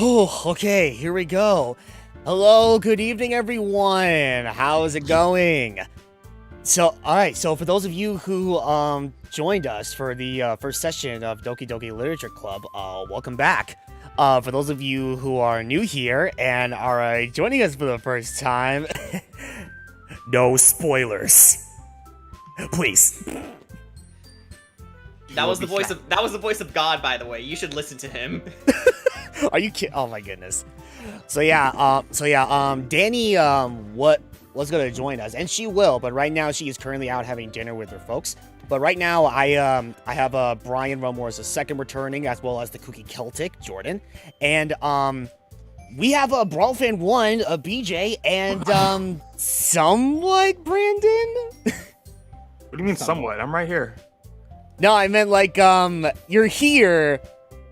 Oh, okay, here we go. Hello, good evening, everyone. How's it going? So, alright, so for those of you who joined us for the first session of Doki Doki Literature Club, welcome back. For those of you who are new here and are joining us for the first time, no spoilers. Please. That was the voice of God, by the way. You should listen to him. Are you kidding? Oh my goodness. So yeah, Danny was gonna join us, and she will, but right now she is currently out having dinner with her folks. But right now I have Brian Rumors II returning, as well as the Kooky Celtic Jordan, and we have a Brawl Fan 1, a BJ, and somewhat Brandon. What do you mean somewhat? I'm right here. No, I meant like you're here,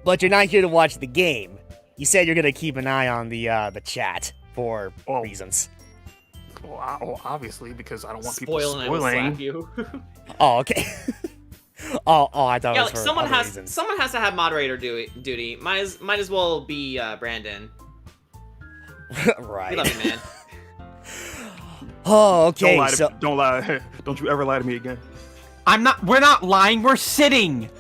but you're not here to watch the game. You said you're gonna keep an eye on the chat for reasons. Well, obviously, because I don't want people spoiling. I will slap you. Oh, okay. oh, I thought it was for someone other has reasons. someone has to have moderator duty. Might as well be Brandon. Right. We love you, man. Oh, okay. Don't lie. Don't you ever lie to me again. We're not lying. We're sitting.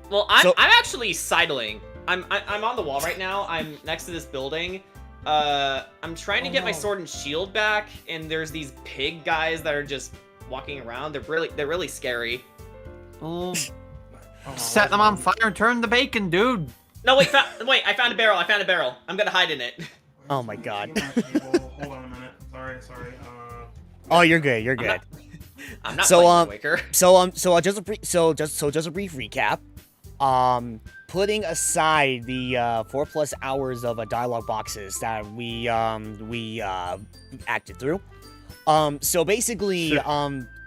Well, I'm actually sidling. I'm on the wall right now. I'm next to this building. I'm trying to get my sword and shield back, and there's these pig guys that are just walking around. They're really scary. Set them on fire and turn the bacon, dude. No, wait, I found a barrel. I'm gonna hide in it. Oh my god. Hold on a minute. Sorry. Oh, you're good. You're good. I'm not playing Waker. So just a brief recap. Putting aside the 4+ hours of dialogue boxes that we acted through. So basically,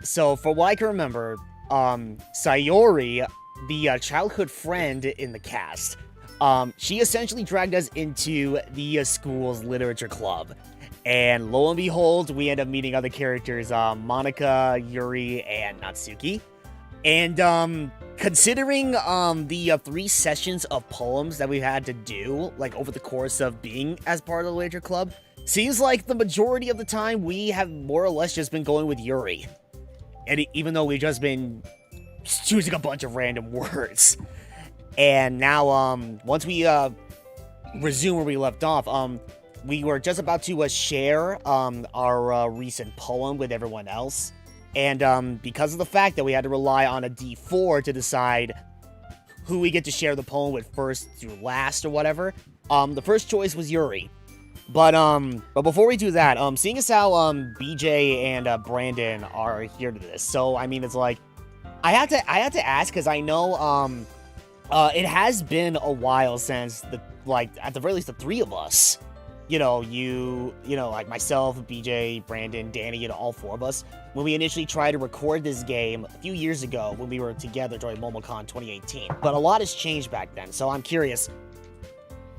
so for what I can remember, Sayori, the childhood friend in the cast, she essentially dragged us into the school's literature club. And lo and behold, we end up meeting other characters, Monica, Yuri, and Natsuki. And considering the 3 sessions of poems that we had to do, like over the course of being as part of the literature club, seems like the majority of the time we have more or less just been going with Yuri. And even though we've just been choosing a bunch of random words. And now, once we resume where we left off, we were just about to share our recent poem with everyone else. And because of the fact that we had to rely on a D4 to decide who we get to share the poem with first through last or whatever, the first choice was Yuri. But before we do that, seeing as how BJ and Brandon are here to this, so I mean it's like I had to ask because I know it has been a while since at the very least the 3 of us. You know, like myself, BJ, Brandon, Danny, all 4 of us, when we initially tried to record this game a few years ago when we were together during MomoCon 2018. But a lot has changed back then, so I'm curious,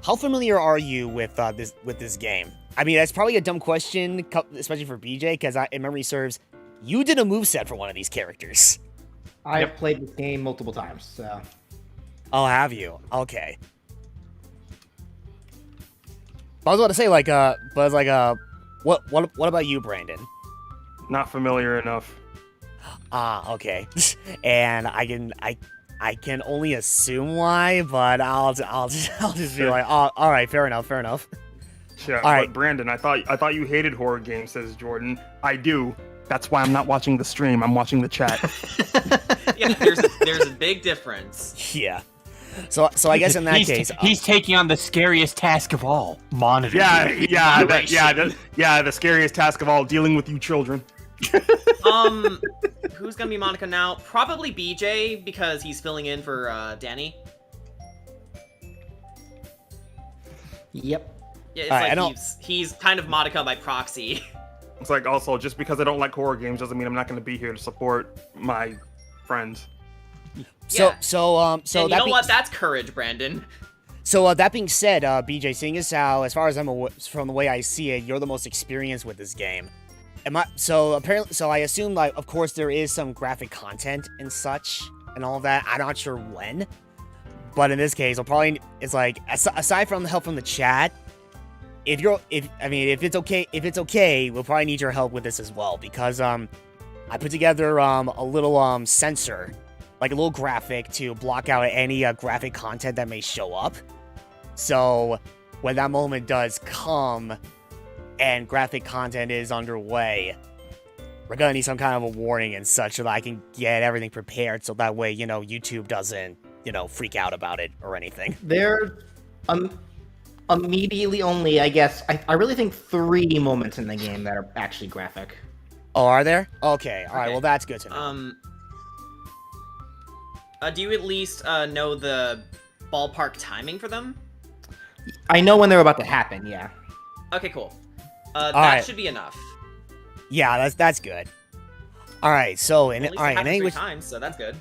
how familiar are you with this game? I mean, that's probably a dumb question, especially for BJ, because if memory serves, you did a moveset for one of these characters. I've played this game multiple times, so. Oh, have you? Okay. I was about to say, like, what about you, Brandon? Not familiar enough. Ah, okay. And I can only assume why, but I'll just be like, oh, all right, fair enough. Yeah, All but right. Brandon, I thought you hated horror games, says Jordan. I do. That's why I'm not watching the stream. I'm watching the chat. Yeah, there's a big difference. Yeah. So I guess in that case, he's taking on the scariest task of all: monitoring. The scariest task of all, dealing with you children. Who's gonna be Monica now? Probably BJ, because he's filling in for Danny. Yep. Yeah, it's Alright, like he's kind of Monica by proxy. It's like, also, just because I don't like horror games doesn't mean I'm not going to be here to support my friends. so Yeah. so And you that know what? That's courage, Brandon. So that being said, BJ, seeing as how, as far as from the way I see it, you're the most experienced with this game. So I assume, like, of course, there is some graphic content and such and all of that. I'm not sure when, but in this case, it's like, aside from the help from the chat, if it's okay, we'll probably need your help with this as well, because I put together a little sensor, like a little graphic to block out any graphic content that may show up. So when that moment does come and graphic content is underway, we're gonna need some kind of a warning and such, so that I can get everything prepared, so that way, YouTube doesn't, freak out about it or anything. There, immediately only, I guess, I really think 3 moments in the game that are actually graphic. Oh, are there? Okay, alright, Okay. well, that's good to know. Do you at least know the ballpark timing for them? I know when they're about to happen, yeah. Okay, cool. That Alright. should be enough. Yeah, that's good. Alright, so, At least it alright, happened 3 times, so that's good.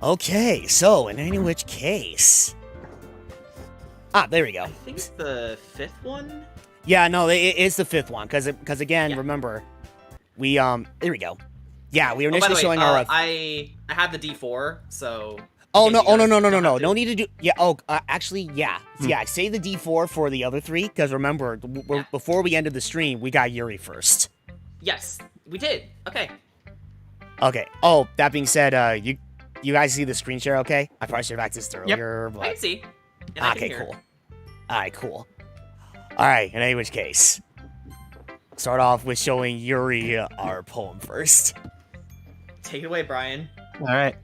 okay, so, in any which case... Ah, there we go. I think it's the 5th one? Yeah, no, it's the 5th one, because again, Yeah. remember, we, there we go. Yeah, we were Oh, by initially the way, showing our... I had the D4, so... Oh, in no, case you guys no, don't have to. no need to do... Yeah, actually, yeah. Yeah, save the D4 for the other 3, because remember, before we ended the stream, we got Yuri first. Yes, we did. Okay. Okay, oh, that being said, you guys see the screen share okay? I probably should have accessed it earlier, I but... can see. And I can Okay, hear. cool. Alright, cool. Alright, in any which case, start off with showing Yuri our poem first. Take it away, Brian. All right.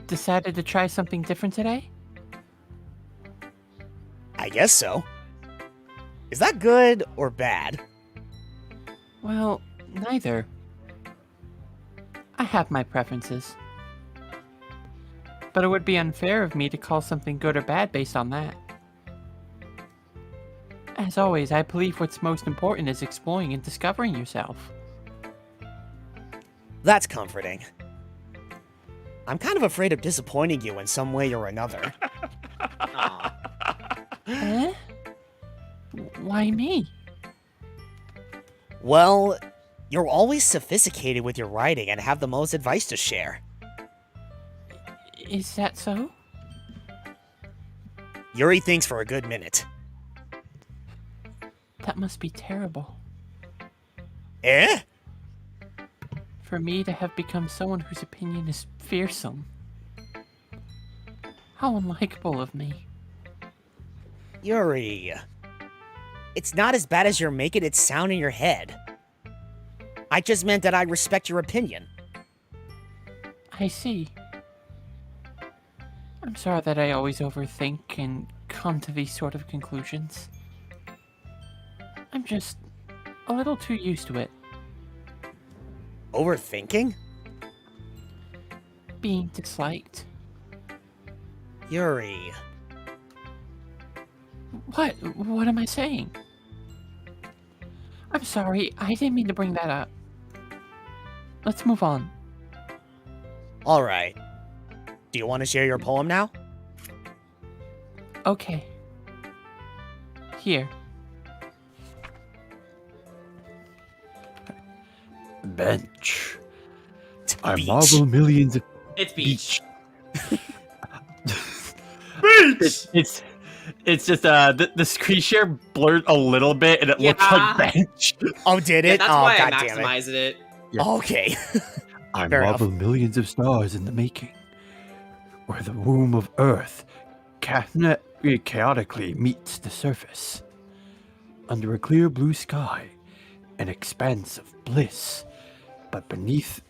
Decided to try something different today? I guess so. Is that good or bad? Well, neither. I have my preferences. But it would be unfair of me to call something good or bad based on that. As always, I believe what's most important is exploring and discovering yourself. That's comforting. I'm kind of afraid of disappointing you in some way or another. Aw. Eh? Why me? Well, you're always sophisticated with your writing and have the most advice to share. Is that so? Yuri thinks for a good minute. That must be terrible. Eh? For me to have become someone whose opinion is fearsome. How unlikable of me. Yuri. It's not as bad as you're making it sound in your head. I just meant that I respect your opinion. I see. I'm sorry that I always overthink and come to these sort of conclusions. I'm just a little too used to it. Overthinking? Being disliked. Yuri. What? What am I saying? I'm sorry, I didn't mean to bring that up. Let's move on. Alright. Do you want to share your poem now? Okay. Here. Bench. I Beach. marvel millions of It's beach. It's just the screen share blurred a little bit and it looked Yeah. like bench. Oh, did Yeah, it? that's Oh, why I god damn it. maximized it. Okay. I Fair marvel millions of stars in the making, where the womb of Earth chaotically meets the surface. Under a clear blue sky, an expanse of bliss, but beneath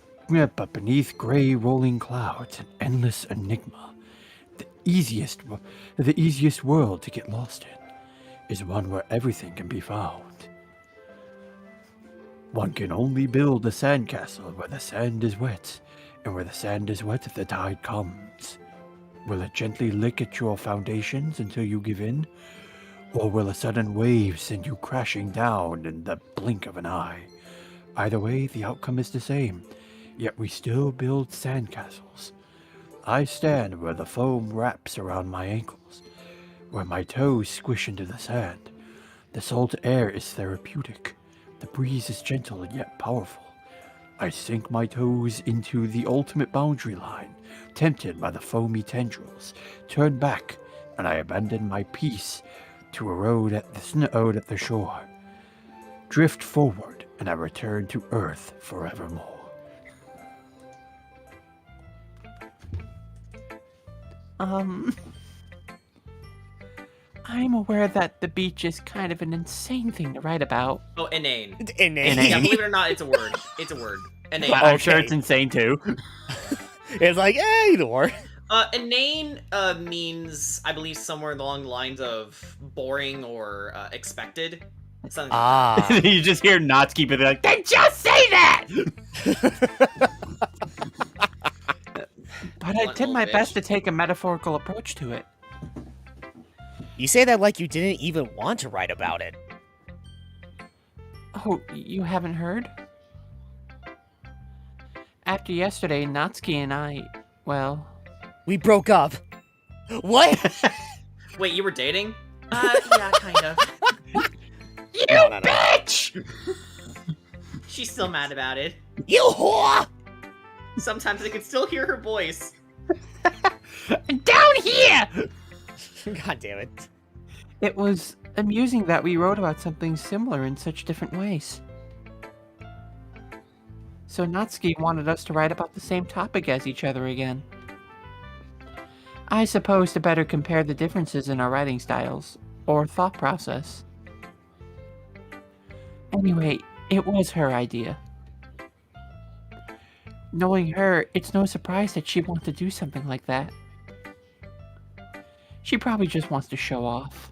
gray rolling clouds, an endless enigma. The easiest world to get lost in is one where everything can be found. One can only build a sandcastle where the sand is wet, and where the sand is wet the tide comes. Will it gently lick at your foundations until you give in? Or will a sudden wave send you crashing down in the blink of an eye? Either way, the outcome is the same, yet we still build sandcastles. I stand where the foam wraps around my ankles, where my toes squish into the sand. The salt air is therapeutic. The breeze is gentle and yet powerful. I sink my toes into the ultimate boundary line, tempted by the foamy tendrils, turn back, and I abandon my peace to erode at the shore. Drift forward, and I return to Earth forevermore. I'm aware that the beach is kind of an insane thing to write about. Oh, inane. Inane. Yeah, believe it or not, it's a word. It's a word. Inane. I'm sure Okay. it's insane too. It's like, either or. Inane means, I believe, somewhere along the lines of boring or expected. Something like Ah. You just hear Natsuki be like, "Then just say that!" But I Blunt did my little best bitch. to take a metaphorical approach to it. You say that like you didn't even want to write about it. Oh, you haven't heard? After yesterday, Natsuki and I, well, We broke up. What? that. Wait, you were dating? Yeah, kind of. No, no, no. Bitch! She's still mad about it. You whore! Sometimes I can still hear her voice. Down here! God damn it. it was amusing that we wrote about something similar in such different ways. So Natsuki wanted us to write about the same topic as each other again. I suppose to better compare the differences in our writing styles, or thought process. Anyway, it was her idea. Knowing her, it's no surprise that she'd want to do something like that. She probably just wants to show off.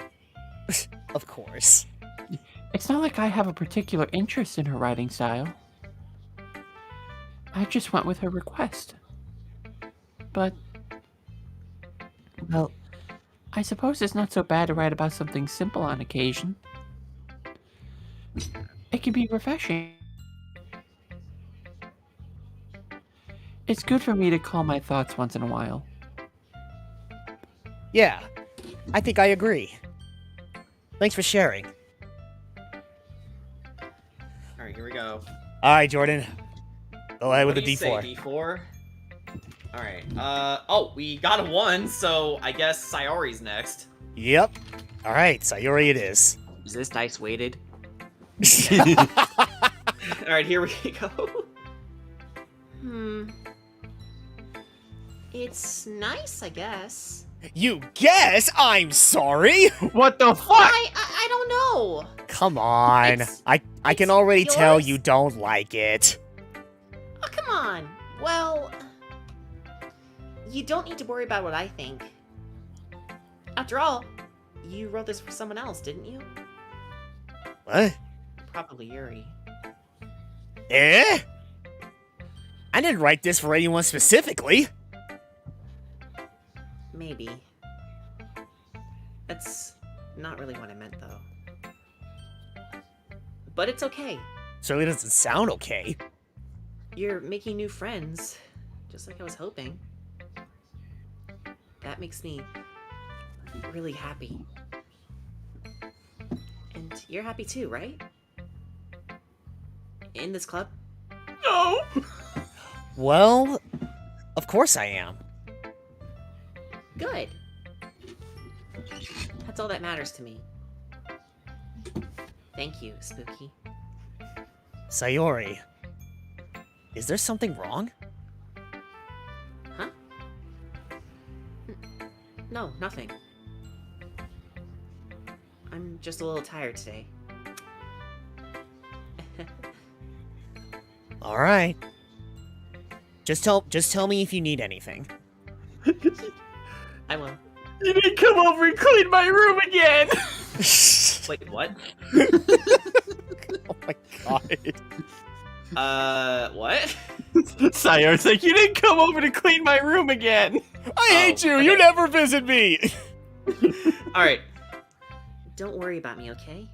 Of course. It's not like I have a particular interest in her writing style. I just went with her request. But, well, I suppose it's not so bad to write about something simple on occasion. It can be refreshing. It's good for me to call my thoughts once in a while. Yeah. I think I agree. Thanks for sharing. Alright, here we go. Alright, Jordan. Go ahead with What the do you D4. say, D4? Alright, oh, we got a 1, so I guess Sayori's next. Yep. Alright, Sayori it is. Is this dice weighted? Alright, here we go. It's nice, I guess. You guess? I'm sorry? What the fuck? I don't know. Come on. It's- I can it's already tell yours? you don't like it. Oh, come on. Well, you don't need to worry about what I think. After all, you wrote this for someone else, didn't you? What? Probably Yuri. Eh? I didn't write this for anyone specifically. Maybe. That's not really what I meant, though. But it's okay. Certainly doesn't sound okay. You're making new friends, just like I was hoping. That makes me really happy. And you're happy too, right? In this club? No. Well, of course I am. Good. That's all that matters to me. Thank you, Spooky. Sayori, is there something wrong? Huh? No, nothing. I'm just a little tired today. All right. Just tell me if you need anything. I will. You didn't come over and clean my room again. Wait, what? Oh my god. What? Sayori's like, you didn't come over to clean my room again. I hate you. You okay. never visit me. All right. Don't worry about me, okay?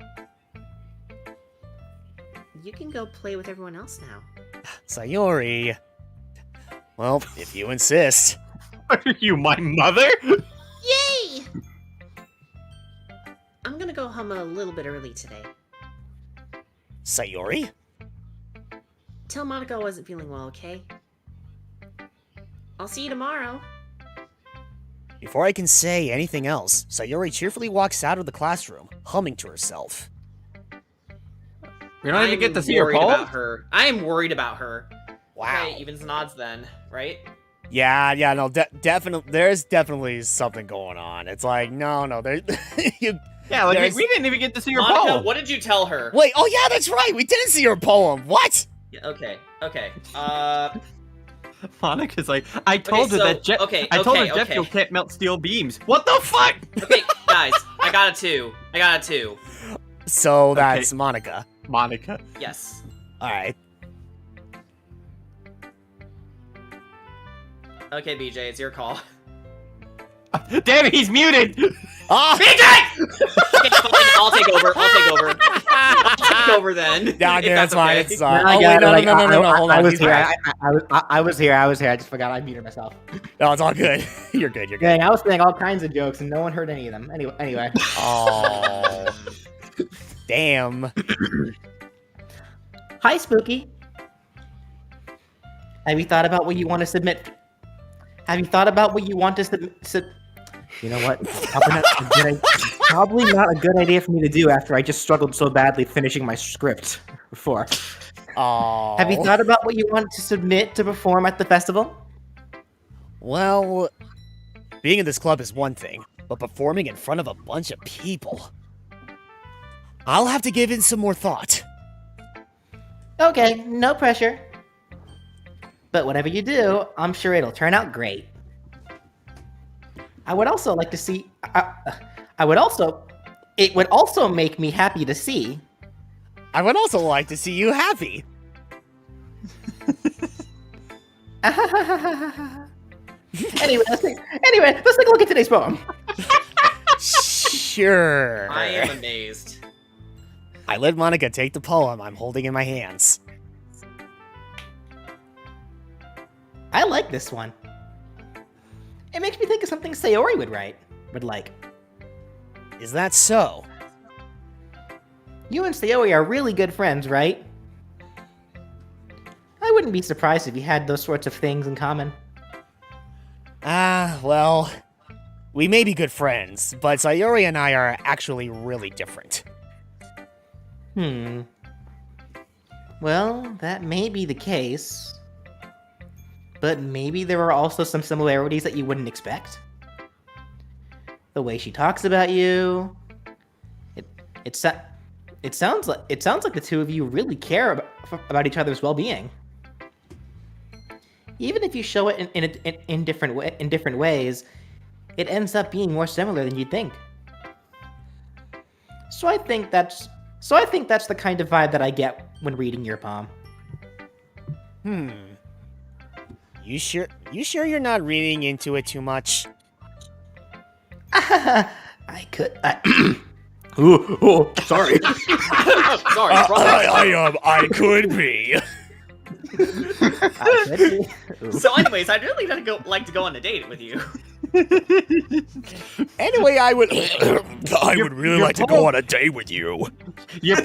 You can go play with everyone else now. Sayori. Well, if you insist. Are you my mother? Yay! I'm gonna go home a little bit early today. Sayori? Tell Monica I wasn't feeling well, okay? I'll see you tomorrow. Before I can say anything else, Sayori cheerfully walks out of the classroom, humming to herself. We don't even get to see her worried poem? about her. I am worried about her. Wow. Okay, evens and odds then, right? Yeah, no, definitely. There's definitely something going on. It's like, no, there. Yeah, like There's- we didn't even get to see her Monica, poem. what did you tell her? Wait, oh yeah, that's right. We didn't see her poem. What? Yeah, okay. Monica's like, I told her so- that jet. okay, I told her okay, jet okay. fuel can't melt steel beams. What the fuck? Okay, guys, I got a 2. So that's Monica. Monica. Yes. All right. Okay, BJ, it's your call. Damn it, he's muted. Ah! BJ! Okay, fine, I'll take over. I'll take over then. Yeah, if okay, that's fine. okay. It's I oh got wait, it, no, like, hold on. I was He's here. back. I was here. I just forgot I muted myself. No, it's all good. You're good. Dang, I was saying all kinds of jokes and no one heard any of them. Anyway. Oh, damn. Hi, Spooky. Have you thought about what you want to submit? Have you thought about what you want to submit? You know what? Probably not a good idea for me to do after I just struggled so badly finishing my script before. Oh. Have you thought about what you want to submit to perform at the festival? Well, being in this club is one thing, but performing in front of a bunch of people. I'll have to give in some more thought. Okay, no pressure. But whatever you do, I'm sure it'll turn out great. I would also like to see. It would also make me happy to see. I would also like to see you happy. Anyway, let's take a look at today's poem. Sure. I am amazed. I let Monica take the poem I'm holding in my hands. I like this one. It makes me think of something Sayori would like. Is that so? You and Sayori are really good friends, right? I wouldn't be surprised if you had those sorts of things in common. Well, we may be good friends, but Sayori and I are actually really different. Well, that may be the case. But maybe there are also some similarities that you wouldn't expect. The way she talks about you. It sounds like the two of you really care about each other's well-being. Even if you show it in different ways, it ends up being more similar than you'd think. So I think that's the kind of vibe that I get when reading your poem. You sure you're not reading into it too much? I could. Oh, sorry. Sorry, brother. I could be. I could be. Ooh. So anyways, I'd really like to go on a date with you. Anyway, I would really your like to go on a date with you. Your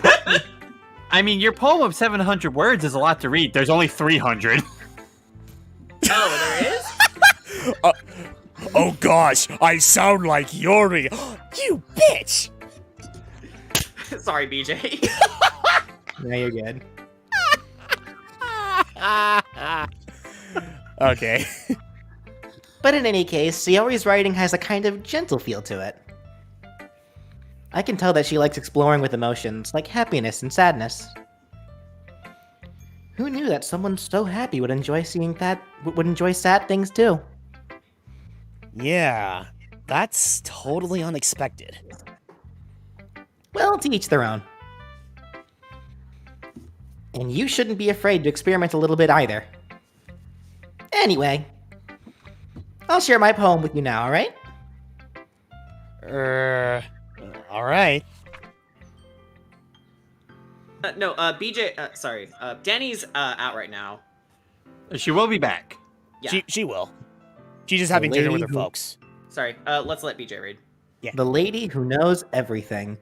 your poem of 700 words is a lot to read. There's only 300. Oh, there is? Oh gosh, I sound like Yuri. You bitch! Sorry, BJ. No, you're good. Okay. But in any case, Sayori's writing has a kind of gentle feel to it. I can tell that she likes exploring with emotions, like happiness and sadness. Who knew that someone so happy would enjoy sad things too? Yeah, that's totally unexpected. Well, to each their own. And you shouldn't be afraid to experiment a little bit either. Anyway, I'll share my poem with you now, alright? Alright. No, BJ, sorry. Danny's out right now. She will be back. Yeah. She will. She's just having dinner with her folks. Sorry, let's let BJ read. Yeah. The Lady Who Knows Everything.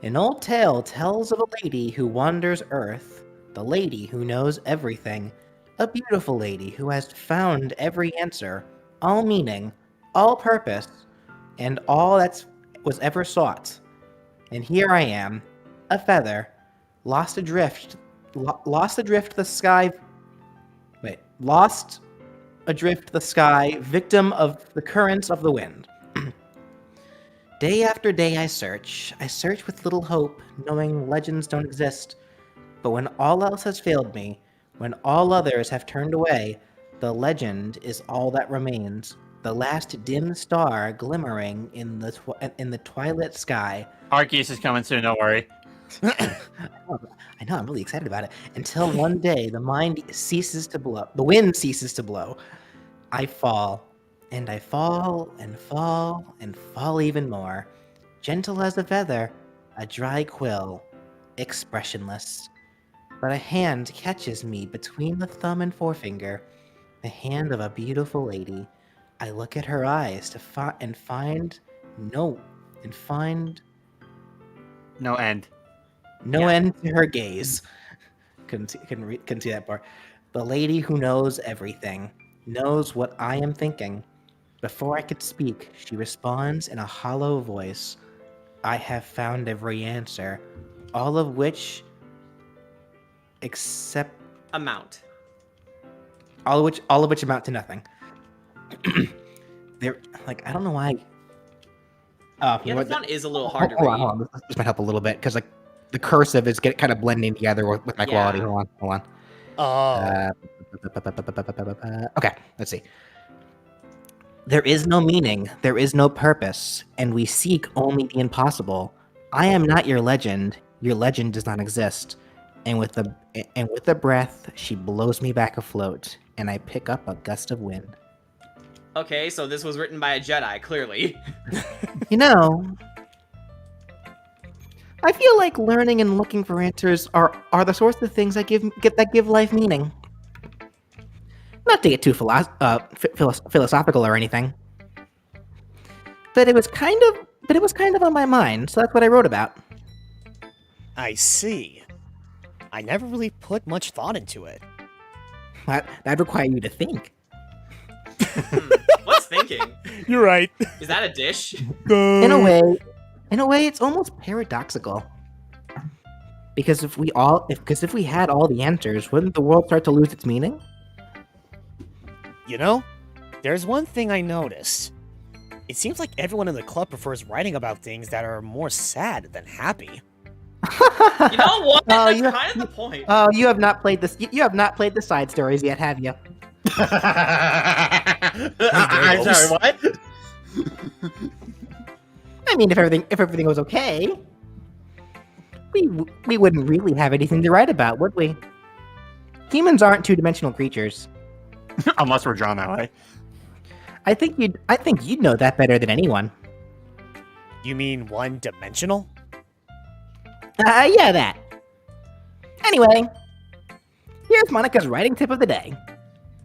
An old tale tells of a lady who wanders earth. The lady who knows everything. A beautiful lady who has found every answer, all meaning, all purpose, and all that was ever sought. And here I am, a feather, lost adrift the sky. Lost adrift the sky, victim of the currents of the wind. Day after day I search with little hope, knowing legends don't exist. But when all else has failed me, when all others have turned away, the legend is all that remains. The last dim star glimmering in the twilight sky. Arceus is coming soon, don't worry. I know, I'm really excited about it. Until one day the wind ceases to blow. I fall, and I fall, and fall, and fall even more. Gentle as a feather, a dry quill, expressionless. But a hand catches me between the thumb and forefinger, the hand of a beautiful lady. I look at her eyes to find no end. end to her gaze. Couldn't see that part. The lady who knows everything, knows what I am thinking. Before I could speak, she responds in a hollow voice. I have found every answer, all of which amount amount to nothing. They're like, I don't know why. Yeah, the font is a little hard to read. Hold on. This might help a little bit because like the cursive is kind of blending together with my quality. Hold on. Okay, let's see. There is no meaning, there is no purpose, and we seek only the impossible. I am not your legend does not exist. And with a breath, she blows me back afloat, and I pick up a gust of wind. Okay, so this was written by a Jedi, clearly. You know, I feel like learning and looking for answers are the sorts of things that give life meaning. Not to get too philosophical or anything, but it was kind of on my mind, so that's what I wrote about. I see. I never really put much thought into it. That'd require you to think. What's thinking? You're right. Is that a dish? In a way, it's almost paradoxical. Because if we had all the answers, wouldn't the world start to lose its meaning? You know, there's one thing I noticed. It seems like everyone in the club prefers writing about things that are more sad than happy. You know what? That's kind of the point. Oh, you have not played this. You have not played the side stories yet, have you? I'm sorry, what? I mean, if everything was okay, we wouldn't really have anything to write about, would we? Humans aren't two-dimensional creatures. Unless we're drawn that way. I think you'd know that better than anyone. You mean one-dimensional? Yeah, that. Anyway, here's Monica's writing tip of the day.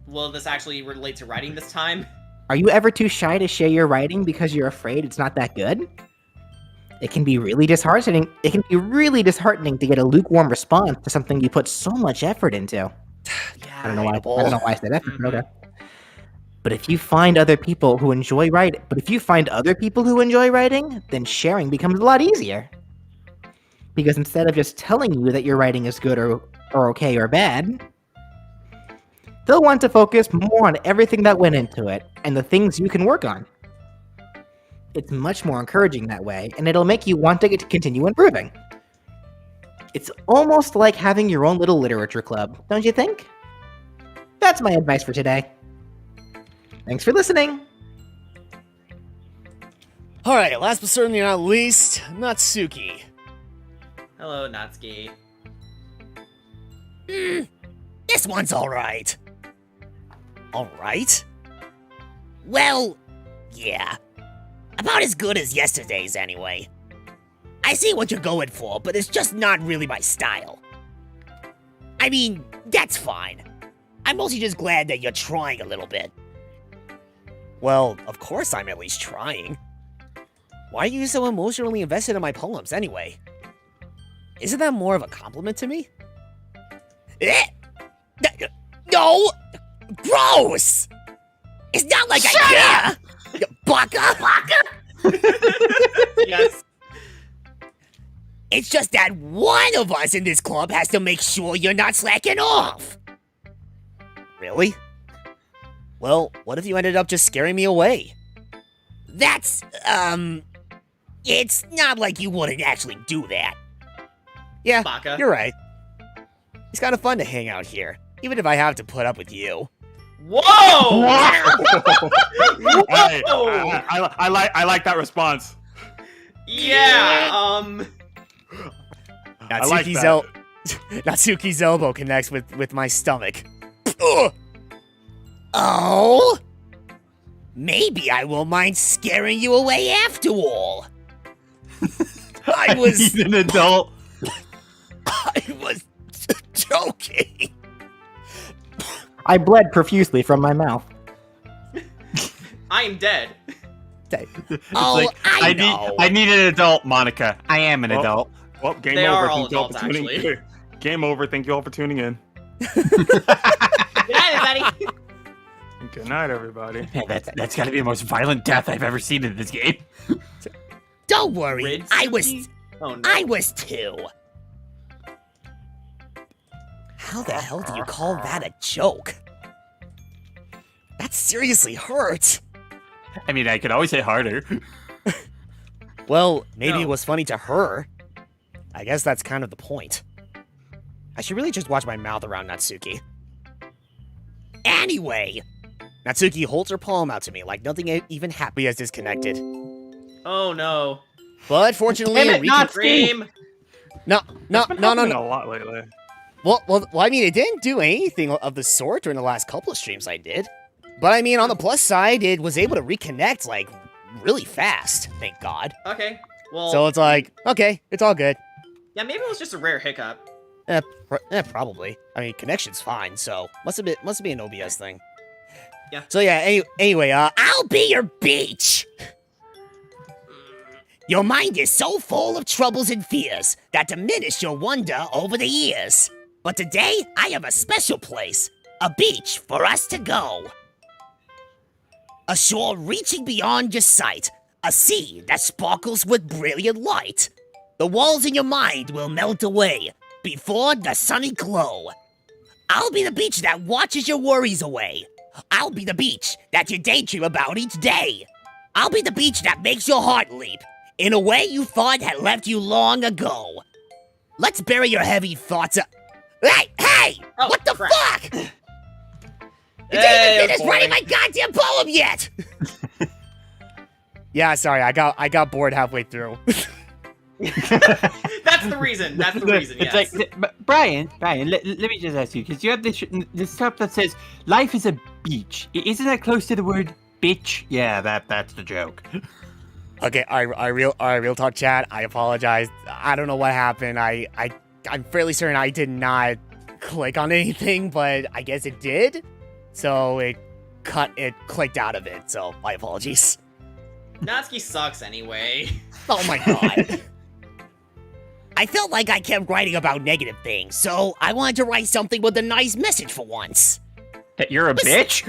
Will this actually relate to writing this time? Are you ever too shy to share your writing because you're afraid it's not that good? It can be really disheartening. It can be really disheartening to get a lukewarm response to something you put so much effort into. I don't know why I said effort, but okay. But if you find other people who enjoy writing, then sharing becomes a lot easier. Because instead of just telling you that your writing is good or okay or bad, they'll want to focus more on everything that went into it and the things you can work on. It's much more encouraging that way, and it'll make you want to continue improving. It's almost like having your own little literature club, don't you think? That's my advice for today. Thanks for listening. Alright, last but certainly not least, Natsuki. Hello, Natsuki. This one's alright. Alright? Well, yeah. About as good as yesterday's, anyway. I see what you're going for, but it's just not really my style. I mean, that's fine. I'm mostly just glad that you're trying a little bit. Well, of course I'm at least trying. Why are you so emotionally invested in my poems, anyway? Isn't that more of a compliment to me? No! Gross! It's not like I care! Baka! Yes. It's just that one of us in this club has to make sure you're not slacking off! Really? Well, what if you ended up just scaring me away? That's, it's not like you wouldn't actually do that. Yeah, Baka. you're right. It's kind of fun to hang out here, even if I have to put up with you. Whoa! Hey, Whoa! I like that response. Yeah, I like Natsuki's, that. Natsuki's elbow connects with my stomach. Ugh. Oh? Maybe I won't mind scaring you away after all. I was... He's an adult. I was joking. I bled profusely from my mouth. I am dead. Oh, Like, I know. I need an adult, Monica. I am an adult. Well, game They over. are all Thank you all for adults, tuning actually. Game over. Thank you all for tuning in. Good night, everybody. Good night, everybody. Man, that's got to be the most violent death I've ever seen in this game. Don't worry. Rid I was Suki? Oh, no. I was too. How the hell do you call that a joke? That seriously hurt. I mean, I could always hit harder. Well, maybe No. it was funny to her. I guess that's kind of the point. I should really just watch my mouth around Natsuki. Anyway, Natsuki holds her palm out to me like nothing even happened has disconnected. Oh, no. But fortunately, Damn it, not Dream. no. Happening a lot lately. Well, I mean, it didn't do anything of the sort during the last couple of streams I did. But I mean, on the plus side, it was able to reconnect, like, really fast, thank God. Okay. Well, So it's like, okay, it's all good. yeah, maybe it was just a rare hiccup. Probably. I mean, connection's fine, so must be an OBS thing. Yeah. So yeah, anyway, I'll be your beach! Your mind is so full of troubles and fears that diminish your wonder over the years. But today, I have a special place, a beach for us to go. A shore reaching beyond your sight, a sea that sparkles with brilliant light. The walls in your mind will melt away before the sunny glow. I'll be the beach that watches your worries away. I'll be the beach that you daydream about each day. I'll be the beach that makes your heart leap in a way you thought had left you long ago. Let's bury your heavy thoughts. Hey! Oh, What the crap. fuck? You didn't Hey, even finish boy. writing my goddamn poem yet! Yeah, sorry, I got bored halfway through. That's the reason. That's the reason, It's yes. like, but Brian, let me just ask you, because you have this stuff that says life is a beach. Isn't that close to the word bitch? Yeah, that's the joke. Okay, real talk, chat. I apologize. I don't know what happened. I'm fairly certain I did not click on anything, but I guess it did. So it clicked out of it, so my apologies. Natsuki sucks anyway. Oh my god. I felt like I kept writing about negative things, so I wanted to write something with a nice message for once. That you're a bitch?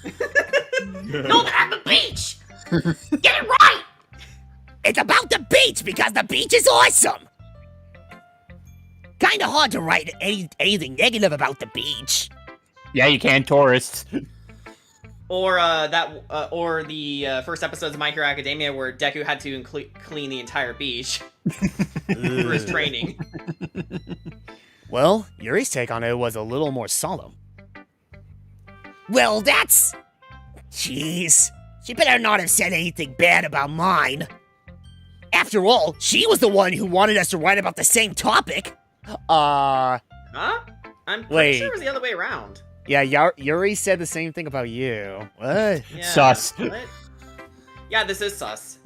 No, that I'm the beach! Get it right! It's about the beach because the beach is awesome! Kinda hard to write anything negative about the beach. Yeah, you can, tourists. Or or the first episodes of My Hero Academia where Deku had to clean the entire beach for his training. Well, Yuri's take on it was a little more solemn. Well, that's... Jeez. She better not have said anything bad about mine. After all, she was the one who wanted us to write about the same topic. Huh? I'm pretty Wait. sure it was the other way around. Yeah, Yuri said the same thing about you. What? Yeah. Sus. What? Yeah, this is sus.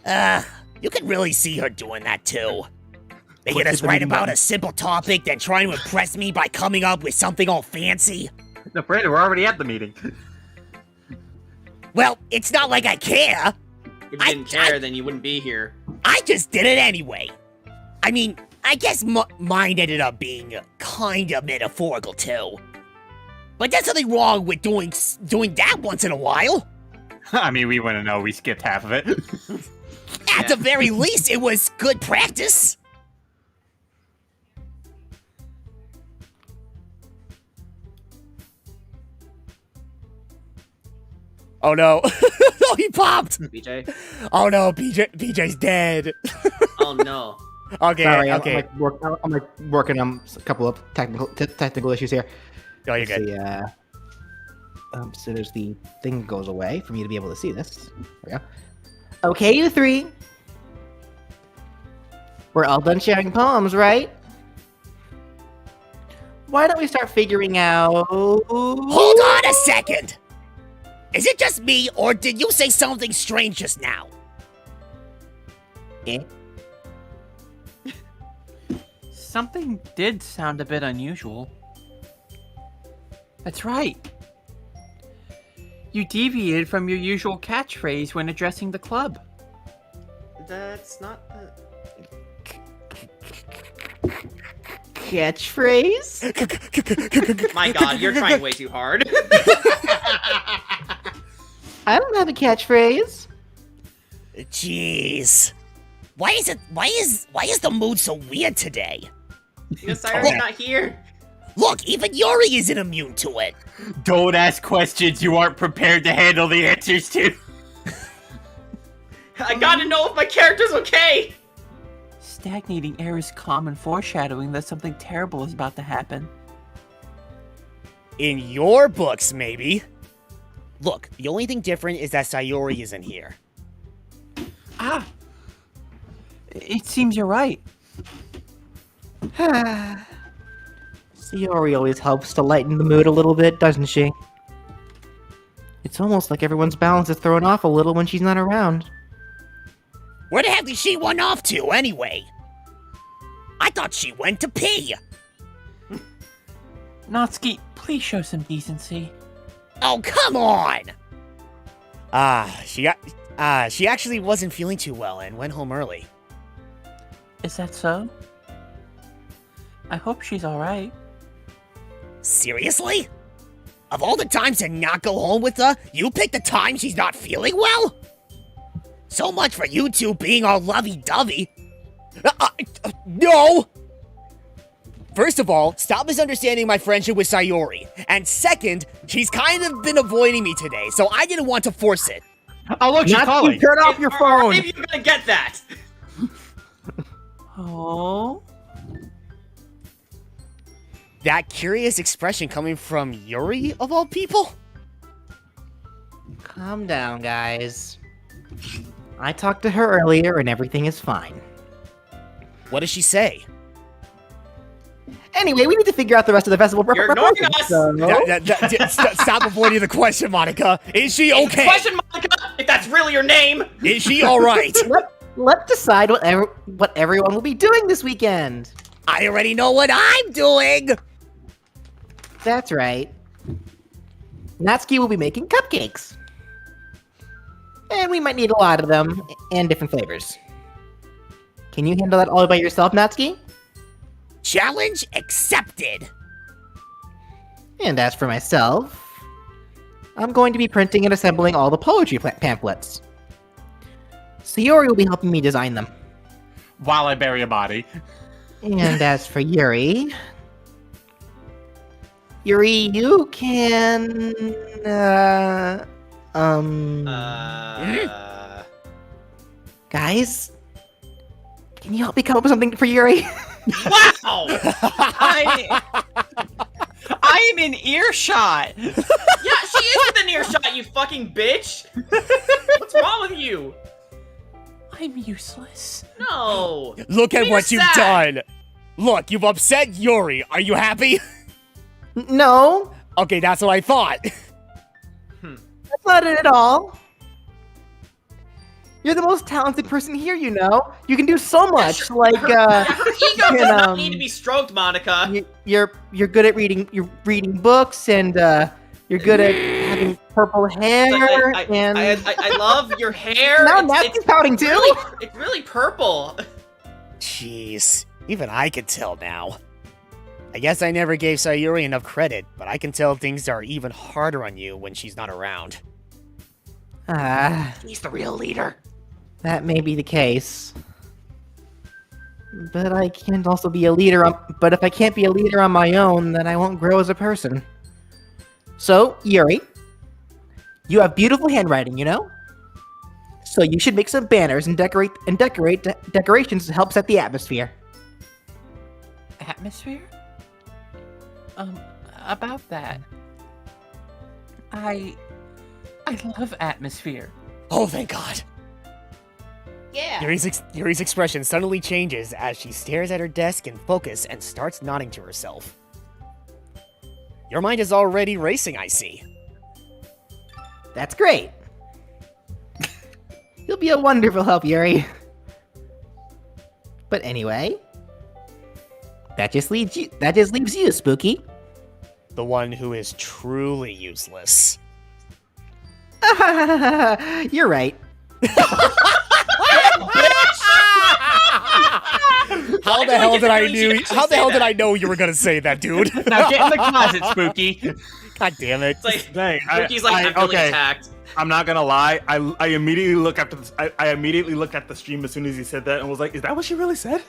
You can really see her doing that too. Making Click us the write meeting about button. a simple topic, then trying to impress me by coming up with something all fancy. No, Brandon, we're already at the meeting. Well, it's not like I care. If you I- didn't care, then you wouldn't be here. I just did it anyway. I mean, I guess mine ended up being kind of metaphorical too. But there's nothing wrong with doing that once in a while. I mean, we want to know. We skipped half of it. At the very least, it was good practice. Oh no. Oh, he popped. BJ? Oh no, BJ's dead. Oh no. Okay, Sorry, okay. I'm working on a couple of technical issues here. Oh, you're Let's good. see, so there's the thing goes away for me to be able to see this. There we go. Okay, you three. We're all done sharing poems, right? Why don't we start figuring out... Hold on a second. Is it just me, or did you say something strange just now? Eh? Something did sound a bit unusual. That's right. You deviated from your usual catchphrase when addressing the club. That's not... Catchphrase? My god, you're trying way too hard. I don't have a catchphrase. Jeez. Why is the mood so weird today? Because Cyrus not here. Look, even Yuri isn't immune to it. Don't ask questions you aren't prepared to handle the answers to. I gotta know if my character's okay. Stagnating air is common foreshadowing that something terrible is about to happen. In your books, maybe. Look, the only thing different is that Sayori isn't here. Ah! It seems you're right. Sayori always helps to lighten the mood a little bit, doesn't she? It's almost like everyone's balance is thrown off a little when she's not around. Where the heck did she run off to, anyway? I thought she went to pee. Natsuki, please show some decency. Oh, come on! She actually wasn't feeling too well and went home early. Is that so? I hope she's alright. Seriously? Of all the times to not go home with her, you picked the time she's not feeling well? So much for you two being all lovey-dovey. No! First of all, stop misunderstanding my friendship with Sayori. And second, she's kind of been avoiding me today, so I didn't want to force it. Oh, look, she's calling. Turn off your phone! Maybe you're gonna get that. Oh? That curious expression coming from Yuri, of all people? Calm down, guys. I talked to her earlier and everything is fine. What does she say? Anyway, we need to figure out the rest of the festival You're ignoring us. Stop avoiding the question, Monica. Is she okay? Question, Monica, if that's really your name. Is she alright? Let's decide what everyone will be doing this weekend. I already know what I'm doing! That's right. Natsuki will be making cupcakes. And we might need a lot of them, and different flavors. Can you handle that all by yourself, Natsuki? Challenge accepted. And as for myself, I'm going to be printing and assembling all the poetry pamphlets. Sayori will be helping me design them. While I bury a body. And as for Yuri, you can, guys, can you help me come up with something for Yuri? Wow! I am in earshot. Yeah, she is within earshot, you fucking bitch! What's wrong with you? I'm useless. No! Look at Be what you've sad. done. Look, you've upset Yuri. Are you happy? No, Okay, that's what I thought. that's not it at all. You're the most talented person here, you know. You can do so much. Like, Her ego does not need to be stroked, Monica. you're good at reading. You're reading books, and you're good at having purple hair. And I love your hair. now It's- Natsuki's pouting too. It's really purple. Jeez, even I can tell now. I guess I never gave Sayuri enough credit, but I can tell things are even harder on you when she's not around. He's the real leader. That may be the case. But I can't also be a leader. But if I can't be a leader on my own, then I won't grow as a person. So, Yuri, you have beautiful handwriting, you know? So you should make some banners and decorate decorations to help set the atmosphere. Atmosphere? About that. I love atmosphere. Oh, thank God. Yeah. Yuri's expression suddenly changes as she stares at her desk in focus and starts nodding to herself. Your mind is already racing, I see. That's great. You'll be a wonderful help, Yuri. But anyway, that just leaves you, Spooky. The one who is truly useless. You're right. How the hell did I know you were gonna say that, dude? Now get in the closet, Spooky. God damn it. It's like Dang, Ricky's like I'm feeling okay. attacked. I'm not gonna lie. I immediately looked at I immediately looked at the stream as soon as he said that and was like, "Is that what she really said?"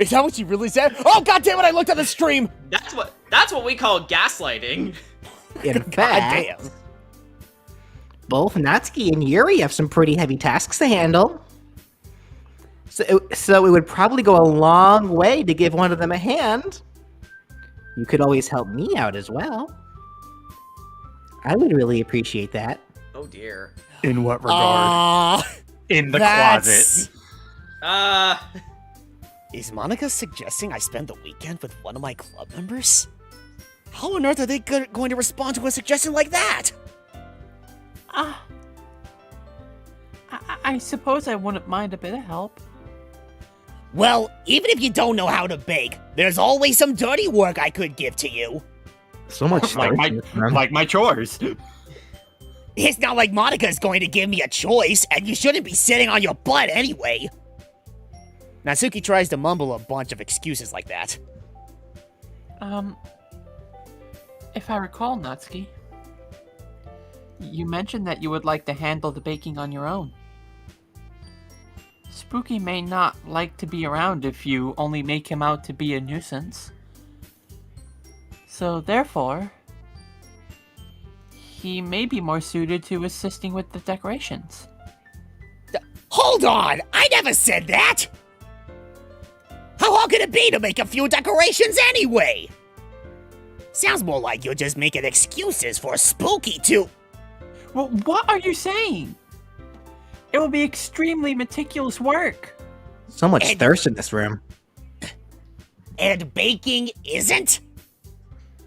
Is that what you really said? Oh, God damn it, I looked at the stream! That's what we call gaslighting. In God fact, damn. both Natsuki and Yuri have some pretty heavy tasks to handle. So it would probably go a long way to give one of them a hand. You could always help me out as well. I would really appreciate that. Oh dear. In what regard? In the That's- closet. Is Monica suggesting I spend the weekend with one of my club members? How on earth are they going to respond to a suggestion like that? I suppose I wouldn't mind a bit of help. Well, even if you don't know how to bake, there's always some dirty work I could give to you. So much like my chores. It's not like Monica's going to give me a choice, and you shouldn't be sitting on your butt anyway. Natsuki tries to mumble a bunch of excuses like that. If I recall, Natsuki, you mentioned that you would like to handle the baking on your own. Spooky may not like to be around if you only make him out to be a nuisance. So therefore, he may be more suited to assisting with the decorations. Hold on! I never said that! How hard could it be to make a few decorations anyway? Sounds more like you're just making excuses for Spooky to... Well, what are you saying? It will be extremely meticulous work. So much thirst in this room. And baking isn't?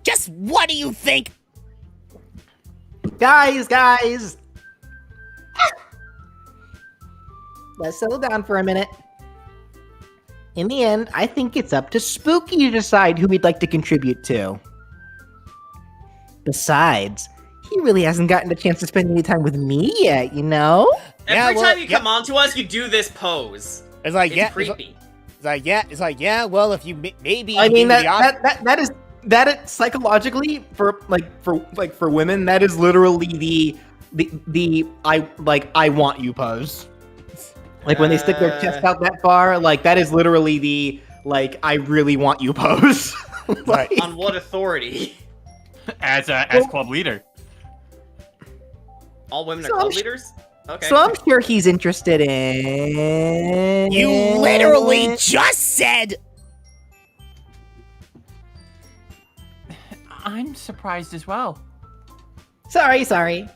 Just what do you think? Guys! Let's settle down for a minute. In the end, I think it's up to Spooky to decide who we'd like to contribute to. Besides, he really hasn't gotten the chance to spend any time with me yet, you know? Yeah, Every well, time you come on to us, you do this pose. It's like, It's yeah. creepy. It's like, yeah, well, if you maybe. I mean give me the op- that is psychologically for women, that is literally the I want you pose. Like when they stick their chest out that far, like that is literally the I really want you pose. Right. On what authority? As club leader. All women are So club I'm sh- leaders? Okay. So I'm sure he's interested in. You literally just said. I'm surprised as well. Sorry.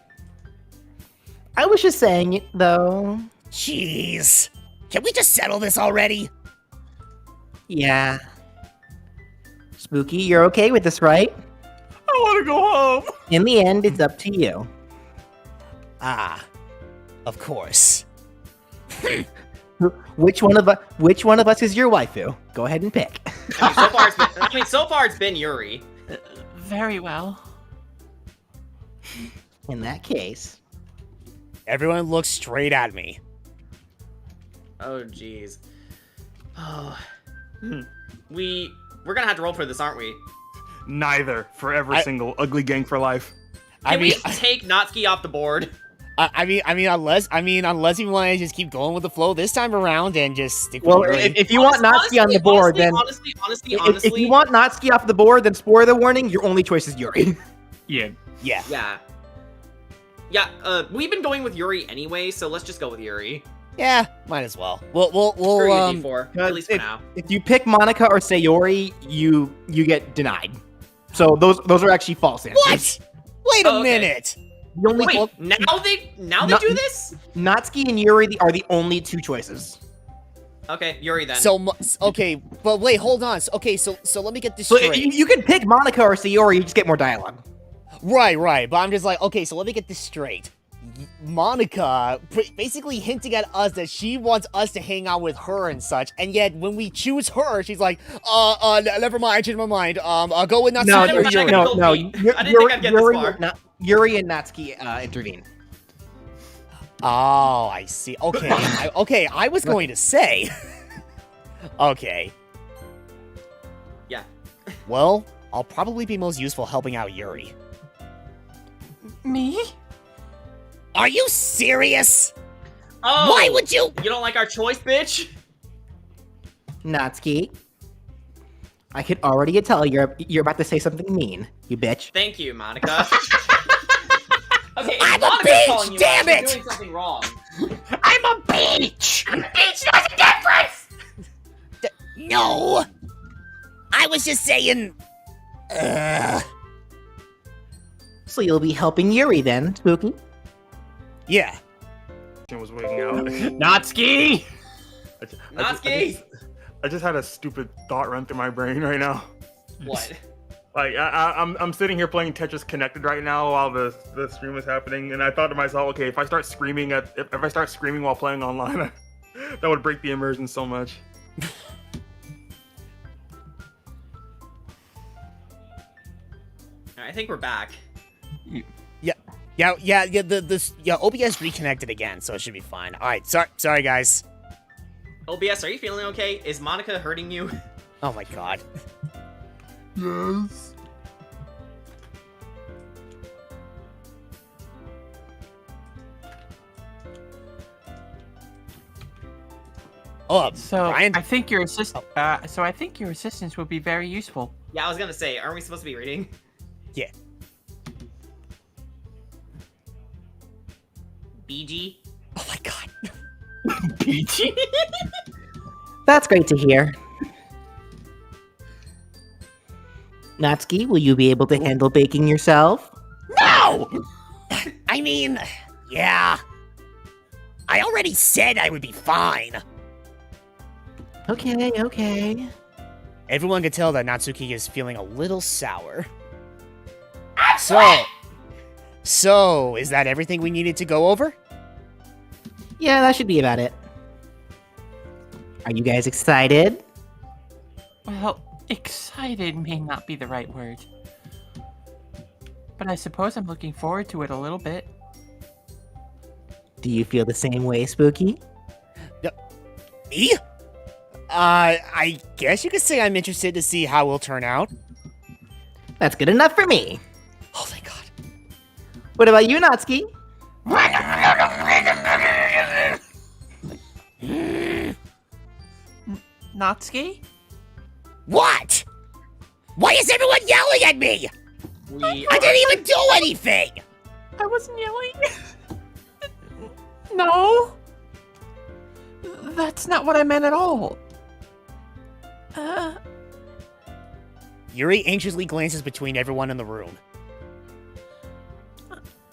I was just saying it though. Jeez. Can we just settle this already? Yeah. Spooky, you're okay with this, right? I want to go home. In the end, it's up to you. Ah, of course. Which one of us is your waifu? Go ahead and pick. So far it's been Yuri. Very well. In that case, Everyone looks straight at me. Oh jeez. Oh. We're gonna have to roll for this, aren't we? Neither. Forever single. Ugly gang for life. Can we take Natsuki off the board? I mean, unless you want to just keep going with the flow this time around and just stick with well, Yuri. if you want Natsuki on the board, then honestly, if you want Natsuki off the board, then spoiler warning, your only choice is Yuri. Yeah. Yeah. We've been going with Yuri anyway, so let's just go with Yuri. Yeah, might as well. Screw you, We'll D4, at least for now. If you pick Monica or Sayori, you get denied. So those are actually false answers. What? Wait a Oh, okay. minute. The only Wait, now they do this? Natsuki and Yuri are the only two choices. Okay, Yuri then. Okay, but wait, hold on. So let me get this So straight. you can pick Monica or Sayori, you just get more dialogue. Right. But I'm just like, okay, so let me get this straight. Monica basically hinting at us that she wants us to hang out with her and such, and yet when we choose her, she's like, never mind, I changed my mind. I'll go with Natsuki. No. I didn't think I'd get this far. Yuri and Natsuki intervene. Oh, I see. Okay, I was going to say. Okay. Yeah. Well, I'll probably be most useful helping out Yuri. Me? Are you serious? Oh! Why would you? You don't like our choice, bitch? Natsuki, I can already tell you're about to say something mean, you bitch. Thank you, Monica. Okay, if I'm a Monica's bitch, calling you damn out, you're it! doing something wrong. I'm a beach! A beach knows a difference! No! I was just saying... So you'll be helping Yuri then, Spooky? Yeah. Was waiting out. Natsuki! Natsuki! I just had a stupid thought run through my brain right now. What? Like I'm sitting here playing Tetris Connected right now while the stream is happening, and I thought to myself, okay, if I start screaming while playing online, that would break the immersion so much. I think we're back. Yeah, OBS reconnected again, so it should be fine. Alright, sorry guys. OBS, are you feeling okay? Is Monica hurting you? Oh my god. Yes. Oh, So Brian? I think your assistance would be very useful. Yeah, I was gonna say, aren't we supposed to be reading? Yeah. BG? Oh my god. Peachy? That's great to hear. Natsuki, will you be able to handle baking yourself? No! I mean, yeah. I already said I would be fine. Okay. Everyone can tell that Natsuki is feeling a little sour. So, is that everything we needed to go over? Yeah, that should be about it. Are you guys excited? Well, excited may not be the right word. but I suppose I'm looking forward to it a little bit. Do you feel the same way, Spooky? Me? I guess you could say I'm interested to see how we'll turn out. That's good enough for me. Oh, thank God. What about you, Natsuki? Natsuki? What? Why is everyone yelling at me? I didn't even do anything! I wasn't yelling. No. That's not what I meant at all. Yuri anxiously glances between everyone in the room.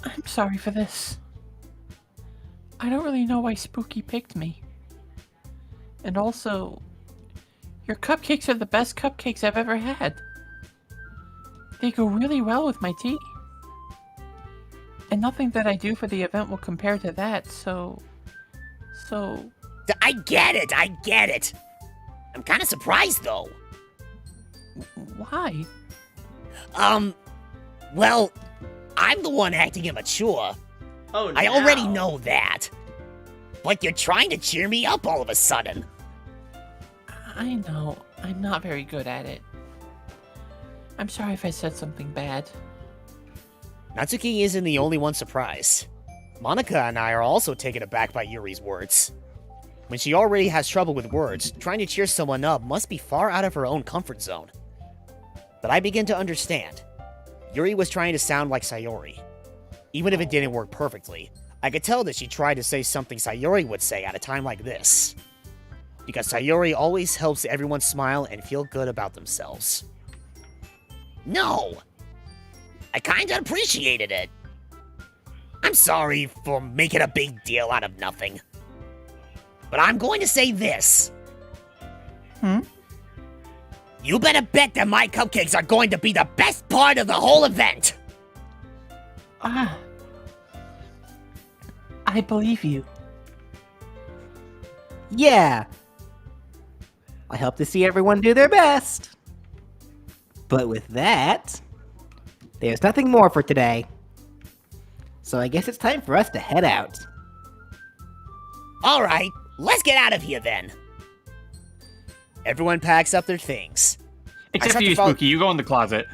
I'm sorry for this. I don't really know why Spooky picked me. And also, your cupcakes are the best cupcakes I've ever had. They go really well with my tea. And nothing that I do for the event will compare to that, so... I get it. I'm kind of surprised, though. Why? Well, I'm the one acting immature. Oh, I already no. know that. But you're trying to cheer me up all of a sudden. I know. I'm not very good at it. I'm sorry if I said something bad. Natsuki isn't the only one surprised. Monica and I are also taken aback by Yuri's words. When she already has trouble with words, trying to cheer someone up must be far out of her own comfort zone. But I begin to understand. Yuri was trying to sound like Sayori. Even if it didn't work perfectly, I could tell that she tried to say something Sayori would say at a time like this. Because Sayori always helps everyone smile and feel good about themselves. No! I kinda appreciated it. I'm sorry for making a big deal out of nothing. But I'm going to say this. You better bet that my cupcakes are going to be the best part of the whole event! I believe you. Yeah. I hope to see everyone do their best. But with that, there's nothing more for today. So I guess it's time for us to head out. Alright, let's get out of here then. Everyone packs up their things. Except start for you, to follow- Spooky. You go in the closet.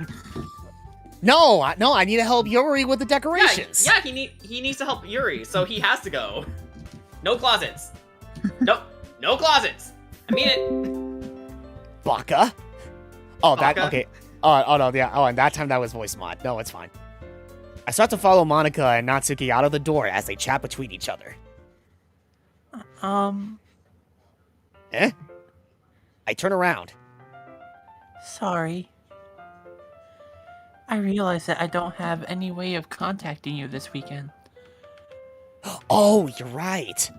No, I need to help Yuri with the decorations. Yeah, he needs to help Yuri, so he has to go. No closets. No closets. I mean it. Baka? Oh, that, Baka? okay. Oh, no, yeah. Oh, and that time that was voice mod. No, it's fine. I start to follow Monica and Natsuki out of the door as they chat between each other. Eh? I turn around. Sorry. I realize that I don't have any way of contacting you this weekend. Oh, you're right.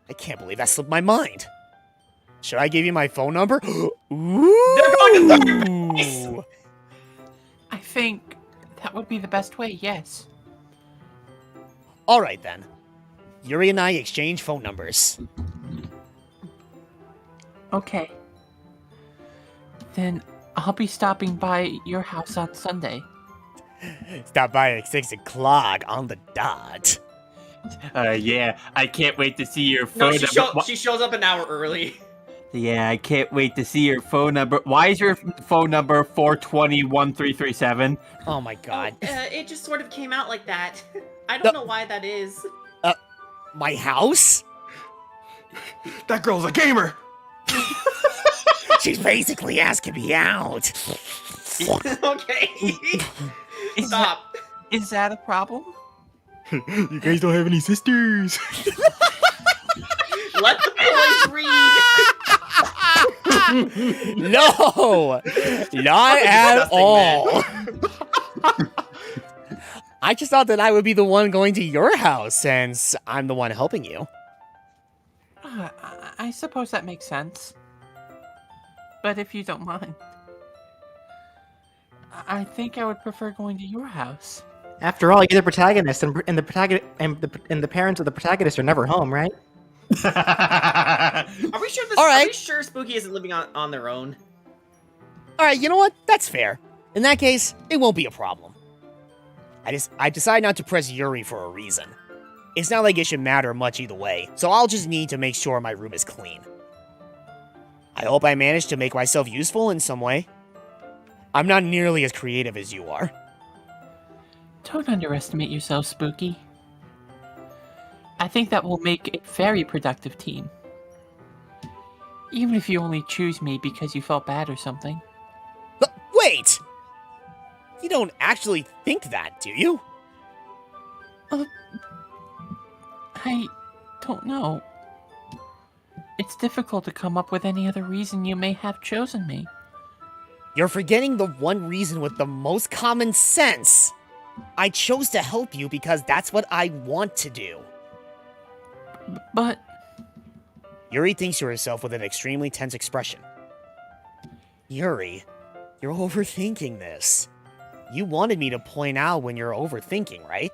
I can't believe that slipped my mind. Should I give you my phone number? Ooh! I think that would be the best way, yes. Alright then. Yuri and I exchange phone numbers. Okay. Then I'll be stopping by your house on Sunday. Stop by at 6 o'clock on the dot. Yeah, I can't wait to see your No, phone number. she shows up an hour early. Yeah, I can't wait to see your phone number. Why is your phone number 420-1337? Oh my god. It just sort of came out like that. I don't know why that is. My house? That girl's a gamer. She's basically asking me out. Okay. Stop. Is that a problem? You guys don't have any sisters. Let the boys read. No! Not at Disgusting, all. I just thought that I would be the one going to your house since I'm the one helping you. I suppose that makes sense. But if you don't mind, I think I would prefer going to your house. After all, you're the protagonist, and the parents of the protagonist are never home, right? Are we sure All right. Are we sure Spooky isn't living on their own? Alright, you know what? That's fair. In that case, it won't be a problem. I decided not to press Yuri for a reason. It's not like it should matter much either way, so I'll just need to make sure my room is clean. I hope I managed to make myself useful in some way. I'm not nearly as creative as you are. Don't underestimate yourself, Spooky. I think that will make a very productive team. Even if you only choose me because you felt bad or something. But wait! You don't actually think that, do you? I don't know. It's difficult to come up with any other reason you may have chosen me. You're forgetting the one reason with the most common sense. I chose to help you because that's what I want to do. But... Yuri thinks to herself with an extremely tense expression. Yuri, you're overthinking this. You wanted me to point out when you're overthinking, right?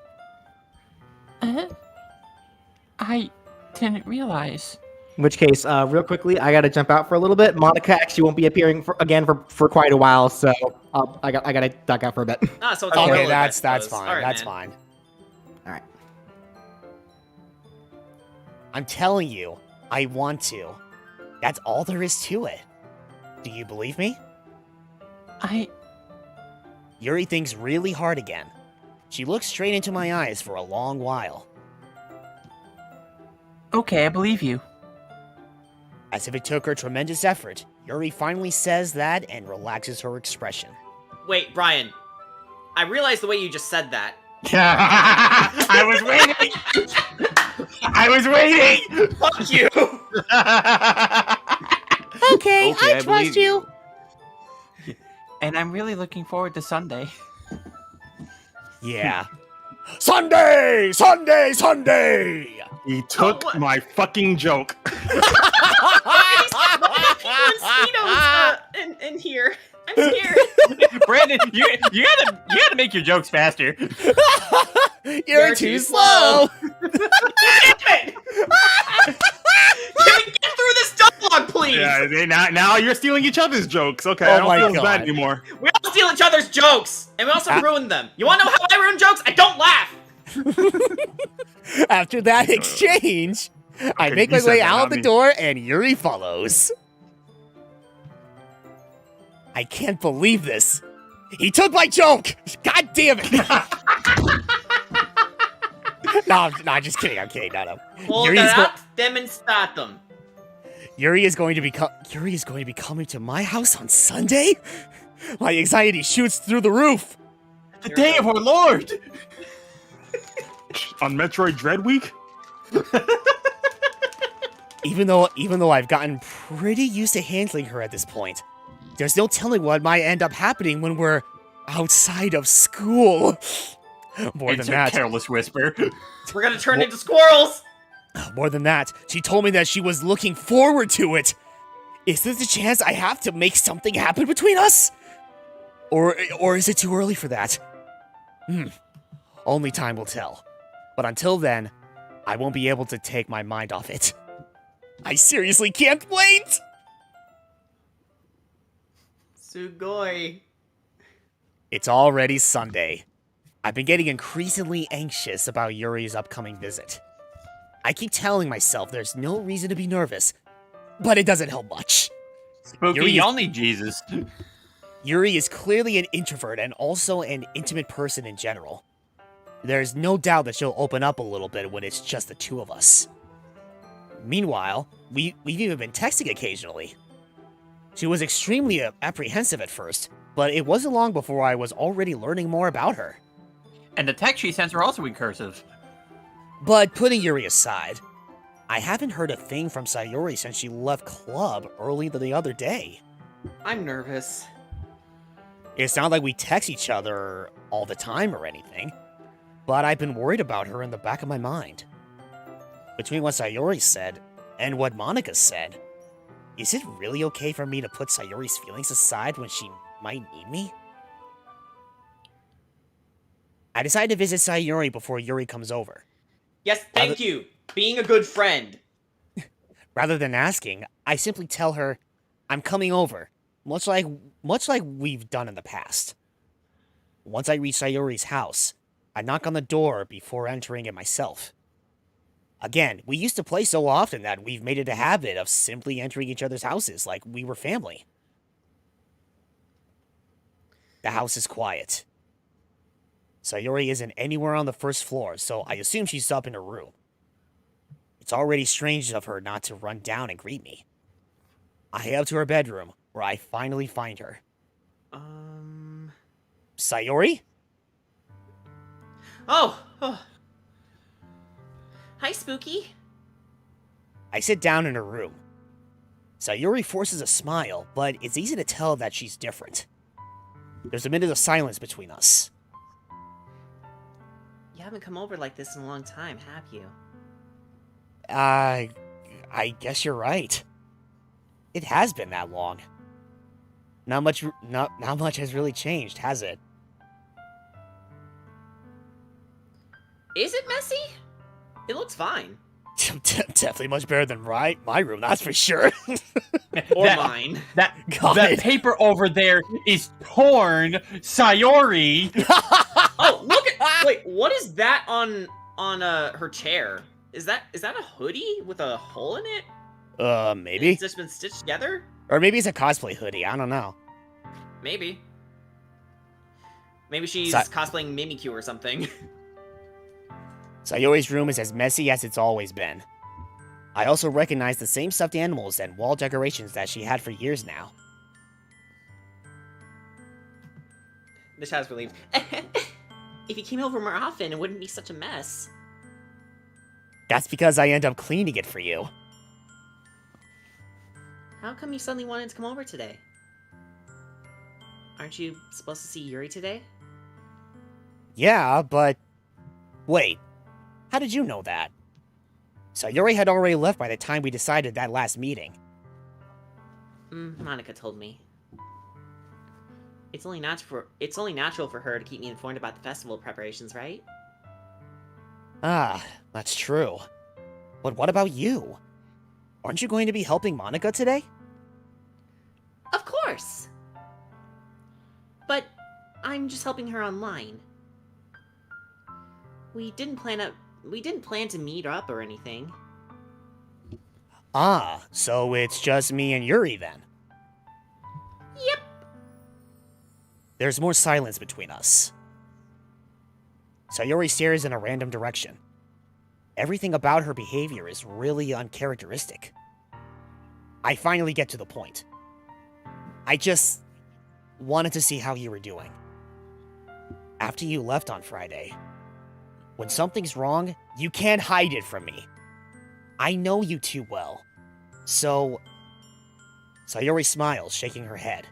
I didn't realize. In which case, real quickly, I gotta jump out for a little bit. Monica actually won't be appearing again for quite a while, so I gotta duck out for a bit. Ah, so it's Okay, irrelevant, I that's suppose. fine. All right, That's man. fine. All right. I'm telling you, I want to. That's all there is to it. Do you believe me? Yuri thinks really hard again. She looks straight into my eyes for a long while. Okay, I believe you. As if it took her tremendous effort, Yuri finally says that and relaxes her expression. Wait, Brian. I realized the way you just said that. I was waiting. I was waiting. Fuck you! Okay, I trust you. And I'm really looking forward to Sunday. Yeah. Sunday! Sunday! Sunday! He took what? my fucking joke. Mosquitoes in here. I'm scared. Brandon, you gotta make your jokes faster. You're too slow! Damn it! Can we get through this dialogue, please? Yeah, now you're stealing each other's jokes. Okay, Oh I don't my feel as God. bad anymore. We all steal each other's jokes, and we also ruin them. You wanna know how I ruin jokes? I don't laugh! After that exchange, I Okay, make you my said way that, out not the me. door and Yuri follows. I can't believe this. He took my joke! God damn it! No, I'm just kidding. I'm kidding. No. Demonstrate them. Yuri is going to be coming to my house on Sunday? My anxiety shoots through the roof. The day of our Lord! On Metroid Dread Week? Even though I've gotten pretty used to handling her at this point, there's no telling what might end up happening when we're outside of school. More than It's a that, careless whisper. We're gonna turn into squirrels! more than that, she told me that she was looking forward to it. Is this a chance I have to make something happen between us? Or is it too early for that? Only time will tell. But until then, I won't be able to take my mind off it. I seriously can't wait! Sugoi. It's already Sunday. I've been getting increasingly anxious about Yuri's upcoming visit. I keep telling myself there's no reason to be nervous, but it doesn't help much. Spooky, Yuri is- y'all need Jesus. Yuri is clearly an introvert and also an intimate person in general. There's no doubt that she'll open up a little bit when it's just the two of us. Meanwhile, we've even been texting occasionally. She was extremely apprehensive at first, but it wasn't long before I was already learning more about her. And the text she sends are also in cursive. But putting Yuri aside, I haven't heard a thing from Sayori since she left club early the other day. I'm nervous. It's not like we text each other all the time or anything, but I've been worried about her in the back of my mind. Between what Sayori said and what Monica said, is it really okay for me to put Sayori's feelings aside when she might need me? I decided to visit Sayori before Yuri comes over. Yes, thank you. Being a good friend. Rather than asking, I simply tell her I'm coming over, much like we've done in the past. Once I reach Sayori's house, I knock on the door before entering it myself. Again, we used to play so often that we've made it a habit of simply entering each other's houses like we were family. The house is quiet. Sayori isn't anywhere on the first floor, so I assume she's up in her room. It's already strange of her not to run down and greet me. I head up to her bedroom, where I finally find her. Sayori? Oh. Hi, Spooky. I sit down in her room. Sayori forces a smile, but it's easy to tell that she's different. There's a minute of silence between us. You haven't come over like this in a long time, have you? I guess you're right. It has been that long. Not much has really changed, has it? Is it messy? It looks fine. Definitely much better than my room, that's for sure. Or mine. That God. paper over there is torn, Sayori. Oh, look at. Wait, what is that on her chair? Is that a hoodie with a hole in it? Maybe. It's just been stitched together? Or maybe it's a cosplay hoodie, I don't know. Maybe. Maybe she's Sa- cosplaying Mimikyu or something. Sayori's room is as messy as it's always been. I also recognize the same stuffed animals and wall decorations that she had for years now. The child's relieved. If you came over more often, it wouldn't be such a mess. That's because I end up cleaning it for you. How come you suddenly wanted to come over today? Aren't you supposed to see Yuri today? Yeah, but... Wait. How did you know that? Sayori had already left by the time we decided that last meeting. Monica told me. It's only natural for her to keep me informed about the festival preparations, right? Ah, that's true. But what about you? Aren't you going to be helping Monica today? Of course! But I'm just helping her online. We didn't plan to meet up or anything. Ah, so it's just me and Yuri then. Yep. There's more silence between us. Sayori stares in a random direction. Everything about her behavior is really uncharacteristic. I finally get to the point. I just wanted to see how you were doing. After you left on Friday, when something's wrong, you can't hide it from me. I know you too well. So... Sayori smiles, shaking her head.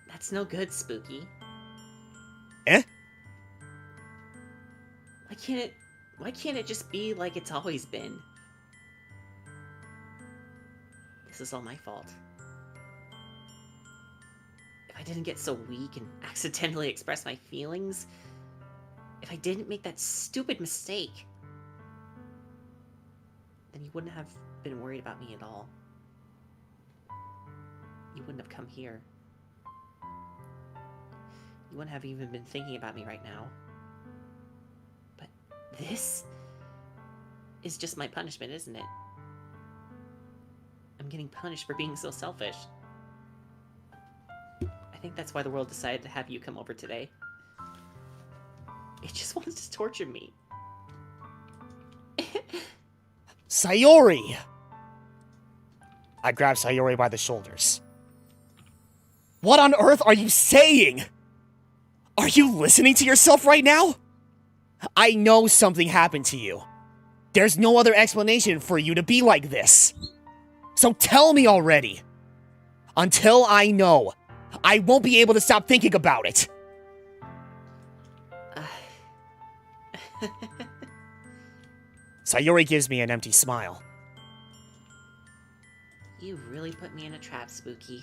That's no good, Spooky. Eh? Why can't it just be like it's always been? This is all my fault. If I didn't get so weak and accidentally express my feelings, if I didn't make that stupid mistake, then you wouldn't have been worried about me at all. You wouldn't have come here. You wouldn't have even been thinking about me right now. But this is just my punishment, isn't it? I'm getting punished for being so selfish. I think that's why the world decided to have you come over today. It just wanted to torture me. Sayori! I grab Sayori by the shoulders. What on earth are you saying? Are you listening to yourself right now? I know something happened to you. There's no other explanation for you to be like this. So tell me already. Until I know, I won't be able to stop thinking about it. Sayori gives me an empty smile. You really put me in a trap, Spooky.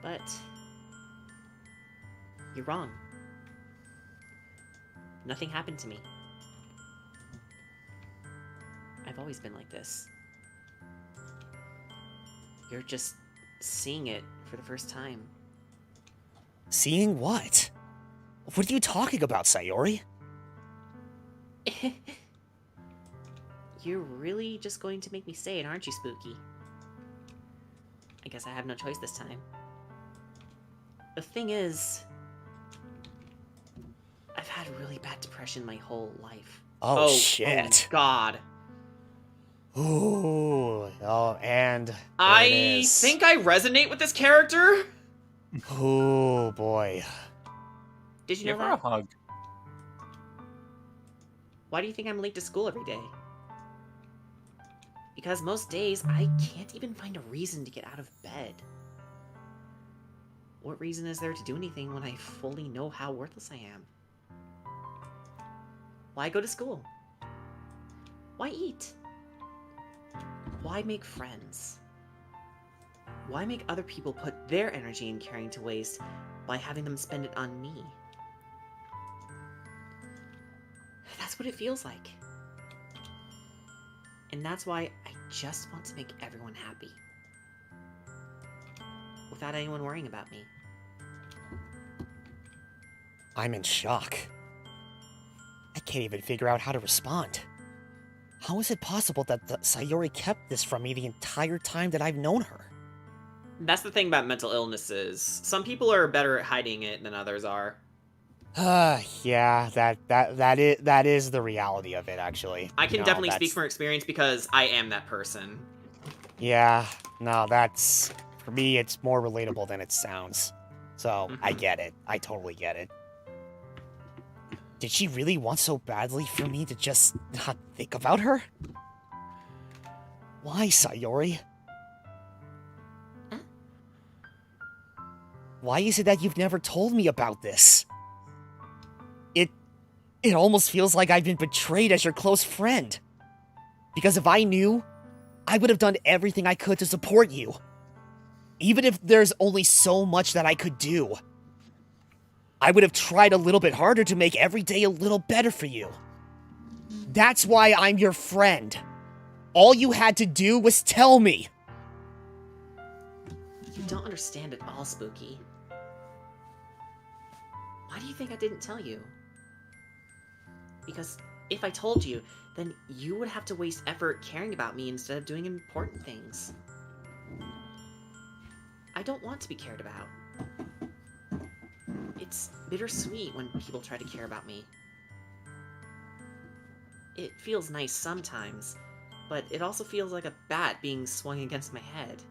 But you're wrong. Nothing happened to me. I've always been like this. You're just seeing it for the first time. Seeing what? What are you talking about, Sayori? You're really just going to make me say it, aren't you, Spooky? I guess I have no choice this time. The thing is, I've had really bad depression my whole life. Oh, shit. Oh, God. Ooh. Oh, and there it I is. think I resonate with this character. Oh, boy. Did you Give know her a that? hug. Why do you think I'm late to school every day? Because most days, I can't even find a reason to get out of bed. What reason is there to do anything when I fully know how worthless I am? Why go to school? Why eat? Why make friends? Why make other people put their energy and caring to waste by having them spend it on me? That's what it feels like. And that's why I just want to make everyone happy. Without anyone worrying about me. I'm in shock. I can't even figure out how to respond. How is it possible that Sayori kept this from me the entire time that I've known her? That's the thing about mental illnesses. Some people are better at hiding it than others are. Yeah, that is the reality of it, actually. I can No, definitely speak that's- from experience because I am that person. Yeah, no, that's... For me, it's more relatable than it sounds. So, I get it. I totally get it. Did she really want so badly for me to just not think about her? Why, Sayori? Why is it that you've never told me about this? It almost feels like I've been betrayed as your close friend. Because if I knew, I would have done everything I could to support you. Even if there's only so much that I could do. I would have tried a little bit harder to make every day a little better for you. That's why I'm your friend. All you had to do was tell me. You don't understand at all, Spooky. Why do you think I didn't tell you? Because if I told you, then you would have to waste effort caring about me instead of doing important things. I don't want to be cared about. It's bittersweet when people try to care about me. It feels nice sometimes, but it also feels like a bat being swung against my head.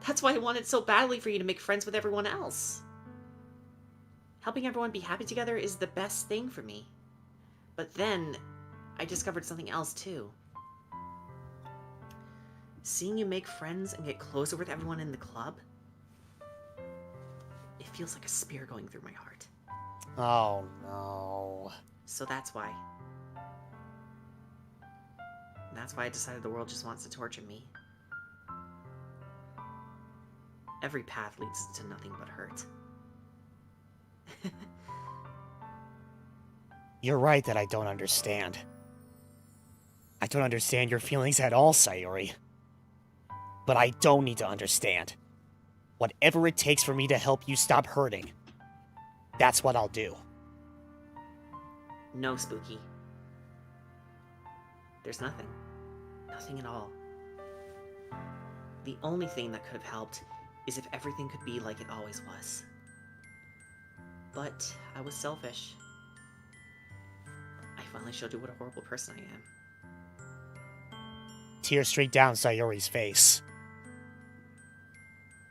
That's why I wanted so badly for you to make friends with everyone else. Helping everyone be happy together is the best thing for me. But then, I discovered something else too. Seeing you make friends and get closer with everyone in the club, it feels like a spear going through my heart. Oh no. So that's why. That's why I decided the world just wants to torture me. Every path leads to nothing but hurt. You're right that I don't understand. I don't understand your feelings at all, Sayori. But I don't need to understand. Whatever it takes for me to help you stop hurting, that's what I'll do. No, Spooky. There's nothing. Nothing at all. The only thing that could have helped is if everything could be like it always was. But I was selfish. I finally showed you what a horrible person I am. Tears straight down Sayori's face.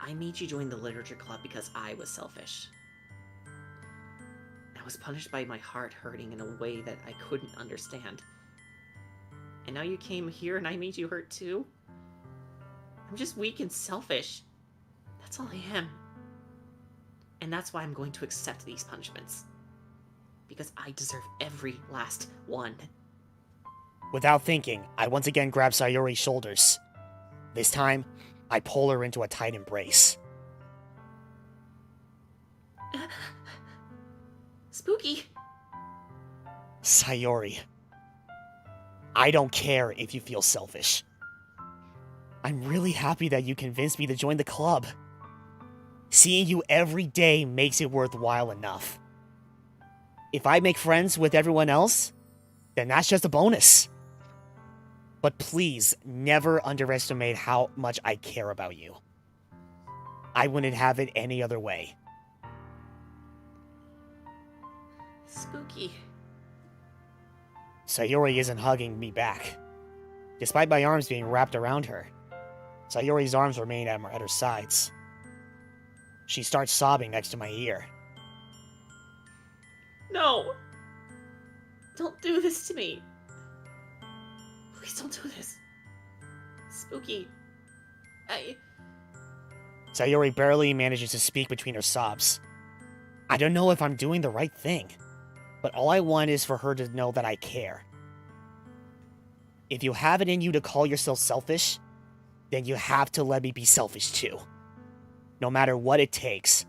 I made you join the literature club because I was selfish. I was punished by my heart hurting in a way that I couldn't understand. And now you came here and I made you hurt too? I'm just weak and selfish. That's all I am. And that's why I'm going to accept these punishments. Because I deserve every last one. Without thinking, I once again grab Sayori's shoulders. This time, I pull her into a tight embrace. Spooky! Sayori, I don't care if you feel selfish. I'm really happy that you convinced me to join the club. Seeing you every day makes it worthwhile enough. If I make friends with everyone else, then that's just a bonus. But please, never underestimate how much I care about you. I wouldn't have it any other way. Spooky. Sayori isn't hugging me back. Despite my arms being wrapped around her, Sayori's arms remain at her sides. She starts sobbing next to my ear. No! Don't do this to me. Please don't do this. Spooky. Sayori barely manages to speak between her sobs. I don't know if I'm doing the right thing, but all I want is for her to know that I care. If you have it in you to call yourself selfish, then you have to let me be selfish too. No matter what it takes,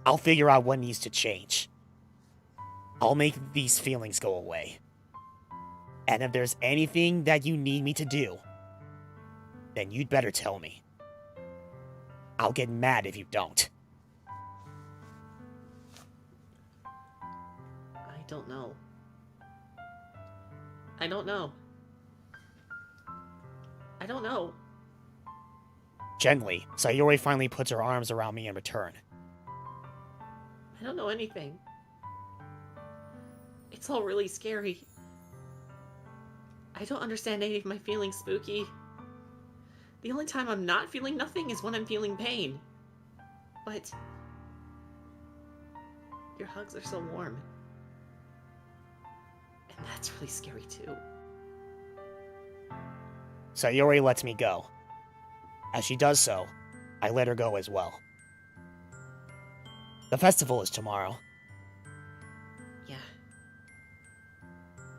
I'll figure out what needs to change. I'll make these feelings go away. And if there's anything that you need me to do, then you'd better tell me. I'll get mad if you don't. I don't know. I don't know. I don't know. Gently, Sayori finally puts her arms around me in return. I don't know anything. It's all really scary. I don't understand any of my feelings, Spooky. The only time I'm not feeling nothing is when I'm feeling pain. But your hugs are so warm. And that's really scary too. Sayori lets me go. As she does so, I let her go as well. The festival is tomorrow. Yeah.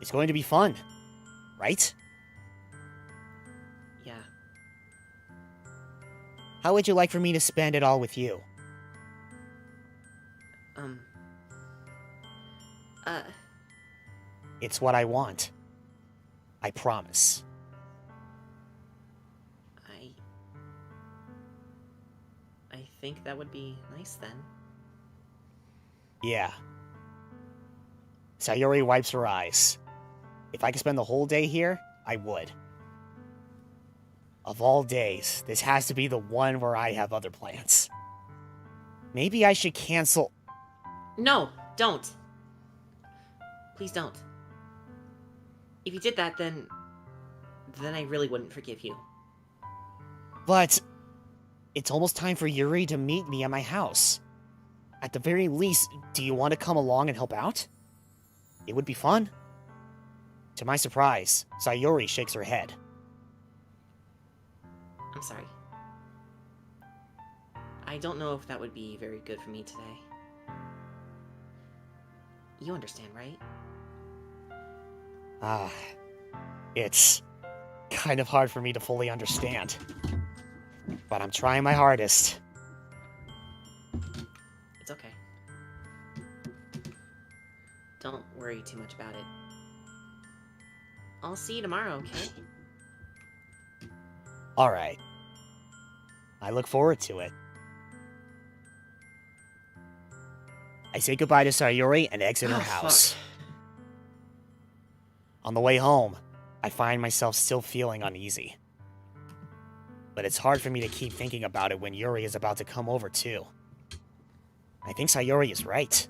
It's going to be fun, right? Yeah. How would you like for me to spend it all with you? It's what I want. I promise. I think that would be nice then. Yeah. Sayori wipes her eyes. If I could spend the whole day here, I would. Of all days, this has to be the one where I have other plans. Maybe I should cancel... No, don't. Please don't. If you did that, then I really wouldn't forgive you. But... it's almost time for Yuri to meet me at my house. At the very least, do you want to come along and help out? It would be fun. To my surprise, Sayori shakes her head. I'm sorry. I don't know if that would be very good for me today. You understand, right? It's kind of hard for me to fully understand. But I'm trying my hardest. It's okay. Don't worry too much about it. I'll see you tomorrow, okay? Alright. I look forward to it. I say goodbye to Sayori and exit her house. Fuck. On the way home, I find myself still feeling uneasy. But it's hard for me to keep thinking about it when Yuri is about to come over too. I think Sayori is right.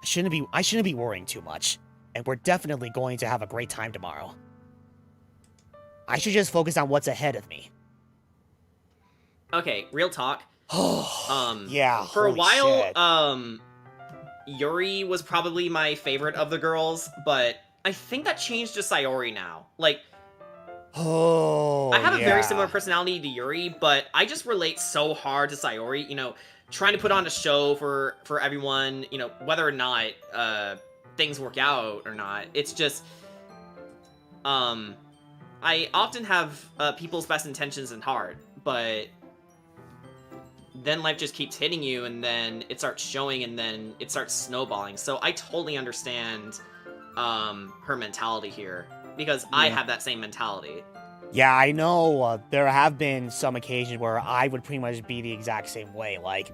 I shouldn't be worrying too much, and we're definitely going to have a great time tomorrow. I should just focus on what's ahead of me. Okay, real talk. Yeah, For a holy while, shit. Yuri was probably my favorite of the girls, but I think that changed to Sayori now. Like, Oh, I have a very yeah. similar personality to Yuri, but I just relate so hard to Sayori, you know, trying to put on a show for everyone, you know, whether or not things work out or not. It's just I often have people's best intentions in heart, but then life just keeps hitting you, and then it starts showing, and then it starts snowballing. So I totally understand her mentality here, because I have that same mentality. Yeah, I know there have been some occasions where I would pretty much be the exact same way. Like,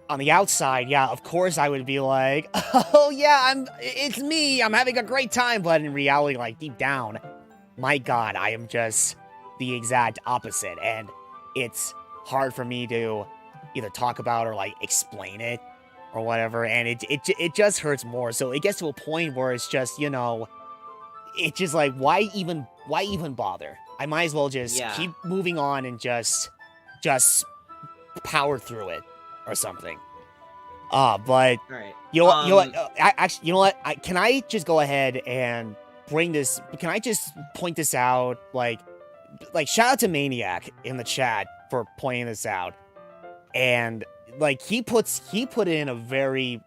on the outside, yeah, of course I would be like, oh yeah, it's me, I'm having a great time. But in reality, like, deep down, my god, I am just the exact opposite. And it's hard for me to either talk about or, like, explain it or whatever. And it just hurts more. So it gets to a point where it's just, you know, it's just like, why even bother? I might as well just keep moving on and just power through it or something. But Alright. you know what? Actually, you know what? Can I just go ahead and bring this? Can I just point this out? Like shout out to Maniac in the chat for pointing this out, and like he put it in a very,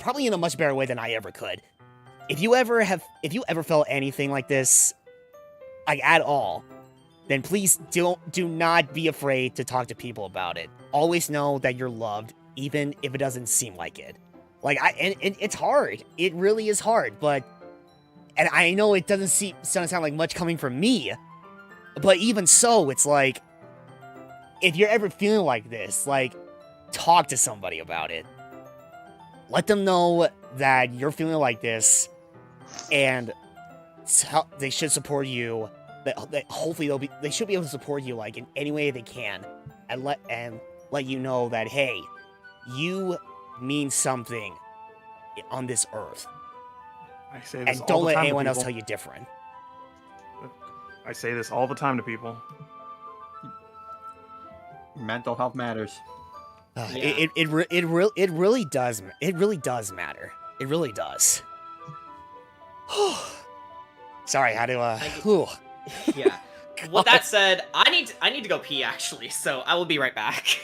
probably in a much better way than I ever could. If you ever felt anything like this, like at all, then please do not be afraid to talk to people about it. Always know that you're loved, even if it doesn't seem like it. Like, and it's hard. It really is hard, and I know it doesn't sound like much coming from me, but even so, it's like, if you're ever feeling like this, like, talk to somebody about it. Let them know that you're feeling like this, and they should support you. That hopefully they should be able to support you, like, in any way they can, and let you know that, hey, you mean something on this earth. I say this and all don't the let time to anyone else people. tell you different. I say this all the time to people. Mental health matters. It really does. It really does matter. It really does. Sorry, how to Yeah. With that said, I need to go pee actually, so I will be right back.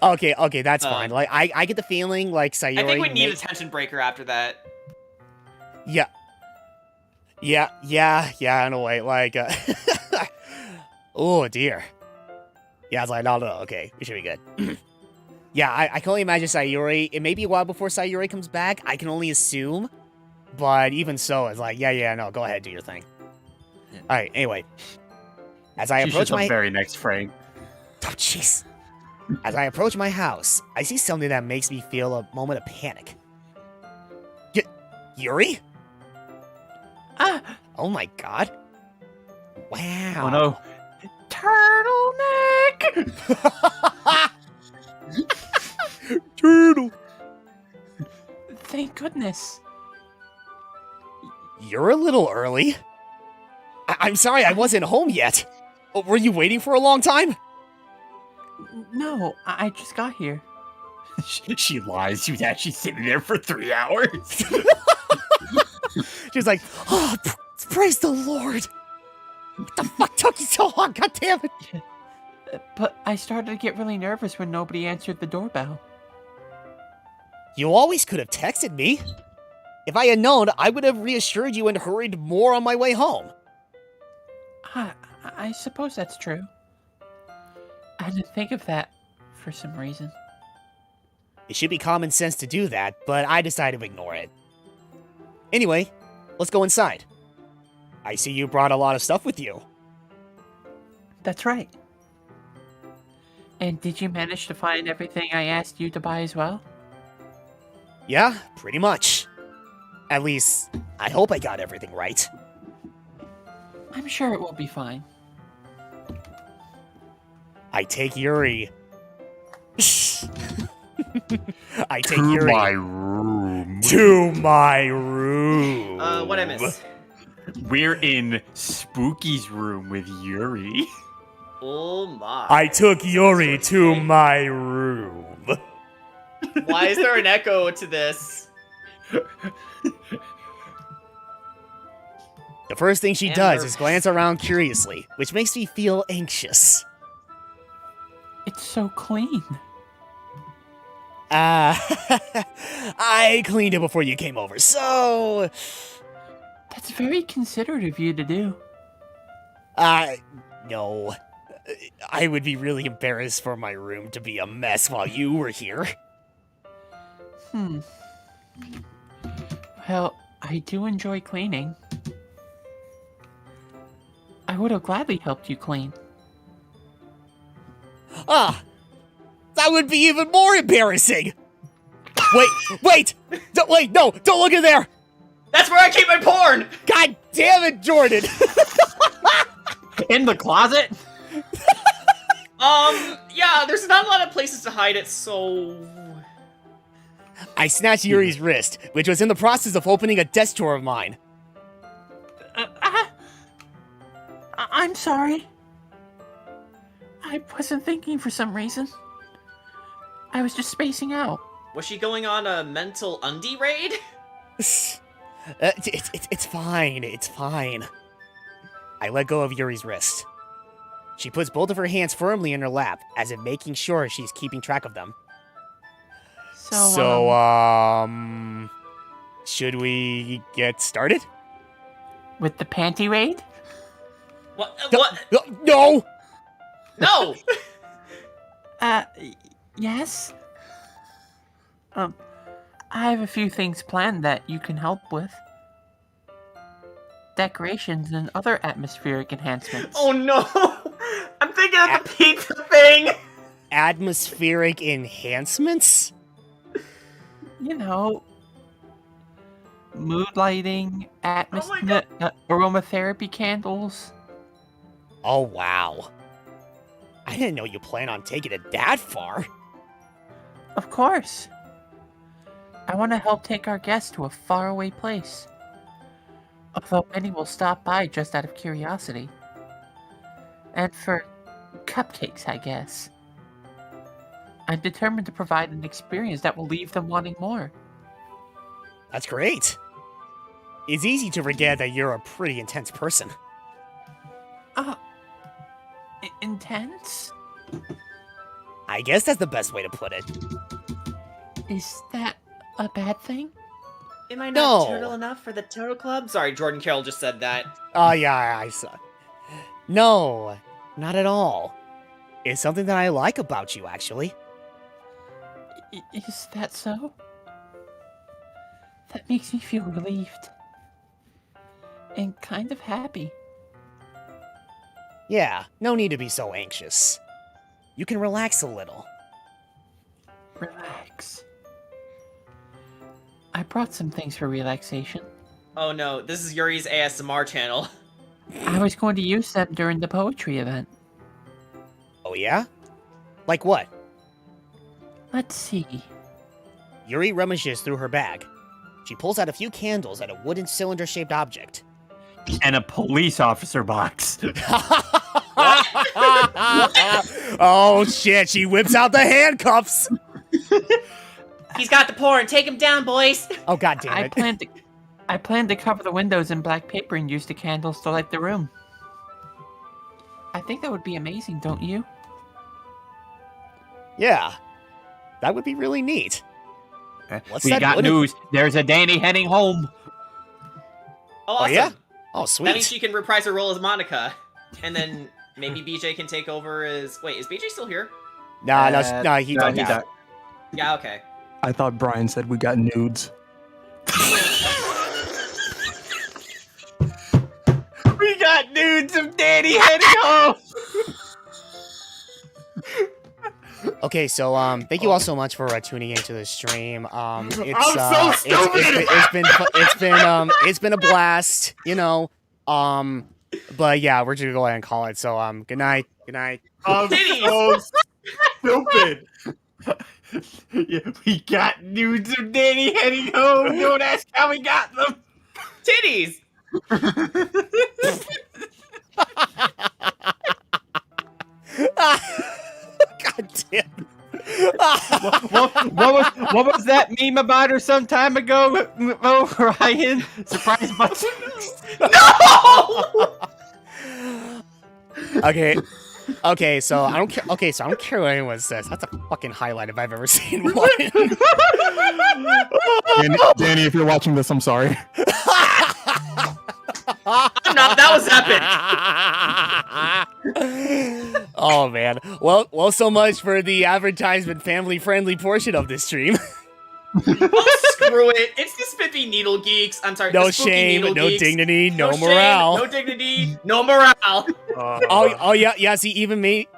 Okay, that's fine. Like, I get the feeling like Sayori. I think we need a tension breaker after that. Yeah, in a way, like, oh dear. Yeah, I was like, no, okay, we should be good. Yeah, I can only imagine Sayori. It may be a while before Sayori comes back. I can only assume, but even so, it's like, yeah, no, go ahead, do your thing. All right, anyway, as I approach my very next frame. Oh, jeez. As I approach my house, I see something that makes me feel a moment of panic. Yuri? Oh my god. Wow. Oh no. Turtleneck! Turtle. Thank goodness. You're a little early. I'm sorry, I wasn't home yet. Were you waiting for a long time? No, I just got here. She lies. She was actually sitting there for 3 hours. She's like, oh, praise the Lord. What the fuck took you so long? God damn it. But I started to get really nervous when nobody answered the doorbell. You always could have texted me. If I had known, I would have reassured you and hurried more on my way home. I suppose that's true. I didn't think of that for some reason. It should be common sense to do that, but I decided to ignore it. Anyway, let's go inside. I see you brought a lot of stuff with you. That's right. And did you manage to find everything I asked you to buy as well? Yeah, pretty much. At least, I hope I got everything right. I'm sure it will be fine. I take Yuri. I take To Yuri my room. to my room. What I miss? We're in Spooky's room with Yuri. Oh my. I took Yuri to my room. Why is there an echo to this? The first thing she And does her- is glance around curiously, which makes me feel anxious. It's so clean. I cleaned it before you came over, so... That's very considerate of you to do. No. I would be really embarrassed for my room to be a mess while you were here. Well, I do enjoy cleaning. I would have gladly helped you clean. Ah, that would be even more embarrassing. Wait, wait, wait, no, don't look in there. That's where I keep my porn! God damn it, Jordan. In the closet? Yeah, there's not a lot of places to hide it, so... I snatched Yuri's wrist, which was in the process of opening a desk drawer of mine. I'm sorry. I wasn't thinking for some reason. I was just spacing out. Was she going on a mental undie raid? It's fine, it's fine. I let go of Yuri's wrist. She puts both of her hands firmly in her lap, as if making sure she's keeping track of them. So, should we get started? With the panty raid? What? What? No! No! Yes? I have a few things planned that you can help with. Decorations and other atmospheric enhancements. Oh no! I'm thinking of the pizza thing! Atmospheric enhancements? You know, mood lighting, God. aromatherapy candles. Oh, wow. I didn't know you plan on taking it that far. Of course. I want to help take our guests to a faraway place. Although many will stop by just out of curiosity. And for cupcakes, I guess. I'm determined to provide an experience that will leave them wanting more. That's great. It's easy to forget that you're a pretty intense person. Intense? I guess that's the best way to put it. Is that a bad thing? Am I not No. turtle enough for the Turtle Club? Sorry, Jordan Carroll just said that. Oh, yeah, I saw. No, not at all. It's something that I like about you, actually. Is that so? That makes me feel relieved. And kind of happy. Yeah, no need to be so anxious. You can relax a little. Relax. I brought some things for relaxation. Oh no, this is Yuri's ASMR channel. I was going to use them during the poetry event. Oh, yeah? Like what? Let's see. Yuri rummages through her bag. She pulls out a few candles and a wooden cylinder-shaped object. And a police officer box. Oh, shit, she whips out the handcuffs! He's got the porn, take him down, boys! Oh, god damn I it. planned to cover the windows in black paper and use the candles to light the room. I think that would be amazing, don't you? Yeah, that would be really neat. What's We that got wooden- news. There's a Danny heading home. Oh, awesome. yeah? Oh, That means sweet. she can reprise her role as Monica. And then maybe BJ can take over as... Wait, is BJ still here? Nah, he No, don't he have. died. Yeah, okay. I thought Brian said we got nudes. We got nudes of Danny heading home. Okay, so thank you all so much for tuning into the stream. It's I'm so stupid! it's been a blast, you know. But yeah, we're just gonna go ahead and call it. So good night. Good night. I'm so stupid. Yeah, we got nudes of Danny heading home. Don't ask how we got them. Titties! God damn. What was that meme about her some time ago? Oh, Ryan, surprise button. No! Okay, so I don't care. Okay, so I don't care what anyone says. That's a fucking highlight if I've ever seen one. Danny, if you're watching this, I'm sorry. I'm not, that was epic! Oh man. Well, so much for the advertisement family-friendly portion of this stream. Oh, screw it. It's the SpiffyNeedleGeeks. I'm sorry. No the shame, no SpookyNeedleGeeks. dignity, no shame, morale. no dignity, no morale. Oh yeah. See, even Malik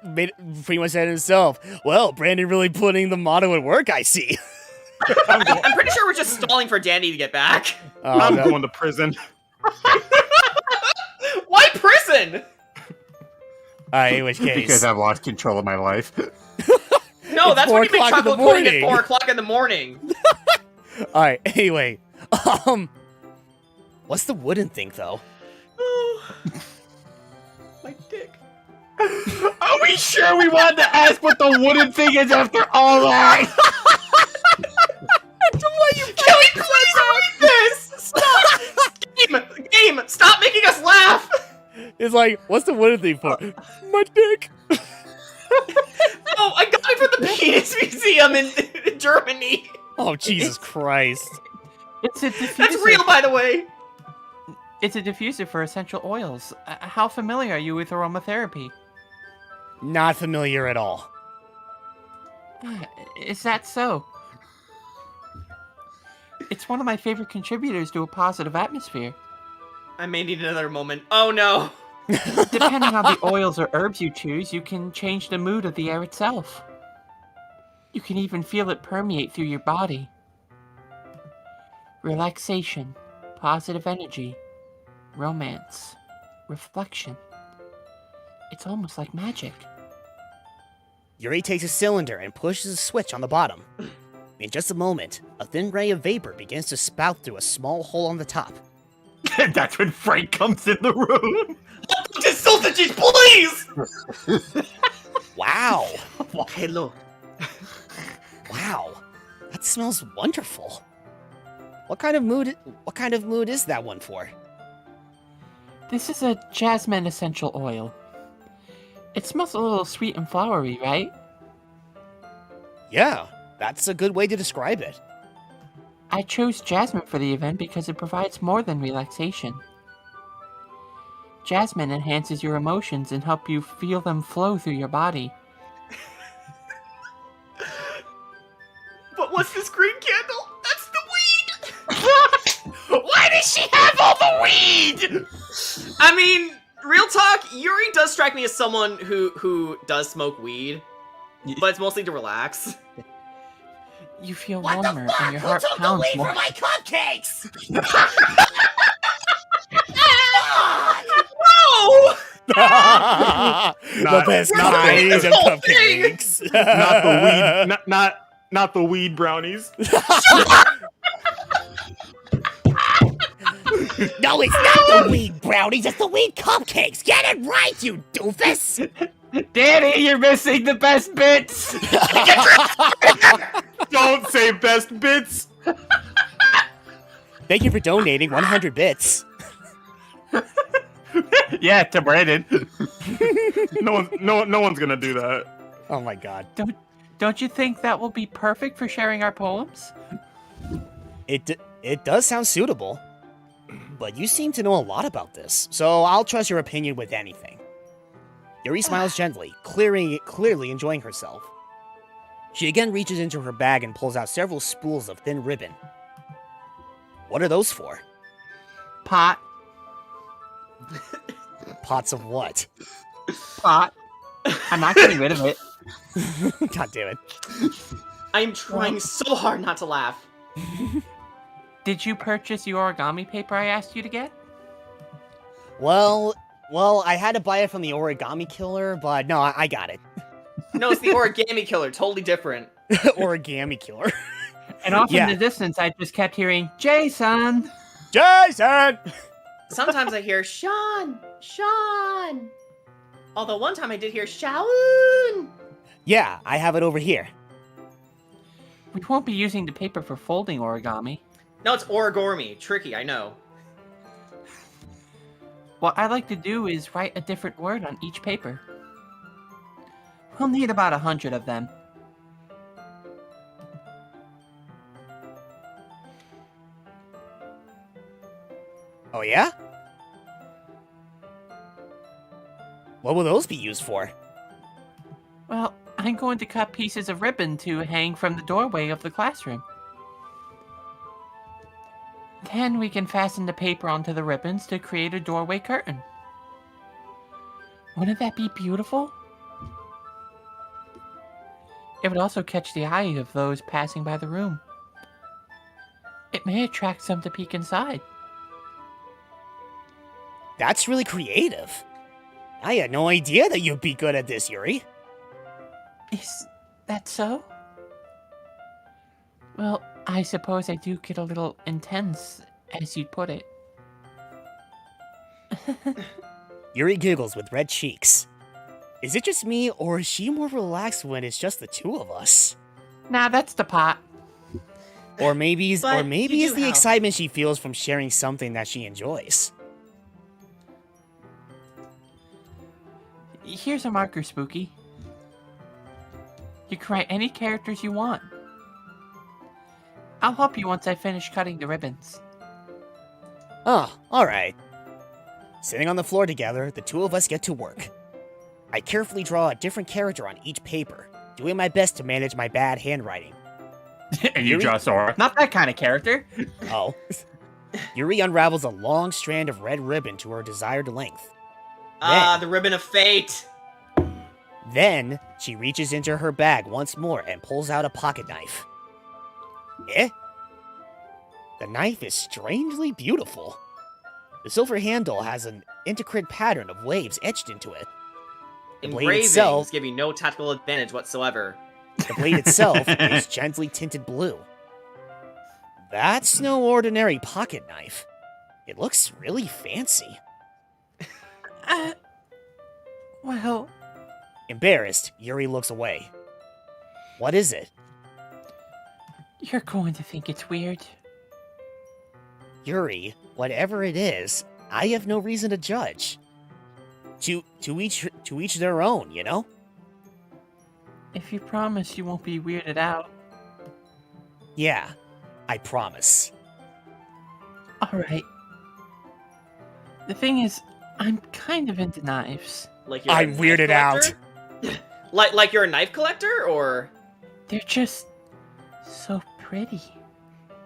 made pretty much said himself. Well, Brandon really putting the motto at work. I see. I'm pretty sure we're just stalling for Danny to get back. I'm No. going to prison. Why prison? Alright, in which case. Because I've lost control of my life. No, It's that's 4 when you make o'clock in the chocolate pudding at morning. 4 o'clock in the morning. Alright, anyway. What's the wooden thing though? My dick. Are we sure we wanted to ask what the wooden thing is after all that? Can we please read this? Stop! Game! Stop making us laugh! It's like, what's the wooden thing for? My dick. No, I got it from the Penis Museum in Germany. Oh Jesus Christ. It's a diffuser. That's real, by the way. It's a diffuser for essential oils. How familiar are you with aromatherapy? Not familiar at all. Is that so? It's one of my favorite contributors to a positive atmosphere. I may need another moment. Oh no. Depending on the oils or herbs you choose, you can change the mood of the air itself. You can even feel it permeate through your body. Relaxation, positive energy, romance, reflection. It's almost like magic. Yuri takes a cylinder and pushes a switch on the bottom. In just a moment, a thin ray of vapor begins to spout through a small hole on the top. That's when Frank comes in the room. Just sausages, please! Wow. Hello. Wow. That smells wonderful. What kind of mood is that one for? This is a jasmine essential oil. It smells a little sweet and flowery, right? Yeah, that's a good way to describe it. I chose jasmine for the event because it provides more than relaxation. Jasmine enhances your emotions and help you feel them flow through your body. But what's this green candle? That's the weed! Why does she have all the weed? I mean, real talk, Yuri does strike me as someone who does smoke weed, but it's mostly to relax. You feel warmer and your heart pounds more. cupcakes? No! The best We're ruining cupcakes this and whole thing! cupcakes. Not the weed. Not the weed brownies. No, it's not the weed brownies, it's the weed cupcakes. Get it right, you doofus. Danny, you're missing the best bits. Don't say best bits. Thank you for donating 100 bits. Yeah, to Brandon. No one's gonna do that. Oh my god. Don't you think that will be perfect for sharing our poems? It does sound suitable. But you seem to know a lot about this, so I'll trust your opinion with anything. Yuri smiles gently, clearly enjoying herself. She again reaches into her bag and pulls out several spools of thin ribbon. What are those for? Pot. Pots of what? Pot. I'm not getting rid of it. God damn it. I'm trying so hard not to laugh. Did you purchase the origami paper I asked you to get? Well, I had to buy it from the origami killer, but no, I got it. No, it's the origami killer, totally different. Origami killer. And off Yeah. in the distance, I just kept hearing, Jason! Jason! Sometimes I hear Sean, Sean. Although one time I did hear Shaun. Yeah, I have it over here. We won't be using the paper for folding origami. No, it's origami. Tricky, I know. What I like to do is write a different word on each paper. We'll need about 100 of them. Oh yeah? What will those be used for? Well, I'm going to cut pieces of ribbon to hang from the doorway of the classroom. Then we can fasten the paper onto the ribbons to create a doorway curtain. Wouldn't that be beautiful? It would also catch the eye of those passing by the room. It may attract some to peek inside. That's really creative. I had no idea that you'd be good at this, Yuri. Is that so? Well, I suppose I do get a little intense, as you'd put it. Yuri giggles with red cheeks. Is it just me, or is she more relaxed when it's just the two of us? Nah, that's the pot. Or maybe it's But you the do have- excitement she feels from sharing something that she enjoys. Here's a marker, Spooky. You can write any characters you want. I'll help you once I finish cutting the ribbons. Oh, alright. Sitting on the floor together, the two of us get to work. I carefully draw a different character on each paper, doing my best to manage my bad handwriting. And you draw Sora. Not that kind of character. Oh. Yuri unravels a long strand of red ribbon to her desired length. The ribbon of fate. Then, she reaches into her bag once more and pulls out a pocket knife. Eh? The knife is strangely beautiful. The silver handle has an intricate pattern of waves etched into it. The blade Engravings itself- give you no tactical advantage whatsoever. The blade itself is gently tinted blue. That's no ordinary pocket knife. It looks really fancy. Well, Embarrassed, Yuri looks away. What is it? you're going to think it's weird. Yuri, whatever it is, I have no reason to judge. To each their own, you know? If you promise you won't be weirded out. Yeah, I promise. Alright. The thing is, I'm kind of into knives. Like you're a I'm knife weirded out. collector? like you're a knife collector, or They're just so pretty.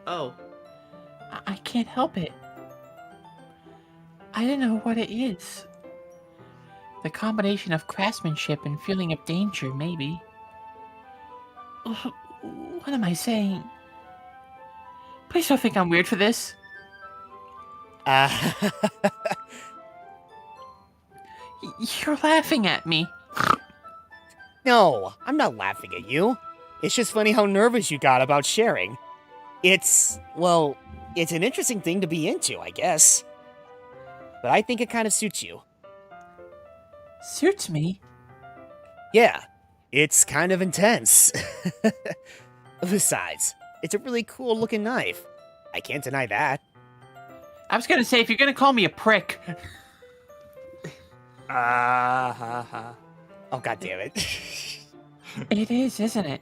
oh, I can't help it. I don't know what it is. The combination of craftsmanship and feeling of danger, maybe. What am I saying? Please don't think I'm weird for this. You're laughing at me. No, I'm not laughing at you. It's just funny how nervous you got about sharing. It's an interesting thing to be into, I guess. But I think it kind of suits you. Suits me? Yeah, it's kind of intense. Besides, it's a really cool looking knife. I can't deny that. I was gonna say, if you're gonna call me a prick. Oh, god damn it. It is, isn't it?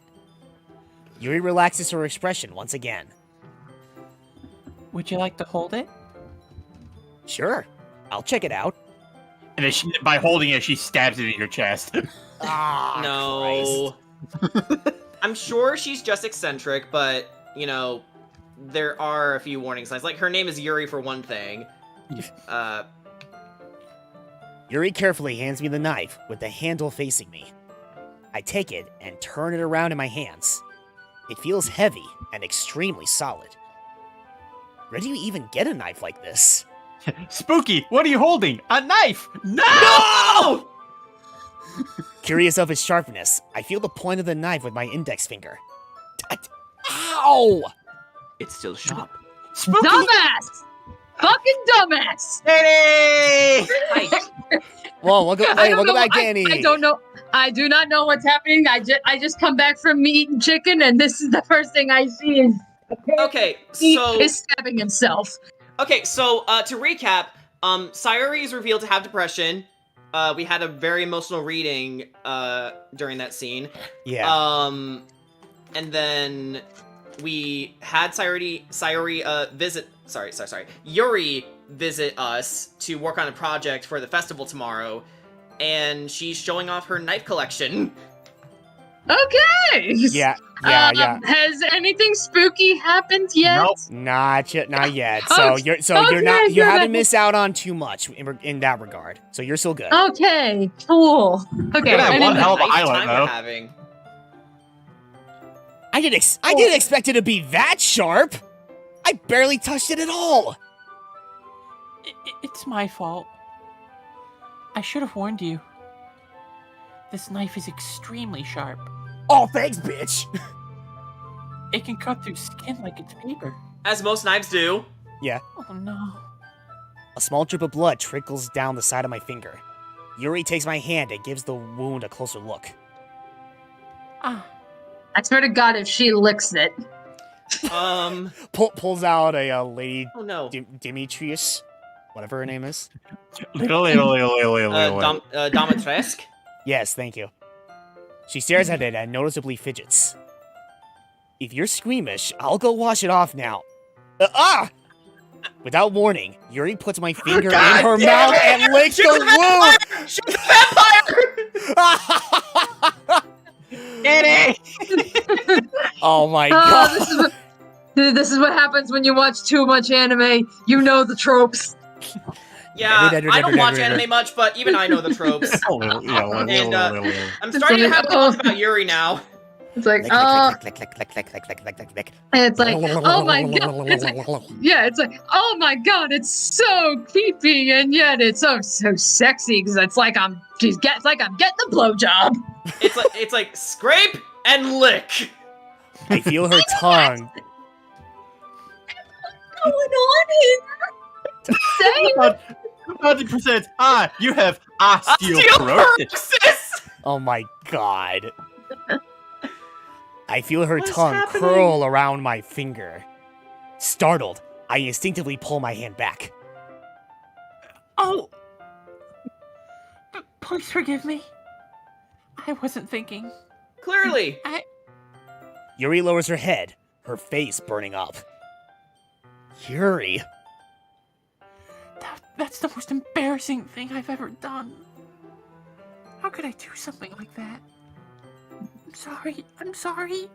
Yuri relaxes her expression once again. Would you like to hold it? Sure, I'll check it out. And then by holding it, she stabs it in your chest. Ah, no. I'm sure she's just eccentric, but, you know, there are a few warning signs. Like, her name is Yuri for one thing. Yuri carefully hands me the knife with the handle facing me. I take it and turn it around in my hands. It feels heavy and extremely solid. Where do you even get a knife like this? Spooky, what are you holding? A knife! No! Curious of its sharpness, I feel the point of the knife with my index finger. Ow! It's still sharp. Spooky! Dumbass! Fucking dumbass! Danny! Whoa, welcome back, Danny. I don't know. I do not know what's happening. I just come back from me eating chicken, and this is the first thing I see is Okay, he so... is stabbing himself. Okay, so, to recap, Sayuri is revealed to have depression. We had a very emotional reading, during that scene. Yeah. And then we had Yuri visit us to work on a project for the festival tomorrow, and she's showing off her knife collection. Okay. Yeah. Has anything spooky happened yet? Nope. Not yet. Oh, You're not. okay, You good. haven't missed out on too much in that regard. So you're still good. Okay, cool. Okay, Look at that and one then- hell of a Nice highlight, time though. we're having. I didn't expect it to be that sharp. I barely touched it at all. It's my fault. I should have warned you. This knife is extremely sharp. Oh, thanks, bitch. It can cut through skin like it's paper. As most knives do. Oh no. A small drip of blood trickles down the side of my finger. Yuri takes my hand and gives the wound a closer look. Ah, I swear to God, if she licks it. Pulls out a lady Oh no. Demetrius, whatever her name is. Little. Domitresk. Yes, thank you. She stares at it and noticeably fidgets. If you're squeamish, I'll go wash it off now. Without warning, Yuri puts my finger in her damn mouth it! and licks She's the a wound. She's a vampire! Get it! Oh my Oh, god. this is what happens when you watch too much anime. You know the tropes. Yeah, I don't watch anime much, but even I know the tropes. And, I'm starting to have thoughts about Yuri now. It's like, Lick, lick, lick, lick, lick, lick, lick, lick, lick, lick. and it's like, oh my god. It's like, yeah, it's like, oh my god, it's so creepy, and yet it's so sexy because it's like I'm getting the blowjob. It's like scrape and lick. I feel her tongue. What's going on here? Same. 100%. You have osteoporosis. Osteoporosis! Oh my god. I feel her What's tongue happening? curl around my finger. Startled, I instinctively pull my hand back. oh. Please forgive me. I wasn't thinking. Clearly. Yuri lowers her head, her face burning up. Yuri. That's the most embarrassing thing I've ever done. How could I do something like that? I'm sorry.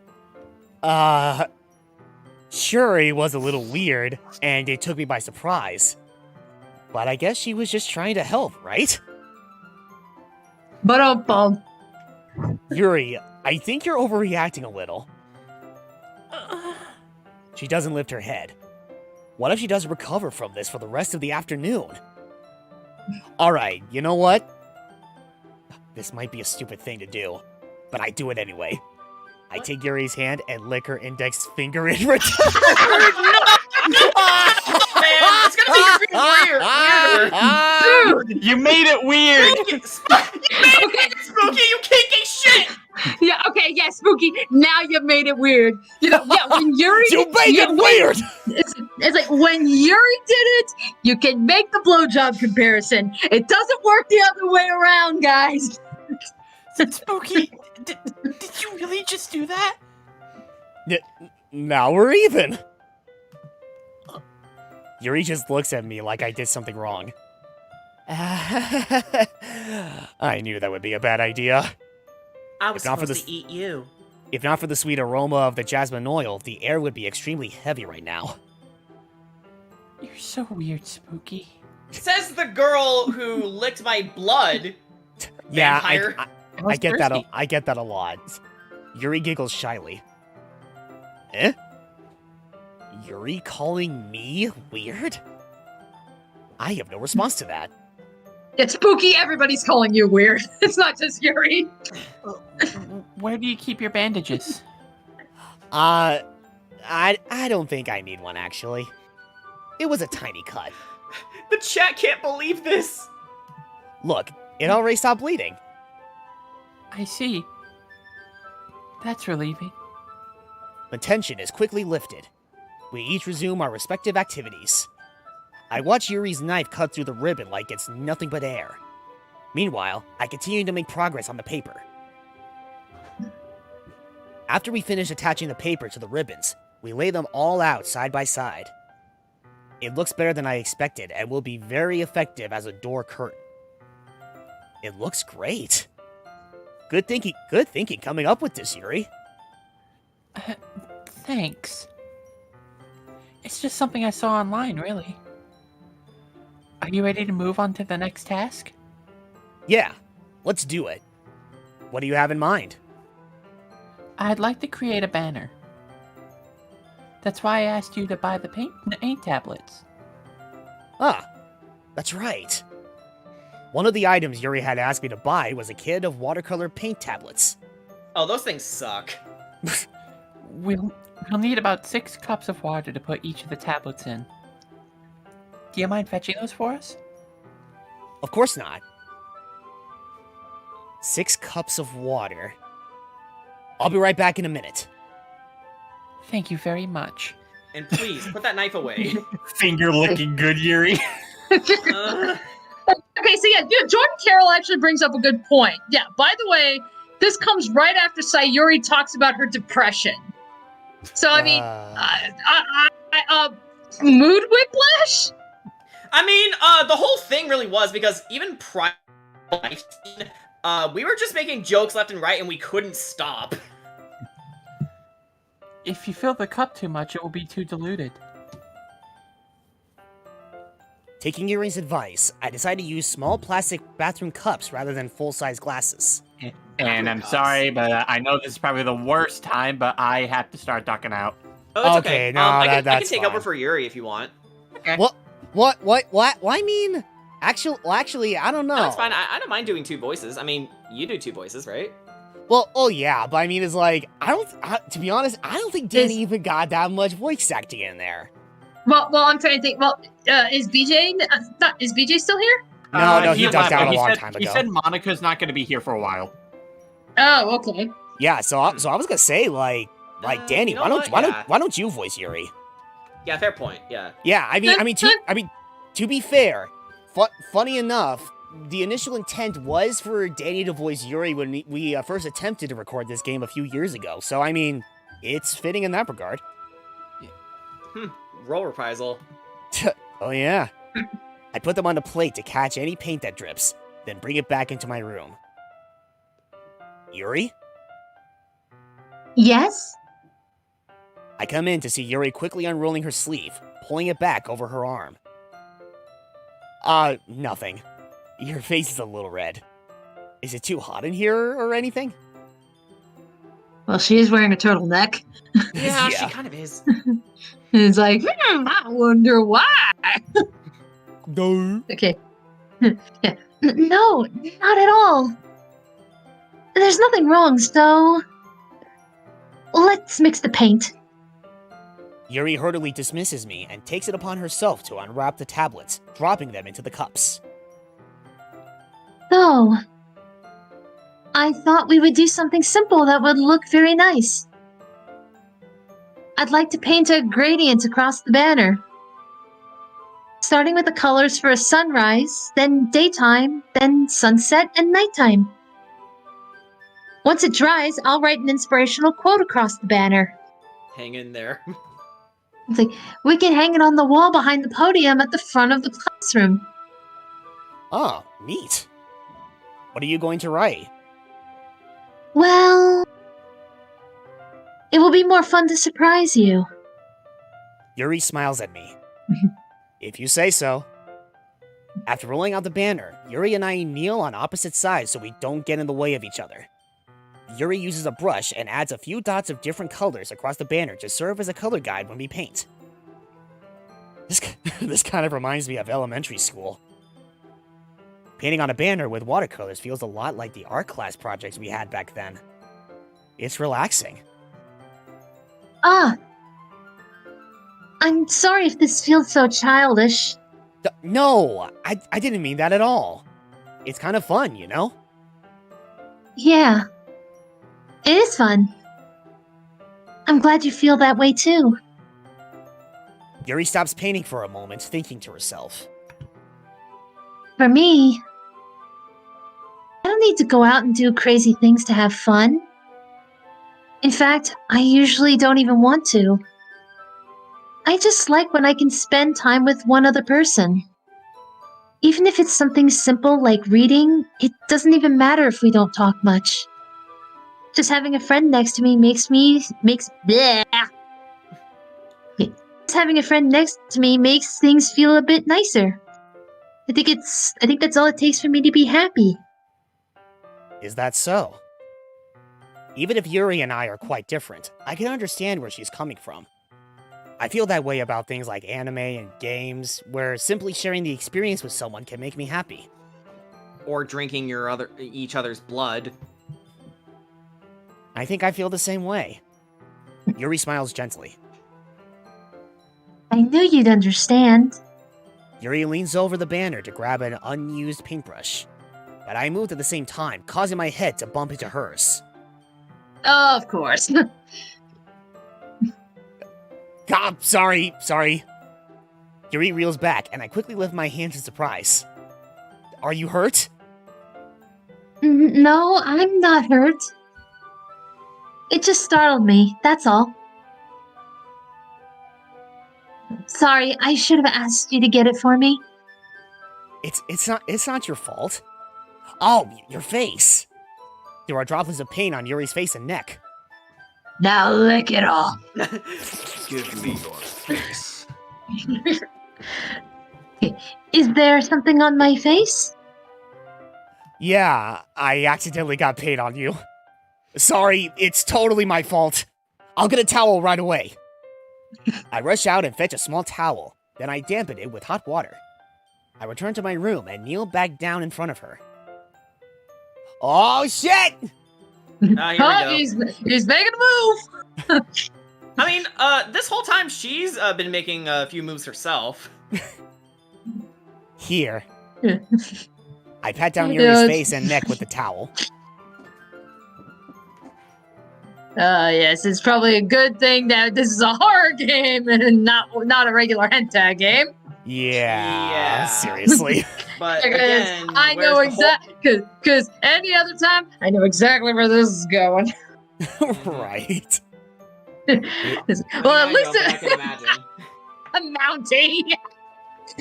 Shuri was a little weird, and it took me by surprise. But I guess she was just trying to help, right? But Yuri, I think you're overreacting a little. She doesn't lift her head. What if she doesn't recover from this for the rest of the afternoon? Alright, you know what? This might be a stupid thing to do, but I do it anyway. I take Yuri's hand and lick her index finger in return. Man, it's gonna make her feel weirder. dude, You made it weird. You made it spooky, you kinky shit! yeah, okay, yeah, spooky. Now you made it weird. You know, yeah, when Yuri, You made it weird! it's like when Yuri did it, you can make the blowjob comparison. It doesn't work the other way around, guys. Spooky, did you really just do that? Now we're even. Yuri just looks at me like I did something wrong. I knew that would be a bad idea. I was If not for supposed this- to eat you. If not for the sweet aroma of the jasmine oil, the air would be extremely heavy right now. You're so weird, Spooky. Says the girl who licked my blood. Yeah, Vampire. I get that. thirsty. I get that a lot. Yuri giggles shyly. Eh? Yuri calling me weird? I have no response to that. It's spooky. Everybody's calling you weird. It's not just Yuri. Where do you keep your bandages? I don't think I need one actually. It was a tiny cut. The chat can't believe this. Look, it already stopped bleeding. I see. That's relieving. The tension is quickly lifted. We each resume our respective activities. I watch Yuri's knife cut through the ribbon like it's nothing but air. Meanwhile, I continue to make progress on the paper. After we finish attaching the paper to the ribbons, we lay them all out side by side. It looks better than I expected and will be very effective as a door curtain. It looks great. Good thinking coming up with this, Yuri. Thanks. It's just something I saw online, really. Are you ready to move on to the next task? Yeah, let's do it. What do you have in mind? I'd like to create a banner. That's why I asked you to buy the paint tablets. Ah, that's right. One of the items Yuri had asked me to buy was a kit of watercolor paint tablets. Oh, those things suck. We'll need about 6 cups of water to put each of the tablets in. Do you mind fetching those for us? Of course not. 6 cups of water. I'll be right back in a minute. Thank you very much. And please, put that knife away. Finger licking good, Yuri. Okay, so yeah, Jordan Carroll actually brings up a good point. Yeah, by the way, this comes right after Sayuri talks about her depression. So, I mean, mood whiplash? I mean, the whole thing really was because even prior to the knife scene, we were just making jokes left and right and we couldn't stop. If you fill the cup too much, it will be too diluted. Taking Yuri's advice, I decided to use small plastic bathroom cups rather than full-size glasses. And I'm sorry, but I know this is probably the worst time, but I have to start ducking out. Oh, it's Okay, okay. no, I can that's take fine. over for Yuri if you want. What? I mean, actually, I don't know. No, it's fine. I don't mind doing 2 voices. I mean, you do 2 voices, right? Well, oh yeah, but I mean, it's like, to be honest, I don't think Danny even got that much voice acting in there. Well, I'm trying to think. Well, is BJ still here? No, he ducked left, out but a long said- time He ago. said Monica's not going to be here for a while. Oh, okay. Yeah, so I was gonna say, like Danny, you know why don't what? why don't you voice Yuri? Yeah, fair point. Yeah. Yeah, I mean, to be fair, funny enough, the initial intent was for Danny to voice Yuri when we first attempted to record this game a few years ago. So I mean, it's fitting in that regard. Role reprisal. Oh yeah. I put them on a plate to catch any paint that drips, then bring it back into my room. Yuri? Yes? I come in to see Yuri quickly unrolling her sleeve, pulling it back over her arm. Nothing. Your face is a little red. Is it too hot in here or anything? Well, she is wearing a turtleneck. Yeah, she kind of is. It's like, I wonder why. No. Okay. Yeah. No, not at all. There's nothing wrong, so... Let's mix the paint. Yuri heartily dismisses me and takes it upon herself to unwrap the tablets, dropping them into the cups. So... I thought we would do something simple that would look very nice. I'd like to paint a gradient across the banner. Starting with the colors for a sunrise, then daytime, then sunset and nighttime. Once it dries, I'll write an inspirational quote across the banner. Hang in there. It's like, we can hang it on the wall behind the podium at the front of the classroom. Oh, neat. What are you going to write? Well... It will be more fun to surprise you. Yuri smiles at me. If you say so. After rolling out the banner, Yuri and I kneel on opposite sides so we don't get in the way of each other. Yuri uses a brush and adds a few dots of different colors across the banner to serve as a color guide when we paint. This kind of reminds me of elementary school. Painting on a banner with watercolors feels a lot like the art class projects we had back then. It's relaxing. Ah! I'm sorry if this feels so childish. No, I didn't mean that at all. It's kind of fun, you know? Yeah. It is fun. I'm glad you feel that way too. Yuri stops painting for a moment, thinking to herself. For me, I don't need to go out and do crazy things to have fun. In fact, I usually don't even want to. I just like when I can spend time with one other person. Even if it's something simple like reading, it doesn't even matter if we don't talk much. Just having a friend next to me makes bleh. Just having a friend next to me makes things feel a bit nicer. I think that's all it takes for me to be happy. Is that so? Even if Yuri and I are quite different, I can understand where she's coming from. I feel that way about things like anime and games, where simply sharing the experience with someone can make me happy. Or drinking each other's blood. I think I feel the same way. Yuri smiles gently. I knew you'd understand. Yuri leans over the banner to grab an unused paintbrush, but I moved at the same time, causing my head to bump into hers. Of course. God, sorry. Yuri reels back, and I quickly lift my hands in surprise. Are you hurt? No, I'm not hurt. It just startled me, that's all. Sorry, I should have asked you to get it for me. It's not your fault. Oh, your face. There are droplets of paint on Yuri's face and neck. Now lick it all. Give me your face. Is there something on my face? Yeah, I accidentally got paint on you. Sorry, it's totally my fault. I'll get a towel right away. I rush out and fetch a small towel, then I dampen it with hot water. I return to my room and kneel back down in front of her. Oh shit! Here we go. He's making a move. I mean, this whole time she's been making a few moves herself. Here. I pat down Yuri's face and neck with the towel. Yes, it's probably a good thing that this is a horror game and not a regular hentai game. Yeah. Seriously. But Because again, I know exactly, because any other time, I know exactly where this is going. Right. Well, at least I can imagine. a mountie.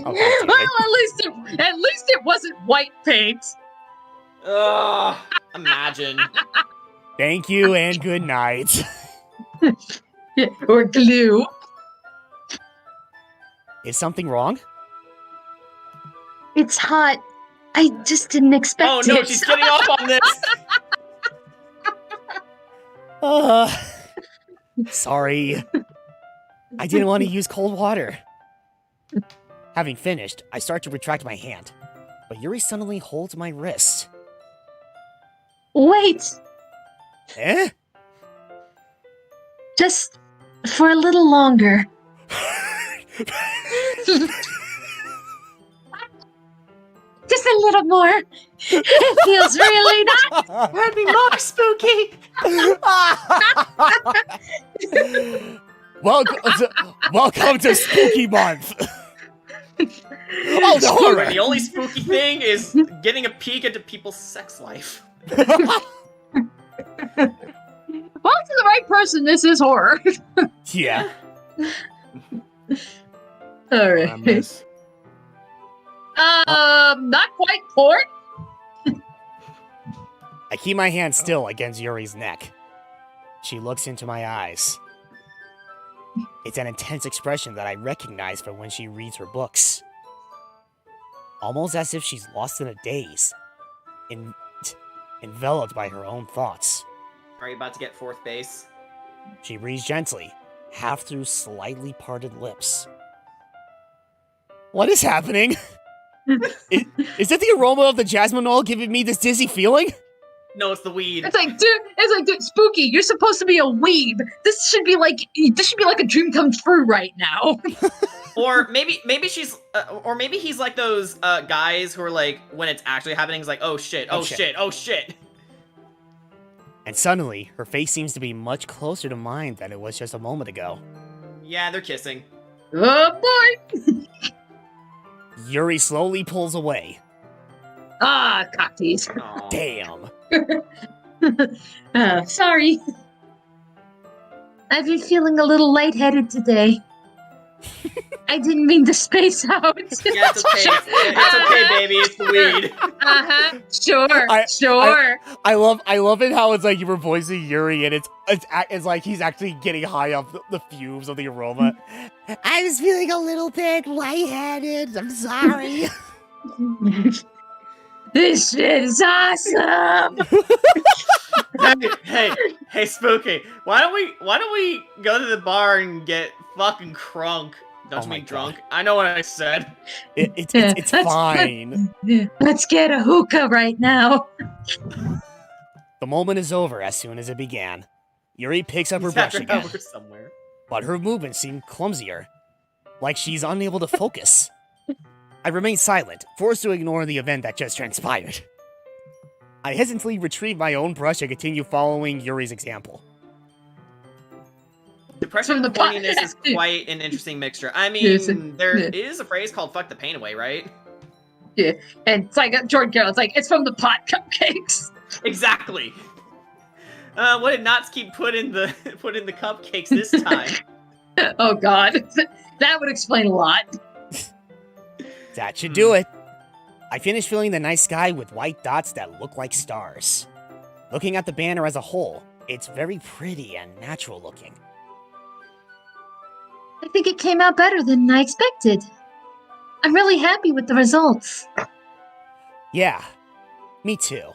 Oh, Well, at least it wasn't white paint. Ugh, imagine. Thank you and good night. Or glue. Is something wrong? It's hot. I just didn't expect Oh it. no, she's getting off on this. Sorry. I didn't want to use cold water. Having finished, I start to retract my hand, but Yuri suddenly holds my wrist. Wait, Eh? just for a little longer. Just a little more. It feels really nice. That'd be more spooky. Welcome to Spooky Month. Oh, the horror! The only spooky thing is getting a peek into people's sex life. Well, to the right person, this is horror. Yeah. Alright. Miss. Not quite porn. I keep my hand still against Yuri's neck. She looks into my eyes. It's an intense expression that I recognize from when she reads her books. Almost as if she's lost in a daze, enveloped by her own thoughts. Are you about to get fourth base? She breathes gently, half through slightly parted lips. What is happening? Is it the aroma of the jasmine oil giving me this dizzy feeling? No, it's the weed. It's like, dude, Spooky, you're supposed to be a weeb. This should be like a dream come true right now. Or maybe she's, or maybe he's like those guys who are like, when it's actually happening, it's like, oh shit, oh shit, oh shit. And suddenly, her face seems to be much closer to mine than it was just a moment ago. Yeah, they're kissing. Oh boy! Yuri slowly pulls away. Ah, cocktease. Damn. Sorry. I've been feeling a little lightheaded today. I didn't mean to space out. Yeah, it's okay. It's okay, baby. with the weed. Sure. I love it how it's like you were voicing Yuri and it's like he's actually getting high off the fumes of the aroma. I was feeling a little bit lightheaded. I'm sorry. This shit is awesome. hey, Spooky. Why don't we go to the bar and get fucking crunk? Don't you mean drunk? I know what I said. It's fine. Let's get a hookah right now. The moment is over as soon as it began. Yuri picks up her brush again, somewhere. but her movements seem clumsier, like she's unable to focus. I remain silent, forced to ignore the event that just transpired. I hesitantly retrieve my own brush and continue following Yuri's example. Depression and horniness is quite an interesting mixture. I mean, there is a phrase called "fuck the pain away," right? Yeah, and it's like Jordan Carroll. It's like it's from the pot cupcakes. Exactly. What did Knots keep put in the cupcakes this time? Oh God, that would explain a lot. That should do it. I finished filling the night sky with white dots that look like stars. Looking at the banner as a whole, it's very pretty and natural looking. I think it came out better than I expected. I'm really happy with the results. Yeah, me too.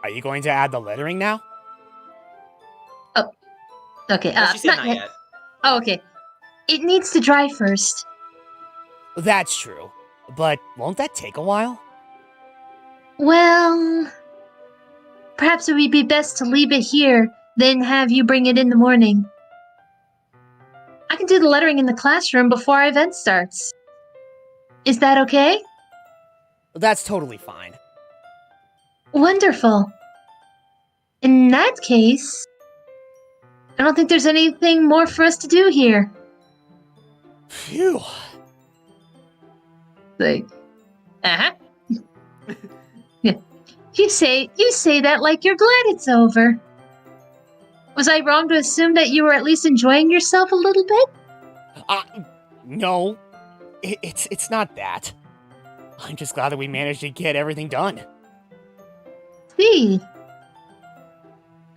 Are you going to add the lettering now? Oh, okay. She said not yet. Oh, okay. It needs to dry first. That's true, but won't that take a while? Well, perhaps it would be best to leave it here, then have you bring it in the morning. I can do the lettering in the classroom before our event starts. Is that okay? That's totally fine. Wonderful. In that case, I don't think there's anything more for us to do here. Phew. Like, Yeah. You say that like you're glad it's over. Was I wrong to assume that you were at least enjoying yourself a little bit? No. It's not that. I'm just glad that we managed to get everything done. See.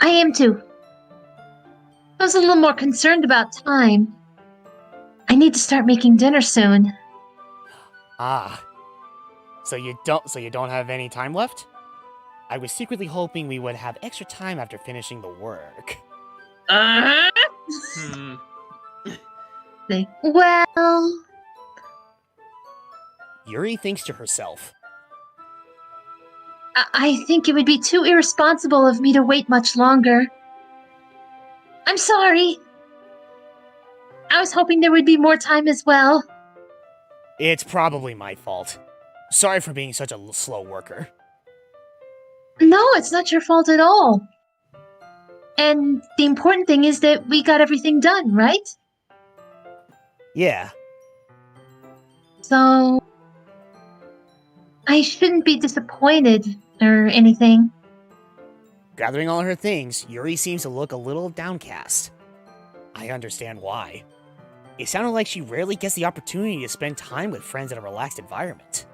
I am too. I was a little more concerned about time. I need to start making dinner soon. Ah. So you don't have any time left? I was secretly hoping we would have extra time after finishing the work. Well... Yuri thinks to herself. I think it would be too irresponsible of me to wait much longer. I'm sorry. I was hoping there would be more time as well. It's probably my fault. Sorry for being such a slow worker. No, it's not your fault at all. And the important thing is that we got everything done, right? Yeah. So... I shouldn't be disappointed or anything. Gathering all her things, Yuri seems to look a little downcast. I understand why. It sounded like she rarely gets the opportunity to spend time with friends in a relaxed environment.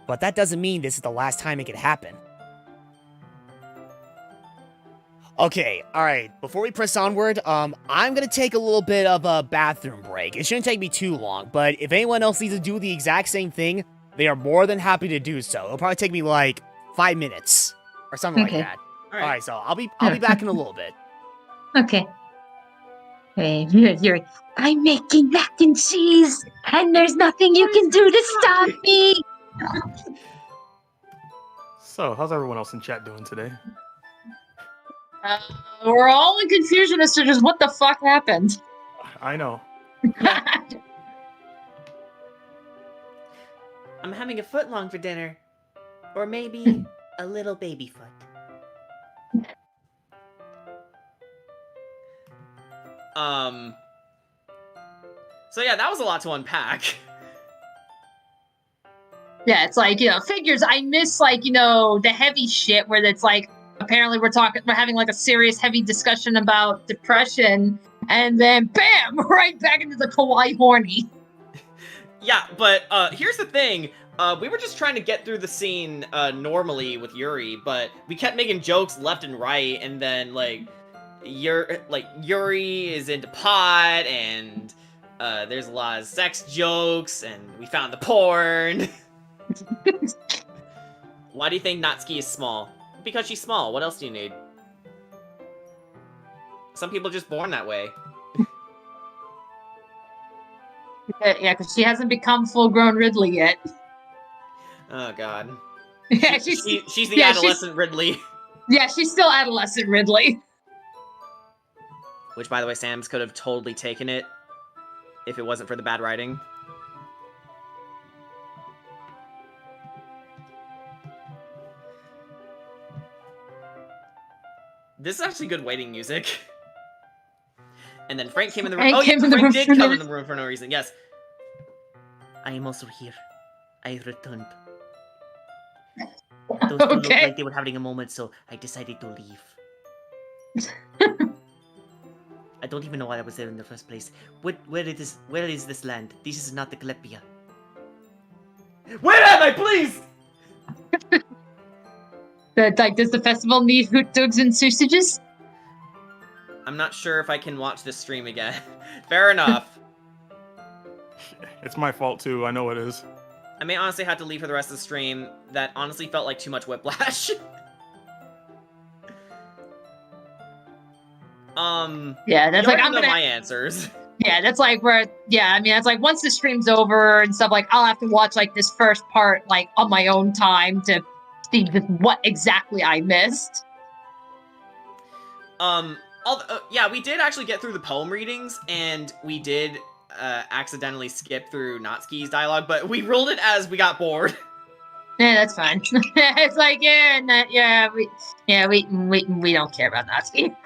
But that doesn't mean this is the last time it could happen. Okay, alright, before we press onward, I'm gonna take a little bit of a bathroom break. It shouldn't take me too long, but if anyone else needs to do the exact same thing, they are more than happy to do so. It'll probably take me like 5 minutes or something like that. Alright, so I'll be back in a little bit. Okay. Hey, Yuri, I'm making mac and cheese, and there's nothing you can do to stop me! So, how's everyone else in chat doing today? we're all in confusion as to just what the fuck happened. I know. I'm having a foot long for dinner. Or maybe a little baby foot. So yeah, that was a lot to unpack. Yeah, it's like, figures. I miss, like, the heavy shit where it's like, apparently we're having like a serious heavy discussion about depression, and then bam, right back into the kawaii horny. Yeah, but here's the thing. we were just trying to get through the scene normally with Yuri, but we kept making jokes left and right, and then like Yuri is into pot, and there's a lot of sex jokes, and we found the porn. Why do you think Natsuki is small? Because she's small. What else do you need? Some people are just born that way. Yeah, because she hasn't become full-grown Ridley yet. Oh god. Yeah, she's the adolescent Ridley. Yeah, she's still adolescent Ridley. Which, by the way, Sam's could have totally taken it if it wasn't for the bad writing. This is actually good waiting music. And then Frank came in the room. Frank Frank did come in the room for no reason. Yes. I am also here. I returned. Those two looked like they were having a moment, so I decided to leave. I don't even know why I was there in the first place. Where is this land? This is not the Calepia. Where am I, please? Does the festival need hot dogs and sausages? I'm not sure if I can watch this stream again. Fair enough. It's my fault too. I know it is. I may honestly have to leave for the rest of the stream. That honestly felt like too much whiplash. Yeah, that's like I'm know gonna my answers. Yeah, that's like where. Yeah, I mean, that's like once the stream's over and stuff. Like I'll have to watch like this first part like on my own time to see what exactly I missed. Yeah, we did actually get through the poem readings, and we did accidentally skip through Natsuki's dialogue, but we ruled it as we got bored. Yeah, that's fine. It's like we don't care about Natsuki.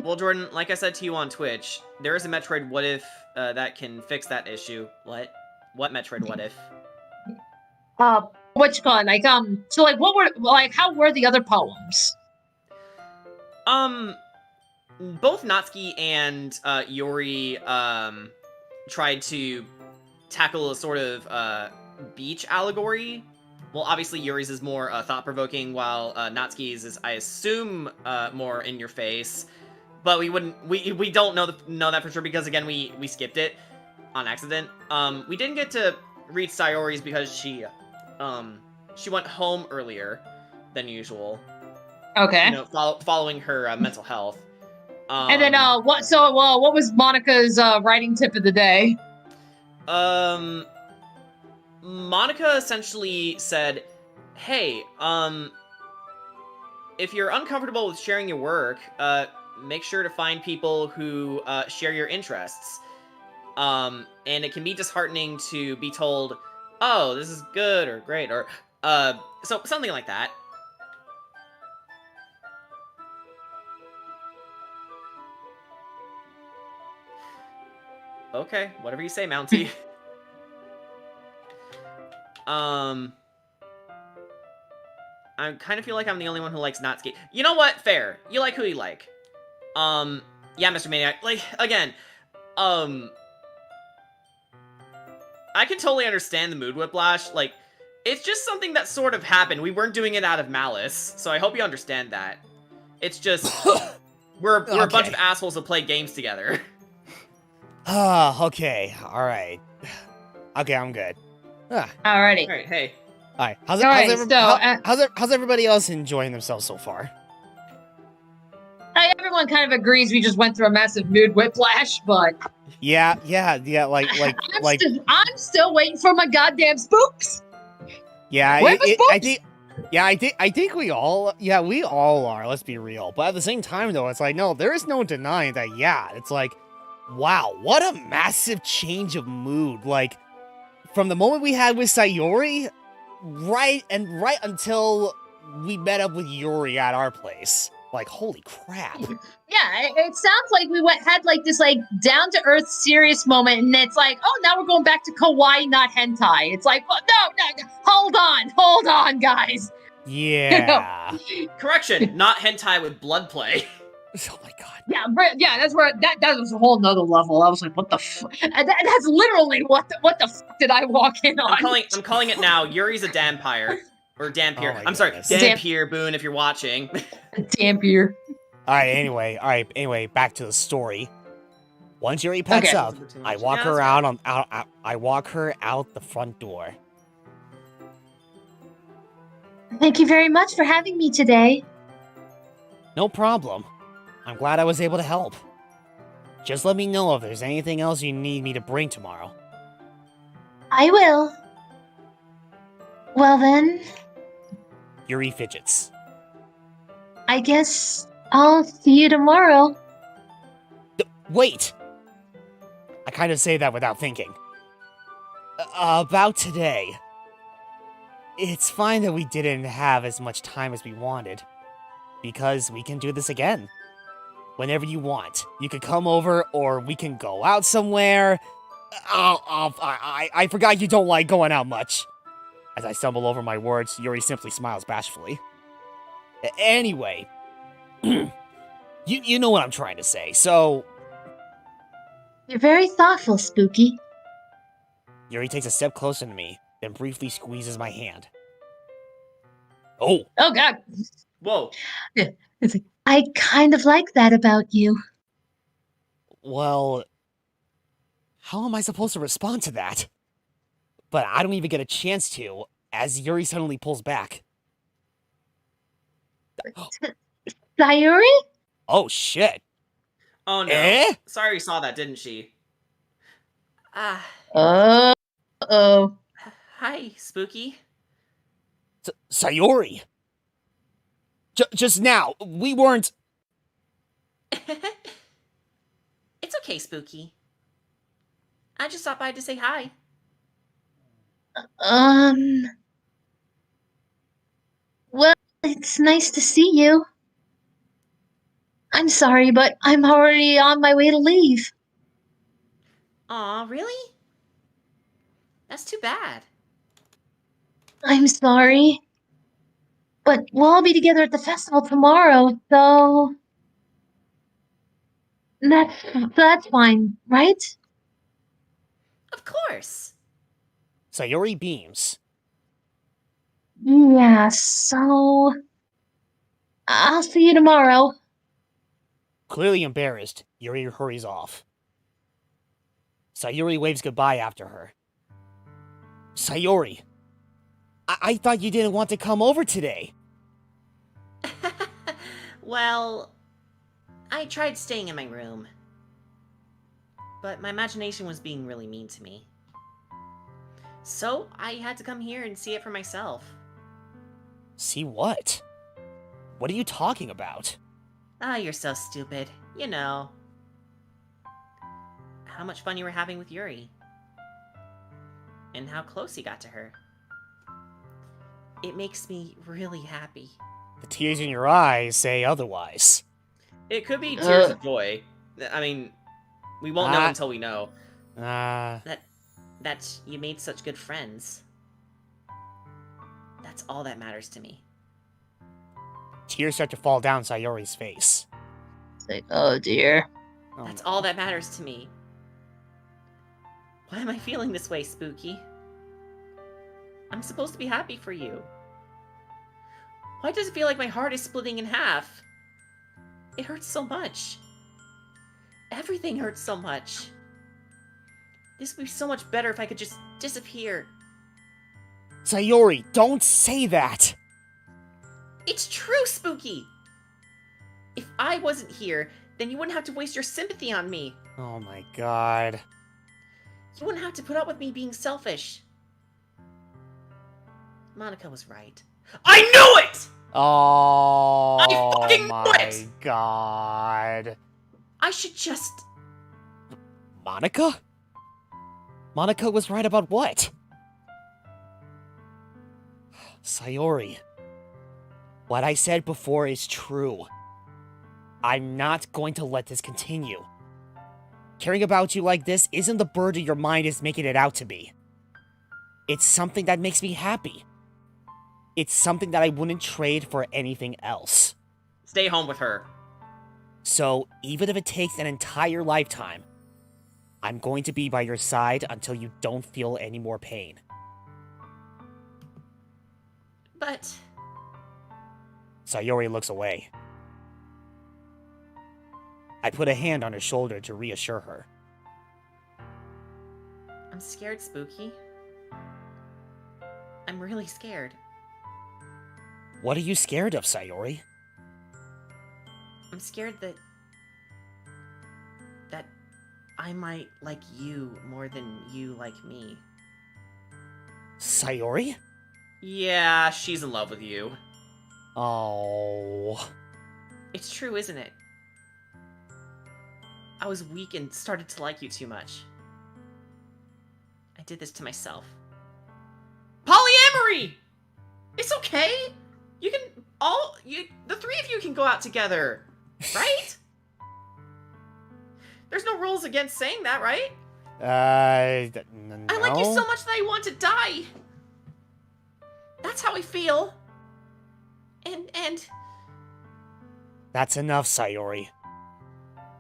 Well, Jordan, like I said to you on Twitch, there is a Metroid What If that can fix that issue. What? What Metroid What If? What you call it? Like so like what were like how were the other poems? Both Natsuki and Yuri tried to tackle a sort of beach allegory. Well, obviously Yuri's is more thought-provoking, while Natsuki's is, I assume, more in your face. But we don't know that for sure because again we skipped it on accident. We didn't get to read Sayori's because she went home earlier than usual. Okay. You know, following her mental health. And then what was Monica's writing tip of the day? Monica essentially said, "Hey, if you're uncomfortable with sharing your work, make sure to find people who share your interests. And it can be disheartening to be told, oh, this is good or great or so something like that." Okay, whatever you say, Mountie. I kind of feel like I'm the only one who likes Natsuki. You know what? Fair. You like who you like. Yeah, Mr. Maniac. Like, again, I can totally understand the mood whiplash. Like, it's just something that sort of happened. We weren't doing it out of malice, so I hope you understand that. It's just, we're a bunch of assholes who play games together. Okay, alright. Okay, I'm good. Alrighty. Alright, hey. Alright, how's everybody else enjoying themselves so far? Everyone kind of agrees we just went through a massive mood whiplash, but Yeah, I'm still waiting for my goddamn spooks. Yeah, Where the spooks? I think we all are, let's be real. But at the same time though, it's like, no, there is no denying that, it's like, wow, what a massive change of mood. Like, from the moment we had with Sayori, right until we met up with Yuri at our place. Like, holy crap. Yeah, it sounds like we had like this like down to earth serious moment, and it's like, oh, now we're going back to kawaii, not hentai. It's like, well, no, hold on, guys. Yeah. Correction, not hentai with blood play. Oh my god. Yeah, that's where that was a whole nother level. I was like, what the that's literally what the fuck did I walk in on? I'm calling it now. Yuri's a Dampire. Or Dampier. Oh my I'm sorry, goodness. Dampier, Boone, if you're watching. Dampier. Alright, anyway, back to the story. Once Yuri packs Okay. up, I walk her I walk her out the front door. Thank you very much for having me today. No problem. I'm glad I was able to help. Just let me know if there's anything else you need me to bring tomorrow. I will. Well then, Yuri fidgets. I guess I'll see you tomorrow. Wait! I kind of say that without thinking. About today. It's fine that we didn't have as much time as we wanted. Because we can do this again. Whenever you want. You can come over, or we can go out somewhere. I forgot you don't like going out much. As I stumble over my words, Yuri simply smiles bashfully. Anyway. You know what I'm trying to say, so... You're very thoughtful, Spooky. Yuri takes a step closer to me, then briefly squeezes my hand. Oh! Oh god. Whoa. I kind of like that about you. Well... How am I supposed to respond to that? But I don't even get a chance to, as Yuri suddenly pulls back. Sayuri? Oh shit! Oh no. Eh? Sorry, saw that, didn't she? Ah. Uh-oh. Hi, Spooky. Sayori! Just now, we weren't... It's okay, Spooky. I just stopped by to say hi. Well, it's nice to see you. I'm sorry, but I'm already on my way to leave. Aw, really? That's too bad. I'm sorry. But we'll all be together at the festival tomorrow, so... That's fine, right? Of course. Sayori beams. Yeah, so... I'll see you tomorrow. Clearly embarrassed, Yuri hurries off. Sayori waves goodbye after her. Sayori! I thought you didn't want to come over today. Well, I tried staying in my room. But my imagination was being really mean to me. So I had to come here and see it for myself. See what? What are you talking about? Ah, you're so stupid. You know. How much fun you were having with Yuri. And how close you got to her. It makes me really happy. The tears in your eyes say otherwise. It could be tears of joy. I mean, we won't know until we know. That you made such good friends. That's all that matters to me. Tears start to fall down Sayori's face. Say, oh dear. That's all that matters to me. Why am I feeling this way, Spooky? I'm supposed to be happy for you. Why does it feel like my heart is splitting in half? It hurts so much. Everything hurts so much. This would be so much better if I could just disappear. Sayori, don't say that! It's true, Spooky! If I wasn't here, then you wouldn't have to waste your sympathy on me. Oh my god. You wouldn't have to put up with me being selfish. Monica was right. I knew it! Oh I fucking knew my it! god. I should just... Monica? Monica was right about what? Sayori. What I said before is true. I'm not going to let this continue. Caring about you like this isn't the burden your mind is making it out to be. It's something that makes me happy. It's something that I wouldn't trade for anything else. Stay home with her. So, even if it takes an entire lifetime, I'm going to be by your side until you don't feel any more pain. But... Sayori looks away. I put a hand on her shoulder to reassure her. I'm scared, Spooky. I'm really scared. What are you scared of, Sayori? I'm scared that I might like you more than you like me. Sayori? Yeah, she's in love with you. Oh. It's true, isn't it? I was weak and started to like you too much. I did this to myself. Polyamory! It's okay! You can the three of you can go out together, right? There's no rules against saying that, right? No. I like you so much that I want to die. That's how I feel. And... That's enough, Sayori.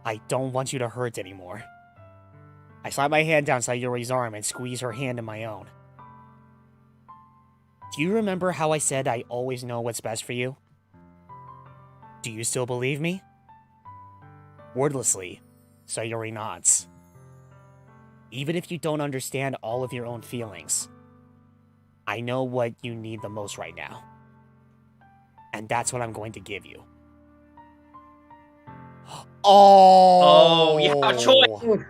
I don't want you to hurt anymore. I slide my hand down Sayori's arm and squeeze her hand in my own. Do you remember how I said I always know what's best for you? Do you still believe me? Wordlessly, Sayori nods. Even if you don't understand all of your own feelings, I know what you need the most right now. And that's what I'm going to give you. Oh, you have a choice.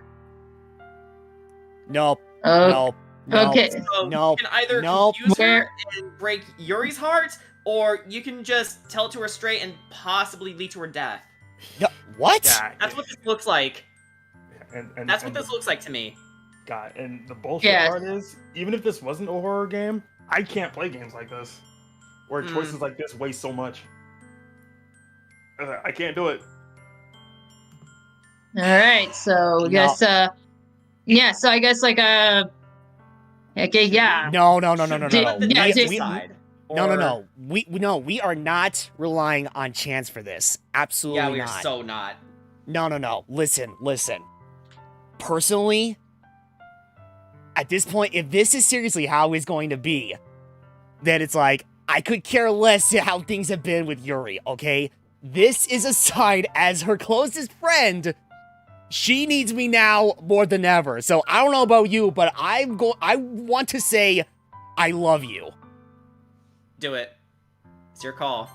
Nope. Nope. Nope. Okay. So Nope. you can either Nope. confuse her and break Yuri's heart, or you can just tell it to her straight and possibly lead to her death. No, what? Yeah, That's what this looks like. and That's what this looks like to me. God, and the bullshit Yeah. part is, even if this wasn't a horror game, I can't play games like this, where choices like this waste so much. I can't do it. All right, so I guess yeah, so I guess like okay, yeah. No. Let the Yeah, dice did- decide. No. We are not relying on chance for this. Absolutely Yeah, we are not. so not. No. Listen. Personally, at this point, if this is seriously how it's going to be, then it's like, I could care less how things have been with Yuri, okay? This is a side as her closest friend. She needs me now more than ever. So I don't know about you, but I want to say I love you. Do it. It's your call.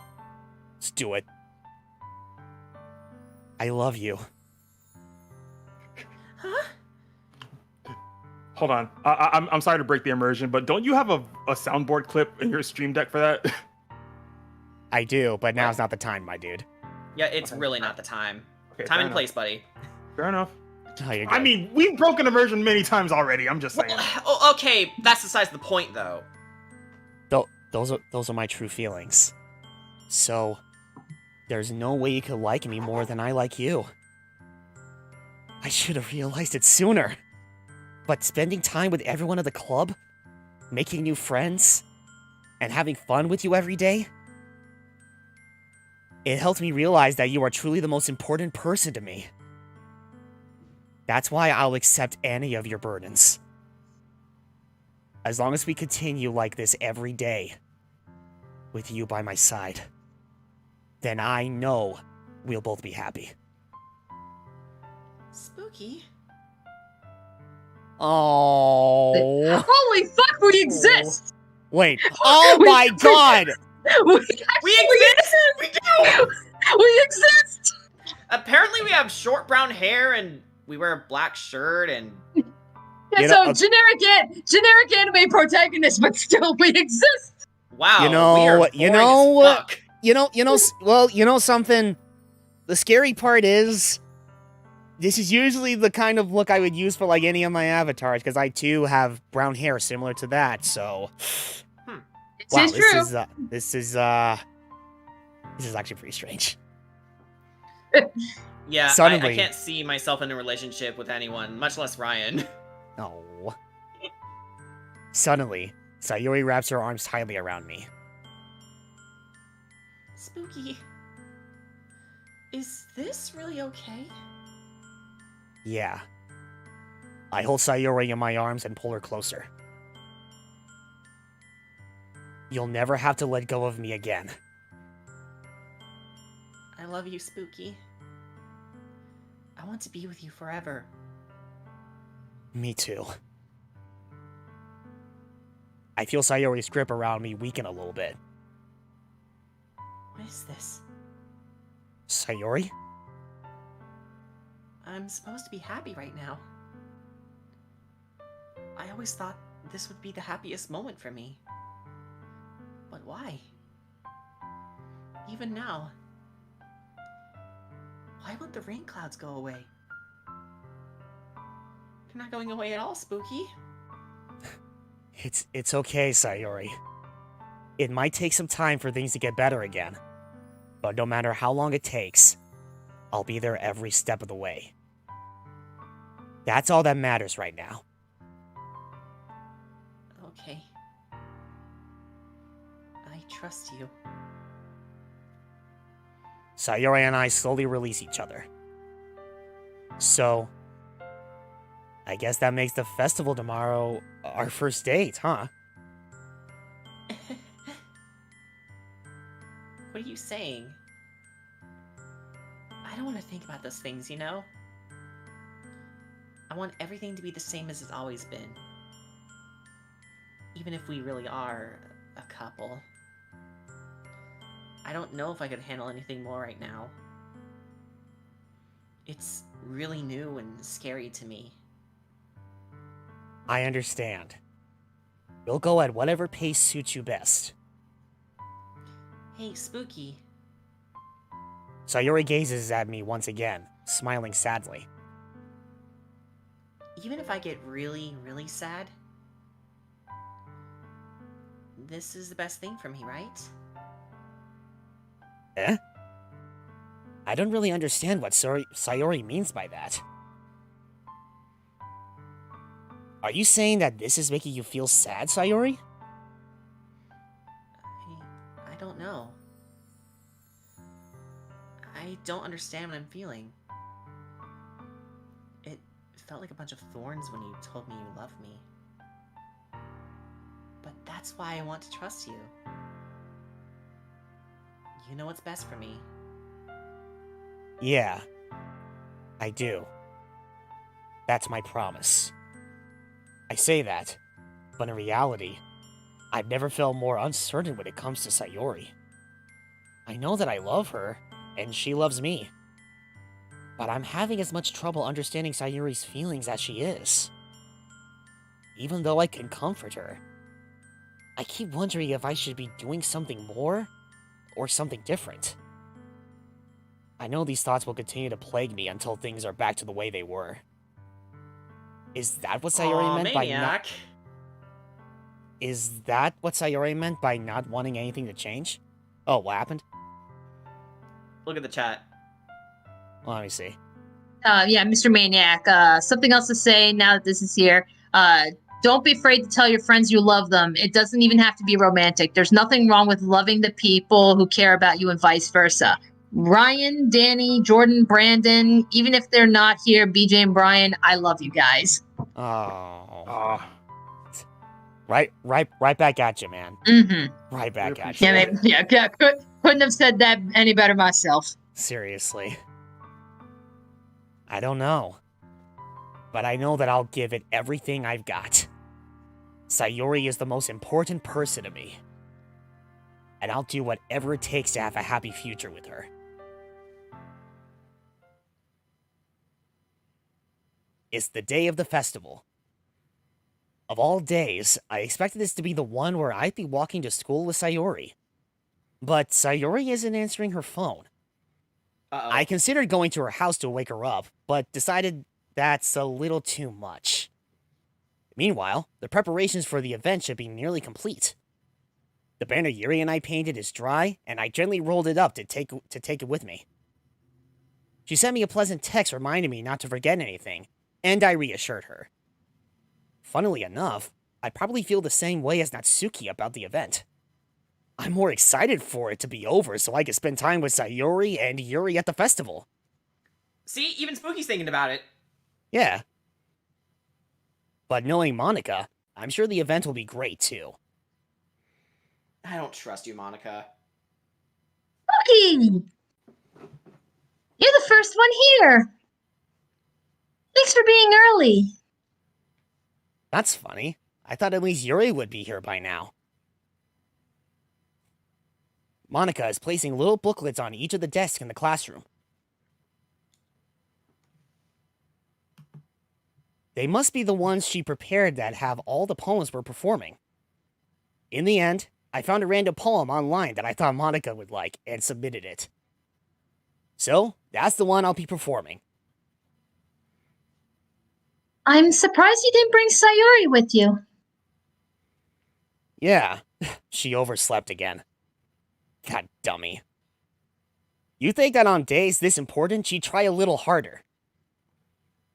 Let's do it. I love you. Huh? Hold on. I'm sorry to break the immersion, but don't you have a soundboard clip in your stream deck for that? I do, but now's not the time, my dude. Yeah, it's Okay. really not the time. Okay, Time fair and enough. place, buddy. Fair enough. Oh, you're I good. mean, we've broken immersion many times already. I'm just saying. Oh, okay, that's besides the point, though. Those are my true feelings. So, there's no way you could like me more than I like you. I should have realized it sooner. But spending time with everyone at the club, making new friends, and having fun with you every day, it helped me realize that you are truly the most important person to me. That's why I'll accept any of your burdens. As long as we continue like this every day, with you by my side, then I know we'll both be happy. Spooky? Oh. Holy fuck, we exist! Wait. Oh my god! We exist! We do! We exist! Apparently we have short brown hair and we wear a black shirt and... Yeah, You so know, generic anime protagonist, but still we exist. Wow, You we know, are boring as fuck. you know something? The scary part is, this is usually the kind of look I would use for like any of my avatars, because I too have brown hair similar to that, so... This is true. This is actually pretty strange. Yeah, I Suddenly- can't see myself in a relationship with anyone, much less Ryan. Oh. Suddenly, Sayori wraps her arms tightly around me. Spooky. Is this really okay? Yeah. I hold Sayori in my arms and pull her closer. You'll never have to let go of me again. I love you, Spooky. I want to be with you forever. Me too. I feel Sayori's grip around me weaken a little bit. What is this? Sayori? I'm supposed to be happy right now. I always thought this would be the happiest moment for me. But why? Even now. Why won't the rain clouds go away? They're not going away at all, Spooky. It's okay, Sayori. It might take some time for things to get better again. But no matter how long it takes, I'll be there every step of the way. That's all that matters right now. Okay. I trust you. Sayori and I slowly release each other. So, I guess that makes the festival tomorrow our first date, huh? What are you saying? I don't want to think about those things, you know? I want everything to be the same as it's always been. Even if we really are a couple. I don't know if I could handle anything more right now. It's really new and scary to me. I understand. You'll go at whatever pace suits you best. Hey, Spooky. Sayori gazes at me once again, smiling sadly. Even if I get really, really sad, this is the best thing for me, right? Eh? I don't really understand what Sayori means by that. Are you saying that this is making you feel sad, Sayori? I don't know. I don't understand what I'm feeling. It felt like a bunch of thorns when you told me you love me. But that's why I want to trust you. You know what's best for me. Yeah, I do. That's my promise. I say that, but in reality, I've never felt more uncertain when it comes to Sayori. I know that I love her, and she loves me. But I'm having as much trouble understanding Sayori's feelings as she is. Even though I can comfort her, I keep wondering if I should be doing something more, or something different. I know these thoughts will continue to plague me until things are back to the way they were. Is that what Sayori meant by Maniac. Is that what Sayori meant by not wanting anything to change? Oh, what happened? Look at the chat. Well, let me see. Yeah, Mr. Maniac. Something else to say now that this is here. Don't be afraid to tell your friends you love them. It doesn't even have to be romantic. There's nothing wrong with loving the people who care about you and vice versa. Ryan, Danny, Jordan, Brandon, even if they're not here, BJ and Brian, I love you guys. Oh. Right back at you, man. Mm-hmm. Right back at you. Yeah, couldn't have said that any better myself. Seriously. I don't know. But I know that I'll give it everything I've got. Sayori is the most important person to me. And I'll do whatever it takes to have a happy future with her. It's the day of the festival. Of all days, I expected this to be the one where I'd be walking to school with Sayori. But Sayori isn't answering her phone. Uh-oh. I considered going to her house to wake her up, but decided that's a little too much. Meanwhile, the preparations for the event should be nearly complete. The banner Yuri and I painted is dry, and I gently rolled it up to take it with me. She sent me a pleasant text reminding me not to forget anything, and I reassured her. Funnily enough, I probably feel the same way as Natsuki about the event. I'm more excited for it to be over so I can spend time with Sayori and Yuri at the festival. See, even Spooky's thinking about it. Yeah. But knowing Monica, I'm sure the event will be great too. I don't trust you, Monica. Spooky! You're the first one here. Thanks for being early. That's funny. I thought at least Yuri would be here by now. Monica is placing little booklets on each of the desks in the classroom. They must be the ones she prepared that have all the poems we're performing. In the end, I found a random poem online that I thought Monica would like and submitted it. So, that's the one I'll be performing. I'm surprised you didn't bring Sayori with you. Yeah, she overslept again. God dummy. You'd think that on days this important, she'd try a little harder.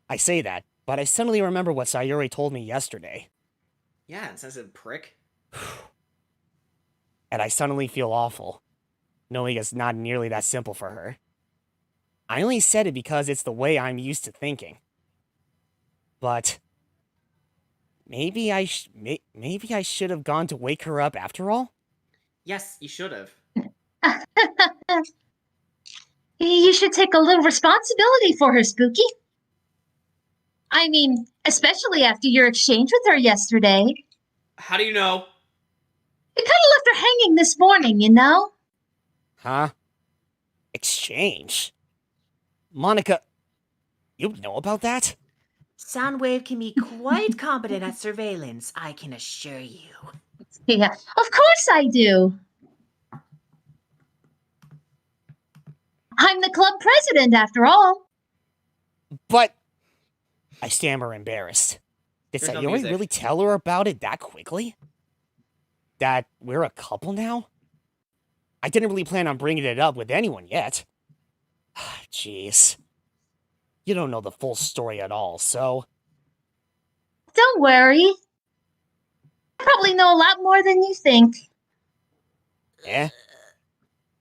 I say that, but I suddenly remember what Sayori told me yesterday. Yeah, insensitive prick. And I suddenly feel awful, knowing it's not nearly that simple for her. I only said it because it's the way I'm used to thinking. But maybe I should have gone to wake her up after all? Yes, you should have. You should take a little responsibility for her, Spooky. I mean, especially after your exchange with her yesterday. How do you know? You kind of left her hanging this morning, you know? Huh? Exchange? Monica, you know about that? Soundwave can be quite competent at surveillance, I can assure you. Yeah, of course I do. I'm the club president, after all. But I stammer, embarrassed. Did There's no Sayori music. really tell her about it that quickly? That we're a couple now? I didn't really plan on bringing it up with anyone yet. Jeez. You don't know the full story at all, so... Don't worry. I probably know a lot more than you think. Eh?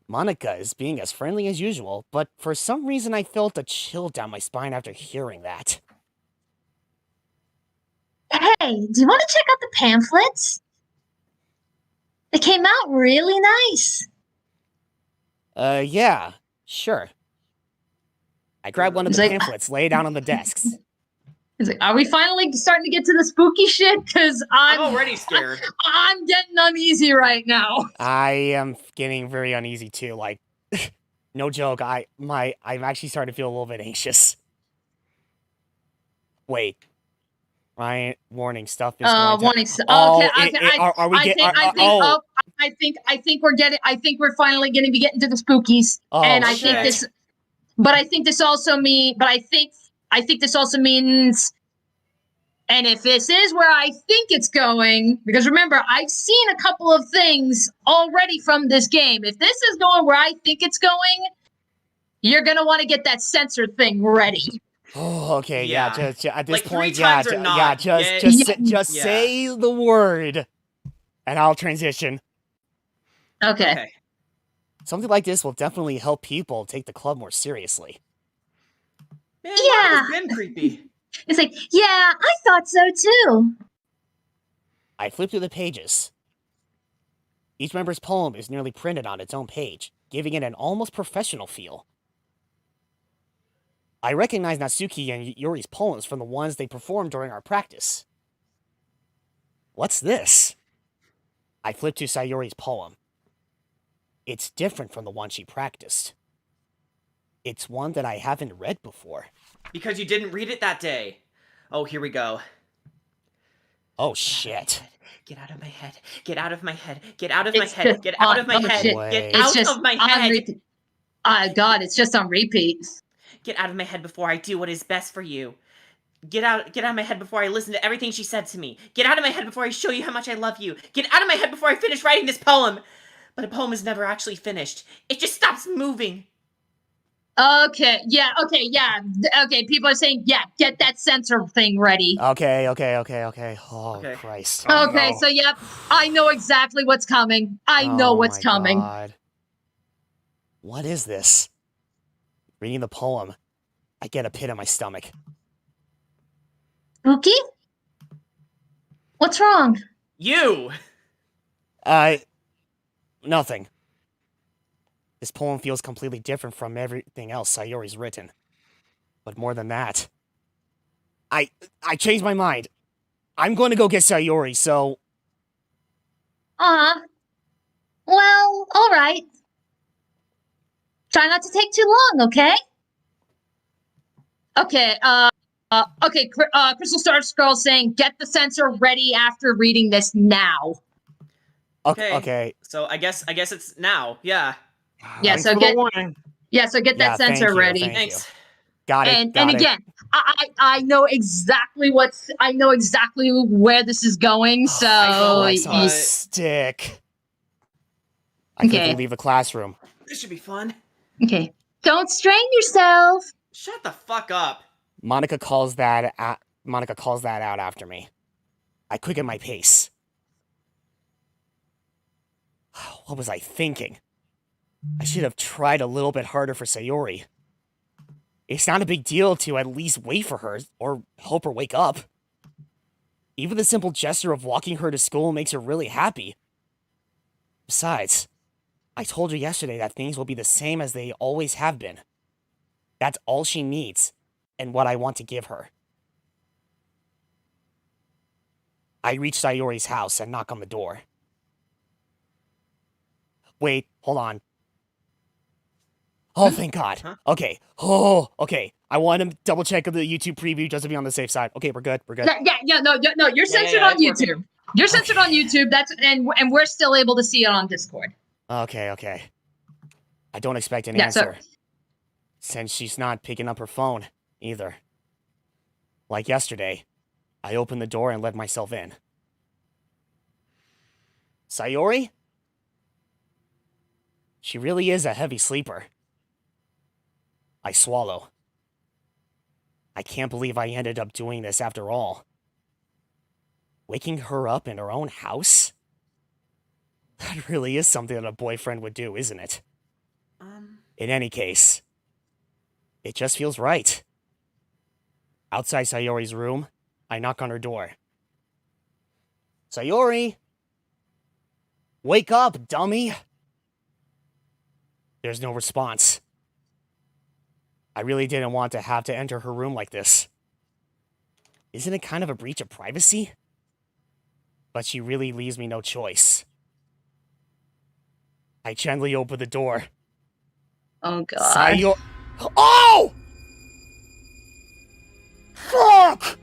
Monica is being as friendly as usual, but for some reason I felt a chill down my spine after hearing that. Hey, do you want to check out the pamphlets? They came out really nice. Yeah, sure. I grabbed one of It's the like- pamphlets, lay it down on the desks. He's like, are we finally starting to get to the spooky shit? Because I'm already scared. I'm getting uneasy right now. I am getting very uneasy too. Like, no joke. I'm actually starting to feel a little bit anxious. Wait, Ryan, warning stuff is going to. Warning. Oh, Okay, are we getting? I think we're getting. I think we're finally going to be getting to the spookies. Oh, and I shit. think this. But I think this also I think this also means. And if this is where I think it's going, because remember, I've seen a couple of things already from this game. If this is going where I think it's going, you're gonna want to get that censor thing ready. Oh, okay, yeah. Yeah. Just at this Like, 3 point, yeah, times or not, yeah. yeah. Just Yeah. say the word, and I'll transition. Okay. Something like this will definitely help people take the club more seriously. Man, Yeah. Monica's been creepy. It's like, yeah, I thought so too. I flip through the pages. Each member's poem is nearly printed on its own page, giving it an almost professional feel. I recognize Natsuki and Yuri's poems from the ones they performed during our practice. What's this? I flip to Sayori's poem. It's different from the one she practiced. It's one that I haven't read before. Because you didn't read it that day. Oh, here we go. Oh, shit. Get out of my head. Get out of my head. Get out of my It's head. just Get out of my on- head. shit. Wait. Get It's out just of my on head. repeat. God, it's just on repeat. Get out of my head before I do what is best for you. Get out of my head before I listen to everything she said to me. Get out of my head before I show you how much I love you. Get out of my head before I finish writing this poem. But a poem is never actually finished. It just stops moving. Okay, yeah, okay, people are saying, yeah, get that sensor thing ready. Okay. Oh, Okay. Christ. Oh, Okay, no. so yep, I know exactly what's coming. I know Oh, what's my coming. God. What is this? Reading the poem, I get a pit in my stomach. Spooky? What's wrong? You! Nothing. This poem feels completely different from everything else Sayori's written. But more than that, I changed my mind. I'm going to go get Sayori, so... Well, alright. Try not to take too long, okay? Okay, Crystal Star Scroll saying, get the sensor ready after reading this now. Okay. So I guess it's now. Yeah. Yeah, Thanks so for get the warning. yeah, so get that thank sensor you, ready. thank you. Thanks. Got it. And again, I know exactly where this is going. So Christ on a but- stick. I quickly leave the classroom. This should be fun. okay, Don't strain yourself. Shut the fuck up. Monica calls that out after me. I quicken my pace. What was I thinking? I should have tried a little bit harder for Sayori. It's not a big deal to at least wait for her or help her wake up. Even the simple gesture of walking her to school makes her really happy. Besides, I told her yesterday that things will be the same as they always have been. That's all she needs, and what I want to give her. I reach Sayori's house and knock on the door. Wait, hold on. Oh, thank God. Huh? Okay. Oh, okay. I want to double check the YouTube preview just to be on the safe side. Okay, we're good. no, you're censored yeah, on it's working. YouTube. You're censored on YouTube. And we're still able to see it on Discord. Okay. I don't expect an Yeah, so- answer. Since she's not picking up her phone, either. Like yesterday, I opened the door and let myself in. Sayori? She really is a heavy sleeper. I swallow. I can't believe I ended up doing this after all. Waking her up in her own house? That really is something that a boyfriend would do, isn't it? In any case, it just feels right. Outside Sayori's room, I knock on her door. Sayori! Wake up, dummy! There's no response. I really didn't want to have to enter her room like this. Isn't it kind of a breach of privacy? But she really leaves me no choice. I gently open the door. Oh God. Oh! Fuck!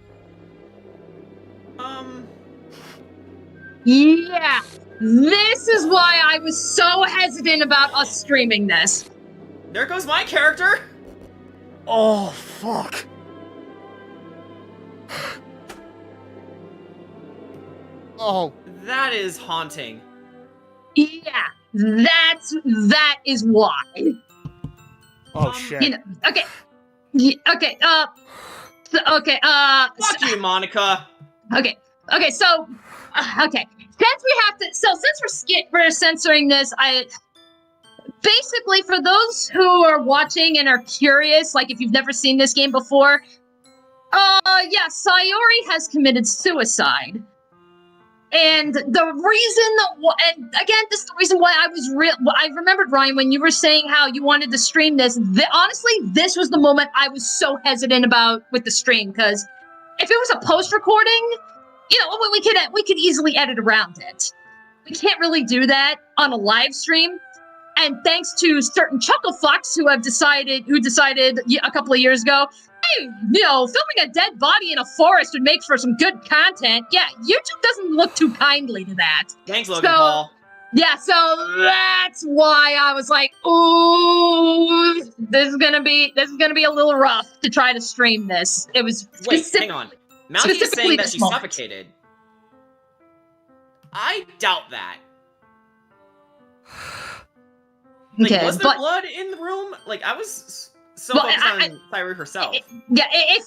Yeah, this is why I was so hesitant about us streaming this. There goes my character. Oh, fuck. Oh. That is haunting. Yeah, that is why. Oh, shit. You know, okay, okay, Fuck you, Monica. okay, so, okay, since we're censoring this, basically, for those who are watching and are curious, like if you've never seen this game before, yeah, Sayori has committed suicide. And the reason, and again, this is the reason why I remembered, Ryan, when you were saying how you wanted to stream this, honestly, this was the moment I was so hesitant about with the stream, because if it was a post-recording, you know, we could easily edit around it. We can't really do that on a live stream. And thanks to certain chuckle fucks who decided a couple of years ago, hey, you know, filming a dead body in a forest would make for some good content. Yeah, YouTube doesn't look too kindly to that. Thanks, Logan Paul. Yeah, so that's why I was like, ooh, this is gonna be a little rough to try to stream this. It was Wait, hang on. Mountie is saying that she moment. suffocated. I doubt that. Like, Okay, was there but blood in the room? Like, I was so Well, focused on Sayori herself. I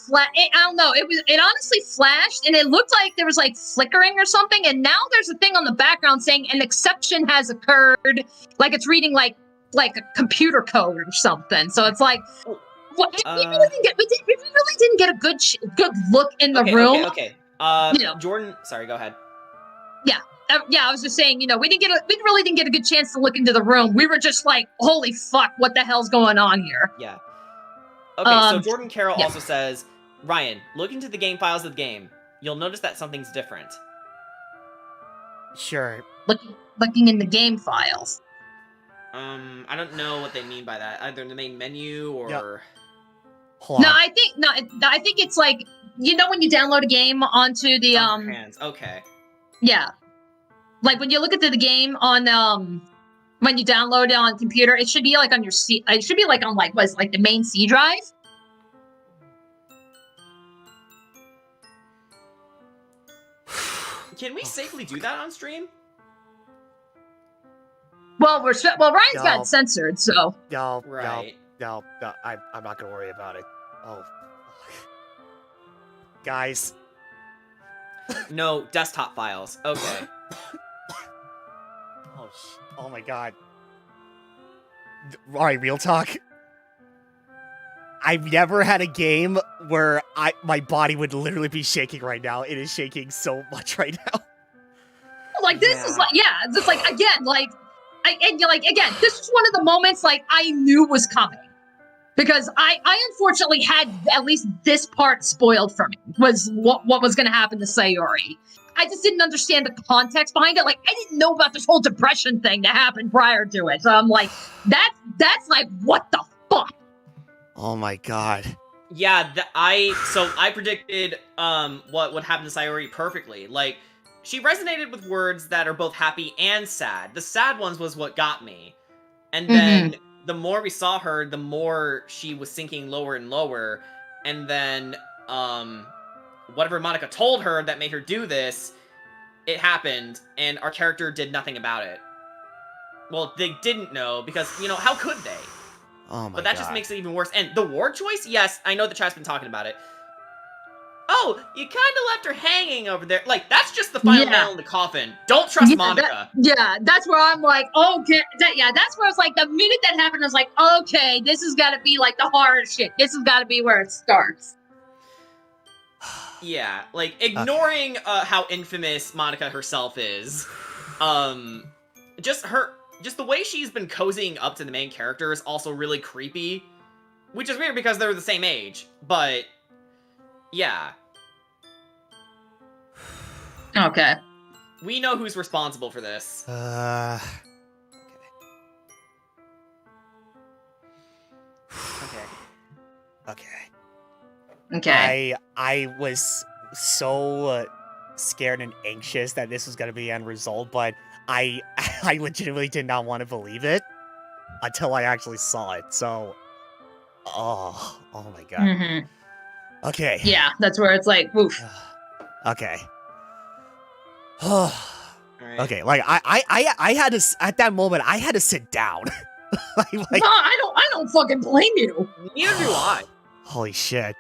don't know. It honestly flashed, and it looked like there was like flickering or something. And now there's a thing on the background saying an exception has occurred, like it's reading like a computer code or something. So it's like, what? We really didn't get a good look in the room. Okay. Jordan, sorry, go ahead. Yeah, I was just saying, we really didn't get a good chance to look into the room. We were just like, holy fuck, what the hell's going on here? Yeah. Okay, so Jordan Carroll also says, Ryan, look into the game files of the game. You'll notice that something's different. Sure. Looking in the game files. I don't know what they mean by that. Either in the main menu or... Yep. Hold on. I think it's like, when you download a game onto the, Okay. Yeah. Like when you look into the game on when you download it on computer, it should be like on your C. It should be like on like the main C drive. Can we safely do that on stream? Well, Ryan's got it censored, so. No, right. No, I'm not gonna worry about it. Oh, guys. No, desktop files. Okay. Oh my god. Alright, real talk. I've never had a game where my body would literally be shaking right now. It is shaking so much right now. Like this is like just like again again, this is one of the moments like I knew was coming. Because I unfortunately had at least this part spoiled for me, was what was going to happen to Sayori. I just didn't understand the context behind it. Like, I didn't know about this whole depression thing that happened prior to it. So I'm like, that's like, what the fuck? Oh my god. Yeah, I predicted what would happen to Sayori perfectly. Like, she resonated with words that are both happy and sad. The sad ones was what got me. And then... the more we saw her, the more she was sinking lower and lower. And then, whatever Monica told her that made her do this, it happened, and our character did nothing about it. Well, they didn't know, because, how could they? Oh my god. But that just makes it even worse. And the ward choice? Yes, I know the chat's been talking about it. Oh, you kind of left her hanging over there. Like, that's just the final nail in the coffin. Don't trust Monica. That's where I'm like, okay. That's where I was like, the minute that happened, I was like, okay, this has got to be like the horror shit. This has got to be where it starts. Yeah, like, ignoring how infamous Monica herself is, just the way she's been cozying up to the main character is also really creepy. Which is weird because they're the same age, but... yeah. Okay. We know who's responsible for this. Okay. I was so scared and anxious that this was gonna be the end result, but I legitimately did not want to believe it until I actually saw it. So, oh my god. Mm-hmm. Okay. Yeah, that's where it's like, woof. Okay. Right. Okay, like I had to at that moment I had to sit down. like, no, I don't fucking blame you. Neither do I. Holy shit.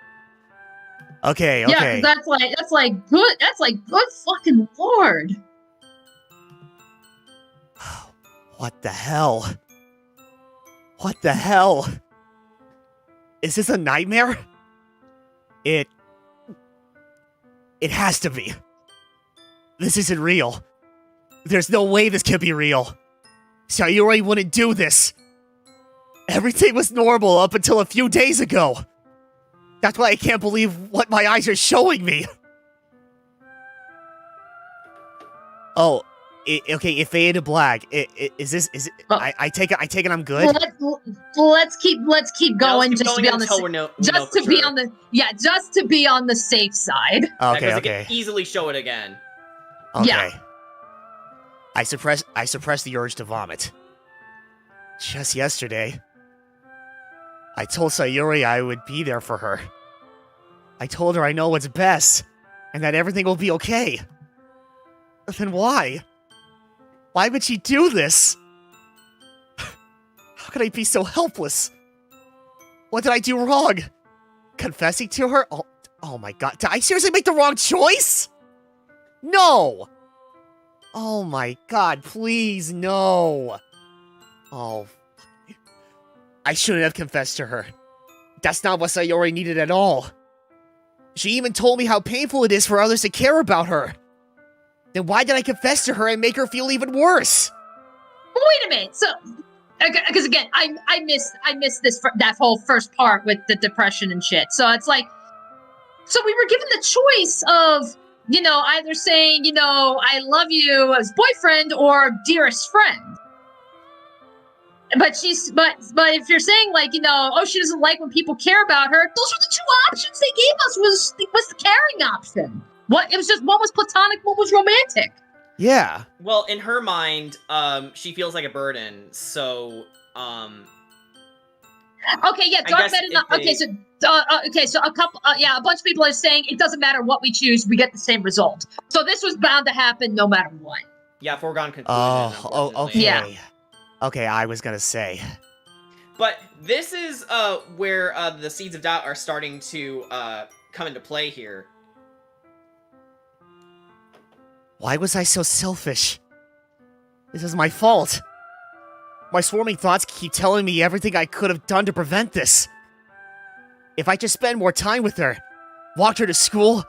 Okay. Yeah, 'cause that's like good fucking lord. What the hell? What the hell? Is this a nightmare? It has to be. This isn't real. There's no way this can be real. Sayori wouldn't do this. Everything was normal up until a few days ago. That's why I can't believe what my eyes are showing me. Oh, okay. It faded to black. Is it? I take it. I'm good. Let's keep going just to be on the just to be on the safe side. Okay. It can easily show it again. Okay. Yeah. I suppressed the urge to vomit. Just yesterday, I told Sayori I would be there for her. I told her I know what's best, and that everything will be okay. Then why? Why would she do this? How could I be so helpless? What did I do wrong? Confessing to her? Oh my god. Did I seriously make the wrong choice? No! Oh my god, please, no. Oh. I shouldn't have confessed to her. That's not what Sayori needed at all. She even told me how painful it is for others to care about her. Then why did I confess to her and make her feel even worse? Wait a minute. So, because again, I missed that whole first part with the depression and shit. So it's like, so we were given the choice of, either saying, I love you as boyfriend or dearest friend. But if you're saying like, she doesn't like when people care about her, those are the two options they gave us was the caring option. It was just one was platonic, one was romantic. Yeah. Well, in her mind, she feels like a burden, so, Okay, yeah, dark meta. So a bunch of people are saying it doesn't matter what we choose, we get the same result. So this was bound to happen no matter what. Yeah, foregone conclusion. Oh, okay. Yeah. Okay, I was gonna say. But this is where the seeds of doubt are starting to come into play here. Why was I so selfish? This is my fault. My swarming thoughts keep telling me everything I could have done to prevent this. If I just spend more time with her, walked her to school,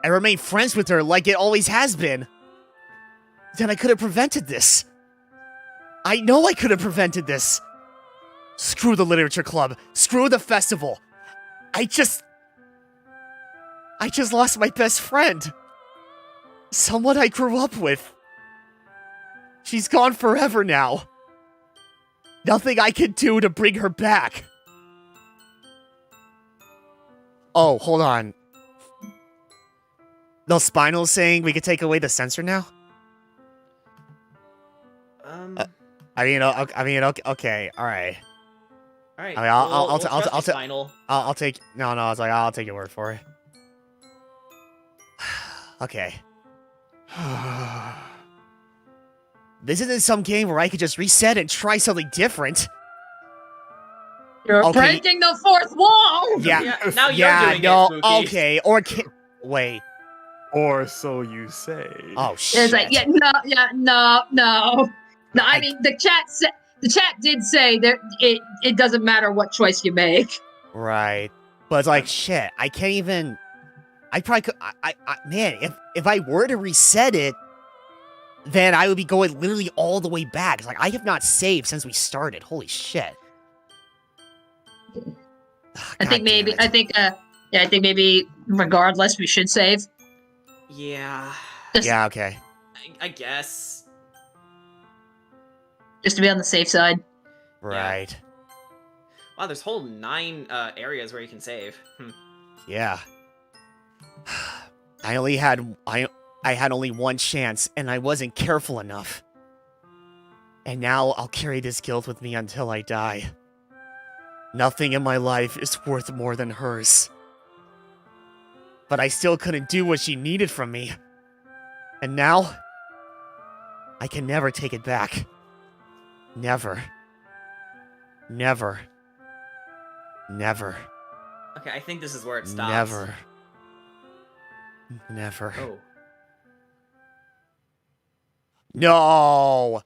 and remained friends with her like it always has been, then I could have prevented this. I know I could have prevented this. Screw the literature club. Screw the festival. I just lost my best friend. Someone I grew up with. She's gone forever now. Nothing I can do to bring her back. Oh, hold on. No, Spinal's saying we could take away the censor now? Okay, alright. Alright. I mean, I'll take. No, I was like, I'll take your word for it. Okay. This isn't some game where I could just reset and try something different. You're breaking the fourth wall. Yeah, now you're doing it, Spooky. Okay, wait. Or so you say. Oh shit. It's like, no. I mean, the chat did say that it doesn't matter what choice you make. Right, but it's like shit. I can't even. I probably could. Man, if I were to reset it, then I would be going literally all the way back. It's like I have not saved since we started. Holy shit. I think maybe regardless we should save. Yeah. Yeah. Okay. I guess. Just to be on the safe side. Right. Yeah. Wow, there's whole 9 areas where you can save. Yeah. I had only one chance, and I wasn't careful enough. And now I'll carry this guilt with me until I die. Nothing in my life is worth more than hers. But I still couldn't do what she needed from me. And now, I can never take it back. Never. Never. Never. Okay, I think this is where it stops. Never. Never. Oh. No,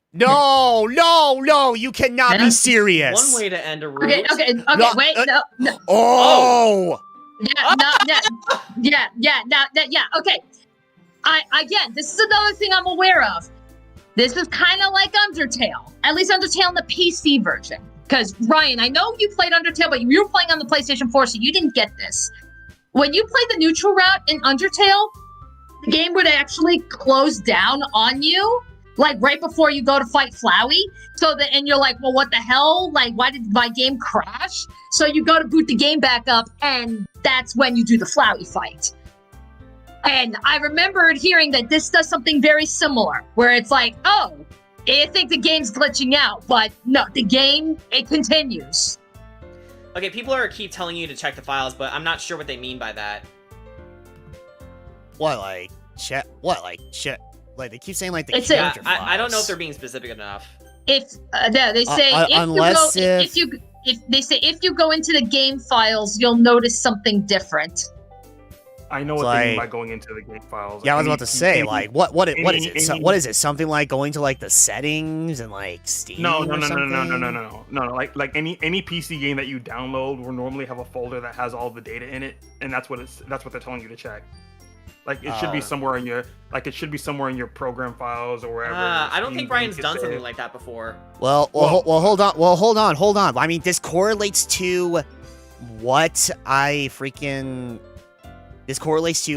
you cannot be serious. One way to end a route. Okay, wait, no. Oh! Okay. Again, this is another thing I'm aware of. This is kind of like Undertale. At least Undertale in the PC version. Because, Ryan, I know you played Undertale, but you were playing on the PlayStation 4, so you didn't get this. When you play the neutral route in Undertale, the game would actually close down on you, like right before you go to fight Flowey. And you're like, well, what the hell? Like, why did my game crash? So you go to boot the game back up, and that's when you do the Flowey fight. And I remembered hearing that this does something very similar, where it's like, oh, I think the game's glitching out, but no, the game, it continues. Okay, people keep telling you to check the files, but I'm not sure what they mean by that. What, like, check? Like, they keep saying, like, the It's a- character files. I don't know if they're being specific enough. If they say if you go into the game files, you'll notice something different. I know It's what they mean like- by going into the game files. Yeah, I was Any- about to say, any- like, what is it? any- What is it? Something like going to like the settings and like Steam? No, or something? no. Like any PC game that you download will normally have a folder that has all the data in it, and that's what they're telling you to check. Like it should be somewhere in your program files or wherever. I don't Steam think Brian's gets done it. something like that before. Well, hold on. I mean, this correlates to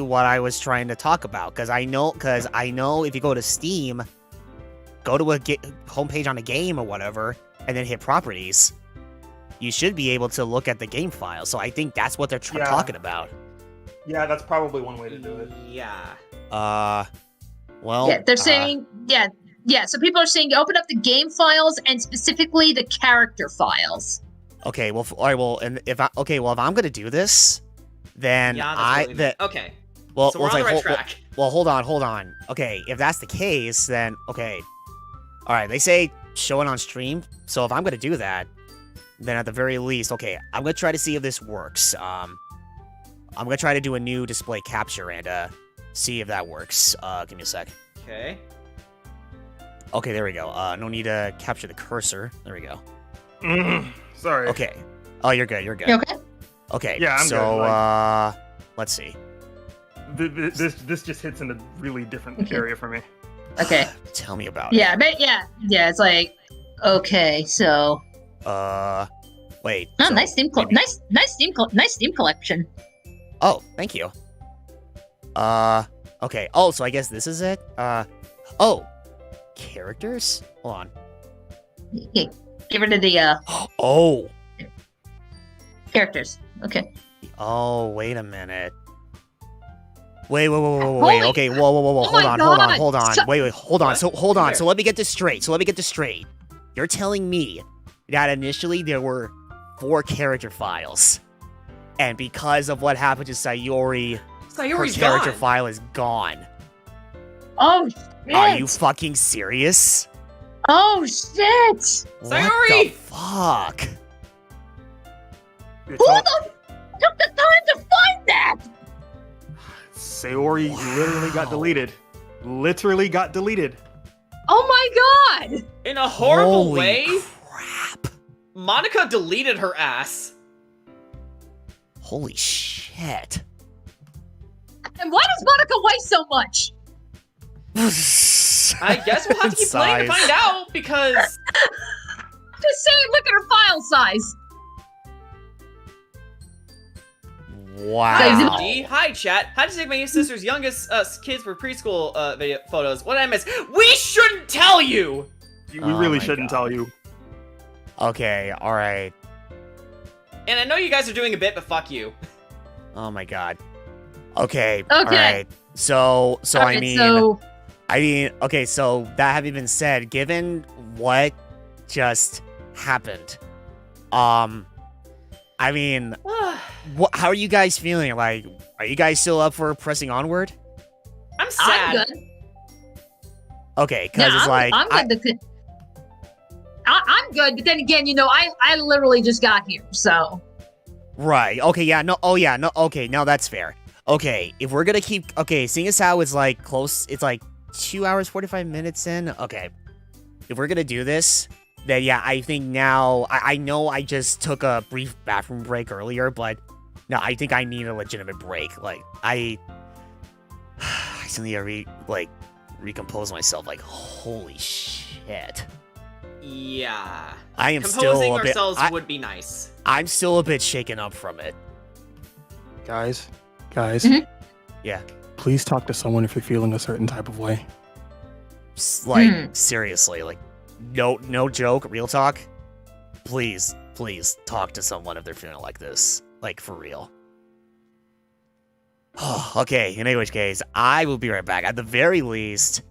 what I was trying to talk about, because I know if you go to Steam, go to a homepage on a game or whatever, and then hit properties, you should be able to look at the game file. So I think that's what they're talking about. Yeah, that's probably one way to do it. Yeah. Well. Yeah, they're saying yeah. So people are saying open up the game files and specifically the character files. Okay. Well. All right. Well, and if I'm gonna do this, then Yeah, that's what we meant. Okay. Well, So we're on the right track. Well, hold on. Okay, if that's the case, then okay. All right, they say show it on stream. So if I'm gonna do that, then at the very least, okay, I'm gonna try to see if this works. I'm gonna try to do a new display capture and see if that works. Give me a sec. Okay. Okay, there we go. No need to capture the cursor. There we go. Sorry. Okay. Oh, you're good. You're good. You okay? Okay. Yeah, I'm so, good, let's see. This just hits in a really different area for me. Okay. Tell me about Yeah, but yeah. It's like okay, so. Wait. Oh, so nice Steam, maybe- nice Steam collection. Oh, thank you. Okay. Oh, so I guess this is it. Oh, characters. Hold on. Yeah, get rid of the Oh. characters. Okay. Oh, wait a minute. Wait. Holy- Okay. Whoa. Oh Hold my on. God. Wait. Hold on. What? So hold on. Where? So let me get this straight. You're telling me that initially there were 4 character files, and because of what happened to Sayori, her Sayori's character gone. file is gone. Oh shit! Are you fucking serious? Oh shit! What the Sayori! fuck? You're Who tell- the took the time to find that? Sayori literally got deleted. Literally got deleted. Oh my god! In a horrible Holy way, crap. Monica deleted her ass. Holy shit. And why does Monica weigh so much? I guess we'll have to keep playing to Size. find out, because Just saying, look at her file size. Wow. D, hi chat. How to take my sister's youngest kids for preschool video photos? What did I miss? We shouldn't tell you. We Oh really my shouldn't God. tell you. Okay, alright. And I know you guys are doing a bit, but fuck you. Oh my god. Okay. Okay. Alright. So Alright, I mean, okay, so that having been said, given what just happened, I mean, how are you guys feeling? Like, are you guys still up for pressing onward? I'm sad. I'm good. Okay, because Yeah, it's like, I'm good. I'm good, but then again, I literally just got here, so. right, okay, yeah, no, oh yeah, no, okay, no, that's fair. Okay, if we're gonna keep, okay, seeing as how it's like close, it's like 2 hours, 45 minutes in, okay. If we're gonna do this, then yeah, I think now, I know I just took a brief bathroom break earlier, but no, I think I need a legitimate break. Like, I still need to recompose myself, like, holy shit. Yeah. I am Composing still a bit, ourselves would be nice. I'm still a bit shaken up from it. Guys, Mhm. Yeah. please talk to someone if you're feeling a certain type of way. Like, seriously, like, no joke, real talk. Please talk to someone if they're feeling like this. Like, for real. Okay, in any which case, I will be right back. At the very least,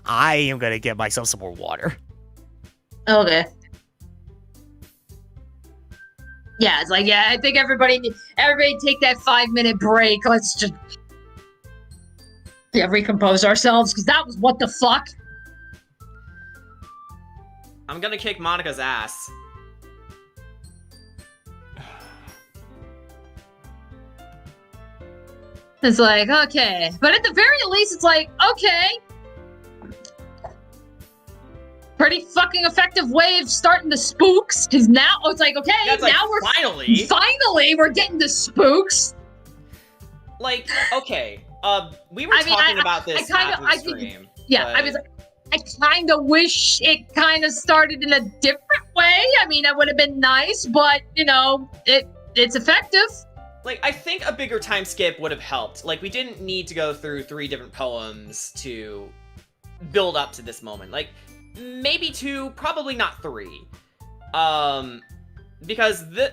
I am gonna get myself some more water. Okay. Yeah, it's like, yeah, I think everybody take that 5-minute break. Let's just recompose ourselves, because that was what the fuck. I'm gonna kick Monica's ass. It's like, okay. But at the very least, it's like, okay. Pretty fucking effective way of starting the spooks. Because now, it's like, okay, That's now like, we're... Finally, we're getting the spooks. Like, okay. We were talking about this after the stream. Yeah, but... I kind of wish it kind of started in a different way. I mean, that would have been nice, but, you know, it's effective. Like, I think a bigger time skip would have helped. Like, we didn't need to go through 3 different poems to build up to this moment. Like, maybe 2, probably not 3. Because the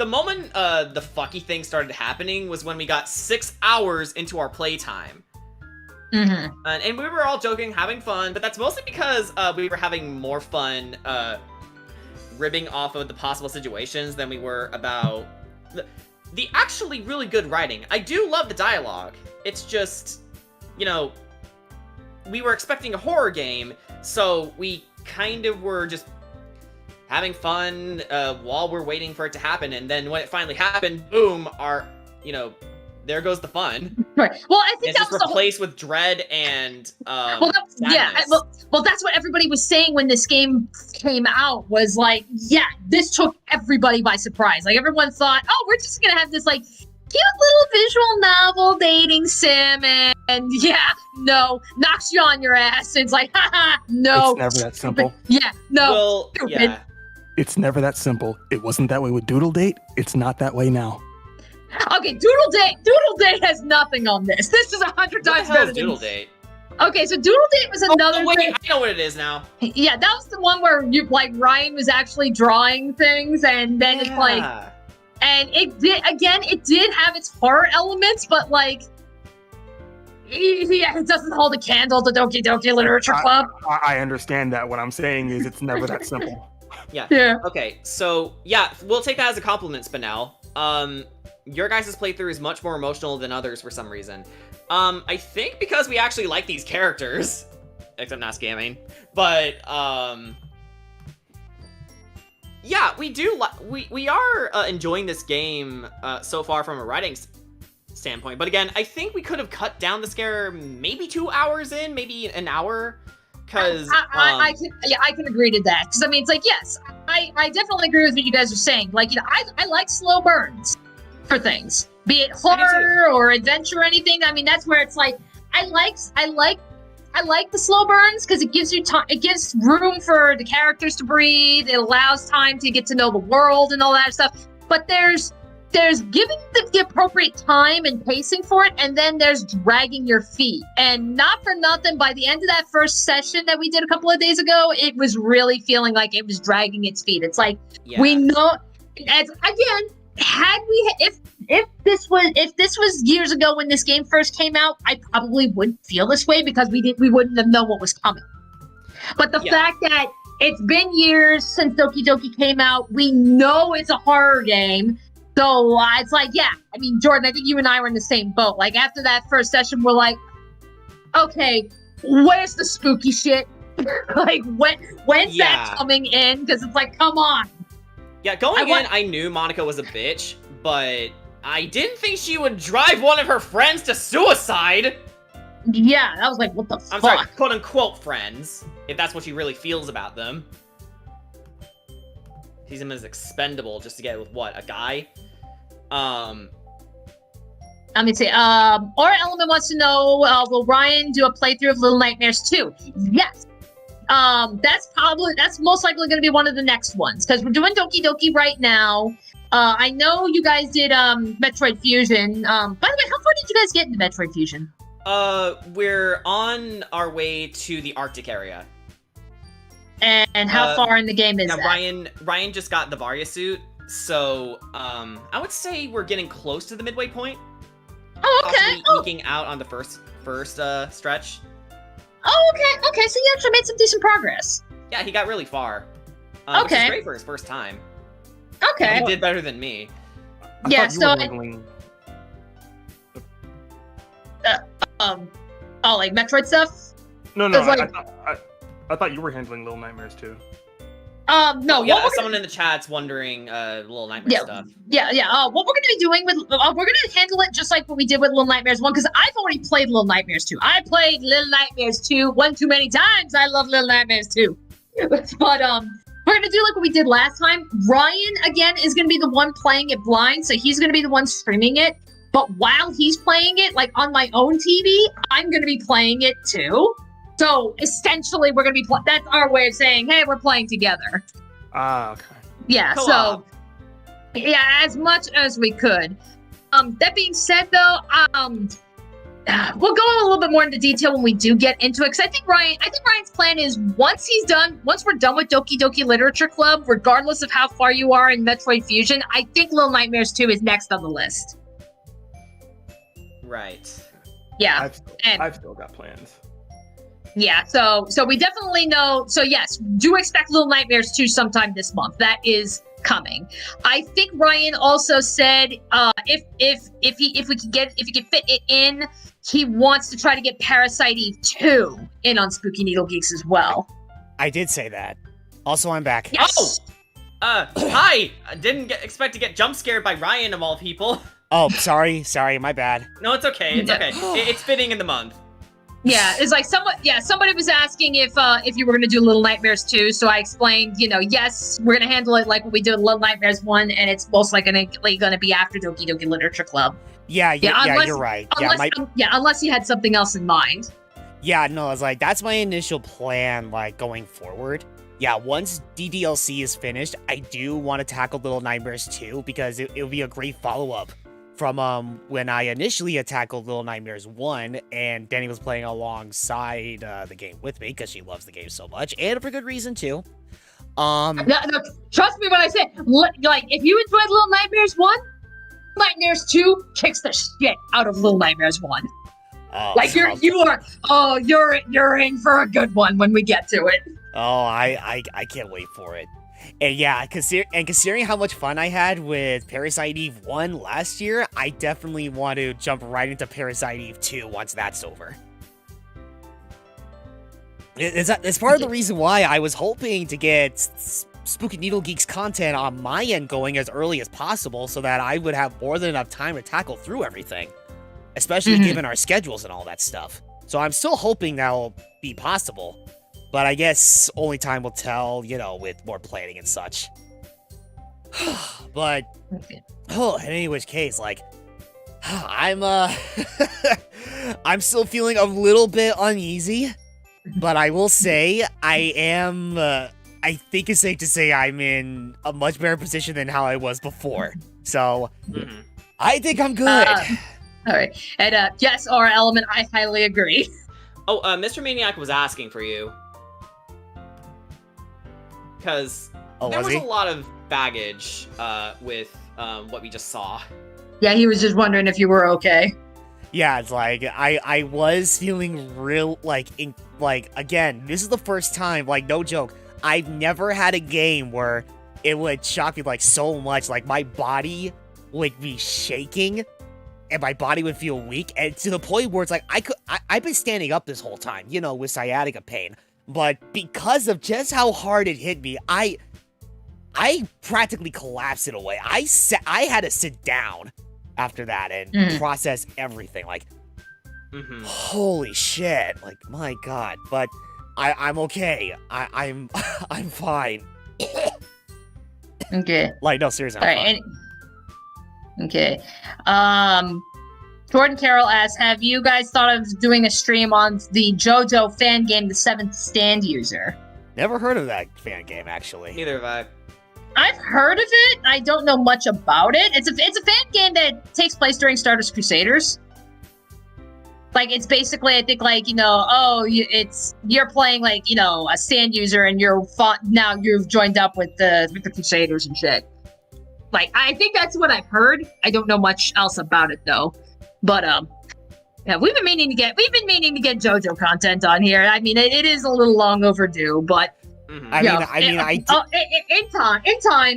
moment the fucky thing started happening was when we got 6 hours into our playtime. Mm-hmm. And we were all joking, having fun, but that's mostly because we were having more fun ribbing off of the possible situations than we were about the actually really good writing. I do love the dialogue. It's just, you know, we were expecting a horror game, so we kind of were just having fun while we're waiting for it to happen, and then when it finally happened, boom, there goes the fun. Right. Well, I think it's just replaced with dread and sadness. Well, that's what everybody was saying when this game came out. Was like, yeah, this took everybody by surprise. Like everyone thought, oh, we're just gonna have this like cute little visual novel dating sim, and yeah, no, knocks you on your ass. And it's like, haha, no. It's never that simple. Yeah, no. Well, stupid. yeah. It's never that simple. It wasn't that way with Doodle Date. It's not that way now. Okay, Doodle Date has nothing on this. This is 100 times better than Doodle Date. Okay, so Doodle Date was another wait, thing. I know what it is now. Yeah, that was the one where Ryan was actually drawing things, and then it's like, and it did have its horror elements, but like, yeah, it doesn't hold a candle to Doki Doki Literature Club. I understand that. What I'm saying is it's never that simple. Yeah. Okay, so yeah, we'll take that as a compliment, Spinel. Your guys' playthrough is much more emotional than others for some reason. I think because we actually like these characters, except not scamming. But yeah, we are enjoying this game so far from a writing standpoint. But again, I think we could have cut down the scare maybe 2 hours in, maybe an hour. Because I can agree to that. Because I mean, it's like, yes, I definitely agree with what you guys are saying. Like, you know, I like slow burns for things, be it horror or adventure or anything. I mean, that's where it's like, I like the slow burns because it gives you time. It gives room for the characters to breathe. It allows time to get to know the world and all that stuff. But there's giving the appropriate time and pacing for it, and then there's dragging your feet. And not for nothing, by the end of that first session that we did a couple of days ago, it was really feeling like it was dragging its feet. It's like, we know, as again, if this was years ago when this game first came out, I probably wouldn't feel this way because we wouldn't have known what was coming. But the fact that it's been years since Doki Doki came out, we know it's a horror game. So it's like, yeah, I mean, Jordan, I think you and I were in the same boat. Like, after that first session, we're like, okay, where's the spooky shit? Like, when's that coming in? Because it's like, come on. Yeah, going in, I knew Monica was a bitch, but I didn't think she would drive one of her friends to suicide. Yeah, I was like, what the fuck? I'm sorry, quote-unquote friends, if that's what she really feels about them. Sees him as expendable just to get with what, a guy? Let me see. Aura Element wants to know, will Ryan do a playthrough of Little Nightmares 2? Yes. That's most likely going to be one of the next ones, because we're doing Doki Doki right now. I know you guys did Metroid Fusion. By the way, how far did you guys get into Metroid Fusion? We're on our way to the Arctic area. And how far in the game is that? Ryan just got the Varya suit, so I would say we're getting close to the midway point. Oh, okay. Possibly eking out on the first stretch. Oh, okay. Okay, so you actually made some decent progress. Yeah, he got really far. Okay. Which is great for his first time. Okay. He did better than me. I thought you were handling... like Metroid stuff? No, I thought you were handling Little Nightmares too. No. Oh, yeah, what we're someone in the chat's wondering Little Nightmare stuff. What we're gonna be doing with we're gonna handle it just like what we did with Little Nightmares 1, because I've already played Little Nightmares 2. I played Little Nightmares 2 one too many times. I love Little Nightmares 2. But we're gonna do like what we did last time. Ryan again is gonna be the one playing it blind, so he's gonna be the one streaming it. But while he's playing it, like on my own TV, I'm gonna be playing it too. So essentially, we're gonna be that's our way of saying, hey, we're playing together. Ah, okay. Yeah. Co-op. So yeah, as much as we could. That being said, though, we'll go a little bit more into detail when we do get into it. Because I think Ryan's plan is once we're done with Doki Doki Literature Club, regardless of how far you are in Metroid Fusion, I think Little Nightmares 2 is next on the list. Right. Yeah. I've still got plans. Yeah, so we definitely know. So yes, do expect Little Nightmares 2 sometime this month. That is coming. I think Ryan also said if we can fit it in, he wants to try to get Parasite Eve 2 in on Spooky Needle Geeks as well. I did say that. Also, I'm back. Yes. Oh! Hi! I didn't expect to get jump scared by Ryan of all people. Oh, sorry, my bad. No, it's okay, it's okay. It's fitting in the month. Yeah, it's like somebody was asking if you were gonna do Little Nightmares 2, so I explained, yes, we're gonna handle it like we did Little Nightmares 1, and it's most likely gonna be after Doki Doki Literature Club. Yeah, you're right. Unless you had something else in mind. Yeah, no, I was like, that's my initial plan, like, going forward. Yeah, once DDLC is finished, I do want to tackle Little Nightmares 2, because it'll be a great follow-up from when I initially tackled Little Nightmares 1, and Danny was playing alongside the game with me, because she loves the game so much, and for good reason, too. No, trust me when I say, like, if you enjoyed Little Nightmares 1, Nightmares 2 kicks the shit out of Little Nightmares 1. Oh, like, you're in for a good one when we get to it. Oh, I can't wait for it. And yeah, considering how much fun I had with Parasite Eve 1 last year, I definitely want to jump right into Parasite Eve 2 once that's over. It's part of the reason why I was hoping to get Spooky Needle Geeks content on my end going as early as possible, so that I would have more than enough time to tackle through everything. Especially given our schedules and all that stuff. So I'm still hoping that'll be possible. But I guess only time will tell, with more planning and such. But, in any which case, like, I'm still feeling a little bit uneasy. But I will say, I think it's safe to say I'm in a much better position than how I was before. So, I think I'm good. All right. And yes, our element, I highly agree. Oh, Mr. Maniac was asking for you. Because there was a lot of baggage with what we just saw. Yeah, he was just wondering if you were okay. Yeah, it's like, I was feeling real, again, this is the first time, no joke, I've never had a game where it would shock me, so much, my body would be shaking, and my body would feel weak, and to the point where it's I've been standing up this whole time, with sciatica pain. But because of just how hard it hit me, I practically collapsed in a way. I had to sit down after that and process everything. Holy shit! My God! But I'm okay. I'm fine. Okay. No, seriously. I'm fine. Okay. Jordan Carroll asks, have you guys thought of doing a stream on the JoJo fan game, The Seventh Stand User? Never heard of that fan game, actually. Neither have I. I've heard of it. I don't know much about it. It's a fan game that takes place during Stardust Crusaders. It's basically, I think, you're playing, a stand user, and now you've joined up with the Crusaders and shit. I think that's what I've heard. I don't know much else about it, though. But yeah, we've been meaning to get JoJo content on here. I mean, it is a little long overdue, but in time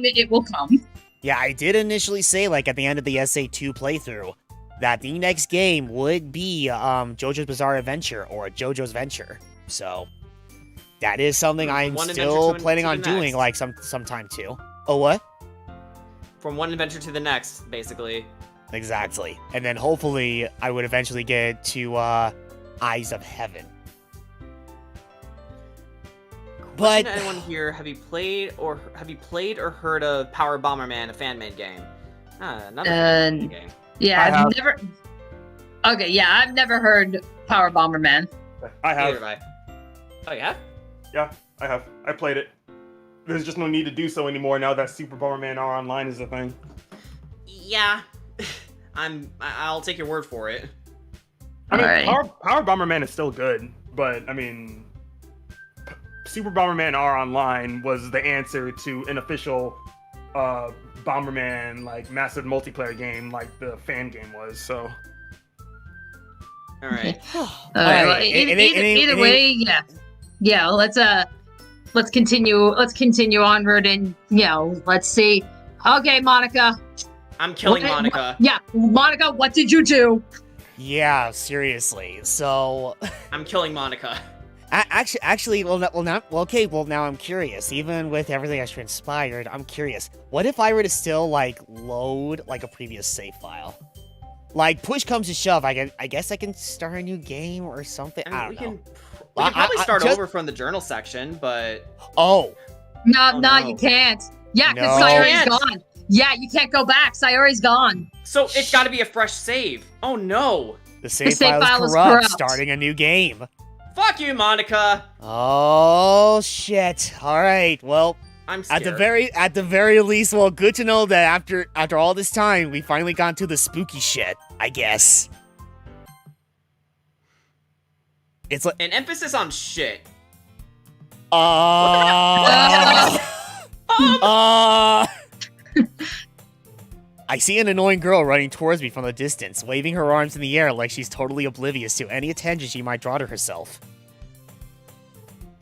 it will come. Yeah, I did initially say at the end of the SA2 playthrough that the next game would be JoJo's Bizarre Adventure or JoJo's Venture. So That is something From I'm one adventure still to planning the on doing, next. like sometime too. Oh, what? From one adventure to the next, basically. Exactly. And then hopefully I would eventually get to Eyes of Heaven. Question But to anyone here, have you played or heard of Power Bomberman, a fan-made game? Another fan-made game. Yeah, I I've have. never. Okay, yeah, I've never heard Power Bomberman. I Neither have. have I. Oh, yeah? Yeah, I have. I played it. There's just no need to do so anymore now that Super Bomberman R Online is a thing. Yeah. I'll take your word for it. I mean, Alright. Power Bomberman is still good, but I mean, Super Bomberman R Online was the answer to an official Bomberman like massive multiplayer game like the fan game was. So All right. All right. Well, either way, yeah. Let's continue. Let's continue onward, and let's see. Okay, Monica. I'm killing What- Monica. Yeah, Monica. What did you do? yeah, seriously. So I'm killing Monica. actually, well, now I'm curious. Even with everything that's transpired, I'm curious. What if I were to still like load like a previous save file? Like push comes to shove, I guess I can start a new game or something. I we don't know. can probably I start just- over from the journal section, but Oh, No, Oh, no, no. you can't. Yeah, because No. Sayori's Can't. gone. Yeah, you can't go back. Sayori's gone. so it's got to be a fresh save. Oh no! the save save file file is is corrupt. corrupt. Starting a new game. Fuck you, Monica. Oh shit! All right. Well, I'm scared. at the very least, well, good to know that after all this time, we finally got to the spooky shit. I guess. It's like An emphasis on shit. I see an annoying girl running towards me from the distance, waving her arms in the air like she's totally oblivious to any attention she might draw to herself.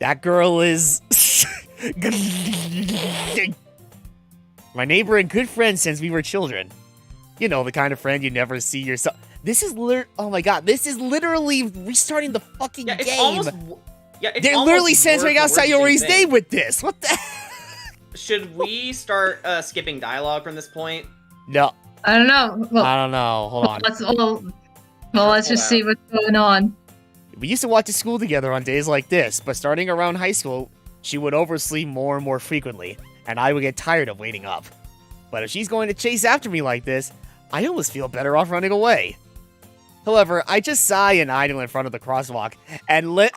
That girl is... my neighbor and good friend since we were children. You know, the kind of friend you never see yourself... This is oh my god, this is literally restarting the fucking Yeah, it's game. almost. Yeah, it's They're almost literally word censoring for out word the same Sayori's thing. name with this. What the? Should we start skipping dialogue from this point? No, I don't know. Well, I don't know. Hold on. let's just see what's going on. We used to watch the school together on days like this, but starting around high school, she would oversleep more and more frequently, and I would get tired of waiting up. But if she's going to chase after me like this, I almost feel better off running away. However, I just sigh and idle in front of the crosswalk and let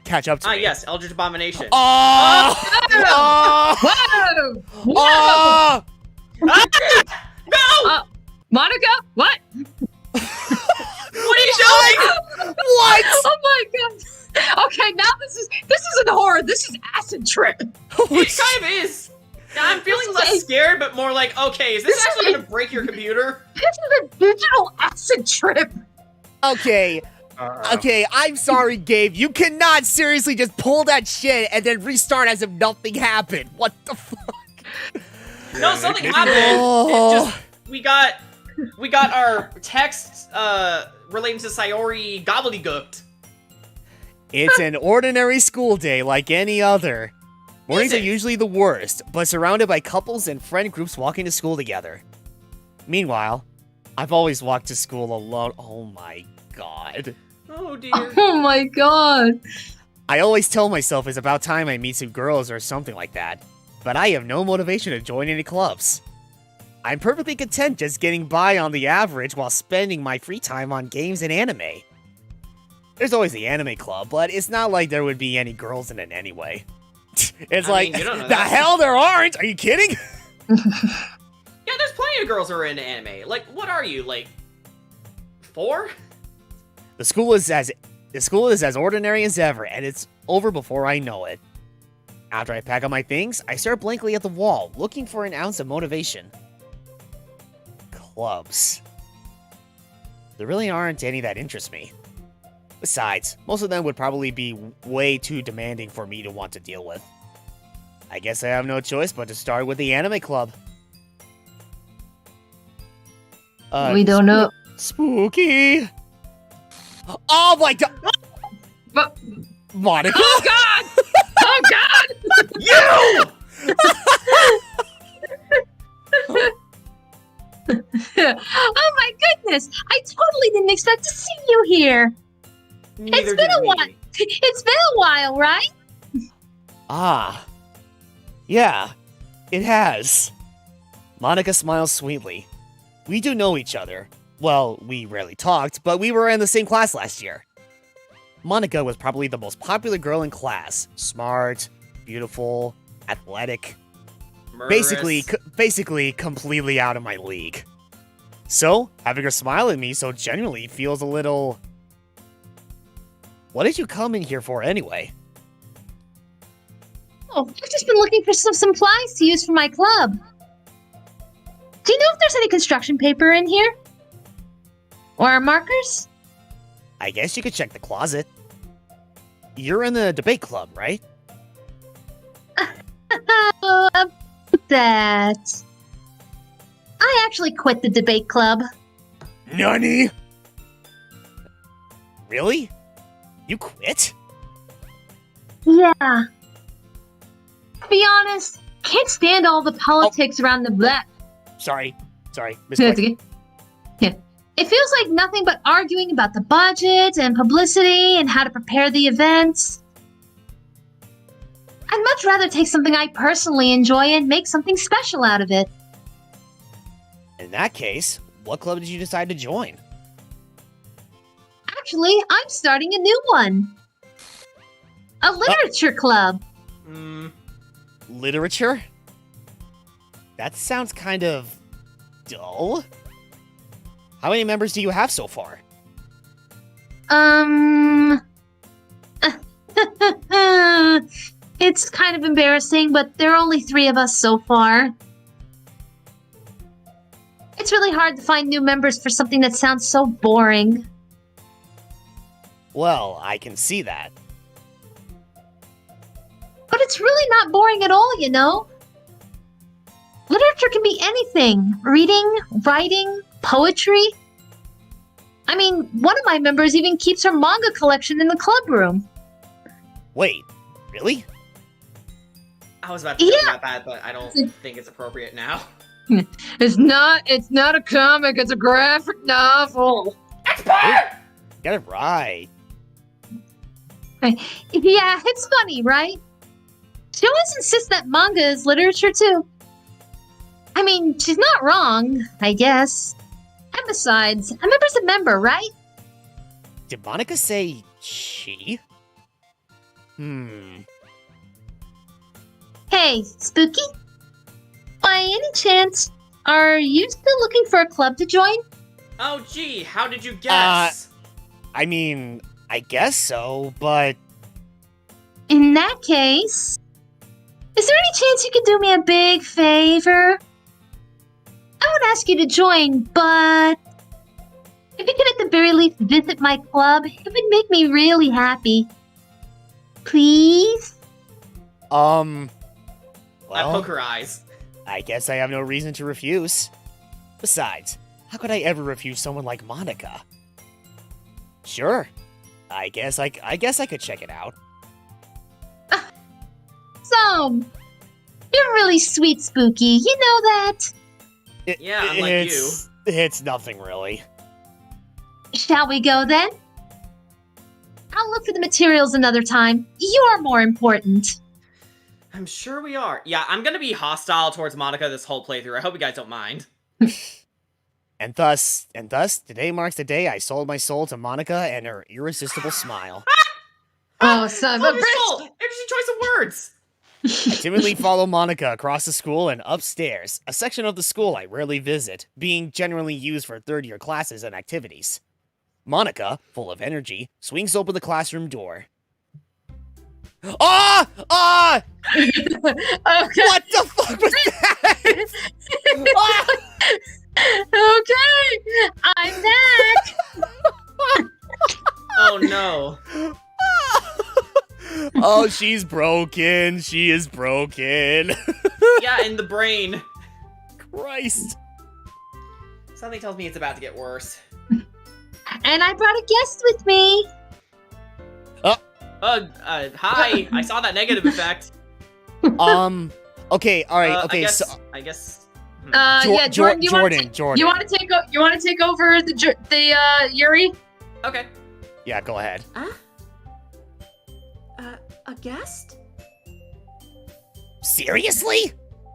catch up to me. Yes, Eldritch Abomination. Oh! Whoa! Oh! No! Monica, what? What are you doing? What? Oh my god! Okay, now this isn't horror. This is acid trip. It kind of is. Yeah, I'm feeling less scared, but more like, okay, is this actually gonna break your computer? This is a digital acid trip. Okay, okay, I'm sorry, Gabe. You cannot seriously just pull that shit and then restart as if nothing happened. What the fuck? No, something happened. Oh. It's just we got our texts relating to Sayori gobbledygooked. It's an ordinary school day like any other. Mornings are it? usually the worst, but surrounded by couples and friend groups walking to school together. Meanwhile, I've always walked to school alone. Oh my god. Oh dear. Oh my god. I always tell myself it's about time I meet some girls or something like that, but I have no motivation to join any clubs. I'm perfectly content just getting by on the average while spending my free time on games and anime. There's always the anime club, but it's not like there would be any girls in it anyway. It's I like, mean, you don't know the that. hell there aren't? Are you kidding? Yeah, there's plenty of girls who are into anime. Like, what are you, like 4? The school is as ordinary as ever, and it's over before I know it. After I pack up my things, I stare blankly at the wall, looking for an ounce of motivation. Clubs. There really aren't any that interest me. Besides, most of them would probably be way too demanding for me to want to deal with. I guess I have no choice but to start with the anime club. We don't know. Spooky! Oh my god! But Monica? Oh God! Oh God! You! Oh my goodness! I totally didn't expect to see you here. Neither been did a we. while. It's been a while, right? Ah. Yeah, it has. Monica smiles sweetly. We do know each other. Well, we rarely talked, but we were in the same class last year. Monica was probably the most popular girl in class. Smart, beautiful, athletic. Murderous. Basically completely out of my league. So, having her smile at me so genuinely feels a little... What did you come in here for anyway? Oh, I've just been looking for some supplies to use for my club. Do you know if there's any construction paper in here? Or markers? I guess you could check the closet. You're in the debate club, right? Oh, about that. I actually quit the debate club. Nani? Really? You quit? Yeah. To be honest, can't stand all the politics around the black. Sorry, Miss That's Quick. okay. Yeah. It feels like nothing but arguing about the budget and publicity and how to prepare the events. I'd much rather take something I personally enjoy and make something special out of it. In that case, what club did you decide to join? Actually, I'm starting a new one. A literature club. Literature? That sounds kind of... dull? How many members do you have so far? It's kind of embarrassing, but there are only 3 of us so far. It's really hard to find new members for something that sounds so boring. Well, I can see that. But it's really not boring at all, you know? Literature can be anything. Reading, writing, poetry. I mean, one of my members even keeps her manga collection in the club room. Wait, really? I was about to say Yeah. about that, but I don't think it's appropriate now. It's not a comic. It's a graphic novel. Expert! Get it right. Yeah, it's funny, right? She always insists that manga is literature too. I mean, she's not wrong, I guess. And besides, a member's a member, right? Did Monica say she? Hey, Spooky? By any chance, are you still looking for a club to join? Oh, gee, how did you guess? I mean, I guess so, but... In that case, is there any chance you could do me a big favor? I would ask you to join, but if you could at the very least visit my club, it would make me really happy. Please? I Well, poke her eyes. I guess I have no reason to refuse. Besides, how could I ever refuse someone like Monica? Sure. I guess I could check it out. So, you're really sweet, Spooky. You know that? Yeah, unlike you. It's nothing really. Shall we go then? I'll look for the materials another time. You're more important. I'm sure we are. Yeah, I'm gonna be hostile towards Monica this whole playthrough. I hope you guys don't mind. And thus, today marks the day I sold my soul to Monica and her irresistible smile. Oh, son of a Soul, bitch! interesting choice of words. I timidly follow Monica across the school and upstairs, a section of the school I rarely visit, being generally used for third-year classes and activities. Monica, full of energy, swings open the classroom door. Ah! Ah! Okay. What the fuck was that? Ah! Okay, I'm back. Oh no. Oh, she's broken. She is broken. Yeah, in the brain. Christ. Something tells me it's about to get worse. And I brought a guest with me. Hi. I saw that negative effect. Okay, all right, okay, I guess. Yeah, Jordan, Jordan. You want to take over the Yuri? Okay. Yeah, go ahead. A guest? Seriously?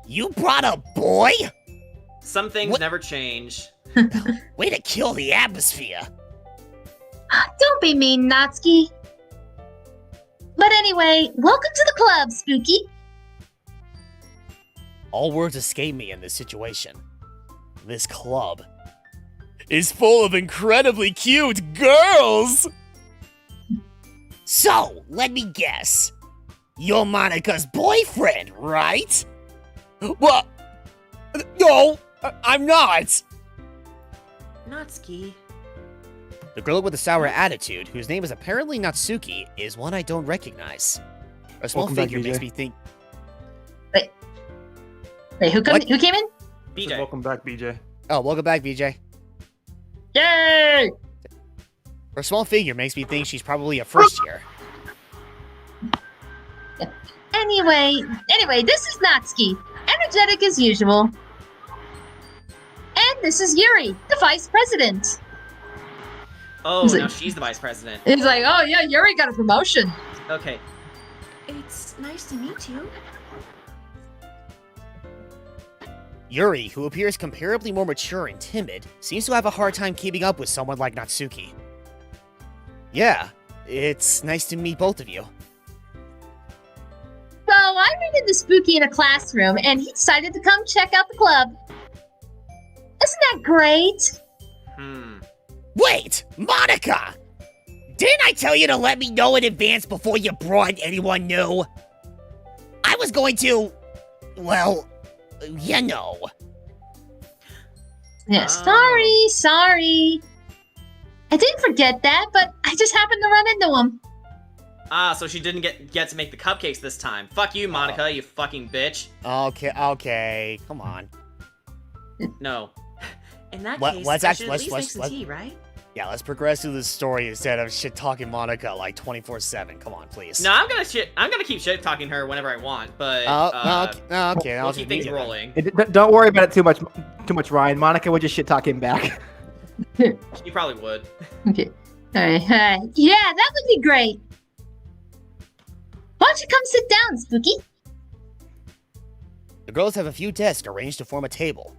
You brought a boy? Some things What? never change. Way to kill the atmosphere. Don't be mean, Natsuki. But anyway, welcome to the club, Spooky. All words escape me in this situation. This club is full of incredibly cute girls! So, let me guess. You're Monica's boyfriend, right? What? No, I'm not! Natsuki. The girl with the sour attitude, whose name is apparently Natsuki, is one I don't recognize. A small Welcome back, figure makes BJ. me think. Wait, who What? came in? BJ. Welcome back, BJ. Oh, welcome back, BJ. Yay! Her small figure makes me think she's probably a first year. Anyway, this is Natsuki, energetic as usual. And this is Yuri, the vice president. Oh, Is it- now she's the vice president. He's like, oh yeah, Yuri got a promotion. Okay. It's nice to meet you. Yuri, who appears comparably more mature and timid, seems to have a hard time keeping up with someone like Natsuki. Yeah, it's nice to meet both of you. So I rented the Spooky in a classroom, and he decided to come check out the club. Isn't that great? Wait, Monica! Didn't I tell you to let me know in advance before you brought anyone new? I was going to... well, you know. Yeah, Oh. sorry. I didn't forget that, but I just happened to run into him. Ah, so she didn't get to make the cupcakes this time. Fuck you, Monica, you fucking bitch. Okay, come on. In that Let- case, let's I act- should let's- at least let's- make some tea, right? Yeah, let's progress through the story instead of shit-talking Monica like 24/7. Come on, please. No, I'm gonna keep shit talking her whenever I want, but Okay. we'll keep things rolling. Don't worry about it too much, Ryan. Monica would just shit talk him back. She probably would. Okay. Alright. Yeah, that would be great. Why don't you come sit down, Spooky? The girls have a few desks arranged to form a table.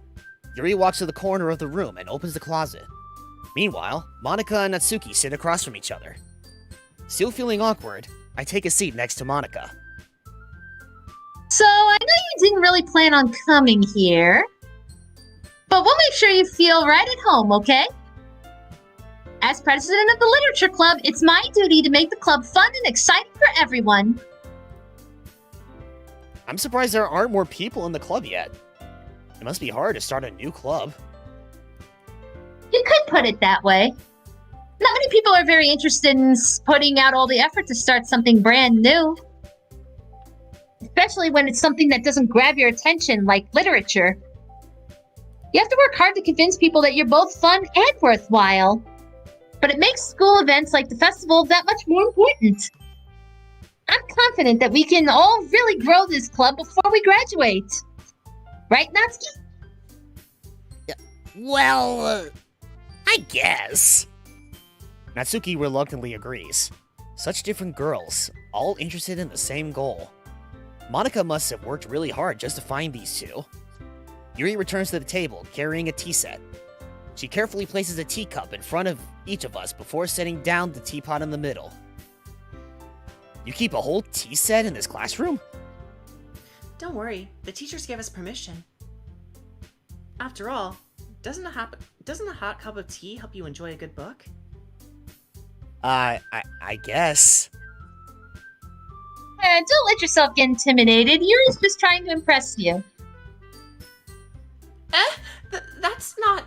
Yuri walks to the corner of the room and opens the closet. Meanwhile, Monica and Natsuki sit across from each other. Still feeling awkward, I take a seat next to Monica. So, I know you didn't really plan on coming here, but we'll make sure you feel right at home, okay? As president of the Literature Club, it's my duty to make the club fun and exciting for everyone. I'm surprised there aren't more people in the club yet. It must be hard to start a new club. You could put it that way. Not many people are very interested in putting out all the effort to start something brand new. Especially when it's something that doesn't grab your attention, like literature. You have to work hard to convince people that you're both fun and worthwhile. But it makes school events like the festival that much more important. I'm confident that we can all really grow this club before we graduate. Right, Natsuki? Well, I guess. Natsuki reluctantly agrees. Such different girls, all interested in the same goal. Monica must have worked really hard just to find these two. Yuri returns to the table, carrying a tea set. She carefully places a teacup in front of each of us before setting down the teapot in the middle. You keep a whole tea set in this classroom? Don't worry, the teachers gave us permission. After all, doesn't a hot cup of tea help you enjoy a good book? I guess. Don't let yourself get intimidated. Yuri's just trying to impress you. That's not...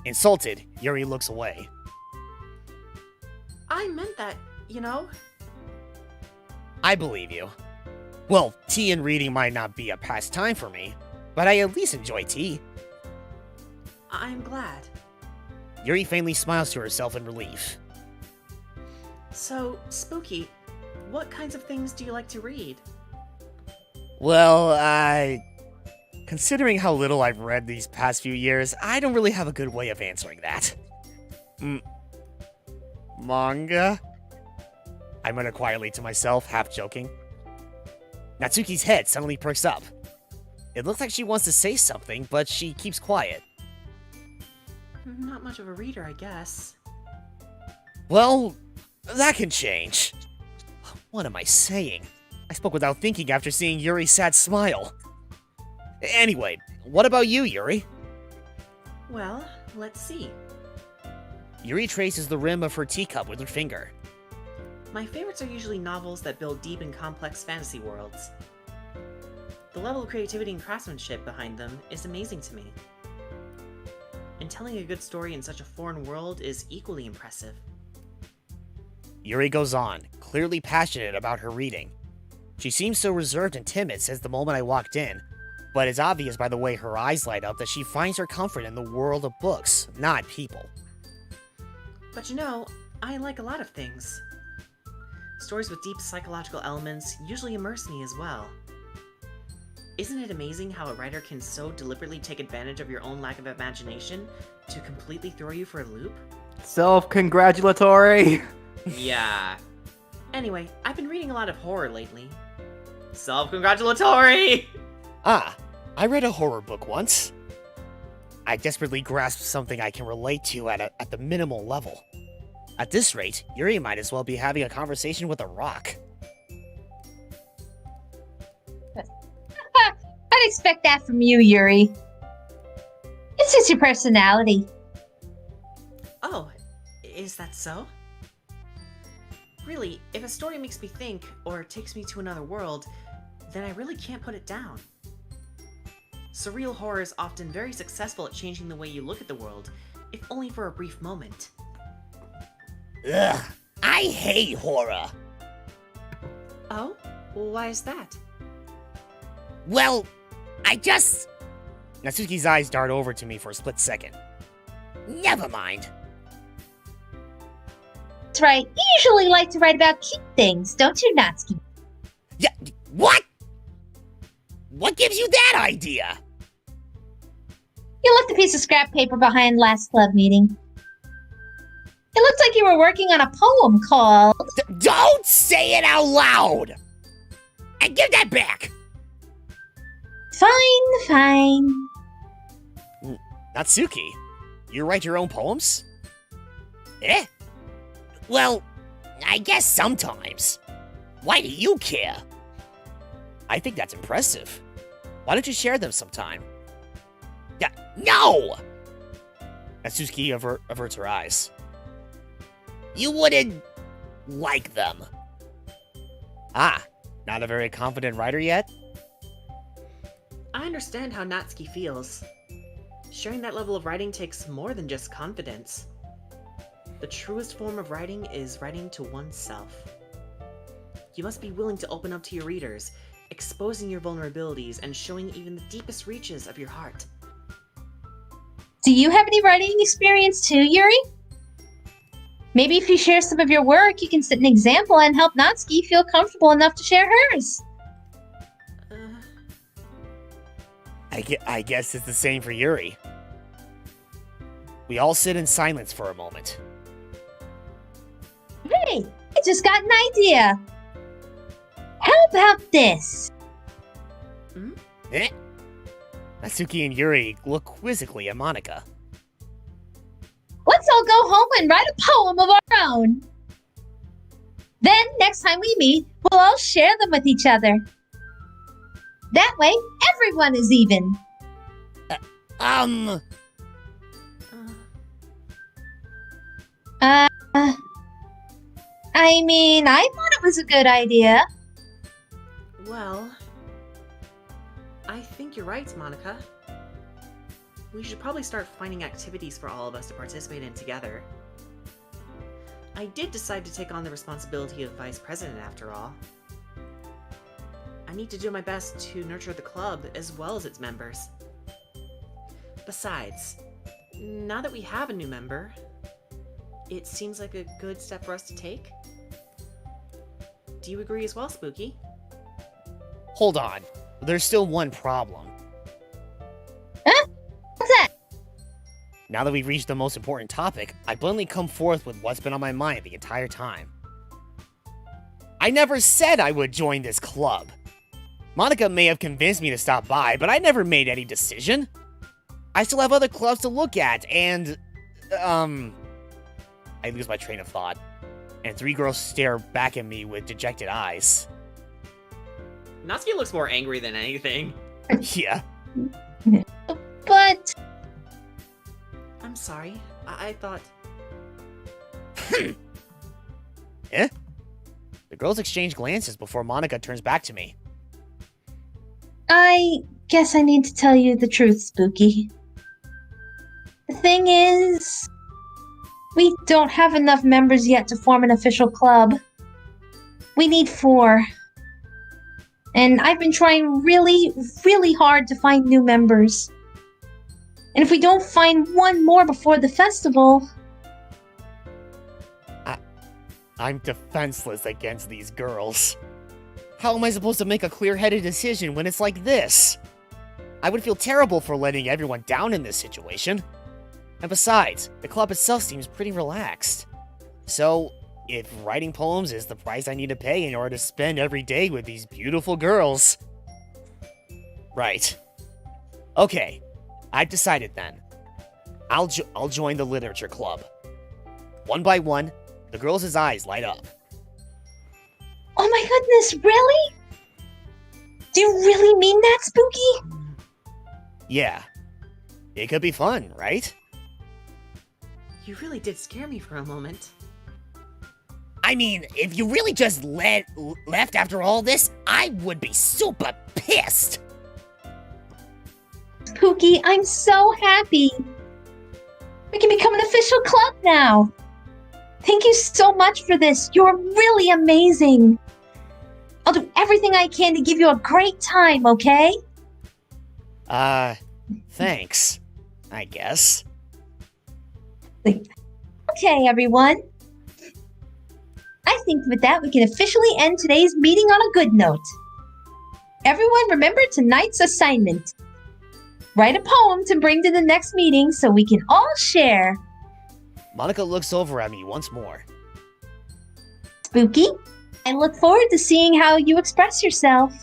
Insulted, Yuri looks away. I meant that, you know? I believe you. Well, tea and reading might not be a pastime for me, but I at least enjoy tea. I'm glad. Yuri faintly smiles to herself in relief. So, Spooky, what kinds of things do you like to read? Well, considering how little I've read these past few years, I don't really have a good way of answering that. Manga? I mutter quietly to myself, half joking. Natsuki's head suddenly perks up. It looks like she wants to say something, but she keeps quiet. Not much of a reader, I guess. Well, that can change. What am I saying? I spoke without thinking after seeing Yuri's sad smile. Anyway, what about you, Yuri? Well, let's see. Yuri traces the rim of her teacup with her finger. My favorites are usually novels that build deep and complex fantasy worlds. The level of creativity and craftsmanship behind them is amazing to me. And telling a good story in such a foreign world is equally impressive. Yuri goes on, clearly passionate about her reading. She seems so reserved and timid since the moment I walked in, but it's obvious by the way her eyes light up that she finds her comfort in the world of books, not people. But you know, I like a lot of things. Stories with deep psychological elements usually immerse me as well. Isn't it amazing how a writer can so deliberately take advantage of your own lack of imagination to completely throw you for a loop? Self-congratulatory. Yeah. Anyway, I've been reading a lot of horror lately. Self-congratulatory! Ah, I read a horror book once. I desperately grasped something I can relate to at the minimal level. At this rate, Yuri might as well be having a conversation with a rock. I'd expect that from you, Yuri. It's just your personality. Oh, is that so? Really, if a story makes me think, or takes me to another world, then I really can't put it down. Surreal horror is often very successful at changing the way you look at the world, if only for a brief moment. Ugh, I hate horror. Oh? Why is that? Well, I just... Natsuki's eyes dart over to me for a split second. Never mind. That's right. You usually like to write about cute things, don't you, Natsuki? Yeah, what? What gives you that idea? You left a piece of scrap paper behind last club meeting. It looked like you were working on a poem called... Don't say it out loud! And give that back! Fine. Natsuki, you write your own poems? Eh? Well, I guess sometimes. Why do you care? I think that's impressive. Why don't you share them sometime? Yeah, no! Natsuki averts her eyes. You wouldn't like them. Ah, not a very confident writer yet? I understand how Natsuki feels. Sharing that level of writing takes more than just confidence. The truest form of writing is writing to oneself. You must be willing to open up to your readers, exposing your vulnerabilities and showing even the deepest reaches of your heart. Do you have any writing experience too, Yuri? Maybe if you share some of your work, you can set an example and help Natsuki feel comfortable enough to share hers. I guess it's the same for Yuri. We all sit in silence for a moment. Hey, I just got an idea. How about this? Eh? Natsuki and Yuri look quizzically at Monika. Let's all go home and write a poem of our own. Then, next time we meet, we'll all share them with each other. That way, everyone is even. I mean, I thought it was a good idea. Well, I think you're right, Monika. We should probably start finding activities for all of us to participate in together. I did decide to take on the responsibility of vice president after all. I need to do my best to nurture the club as well as its members. Besides, now that we have a new member, it seems like a good step for us to take. Do you agree as well, Spooky? Hold on. There's still one problem. Huh? What's that? Now that we've reached the most important topic, I bluntly come forth with what's been on my mind the entire time. I never said I would join this club. Monica may have convinced me to stop by, but I never made any decision. I still have other clubs to look at, and, I lose my train of thought, and three girls stare back at me with dejected eyes. Natsuki looks more angry than anything. Yeah. But I'm sorry. I thought... Eh? The girls exchange glances before Monica turns back to me. I guess I need to tell you the truth, Spooky. The thing is, we don't have enough members yet to form an official club. We need 4. And I've been trying really, really hard to find new members. And if we don't find one more before the festival... I'm defenseless against these girls. How am I supposed to make a clear-headed decision when it's like this? I would feel terrible for letting everyone down in this situation. And besides, the club itself seems pretty relaxed. So, if writing poems is the price I need to pay in order to spend every day with these beautiful girls... Right. Okay, I've decided then. I'll join the literature club. One by one, the girls' eyes light up. Oh my goodness, really? Do you really mean that, Spooky? Yeah. It could be fun, right? You really did scare me for a moment. I mean, if you really just left after all this, I would be super pissed. Spooky, I'm so happy. We can become an official club now. Thank you so much for this. You're really amazing. I'll do everything I can to give you a great time, okay? Thanks, I guess. Okay, everyone. I think with that, we can officially end today's meeting on a good note. Everyone remember tonight's assignment. Write a poem to bring to the next meeting so we can all share. Monica looks over at me once more. Spooky, I look forward to seeing how you express yourself.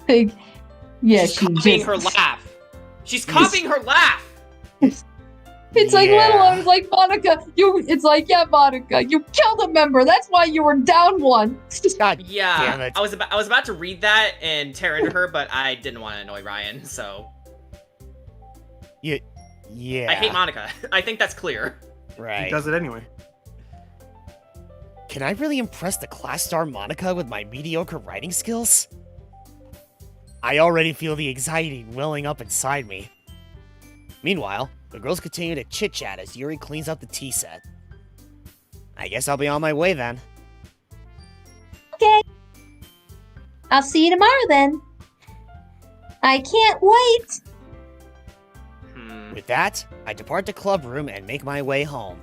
Yeah, She's copying her laugh. She's copying her laugh. It's like little. I was like, Monica, it's like, yeah, Monica, you killed a member. That's why you were down one. God Yeah, damn it. I was about to read that and tear into her, but I didn't want to annoy Ryan, so. Yeah. I hate Monica. I think that's clear. Right. He does it anyway. Can I really impress the class star Monica with my mediocre writing skills? I already feel the anxiety welling up inside me. Meanwhile, the girls continue to chit-chat as Yuri cleans up the tea set. I guess I'll be on my way then. Okay. I'll see you tomorrow then. I can't wait. With that, I depart the club room and make my way home.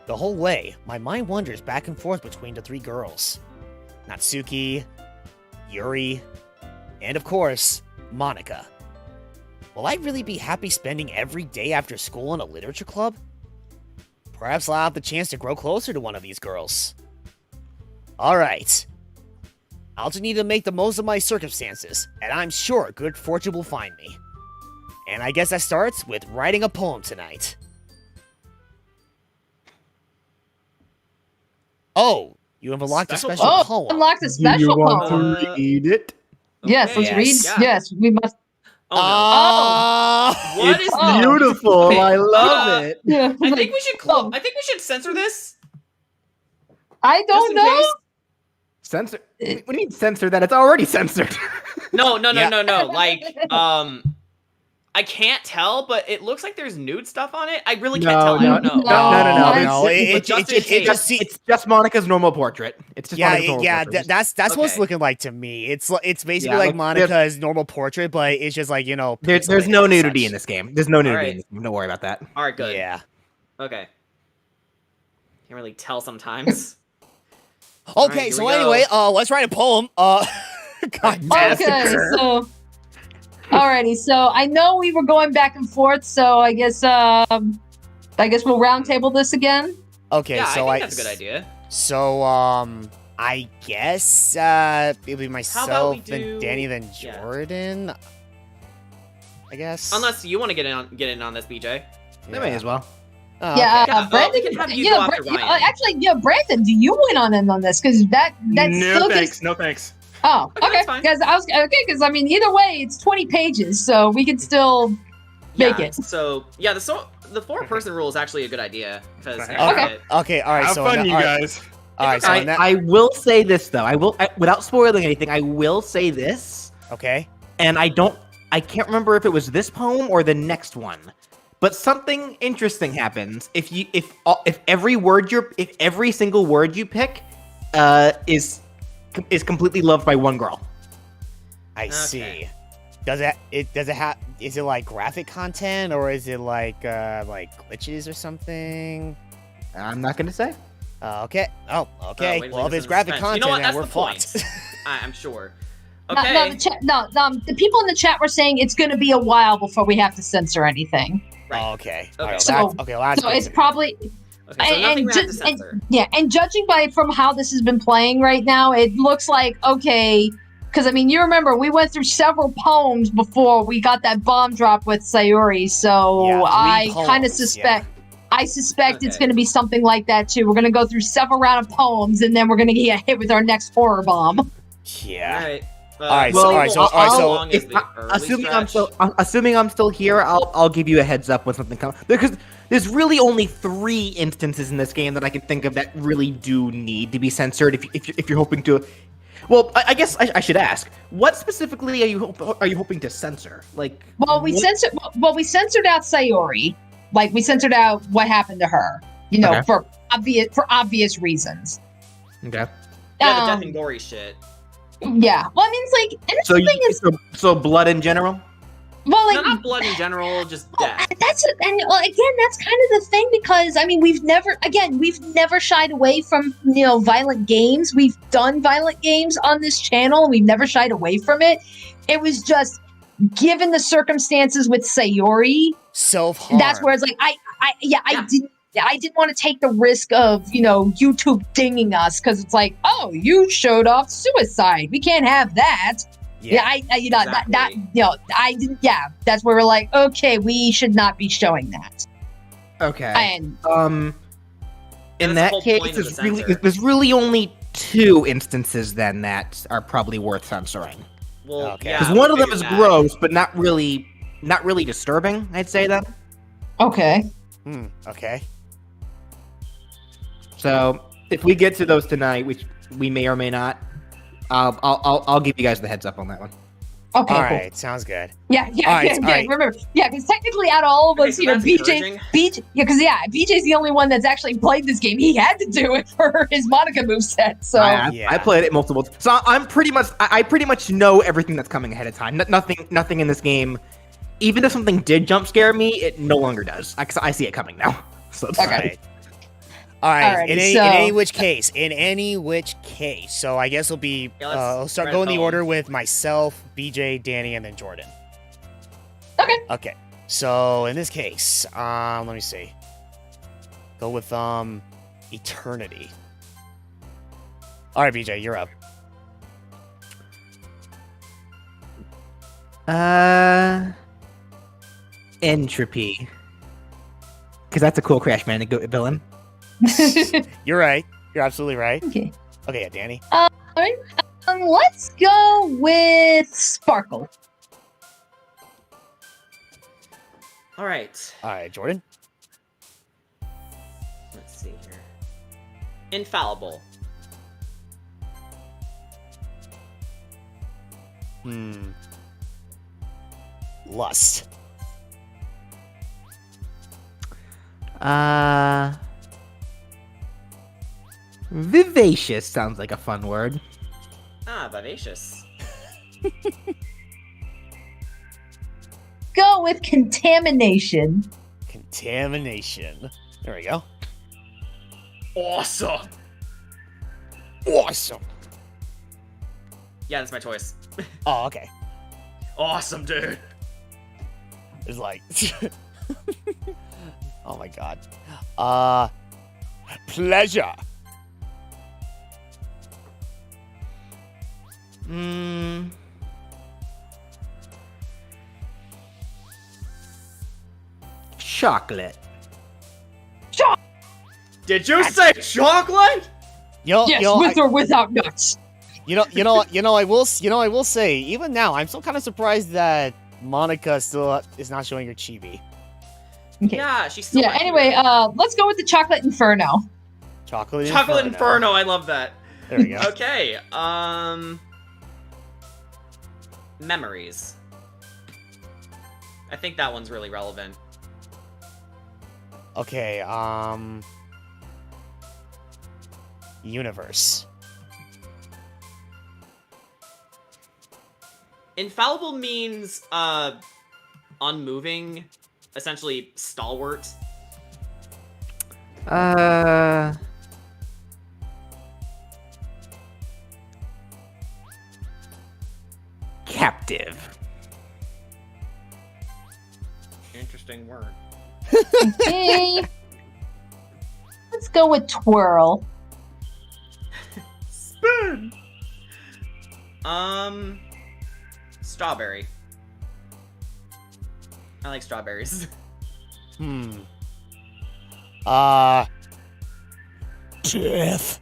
The whole way, my mind wanders back and forth between the 3 girls. Natsuki, Yuri, and of course, Monica. Will I really be happy spending every day after school in a literature club? Perhaps I'll have the chance to grow closer to one of these girls. Alright. I'll just need to make the most of my circumstances, and I'm sure good fortune will find me. And I guess that starts with writing a poem tonight. Oh, you have unlocked a special poem. Unlocked a Do special you want poem. to read it? Yes, let's Okay. read. Yeah. Yes, we must. Oh no. What is Oh. Beautiful. Okay, I love it. Yeah, I think we should I think we should censor this. I Just don't in know. case. Censor? What do you mean censor that? It's already censored. No. Yeah. Like, I can't tell, but it looks like there's nude stuff on it. I really can't No, tell. I don't know. No. It just in case. It's just Monica's normal portrait. It's just Monica's normal portrait. That's what's Okay. looking like to me. It's basically Yeah, like look, Monica's normal portrait, but it's just like, There's pixelated no and nudity such. in this game. There's no nudity Alright. in this game. Don't worry about that. All right, good. Yeah. Okay. Can't really tell sometimes. Okay, here so we go. anyway, let's write a poem. God damn. Okay, so alrighty, so I know we were going back and forth, so I guess we'll round table this again. Okay, Yeah, so I think that's a good idea. So I guess it'll be myself, we then do- Danny, then yeah. Jordan. I guess. Unless you want to get in on this, BJ. They may as well. Oh, Yeah, okay. Yeah, Brandon. we can have you go after Ryan. Actually, Brandon, do you win on this? Because that's No still thanks. gives. No thanks. Oh, Okay, okay. that's fine. Because I mean, either way, it's 20 pages, so we can still make Yeah, it. So yeah, the 4-person rule is actually a good idea because Okay. Okay, all right. Have so fun, you all right, guys. all right, so in that, I will say this though. Without spoiling anything, I will say this. okay. And I can't remember if it was this poem or the next one. But something interesting happens if every single word you pick is completely loved by one girl. I see. Okay. Does it have? Is it like graphic content or is it like glitches or something? I'm not gonna say. Okay. Oh, okay. wait, Well, if this it's is graphic suspense. content, You know what? then That's we're the point. fucked. I'm sure. No, Okay. the people in the chat were saying it's going to be a while before we have to censor anything. Right. Oh, okay. Okay. Alright, So- well, that's So good it's to know. probably Okay, so nothing we have to censor. and judging from how this has been playing right now, it looks like okay. Because I mean, you remember we went through several poems before we got that bomb drop with Sayori, so Yeah, 3 I kind of poems, suspect. I suspect it's Okay. going to be something like that too. We're going to go through several rounds of poems, and then we're going to get hit with our next horror bomb. Yeah. All right. Alright, Well, so- alright, so- alright, how so- long is the early stretch? Assuming I'm still here, I'll give you a heads up when something comes, because there's really only 3 instances in this game that I can think of that really do need to be censored. If you're hoping to, well, I guess I should ask, what specifically are you hoping to censor? Like, Well, we censored out Sayori. Like we censored out what happened to her. You know, Okay. for obvious reasons. Okay. Yeah, the Um, death and gory shit. Yeah. Well, I mean, it's like, and So the thing is, so blood in general. well, like No, not blood in general, just death. that's and well, again, that's kind of the thing because I mean, we've never shied away from violent games. We've done violent games on this channel. And we've never shied away from it. It was just given the circumstances with Sayori. Self-harm. That's where it's like I didn't want to take the risk of YouTube dinging us because it's like, oh, you showed off suicide, we can't have that. I didn't. Yeah, that's where we're like, okay, we should not be showing that. Okay. And In that's the that whole case, point of the censor. there's really only 2 instances then that are probably worth censoring. Well, Okay. yeah, Because we one of them figured is that. gross, but not really disturbing. I'd say that. okay, Okay. So if we get to those tonight, which we may or may not, I'll give you guys the heads up on that one. okay, All cool. right. Sounds good. Yeah, All right, all right. Remember, because technically, out of all of Okay, us, so that's encouraging. BJ's the only one that's actually played this game. He had to do it for his Monica moveset. So Yeah. I played it multiple times. So I pretty much know everything that's coming ahead of time. Nothing in this game. Even if something did jump scare me, it no longer does. I see it coming now. So it's All fine. right. All right. Alrighty, In so- any which case. So I guess it'll be. Yeah, let's I'll start write going the poems. order with myself, BJ, Danny, and then Jordan. Okay. Okay. So in this case, let me see. Go with eternity. All right, BJ, you're up. Entropy. Because that's a cool Crash Bandicoot villain. You're right. You're absolutely right. Okay. Okay, yeah, Danny. Let's go with Sparkle. All right. All right, Jordan. Let's see here. Infallible. Lust. Vivacious sounds like a fun word. Ah, vivacious. Go with Contamination. Contamination. There we go. Awesome. Awesome. Yeah, that's my choice. Oh, okay. Awesome, dude. It's like, oh my god. Pleasure. Chocolate. Did you say chocolate? Yes, with or without nuts. I will say, even now, I'm still kind of surprised that Monica still is not showing her chibi. Okay. Yeah, she's still. Yeah. Anyway, let's go with the chocolate inferno. Chocolate Inferno. I love that. There we go. Okay. Memories. I think that one's really relevant. Okay, universe. Infallible means unmoving, essentially stalwart. Captive. Interesting word. Okay. Let's go with twirl. Spin. Strawberry. I like strawberries. Death.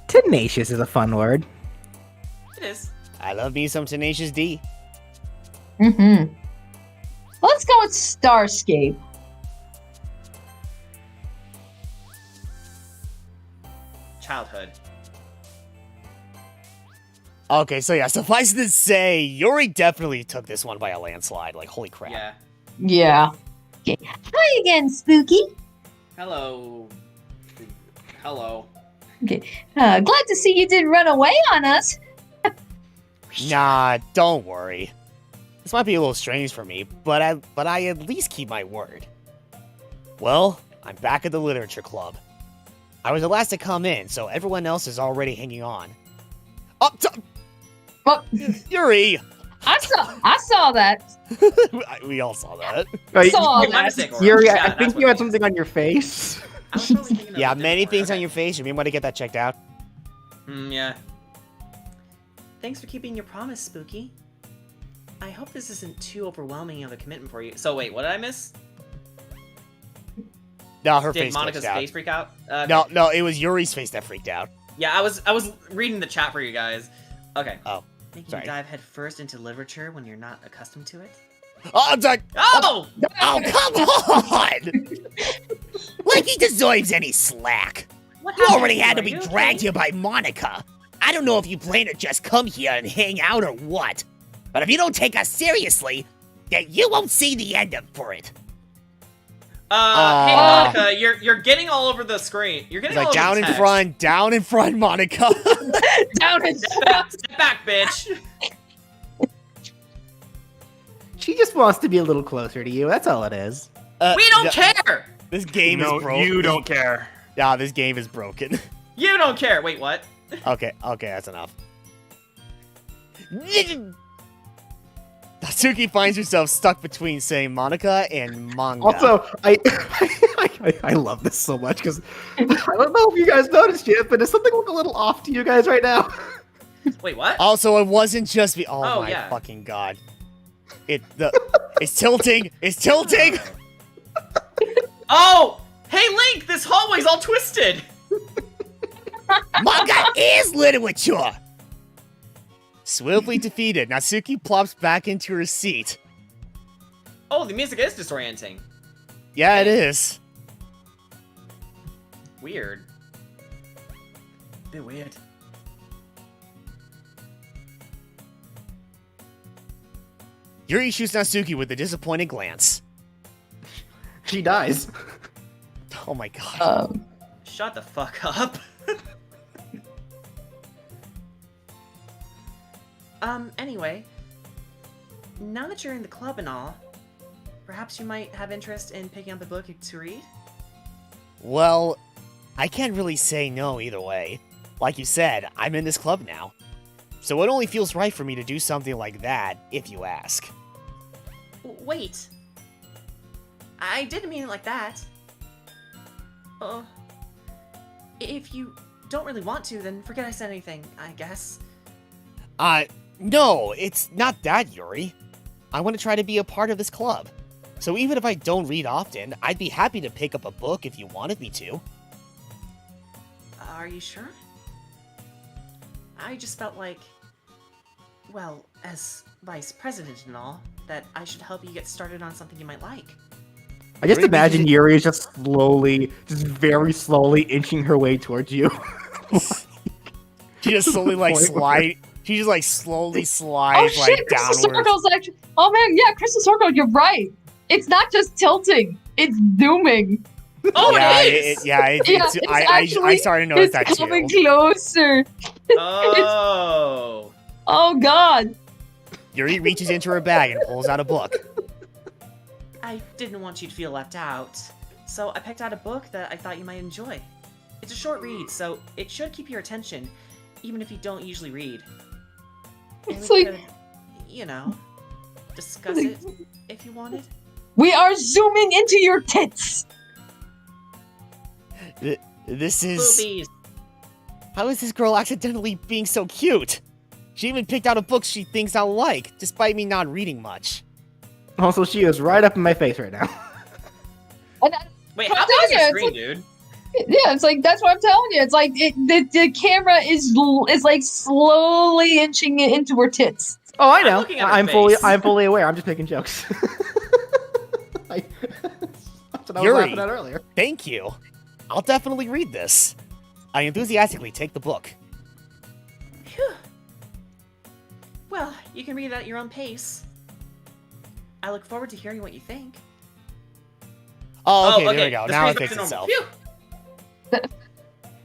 Tenacious is a fun word. It is. I love me some Tenacious D. Mm-hmm. Let's go with starscape. Childhood. Okay, so yeah, suffice it to say, Yuri definitely took this one by a landslide. Like, holy crap. Yeah. Yeah. Okay. Hi again, Spooky. Hello. Hello. Okay. Glad to see you didn't run away on us. Nah, don't worry. This might be a little strange for me, but I at least keep my word. Well, I'm back at the literature club. I was the last to come in, so everyone else is already hanging on. Up top! Well, Yuri! I saw that. We all saw that. Saw My that. mistake, Aura. Yuri, Yeah, I that's think what you it had is. something on your face. I was totally thinking of Yeah, a many different things word. on your face. You may want to get that checked out. Yeah. Thanks for keeping your promise, Spooky. I hope this isn't too overwhelming of a commitment for you. So wait, what did I miss? No, her Did face Monica's glitched out. face freak out? No, it was Yuri's face that freaked out. Yeah, I was reading the chat for you guys. Okay. Oh, Making sorry. you dive headfirst into literature when you're not accustomed to it? Oh, I'm sorry. Oh! Oh, come on! Like he deserves any slack. What You happened already had to Are be you dragged okay? here by Monica. I don't know if you plan to just come here and hang out or what. But if you don't take us seriously, then you won't see the end of it. Hey Monica, you're getting all over the screen. You're getting It's like all over the text. down in front, Monica. Down and Step back, bitch. She just wants to be a little closer to you. That's all it is. We don't care. This game No, is broken. you don't care. Yeah, this game is broken. You don't care. Wait, what? Okay, that's enough. Natsuki finds herself stuck between, say, Monica and manga. Also, I love this so much because I don't know if you guys noticed yet, but does something look a little off to you guys right now? Wait, what? Also, it wasn't just me. Oh, my yeah. fucking god! It's tilting. It's tilting. Oh! Hey, Link! This hallway's all twisted! Manga is literature. Swiftly defeated, Natsuki plops back into her seat. Oh, the music is disorienting. Yeah, it is. Weird. Bit weird. Yuri shoots Natsuki with a disappointed glance. She dies. Oh my god. Shut the fuck up. Anyway, now that you're in the club and all, perhaps you might have interest in picking up a book to read? Well, I can't really say no either way. Like you said, I'm in this club now. So it only feels right for me to do something like that, if you ask. Wait. I didn't mean it like that. If you don't really want to, then forget I said anything, I guess. No, it's not that, Yuri. I want to try to be a part of this club. So even if I don't read often, I'd be happy to pick up a book if you wanted me to. Are you sure? I just felt like, well, as vice president and all, that I should help you get started on something you might like. I just Really? imagine Yuri is just very slowly inching her way towards you. She just slowly She just slowly Oh slides shit, Crystal downwards. Circle's actually. Oh man, yeah, Crystal Circle, you're right. It's not just tilting, it's zooming. Oh, yeah, it is! I started to notice that It's coming too. closer. Oh. Oh god. Yuri reaches into her bag and pulls out a book. I didn't want you to feel left out, so I picked out a book that I thought you might enjoy. It's a short read, so it should keep your attention, even if you don't usually read. And It's we like- could, you know, discuss it if you wanted. We are zooming into your tits. This is... Boobies. How is this girl accidentally being so cute? She even picked out a book she thinks I'll like, despite me not reading much. Also, she is right up in my face right now. And Wait, I'm how big telling is your you, it's screen, like- dude? yeah, it's like that's what I'm telling you. It's like the camera is like slowly inching into her tits. Oh, I I'm know. looking at her I'm face. fully aware. I'm just making jokes. That's what I was Yuri. laughing at earlier. Thank you. I'll definitely read this. I enthusiastically take the book. Phew. Well, you can read it at your own pace. I look forward to hearing what you think. Oh, okay, there we go. The Now it screen's fixed back to itself. normal. Phew.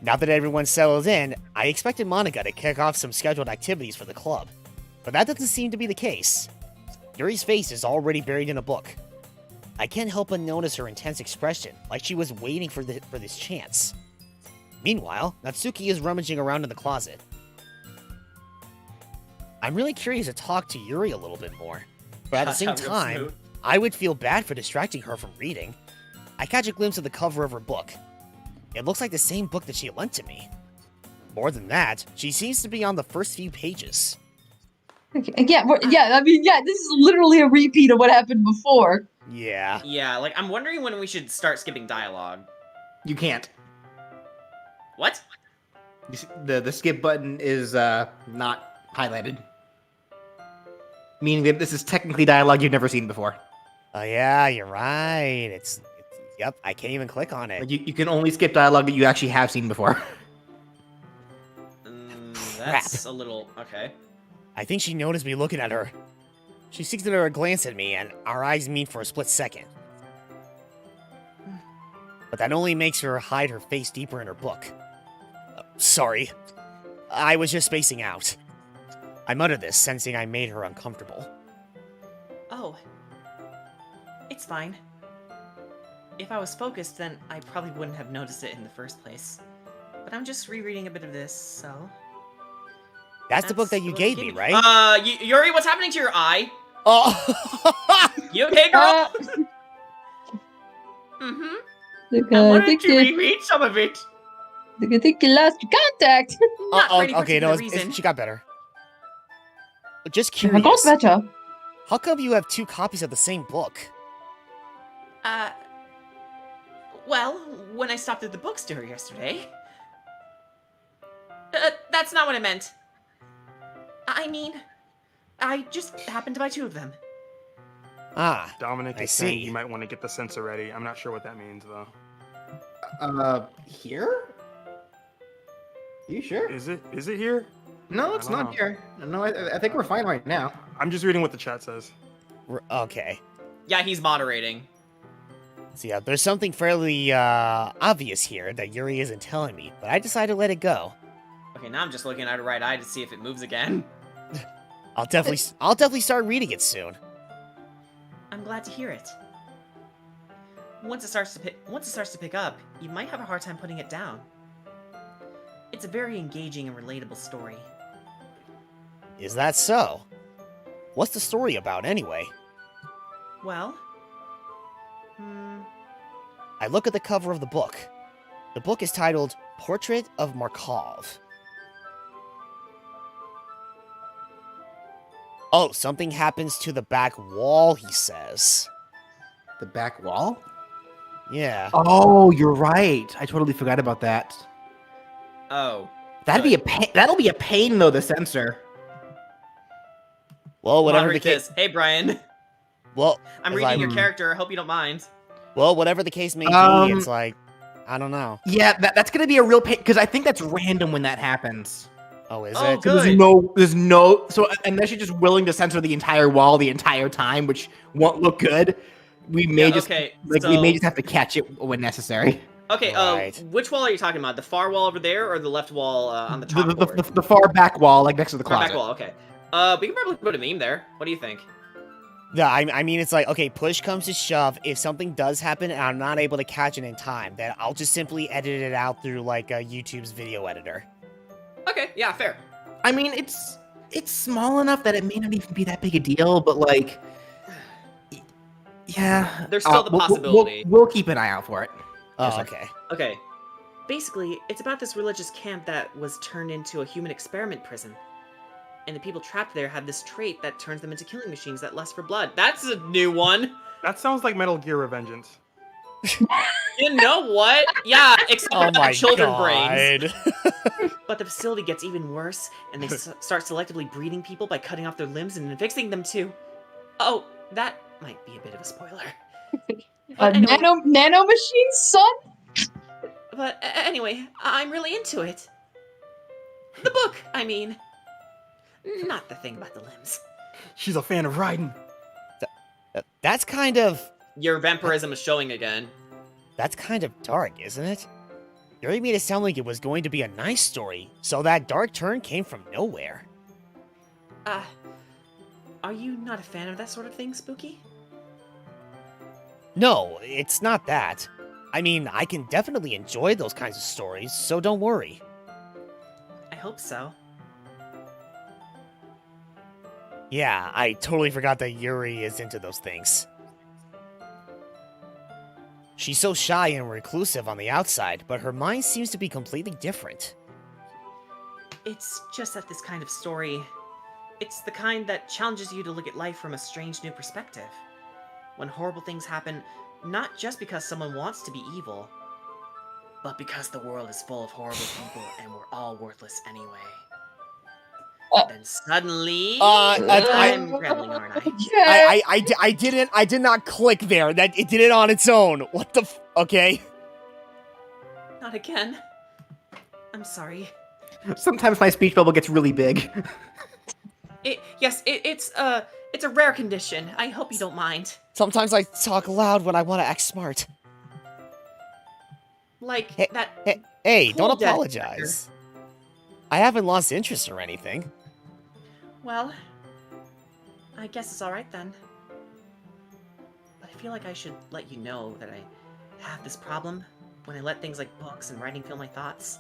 Now that everyone settles in, I expected Monica to kick off some scheduled activities for the club. But that doesn't seem to be the case. Yuri's face is already buried in a book. I can't help but notice her intense expression, like she was waiting for this chance. Meanwhile, Natsuki is rummaging around in the closet. I'm really curious to talk to Yuri a little bit more. But at the same Real time, smooth. I would feel bad for distracting her from reading. I catch a glimpse of the cover of her book. It looks like the same book that she lent to me. More than that, she seems to be on the first few pages. Okay, yeah, I mean, yeah, this is literally a repeat of what happened before. Yeah. Yeah, like, I'm wondering when we should start skipping dialogue. You can't. What? You see, the skip button is not highlighted, meaning that this is technically dialogue you've never seen before. Oh yeah, you're right. Yep, I can't even click on Like it. you can only skip dialogue that you actually have seen before. That's a little... Okay. I think she noticed me looking at her. She sinks into a glance at me, and our eyes meet for a split second. But that only makes her hide her face deeper in her book. Sorry. I was just spacing out. I muttered this, sensing I made her uncomfortable. Oh. It's fine. If I was focused, then I probably wouldn't have noticed it in the first place. But I'm just rereading a bit of this, so... That's the book that you what gave me, right? Yuri, what's happening to your eye? Oh! You okay, girl? Mm-hmm. Look, I I wanted think to you, reread some of it. I think you lost your contact. Not for any Okay, no, particular reason. she got better. Just I curious. got better. How come you have 2 copies of the same book? Well, when I stopped at the bookstore yesterday... that's not what I meant. I mean, I just happened to buy 2 of them. Ah, Dominic I is saying see. you might want to get the sensor ready. I'm not sure what that means though. Here? You sure? Is it here? No, it's I don't not know. here. No, I think we're fine right now. I'm just reading what the chat says. okay. Yeah, he's moderating. So yeah, there's something fairly obvious here that Yuri isn't telling me, but I decided to let it go. Okay, now I'm just looking at her right eye to see if it moves again. I'll definitely start reading it soon. I'm glad to hear it. Once it starts to pick up, you might have a hard time putting it down. It's a very engaging and relatable story. Is that so? What's the story about, anyway? Well, I look at the cover of the book. The book is titled Portrait of Markov. Oh, something happens to the back wall, he says. The back wall? Yeah. Oh, you're right. I totally forgot about that. Oh. That'll be a pain though, the censor. Well, whatever the Moderate case. this. Hey, Brian. Well, I'm as reading I- your character. I hope you don't mind. Well, whatever the case may be, it's like, I don't know. Yeah, that's gonna be a real pain because I think that's random when that happens. Oh, is Oh, it? good. There's no. So unless you're just willing to censor the entire wall the entire time, which won't look good, we may just okay, we may just have to catch it when necessary. Okay, Right. which wall are you talking about? The far wall over there or the left wall on the top board? The far back wall, like next to the Far closet. back wall, okay. We can probably put a meme there. What do you think? Yeah, I mean, it's like, okay, push comes to shove. If something does happen and I'm not able to catch it in time, then I'll just simply edit it out through, like, YouTube's video editor. Okay, yeah, fair. I mean, it's small enough that it may not even be that big a deal, but like, yeah, There's still the we'll- possibility. We'll keep an eye out for it. Oh, Yes, sir. okay. Okay. basically, it's about this religious camp that was turned into a human experiment prison. And the people trapped there have this trait that turns them into killing machines that lust for blood. That's a new one. That sounds like Metal Gear Revengeance. You know what? Yeah, except Oh for my children god. brains. But the facility gets even worse, and they start selectively breeding people by cutting off their limbs and fixing them too. Oh, that might be a bit of a spoiler. Anyway, Nano machines, son? But anyway, I'm really into it. The book, I mean. Not the thing about the limbs. She's a fan of Raiden. That's kind of... Your vampirism is showing again. That's kind of dark, isn't it? You already made it sound like it was going to be a nice story, so that dark turn came from nowhere. Are you not a fan of that sort of thing, Spooky? No, it's not that. I mean, I can definitely enjoy those kinds of stories, so don't worry. I hope so. Yeah, I totally forgot that Yuri is into those things. She's so shy and reclusive on the outside, but her mind seems to be completely different. It's just that this kind of story, it's the kind that challenges you to look at life from a strange new perspective. When horrible things happen, not just because someone wants to be evil, but because the world is full of horrible people and we're all worthless anyway. Then suddenly, I'm rambling, aren't I? I did not click there. That it did it on its own. What the okay. Not again. I'm sorry. Sometimes my speech bubble gets really big. It's a rare condition. I hope you don't mind. Sometimes I talk loud when I want to act smart. Like Hey, that. Hey, don't Cool, Dad. apologize. I haven't lost interest or anything. Well, I guess it's alright then. But I feel like I should let you know that I have this problem. When I let things like books and writing fill my thoughts,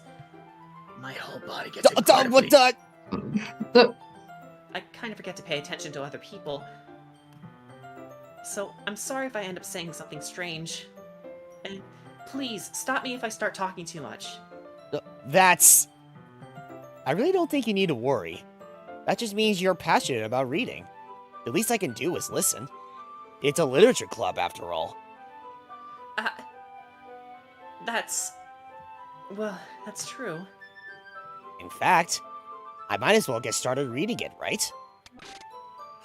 my whole body gets incredibly... I kind of forget to pay attention to other people. So, I'm sorry if I end up saying something strange. And please, stop me if I start talking too much. That's... I really don't think you need to worry. That just means you're passionate about reading. The least I can do is listen. It's a literature club, after all. Well, that's true. In fact, I might as well get started reading it, right?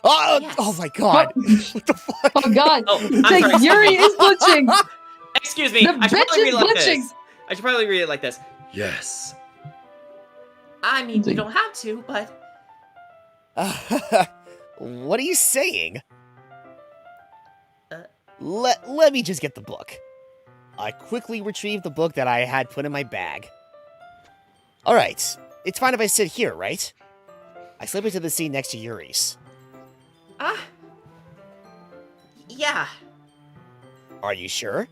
Oh, Yes. oh my god! What the fuck? Oh god. Oh, I'm It's like sorry. Yuri is glitching. Excuse me. The I should bitch probably read is it like glitching. this. I should probably read it like this. Yes. I mean, you don't have to, but What are you saying? Uh. Let me just get the book. I quickly retrieved the book that I had put in my bag. Alright, it's fine if I sit here, right? I slip into the seat next to Yuri's. yeah. Are you sure?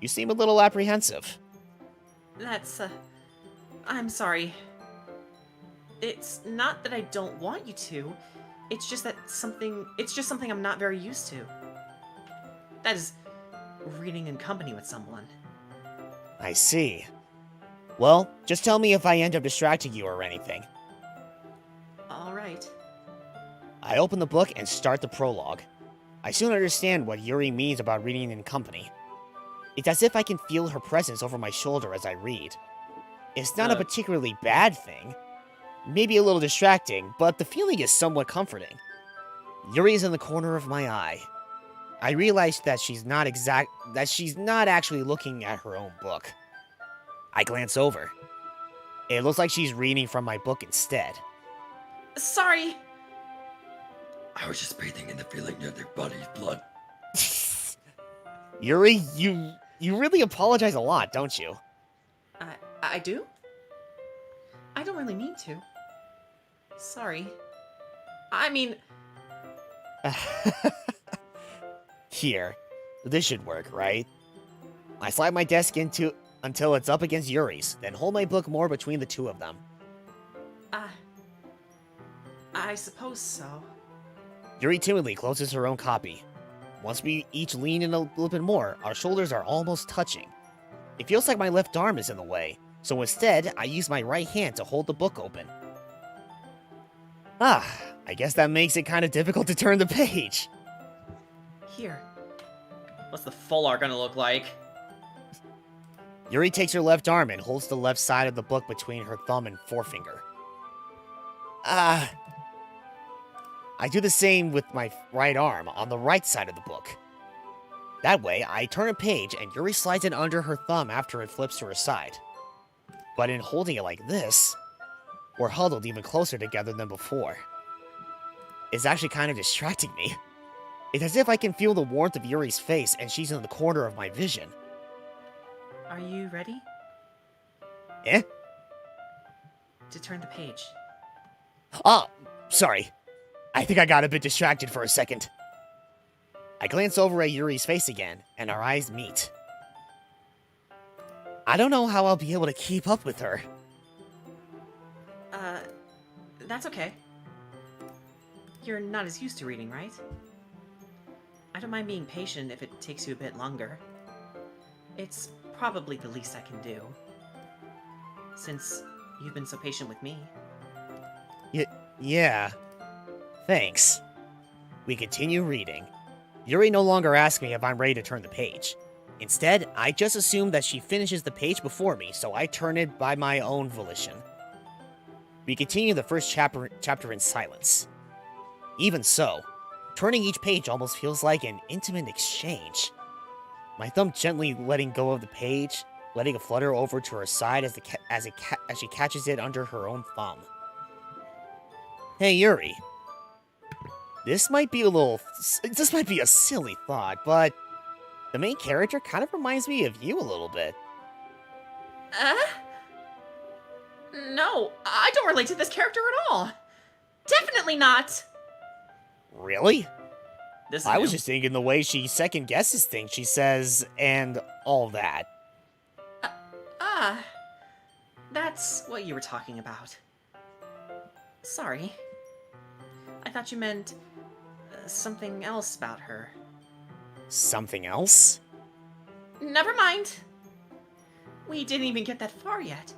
You seem a little apprehensive. That's, I'm sorry. It's not that I don't want you to. It's just something I'm not very used to. That is, reading in company with someone. I see. Well, just tell me if I end up distracting you or anything. Alright. I open the book and start the prologue. I soon understand what Yuri means about reading in company. It's as if I can feel her presence over my shoulder as I read. It's not a particularly bad thing. Maybe a little distracting, but the feeling is somewhat comforting. Yuri's in the corner of my eye. I realize that she's not actually looking at her own book. I glance over. It looks like she's reading from my book instead. Sorry. I was just bathing in the feeling of their body's blood. Yuri, you really apologize a lot, don't you? I do? I don't really mean to. Sorry. I mean... Here. This should work, right? I slide my desk until it's up against Yuri's, then hold my book more between the two of them. I suppose so. Yuri timidly closes her own copy. Once we each lean in a little bit more, our shoulders are almost touching. It feels like my left arm is in the way, so instead, I use my right hand to hold the book open. I guess that makes it kind of difficult to turn the page. Here. What's the full art gonna look like? Yuri takes her left arm and holds the left side of the book between her thumb and forefinger. I do the same with my right arm on the right side of the book. That way, I turn a page and Yuri slides it under her thumb after it flips to her side. But in holding it like this, we're huddled even closer together than before. It's actually kind of distracting me. It's as if I can feel the warmth of Yuri's face and she's in the corner of my vision. Are you ready? Eh? To turn the page. Sorry. I think I got a bit distracted for a second. I glance over at Yuri's face again, and our eyes meet. I don't know how I'll be able to keep up with her. That's okay. You're not as used to reading, right? I don't mind being patient if it takes you a bit longer. It's probably the least I can do. Since you've been so patient with me. Yeah. Thanks. We continue reading. Yuri no longer asks me if I'm ready to turn the page. Instead, I just assume that she finishes the page before me, so I turn it by my own volition. We continue the first chapter in silence. Even so, turning each page almost feels like an intimate exchange. My thumb gently letting go of the page, letting it flutter over to her side as she catches it under her own thumb. Hey, Yuri. This might be a silly thought, but the main character kind of reminds me of you a little bit. No, I don't relate to this character at all. Definitely not. Really? This is I was new. just thinking the way she second guesses things she says and all that. That's what you were talking about. Sorry. I thought you meant something else about her. Something else? Never mind. We didn't even get that far yet.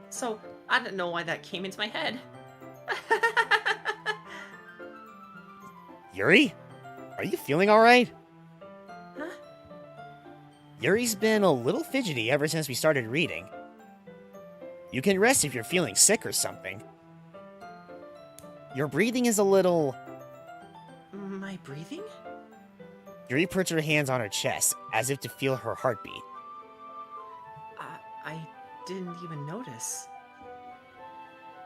So, I don't know why that came into my head. Yuri? Are you feeling alright? Huh? Yuri's been a little fidgety ever since we started reading. You can rest if you're feeling sick or something. Your breathing is a little... My breathing? Yuri puts her hands on her chest, as if to feel her heartbeat. I didn't even notice.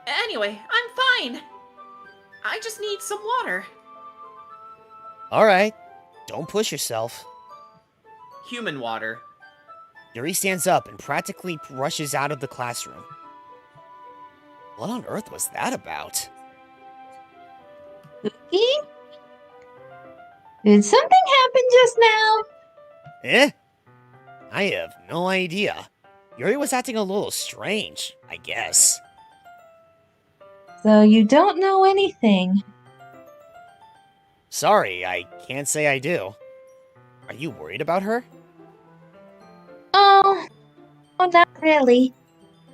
Anyway, I'm fine. I just need some water. Alright, don't push yourself. Human water. Yuri stands up and practically rushes out of the classroom. What on earth was that about? Did something happen just now? Eh? I have no idea. Yuri was acting a little strange, I guess. So you don't know anything. Sorry, I can't say I do. Are you worried about her? Oh, not really.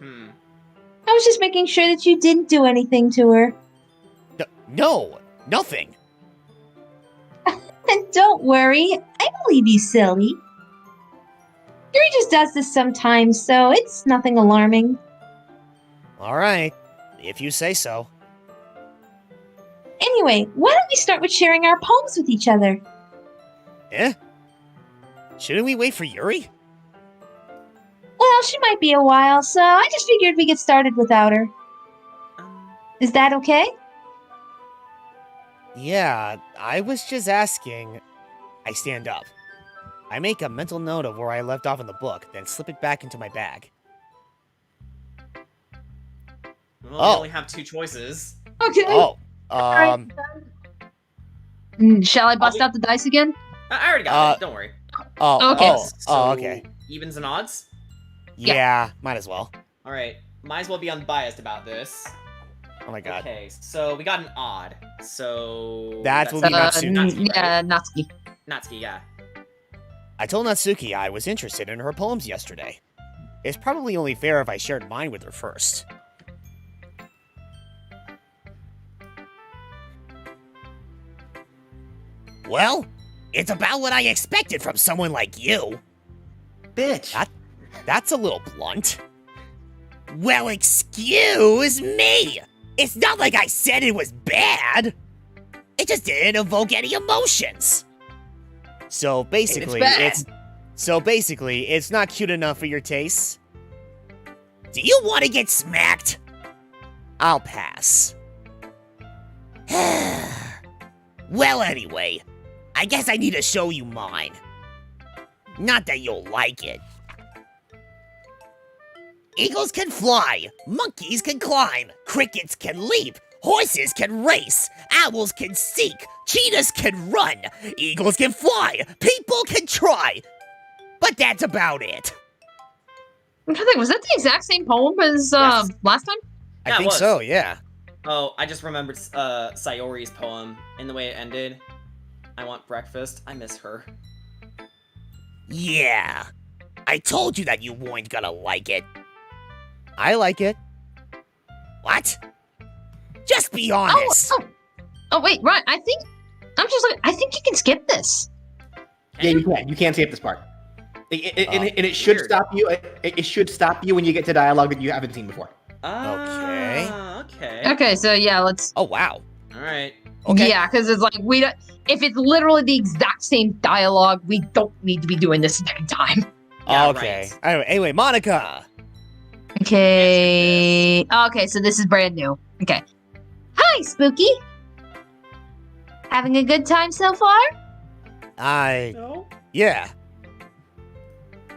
I was just making sure that you didn't do anything to her. No, nothing. And don't worry, I believe you, silly. Yuri just does this sometimes, so it's nothing alarming. Alright, if you say so. Anyway, why don't we start with sharing our poems with each other? Eh? Shouldn't we wait for Yuri? Well, she might be a while, so I just figured we get started without her. Is that okay? Yeah, I was just asking. I stand up. I make a mental note of where I left off in the book, then slip it back into my bag. Well, we only have 2 choices. Okay. Oh, Shall I bust out the dice again? I already got it. Don't worry. Okay. Okay. Evens and odds? Yeah, might as well. Alright. Might as well be unbiased about this. Oh my god. Okay, so we got an odd. So... That will be Natsuki. Natsuki, Yeah, right? Natsuki. Natsuki, yeah. I told Natsuki I was interested in her poems yesterday. It's probably only fair if I shared mine with her first. Well, it's about what I expected from someone like you. Bitch. That's a little blunt. Well, excuse me! It's not like I said it was bad! It just didn't evoke any emotions! So basically, it's not cute enough for your tastes. Do you want to get smacked? I'll pass. Well, anyway, I guess I need to show you mine. Not that you'll like it. Eagles can fly, monkeys can climb, crickets can leap, horses can race, owls can seek, cheetahs can run, eagles can fly, people can try. But that's about it. I'm trying to think, was that the exact same poem as Yes. last time? I Yeah, it think was. so, yeah. Oh, I just remembered Sayori's poem and the way it ended. I want breakfast. I miss her. Yeah. I told you that you weren't gonna like it. I like it. What? Just be honest. Oh, wait, right. I think you can skip this. Yeah, you can. You can skip this part. And it should Weird. stop you. It should stop you when you get to dialogue that you haven't seen before. Okay. Okay. Okay, so yeah, let's. Oh, wow. All right. Okay. Yeah, because it's like we don't. If it's literally the exact same dialogue, we don't need to be doing this every time. Yeah, Okay. right. Anyway, Monica. Okay. Okay, so this is brand new. Okay. Hi, Spooky. Having a good time so far? No. Yeah.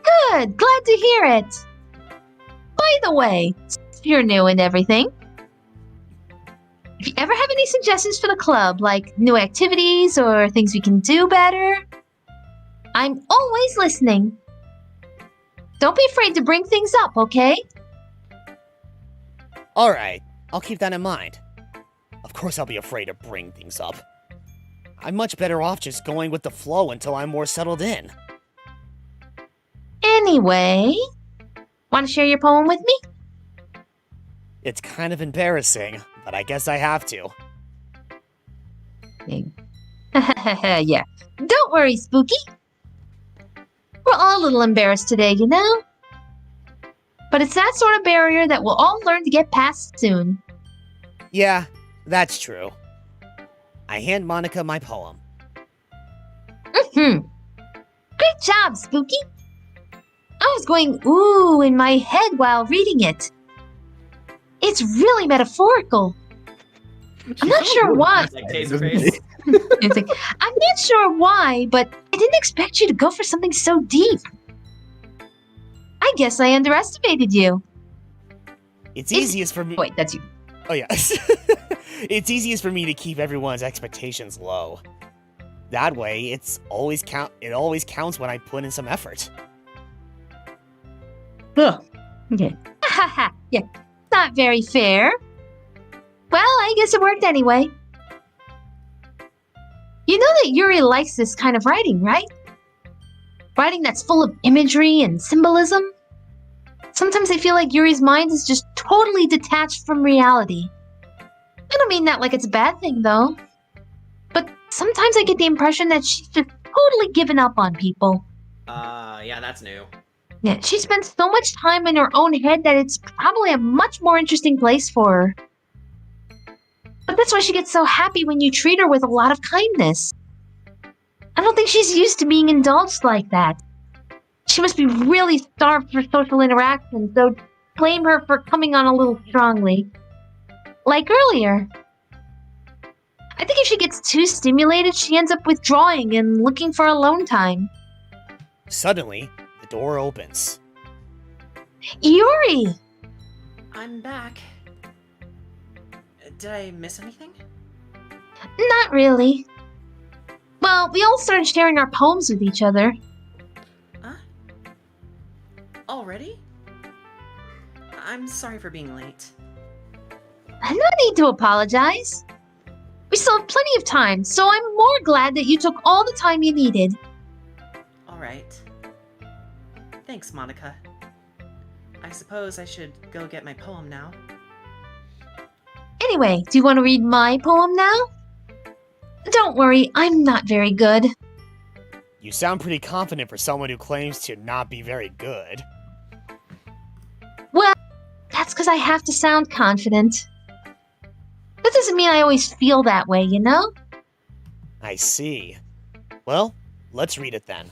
Good. Glad to hear it. By the way, since you're new and everything, if you ever have any suggestions for the club, like new activities or things we can do better, I'm always listening. Don't be afraid to bring things up, okay? Alright. I'll keep that in mind. Of course I'll be afraid to bring things up. I'm much better off just going with the flow until I'm more settled in. Anyway, want to share your poem with me? It's kind of embarrassing, but I guess I have to. Yeah. Don't worry, Spooky. We're all a little embarrassed today, you know? But it's that sort of barrier that we'll all learn to get past soon. Yeah, that's true. I hand Monica my poem. Great job, Spooky. I was going ooh in my head while reading it. It's really metaphorical. I'm not sure why. Like Taser Face. It's like, I'm not sure why, but I didn't expect you to go for something so deep. I guess I underestimated you. It's easiest for me. Wait, that's you. Oh yeah. It's easiest for me to keep everyone's expectations low. That way, it always counts when I put in some effort. Ugh. Okay. Haha. Yeah. Not very fair. Well, I guess it worked anyway. You know that Yuri likes this kind of writing, right? Writing that's full of imagery and symbolism. Sometimes I feel like Yuri's mind is just totally detached from reality. I don't mean that like it's a bad thing, though. But sometimes I get the impression that she's just totally given up on people. Yeah, that's new. Yeah, she spends so much time in her own head that it's probably a much more interesting place for her. But that's why she gets so happy when you treat her with a lot of kindness. I don't think she's used to being indulged like that. She must be really starved for social interaction, so blame her for coming on a little strongly. Like earlier. I think if she gets too stimulated, she ends up withdrawing and looking for alone time. Suddenly, the door opens. Yuri! I'm back. Did I miss anything? Not really. Well, we all started sharing our poems with each other. Huh? Already? I'm sorry for being late. No need to apologize. We still have plenty of time, so I'm more glad that you took all the time you needed. Alright. Thanks, Monica. I suppose I should go get my poem now. Anyway, do you want to read my poem now? Don't worry, I'm not very good. You sound pretty confident for someone who claims to not be very good. Well, that's because I have to sound confident. That doesn't mean I always feel that way, you know? I see. Well, let's read it then.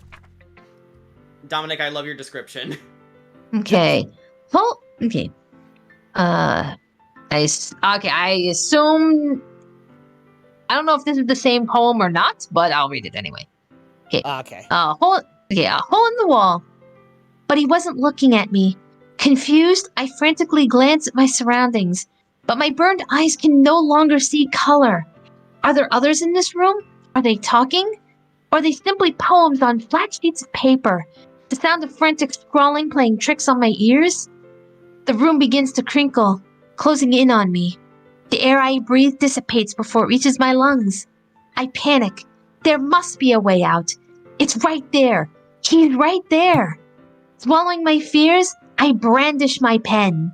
Dominic, I love your description. Okay. Well, okay. I assume... I don't know if this is the same poem or not, but I'll read it anyway. Okay. Okay. A hole in the wall. But he wasn't looking at me. Confused, I frantically glanced at my surroundings, but my burned eyes can no longer see color. Are there others in this room? Are they talking? Or are they simply poems on flat sheets of paper? The sound of frantic scrawling playing tricks on my ears? The room begins to crinkle, closing in on me. The air I breathe dissipates before it reaches my lungs. I panic. There must be a way out. It's right there. He's right there. Swallowing my fears, I brandish my pen.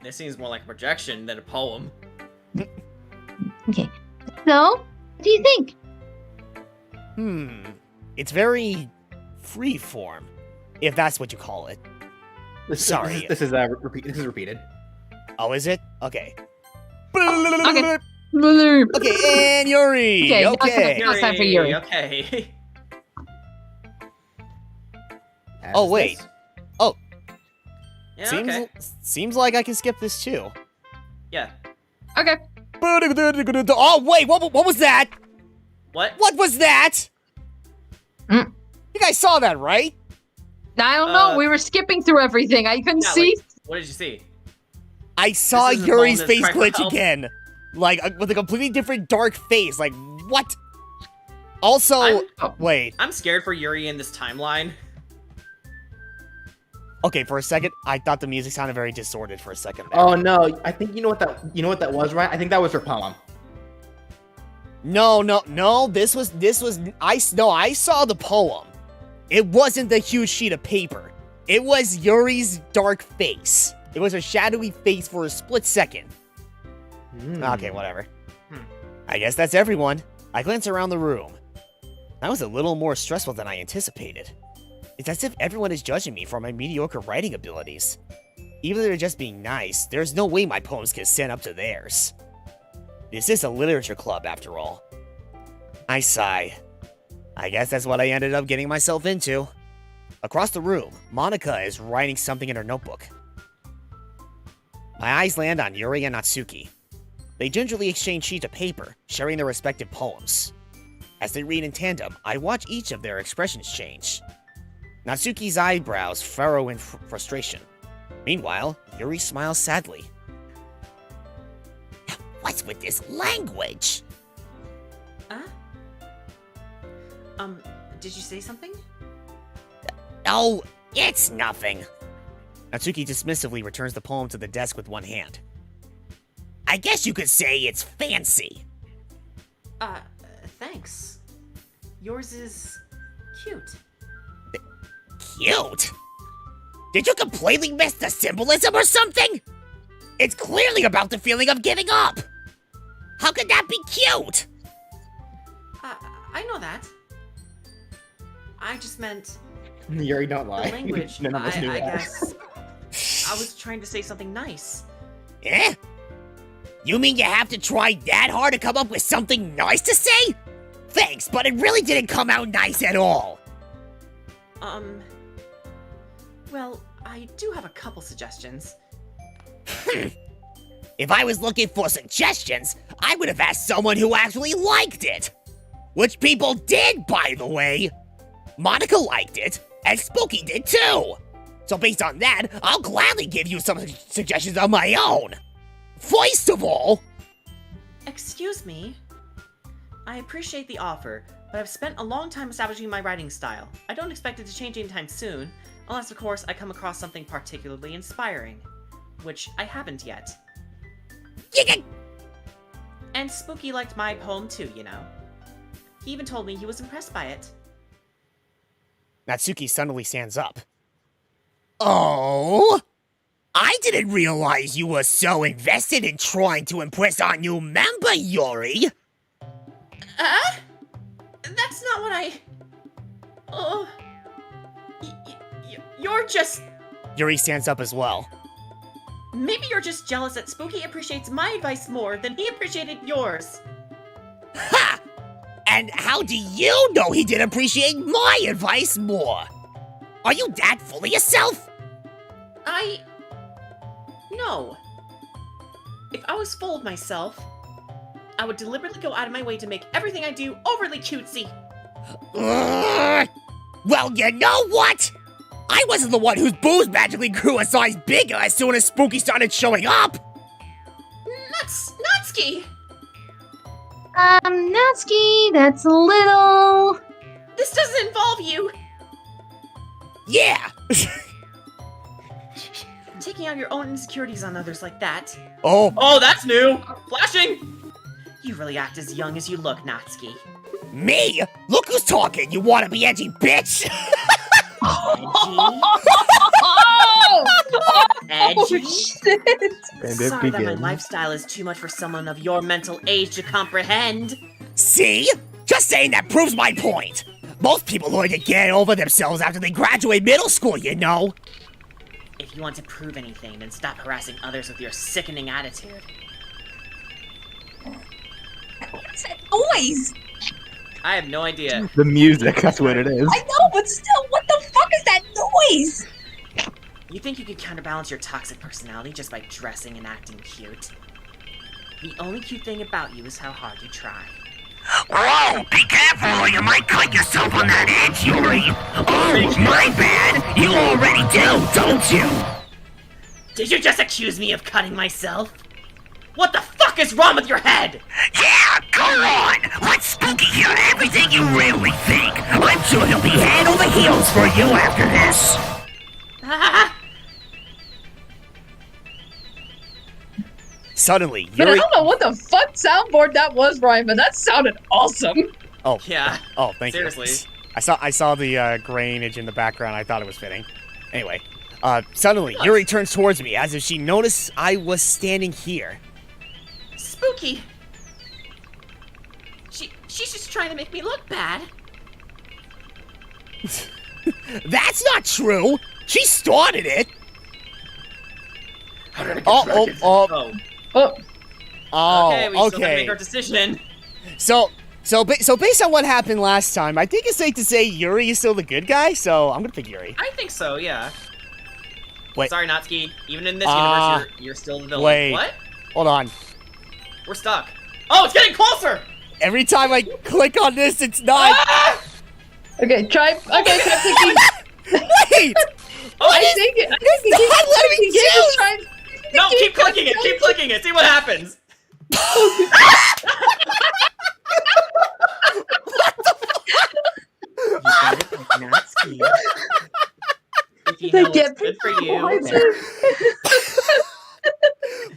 This seems more like a projection than a poem. Okay. So, what do you think? It's very free-form, if that's what you call it. Sorry. This is repeated. Oh, is it? Okay. Okay. Okay, and Yuri. Okay, Okay. now it's time for Yuri. Okay. Oh, wait. Oh, Yeah, okay. seems like I can skip this too. Yeah. Okay. Oh, wait, what was that? What? What was that? Mm. You guys saw that, right? I don't know. We were skipping through everything. I couldn't Yeah, see. like, what did you see? I saw This is the Yuri's phone that's face crying for glitch help. again. Like, with a completely different dark face. Like, what? Also, wait. I'm scared for Yuri in this timeline. Okay, for a second, I thought the music sounded very distorted for a second there. Oh no! I think you know what that was, right? I think that was her poem. No. I saw the poem. It wasn't the huge sheet of paper. It was Yuri's dark face. It was a shadowy face for a split second. Okay, whatever. I guess that's everyone. I glance around the room. That was a little more stressful than I anticipated. It's as if everyone is judging me for my mediocre writing abilities. Even if they're just being nice, there's no way my poems can stand up to theirs. This is a literature club, after all. I sigh. I guess that's what I ended up getting myself into. Across the room, Monica is writing something in her notebook. My eyes land on Yuri and Natsuki. They gingerly exchange sheets of paper, sharing their respective poems. As they read in tandem, I watch each of their expressions change. Natsuki's eyebrows furrow in frustration. Meanwhile, Yuri smiles sadly. What's with this language? Did you say something? Oh, It's nothing. Natsuki dismissively returns the poem to the desk with one hand. I guess you could say it's fancy. Thanks. Yours is cute. Cute? Did you completely miss the symbolism or something? It's clearly about the feeling of giving up. How could that be cute? I know that. I just meant Yuri, don't the lie. language. None of us knew I that. guess I was trying to say something nice. Eh? You mean you have to try that hard to come up with something nice to say? Thanks, but it really didn't come out nice at all. Well, I do have a couple suggestions. If I was looking for suggestions, I would have asked someone who actually liked it. Which people did, by the way. Monica liked it, and Spooky did too. So based on that, I'll gladly give you some suggestions of my own. First of all... Excuse me. I appreciate the offer, but I've spent a long time establishing my writing style. I don't expect it to change anytime soon, unless of course I come across something particularly inspiring. Which I haven't yet. And Spooky liked my poem too, you know. He even told me he was impressed by it. Natsuki suddenly stands up. Oh? I didn't realize you were so invested in trying to impress our new member, Yuri. That's not what I... Oh... You're just... Yuri stands up as well. Maybe you're just jealous that Spooky appreciates my advice more than he appreciated yours. Ha! And how do you know he did appreciate my advice more? Are you that full of yourself? No. If I was full of myself, I would deliberately go out of my way to make everything I do overly cutesy. Well, you know what? I wasn't the one whose booze magically grew a size bigger as soon as Spooky started showing up. Natsuki! Natsuki, that's a little... This doesn't involve you! Yeah! Taking out your own insecurities on others like that. Oh, that's new! Flashing! You really act as young as you look, Natsuki. Me? Look who's talking, you wanna be edgy bitch! Edgy? And it Sorry that my begins. lifestyle is too much for someone of your mental age to comprehend. See? Just saying that proves my point. Most people learn to get over themselves after they graduate middle school, you know. If you want to prove anything, then stop harassing others with your sickening attitude. What's that noise? I have no idea. The music, that's what it is. I know, but still, what the fuck is that noise? You think you could counterbalance your toxic personality just by dressing and acting cute? The only cute thing about you is how hard you try. Whoa! Be careful or you might cut yourself on that edge, Yuri! Oh, my bad! You already do, don't you? Did you just accuse me of cutting myself? What the fuck is wrong with your head? Yeah, go on! Let Spooky hear everything you really think! I'm sure he'll be head over heels for you after this! Suddenly, Man, I Yuri... don't know what the fuck soundboard that was, Ryan, but that sounded awesome. Oh, Yeah. oh, thank Seriously. you. I saw the grainage in the background. I thought it was fitting. Anyway, suddenly, Yuri turns towards me as if she noticed I was standing here. Spooky! She's just trying to make me look bad. That's not true! She started it! Oh. Okay, we still have to okay. make our decision. So based on what happened last time, I think it's safe to say Yuri is still the good guy, so I'm gonna pick Yuri. I think so, yeah. Wait. Sorry, Natsuki. Even in this universe, you're still the villain. Wait. What? Hold on. We're stuck. Oh, it's getting closer! Every time I click on this, it's not... Ah! Okay, try clicking. Wait! Oh, I think it. Stop letting me choose! No, keep clicking it. Keep clicking it. See what happens. You got it like Natsuki. Lucky They hell, get it's good for people you. on there.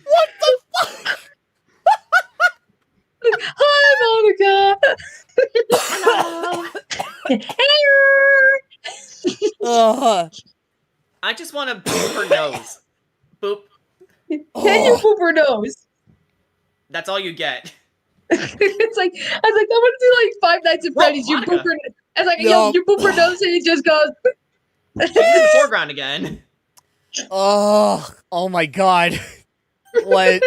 What the fuck? Hi, Monica. Hello. I just want to boop her nose. Boop. Can you poop her nose? That's all you get. It's like I want to do like Five Nights at Whoa, Freddy's. You Monica. poop her. It's like No. you poop her nose and it just goes. She's in the foreground again. Oh my god. What?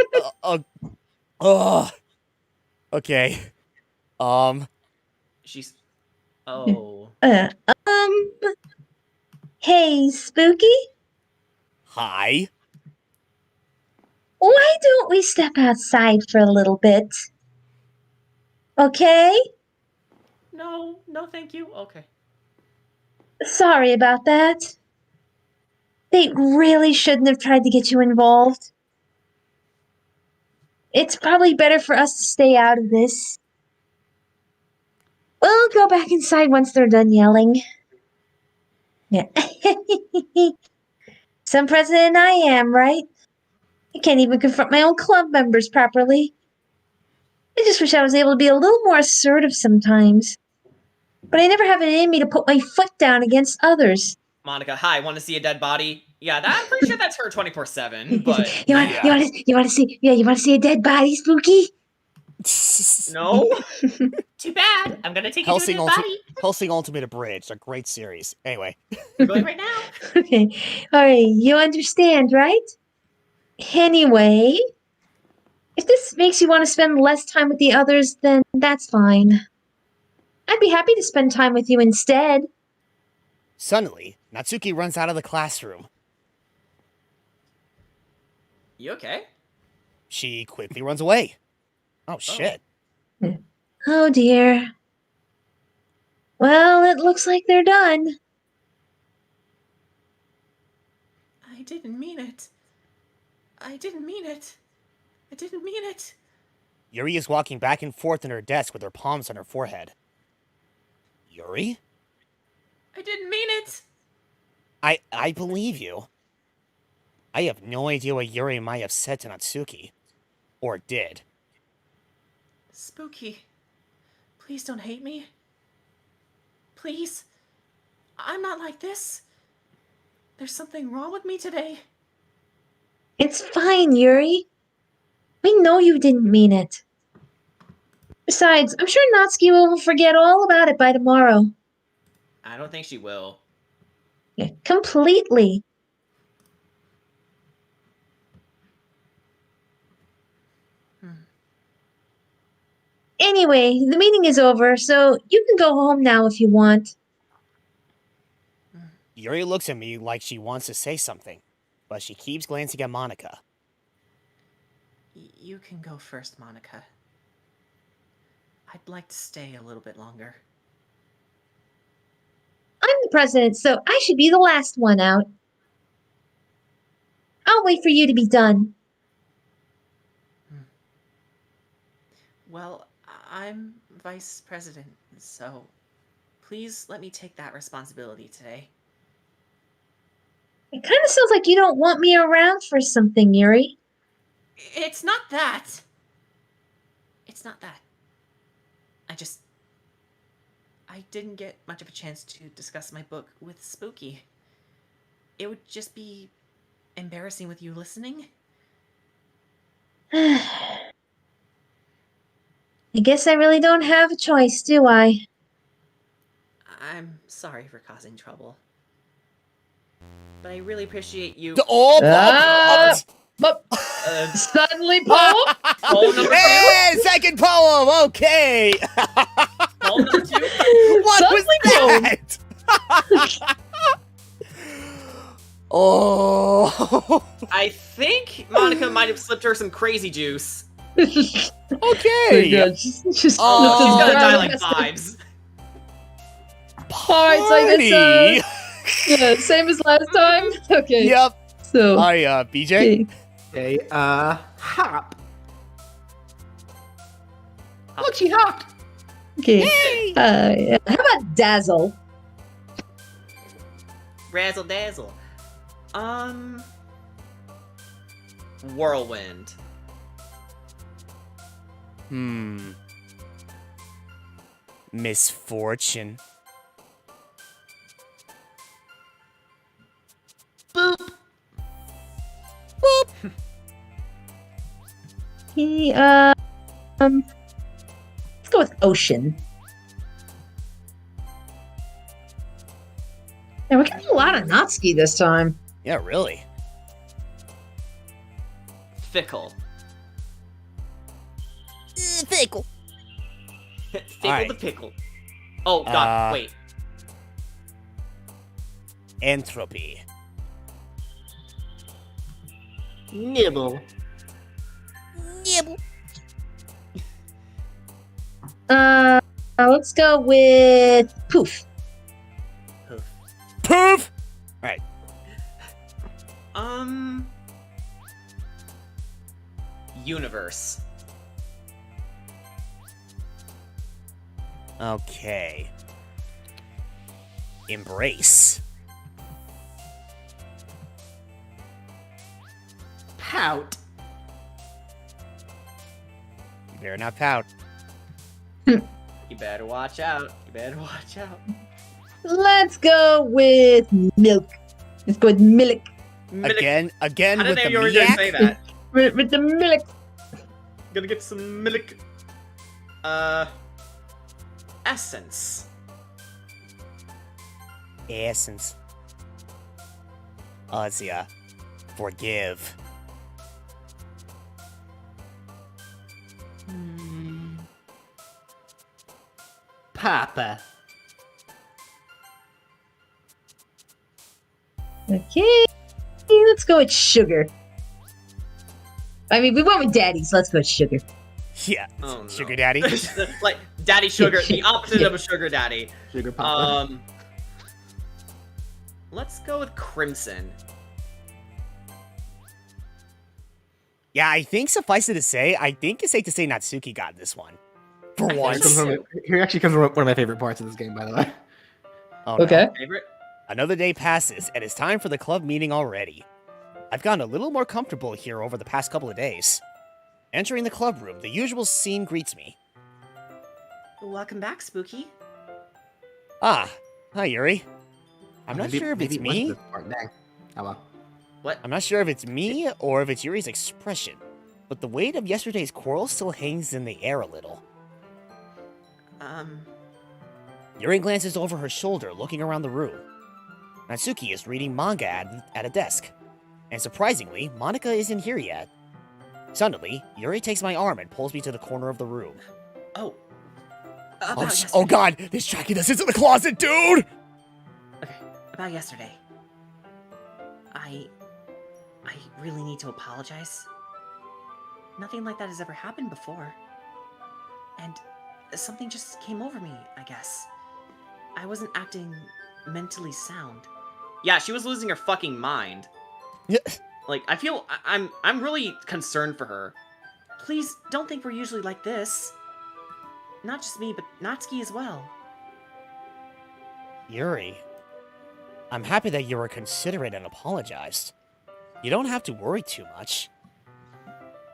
Okay. She's. Oh. Hey, Spooky. Hi. Why don't we step outside for a little bit? Okay? No, thank you. Okay. Sorry about that. They really shouldn't have tried to get you involved. It's probably better for us to stay out of this. We'll go back inside once they're done yelling. Yeah. Some president I am, right? I can't even confront my own club members properly. I just wish I was able to be a little more assertive sometimes. But I never have it in me to put my foot down against others. Monica, hi. Want to see a dead body? Yeah, I'm pretty sure that's her 24/7. But you want to see a dead body, Spooky? no. Too bad. I'm gonna take you to a dead body. Hellsing Ultimate Abridged, a great series. Anyway. We're going right now. Okay. Alright, you understand, right? Anyway, if this makes you want to spend less time with the others, then that's fine. I'd be happy to spend time with you instead. Suddenly, Natsuki runs out of the classroom. You okay? She quickly runs away. Oh, shit. Oh dear. Well, it looks like they're done. I didn't mean it. I didn't mean it. I didn't mean it. Yuri is walking back and forth in her desk with her palms on her forehead. Yuri? I didn't mean it. I believe you. I have no idea what Yuri might have said to Natsuki. Or did. Spooky, please don't hate me. Please. I'm not like this. There's something wrong with me today. It's fine, Yuri. We know you didn't mean it. Besides, I'm sure Natsuki will forget all about it by tomorrow. I don't think she will. Yeah, completely. Anyway, the meeting is over, so you can go home now if you want. Yuri looks at me like she wants to say something, but she keeps glancing at Monica. You can go first, Monica. I'd like to stay a little bit longer. I'm the president, so I should be the last one out. I'll wait for you to be done. Well, I'm vice president, so please let me take that responsibility today. It kind of sounds like you don't want me around for something, Yuri. It's not that. It's not that. I didn't get much of a chance to discuss my book with Spooky. It would just be embarrassing with you listening. I guess I really don't have a choice, do I? I'm sorry for causing trouble. But I really appreciate you. Suddenly, poem? Poem number 2? Hey, second poem! Okay! Poem number 2? What was that? Oh. I think Monica might have slipped her some crazy juice. Okay. Just She's gonna die like vibes. Alright, so it's yeah, same as last time? Okay. Yep. So Hi, BJ. Okay, hop. Look, she hopped. Okay. How about dazzle? Razzle dazzle. Whirlwind. Misfortune. Boop. Boop. Let's go with ocean. Yeah, we're getting a lot of Natsuki this time. Yeah, really. Fickle. Fickle. Fickle Alright. the pickle. Oh god, wait. Entropy. Nibble. Nibble. Let's go with poof. Poof! Alright. Universe. Okay. Embrace. Pout. You better not pout. You better watch out. You better watch out. Let's go with milk. Let's go with milk. Again I with didn't know the you were gonna Maniac. say that. With the milk. Gonna get some milk. Essence. Essence. Let's see, forgive. Papa. Okay. Let's go with sugar. I mean, we went with daddy, so let's go with sugar. Yeah. Oh, no. Sugar daddy. Like daddy sugar, the opposite of a sugar daddy. Sugar papa. Let's go with crimson. Yeah, I think suffice it to say, I think it's safe to say Natsuki got this one. For once. Here actually comes one of my favorite parts of this game, by the way. Oh, no. Okay. Favorite? Another day passes, and it's time for the club meeting already. I've gotten a little more comfortable here over the past couple of days. Entering the club room, the usual scene greets me. Welcome back, Spooky. Ah, hi Yuri. I'm not Maybe- sure if maybe it's it wasn't me. this part. Dang. Oh well. What? I'm not sure if it's me or if it's Yuri's expression, but the weight of yesterday's quarrel still hangs in the air a little. Yuri glances over her shoulder, looking around the room. Natsuki is reading manga at a desk. And surprisingly, Monica isn't here yet. Suddenly, Yuri takes my arm and pulls me to the corner of the room. Oh. Oh god, this tracking us into the closet, dude! Okay, about yesterday. I really need to apologize. Nothing like that has ever happened before. And something just came over me, I guess. I wasn't acting mentally sound. Yeah, she was losing her fucking mind. Like, I feel I'm really concerned for her. Please don't think we're usually like this. Not just me, but Natsuki as well. Yuri, I'm happy that you were considerate and apologized. You don't have to worry too much.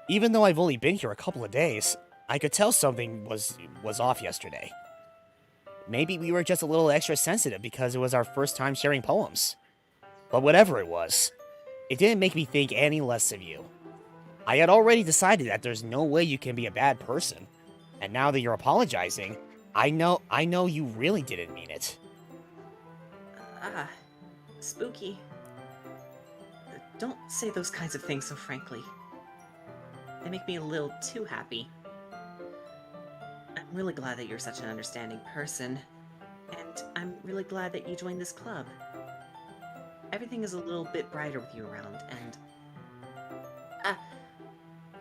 Even though I've only been here a couple of days, I could tell something was off yesterday. Maybe we were just a little extra sensitive because it was our first time sharing poems. But whatever it was, it didn't make me think any less of you. I had already decided that there's no way you can be a bad person. And now that you're apologizing, I know you really didn't mean it. Spooky. Don't say those kinds of things so frankly. They make me a little too happy. I'm really glad that you're such an understanding person, and I'm really glad that you joined this club. Everything is a little bit brighter with you around, and...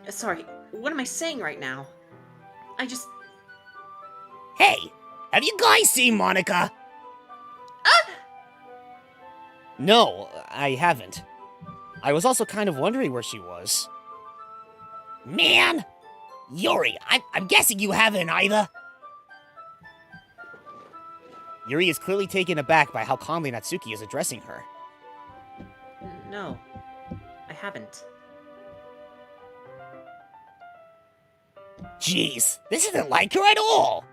sorry, what am I saying right now? I just... Hey, have you guys seen Monica? No, I haven't. I was also kind of wondering where she was. Man! Yuri, I'm guessing you haven't either. Yuri is clearly taken aback by how calmly Natsuki is addressing her. No, I haven't. Jeez, this isn't like her at all.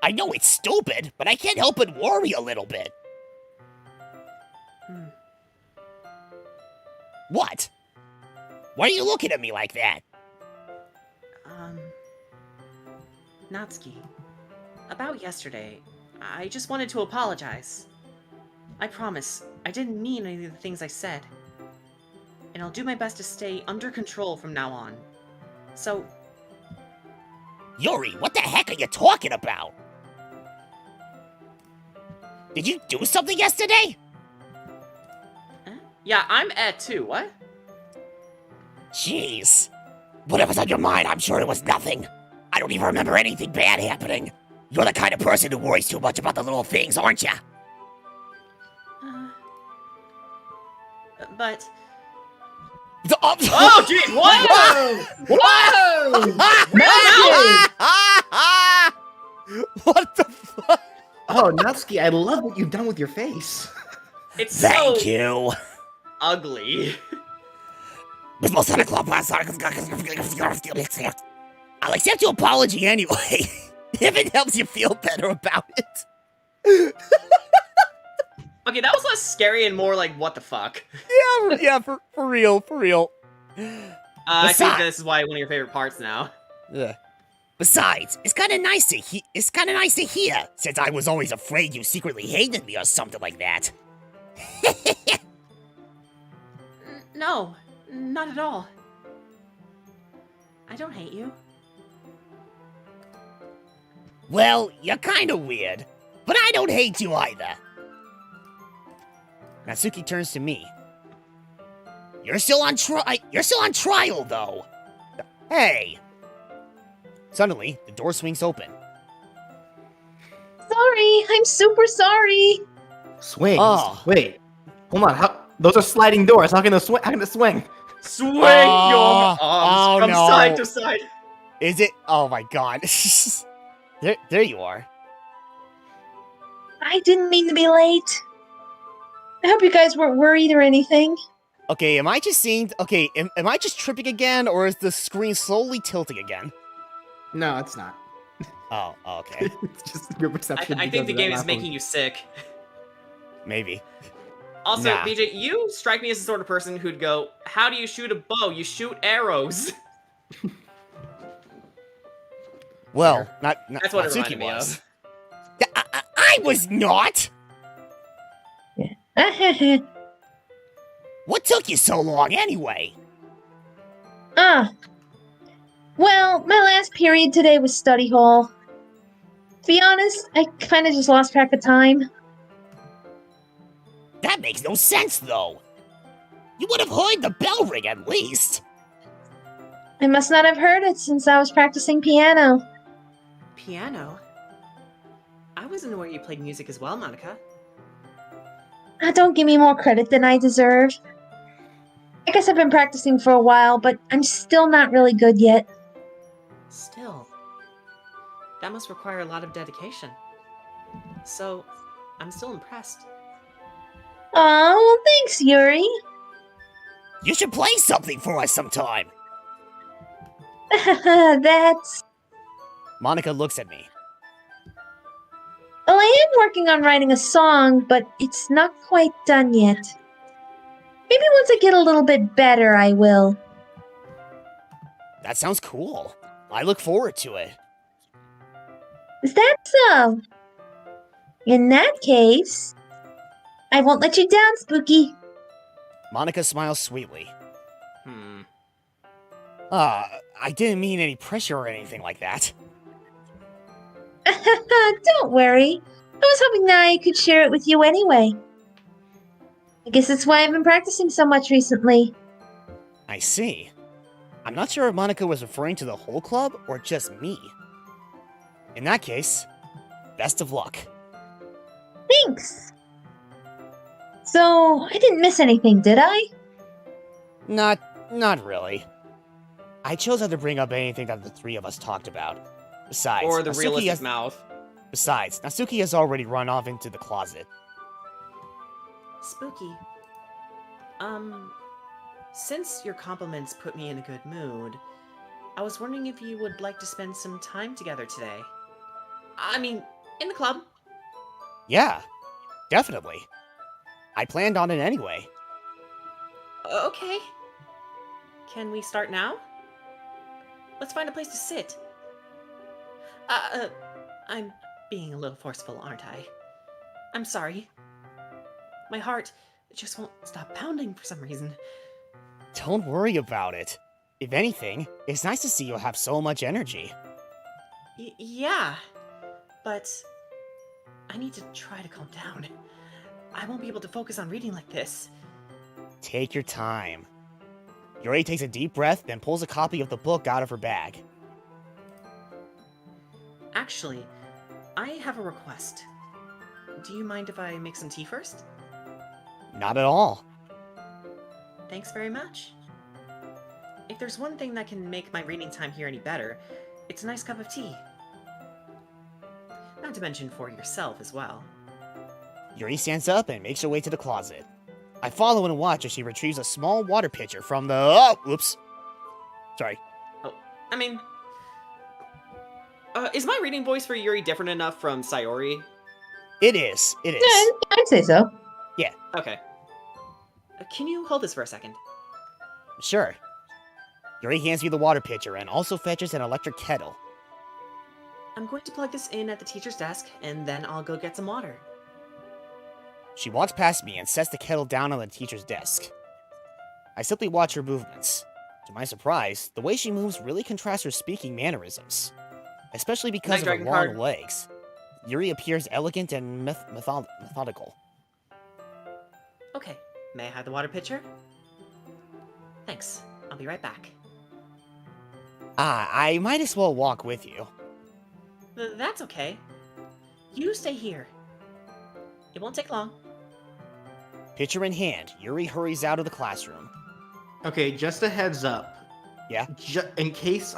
I know it's stupid, but I can't help but worry a little bit. What? Why are you looking at me like that? Natsuki, about yesterday, I just wanted to apologize. I promise, I didn't mean any of the things I said. And I'll do my best to stay under control from now on. So... Yuri, what the heck are you talking about? Did you do something yesterday? Yeah, I'm Ed too, what? Jeez. Whatever's on your mind, I'm sure it was nothing. I don't even remember anything bad happening. You're the kind of person who worries too much about the little things, aren't you? But... Oh, jeez, what? Whoa! What the fuck? Oh, Natsuki, I love what you've done with your face. It's Thank so you. ugly. I'll accept your apology anyway, if it helps you feel better about it. Okay, that was less scary and more like, what the fuck? Yeah, for real. I think this is why one of your favorite parts now. Yeah. Besides, it's kind of nice to hear, since I was always afraid you secretly hated me or something like that. No, not at all. I don't hate you. Well, you're kind of weird, but I don't hate you either. Natsuki turns to me. You're still on trial, though. Hey. Suddenly, the door swings open. Sorry, I'm super sorry. Swings? Oh. Wait. Hold on. Those are sliding doors. How can it swing? Swing your arms from no. side to side. Is it? Oh my god. there you are. I didn't mean to be late. I hope you guys weren't worried or anything. Okay, am I just tripping again, or is the screen slowly tilting again? No, it's not. Oh, okay. It's just your perception. I think the game is making you sick. Maybe. Also, Nah. BJ, you strike me as the sort of person who'd go, how do you shoot a bow? You shoot arrows. Well, not That's what it Natsuki reminded me was. of. I was not! What took you so long, anyway? Well, my last period today was study hall. To be honest, I kind of just lost track of time. That makes no sense, though. You would have heard the bell ring, at least. I must not have heard it since I was practicing piano. Piano? I wasn't aware you played music as well, Monica. Don't give me more credit than I deserve. I guess I've been practicing for a while, but I'm still not really good yet. Still. That must require a lot of dedication. So, I'm still impressed. Oh, thanks, Yuri. You should play something for us sometime. That's... Monica looks at me. Well, I am working on writing a song, but it's not quite done yet. Maybe once I get a little bit better, I will. That sounds cool. I look forward to it. Is that so? In that case, I won't let you down, Spooky. Monica smiles sweetly. I didn't mean any pressure or anything like that. Don't worry. I was hoping that I could share it with you anyway. I guess that's why I've been practicing so much recently. I see. I'm not sure if Monica was referring to the whole club or just me. In that case, best of luck. Thanks. So, I didn't miss anything, did I? Not really. I chose not to bring up anything that the three of us talked about. Besides, Or the Natsuki realistic mouth. Besides, Natsuki has already run off into the closet. Spooky. Since your compliments put me in a good mood, I was wondering if you would like to spend some time together today. I mean, in the club. Yeah, definitely. I planned on it anyway. Okay. Can we start now? Let's find a place to sit. I'm being a little forceful, aren't I? I'm sorry. My heart just won't stop pounding for some reason. Don't worry about it. If anything, it's nice to see you have so much energy. Yeah, but I need to try to calm down. I won't be able to focus on reading like this. Take your time. Yuri takes a deep breath, then pulls a copy of the book out of her bag. Actually, I have a request. Do you mind if I make some tea first? Not at all. Thanks very much. If there's one thing that can make my reading time here any better, it's a nice cup of tea. Not to mention for yourself as well. Yuri stands up and makes her way to the closet. I follow and watch as she retrieves a small water pitcher from the... Oh, whoops. Sorry. Oh, I mean... is my reading voice for Yuri different enough from Sayori? It is. It is. Yeah, I'd say so. Yeah. Okay. Can you hold this for a second? Sure. Yuri hands me the water pitcher and also fetches an electric kettle. I'm going to plug this in at the teacher's desk, and then I'll go get some water. She walks past me and sets the kettle down on the teacher's desk. I simply watch her movements. To my surprise, the way she moves really contrasts her speaking mannerisms, especially because of her long legs. Yuri appears elegant and methodical. Okay, may I have the water pitcher? Thanks. I'll be right back. I might as well walk with you. That's okay. You stay here. It won't take long. Pitcher in hand, Yuri hurries out of the classroom. Okay, just a heads up. Yeah? In case,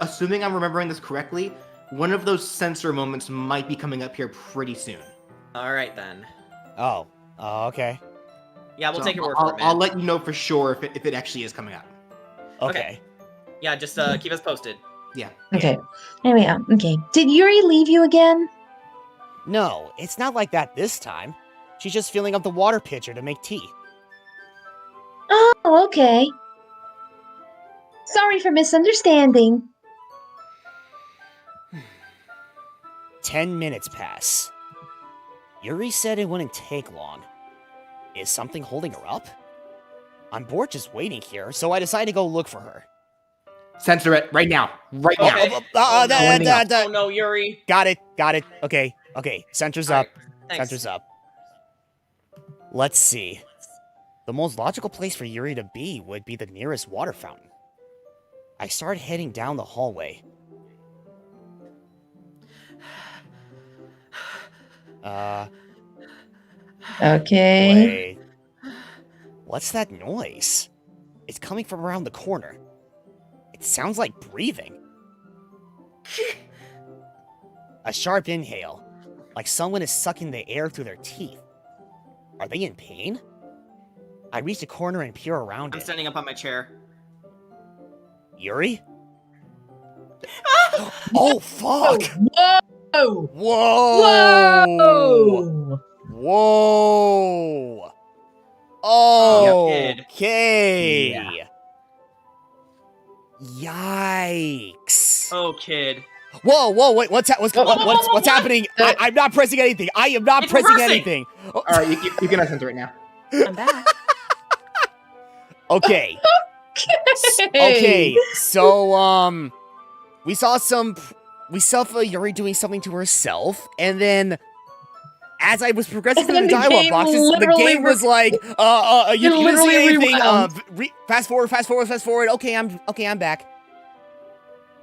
assuming I'm remembering this correctly, one of those sensor moments might be coming up here pretty soon. Alright then. Oh, okay. Yeah, we'll take your word for it, man. I'll let you know for sure if it actually is coming up. Okay. Yeah, just keep us posted. Yeah. Okay. Anyway, okay. Did Yuri leave you again? No, it's not like that this time. She's just filling up the water pitcher to make tea. Oh, okay. Sorry for misunderstanding. 10 minutes pass. Yuri said it wouldn't take long. Is something holding her up? I'm bored just waiting here, so I decide to go look for her. Censor it right now. Right now. Oh no, Yuri. Got it. Okay. Center's up. Thanks. Center's up. Let's see. The most logical place for Yuri to be would be the nearest water fountain. I start heading down the hallway. Okay. Wait. What's that noise? It's coming from around the corner. It sounds like breathing. A sharp inhale, like someone is sucking the air through their teeth. Are they in pain? I reach the corner and peer around I'm it. standing up on my chair. Yuri? Oh, fuck! Whoa! Whoa! Whoa! Okay. Yeah. Yikes! Oh, kid. Whoa! Wait, what's happening? I'm not pressing anything. I am not It's pressing reversing. anything. Oh, All right, you can censor it now. I'm back. okay. Okay. So we saw Yuri doing something to herself, and then as I was progressing through the And the dialogue game boxes, the literally game was like, you didn't see literally anything. rewound. Fast forward. Okay, I'm back.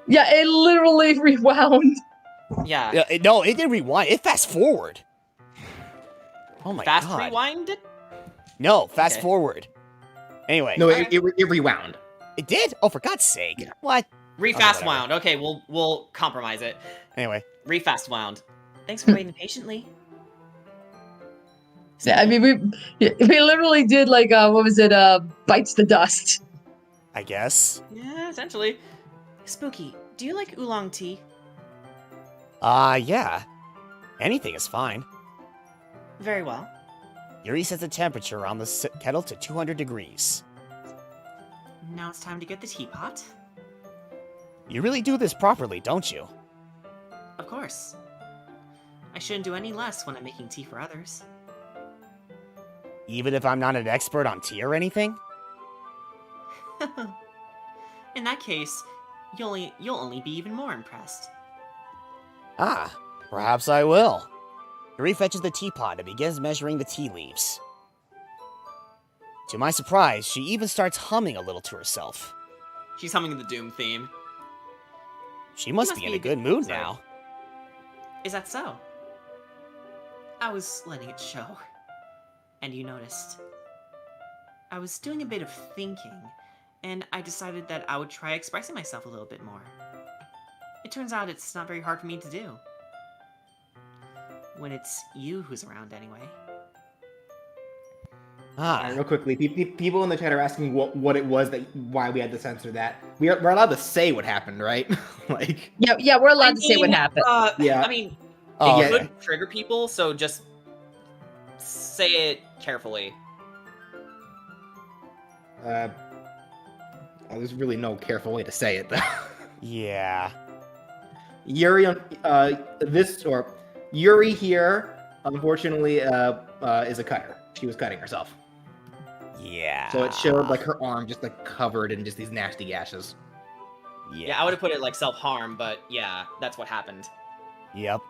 Yeah, it literally rewound. Yeah. No, it didn't rewind. It fast forward. Oh my Fast god. rewind it? No, fast Okay. forward. Anyway. No, it rewound. It did? Oh, for God's sake. Yeah. What? Refast whatever. wound. Okay, we'll compromise it. Anyway. Refast wound. Thanks for waiting patiently. Yeah, I mean, we literally did like what was it? Bites the dust. I guess. Yeah, essentially. Spooky, do you like oolong tea? Yeah. Anything is fine. Very well. Yuri sets the temperature on the kettle to 200 degrees. Now it's time to get the teapot. You really do this properly, don't you? Of course. I shouldn't do any less when I'm making tea for others. Even if I'm not an expert on tea or anything? In that case, you'll only be even more impressed. Ah, perhaps I will. Yuri fetches the teapot and begins measuring the tea leaves. To my surprise, she even starts humming a little to herself. She's humming the Doom theme. She must be in a good mood now. Is that so? I was letting it show. And you noticed. I was doing a bit of thinking, and I decided that I would try expressing myself a little bit more. It turns out it's not very hard for me to do. When it's you who's around, anyway. Real quickly, people in the chat are asking what it was why we had to censor that. We're allowed to say what happened, right? Like. Yeah, we're allowed to say what happened. Yeah. I mean, Oh, it okay. could trigger people, so just say it carefully. There's really no careful way to say it, though. Yeah. Yuri Yuri here, unfortunately, is a cutter. She was cutting herself. Yeah. So it showed like her arm just like covered in just these nasty gashes. Yeah, I would have put it like self-harm, but yeah, that's what happened. Yep.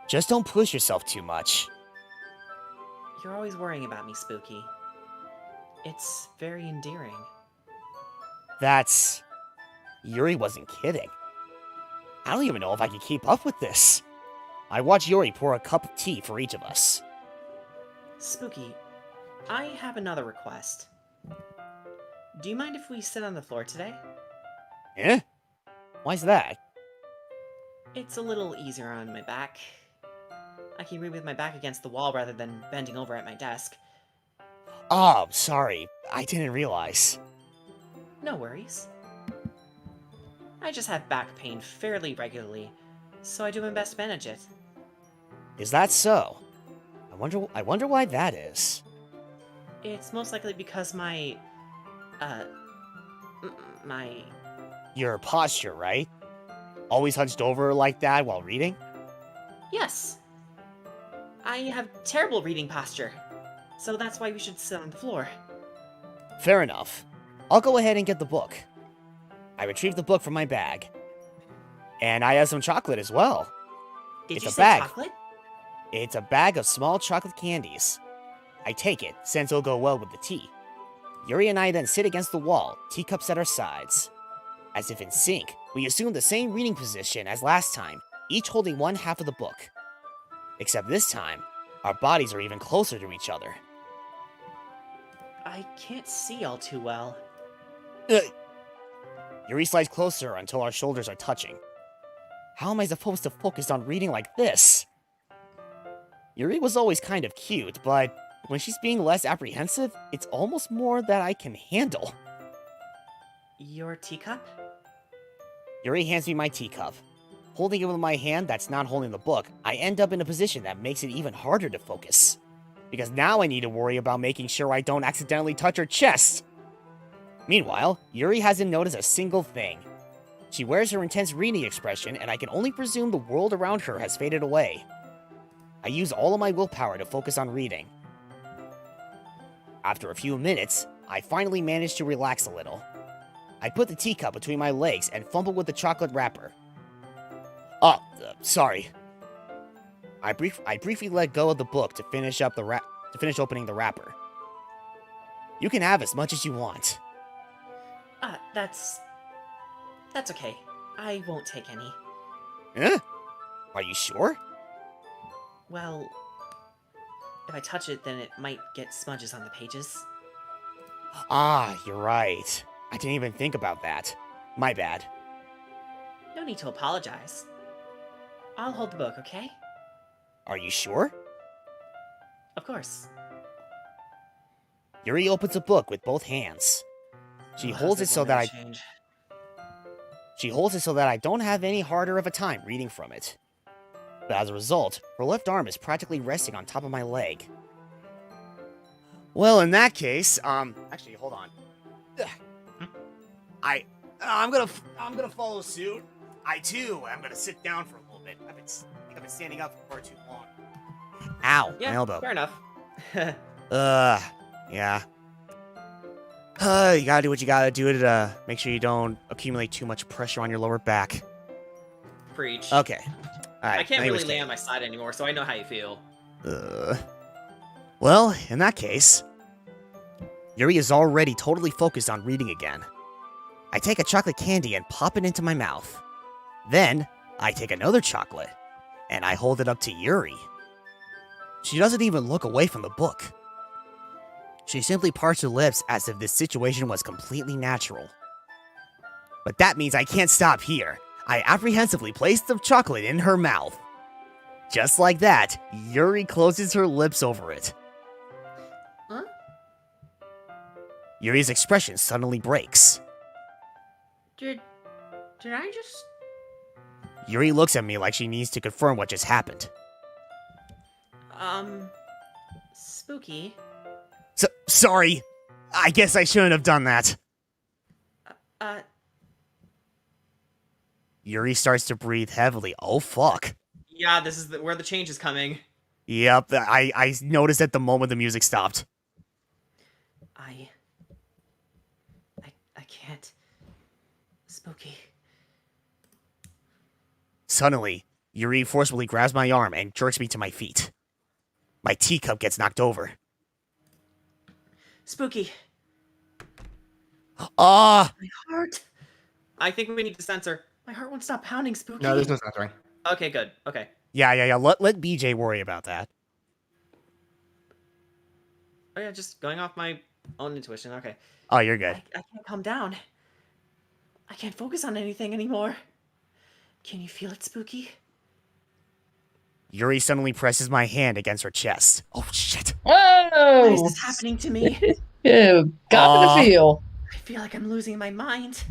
Just don't push yourself too much. You're always worrying about me, Spooky. It's very endearing. That's... Yuri wasn't kidding. I don't even know if I can keep up with this. I watched Yuri pour a cup of tea for each of us. Spooky, I have another request. Do you mind if we sit on the floor today? Eh? Why's that? It's a little easier on my back. I can read with my back against the wall rather than bending over at my desk. Oh, sorry. I didn't realize. No worries. I just have back pain fairly regularly, so I do my best to manage it. Is that so? I wonder why that is. It's most likely because my Your posture, right? Always hunched over like that while reading? Yes. I have terrible reading posture, so that's why we should sit on the floor. Fair enough. I'll go ahead and get the book. I retrieved the book from my bag. And I have some chocolate as well. Did It's you a say bag. chocolate? It's a bag of small chocolate candies. I take it, since it'll go well with the tea. Yuri and I then sit against the wall, teacups at our sides. As if in sync, we assume the same reading position as last time, each holding one half of the book. Except this time, our bodies are even closer to each other. I can't see all too well. Yuri slides closer until our shoulders are touching. How am I supposed to focus on reading like this? Yuri was always kind of cute, but when she's being less apprehensive, it's almost more that I can handle. Your teacup? Yuri hands me my teacup. Holding it with my hand that's not holding the book, I end up in a position that makes it even harder to focus. Because now I need to worry about making sure I don't accidentally touch her chest. Meanwhile, Yuri hasn't noticed a single thing. She wears her intense reading expression, and I can only presume the world around her has faded away. I use all of my willpower to focus on reading. After a few minutes, I finally manage to relax a little. I put the teacup between my legs and fumble with the chocolate wrapper. Oh, sorry. I briefly let go of the book to finish opening the wrapper. You can have as much as you want. That's okay. I won't take any. Eh? Are you sure? Well, if I touch it, then it might get smudges on the pages. Ah, you're right. I didn't even think about that. My bad. No need to apologize. I'll hold the book, okay? Are you sure? Of course. Yuri opens a book with both hands. She holds it so that I don't have any harder of a time reading from it. But as a result, her left arm is practically resting on top of my leg. Well, in that case, actually, hold on. I'm gonna follow suit. I too am gonna sit down for a little bit. I think I've been standing up for far too long. Ow, Yeah, my elbow. fair enough. Yeah. You gotta do what you gotta do to make sure you don't accumulate too much pressure on your lower back. Preach. Okay. Alright. I can't anyways, really lay on my side anymore, so I know how you feel. Well, in that case, Yuri is already totally focused on reading again. I take a chocolate candy and pop it into my mouth. Then, I take another chocolate, and I hold it up to Yuri. She doesn't even look away from the book. She simply parts her lips as if this situation was completely natural. But that means I can't stop here. I apprehensively place the chocolate in her mouth. Just like that, Yuri closes her lips over it. Huh? Yuri's expression suddenly breaks. Did I just... Yuri looks at me like she needs to confirm what just happened. Spooky. Sorry. I guess I shouldn't have done that. Yuri starts to breathe heavily. Oh, fuck. Yeah, this is where the change is coming. Yep, I noticed at the moment the music stopped. I can't. Spooky. Suddenly, Yuri forcefully grabs my arm and jerks me to my feet. My teacup gets knocked over. Spooky. Ah! My heart. I think we need to censor. My heart won't stop pounding, Spooky. No, there's no censoring. Okay, good. Okay. Yeah. Let BJ worry about that. Oh yeah, just going off my own intuition. Okay. Oh, you're good. I can't calm down. I can't focus on anything anymore. Can you feel it, Spooky? Yuri suddenly presses my hand against her chest. Oh, shit. Why is Whoa! this happening to me? Ew, got the feel. I feel like I'm losing my mind.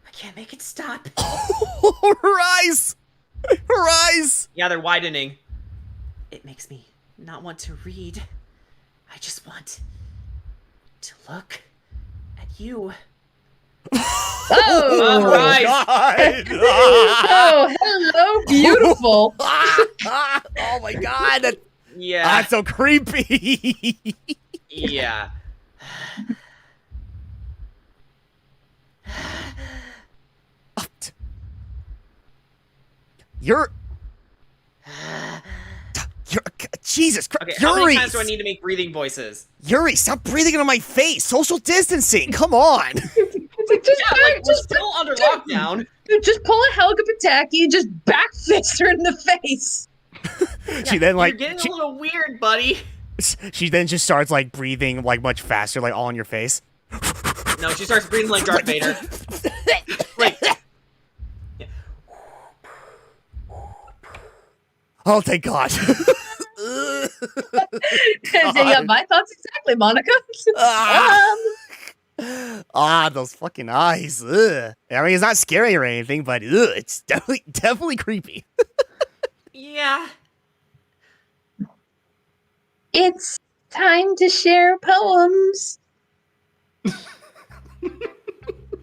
I can't make it stop. Her eyes! Her eyes! Yeah, they're widening. It makes me not want to read. I just want to look at you. Oh, Right. God! oh, hello, beautiful. Oh my god! Yeah. That's so creepy! Yeah. You're Jesus Christ! Okay, how many Yuri! times do I need to make breathing voices? Yuri, stop breathing into my face! Social distancing! Come on! We're still under lockdown. Just pull a Helga Pataki and just back fist her in the face. She then You're getting a little weird, buddy. she then just starts like breathing like much faster, like all in your face. No, she starts breathing like Darth Vader. Like, Oh, thank God! Yeah, my thoughts exactly, Monica. Those fucking eyes. Ugh. I mean, it's not scary or anything, but it's definitely creepy. Yeah. It's time to share poems.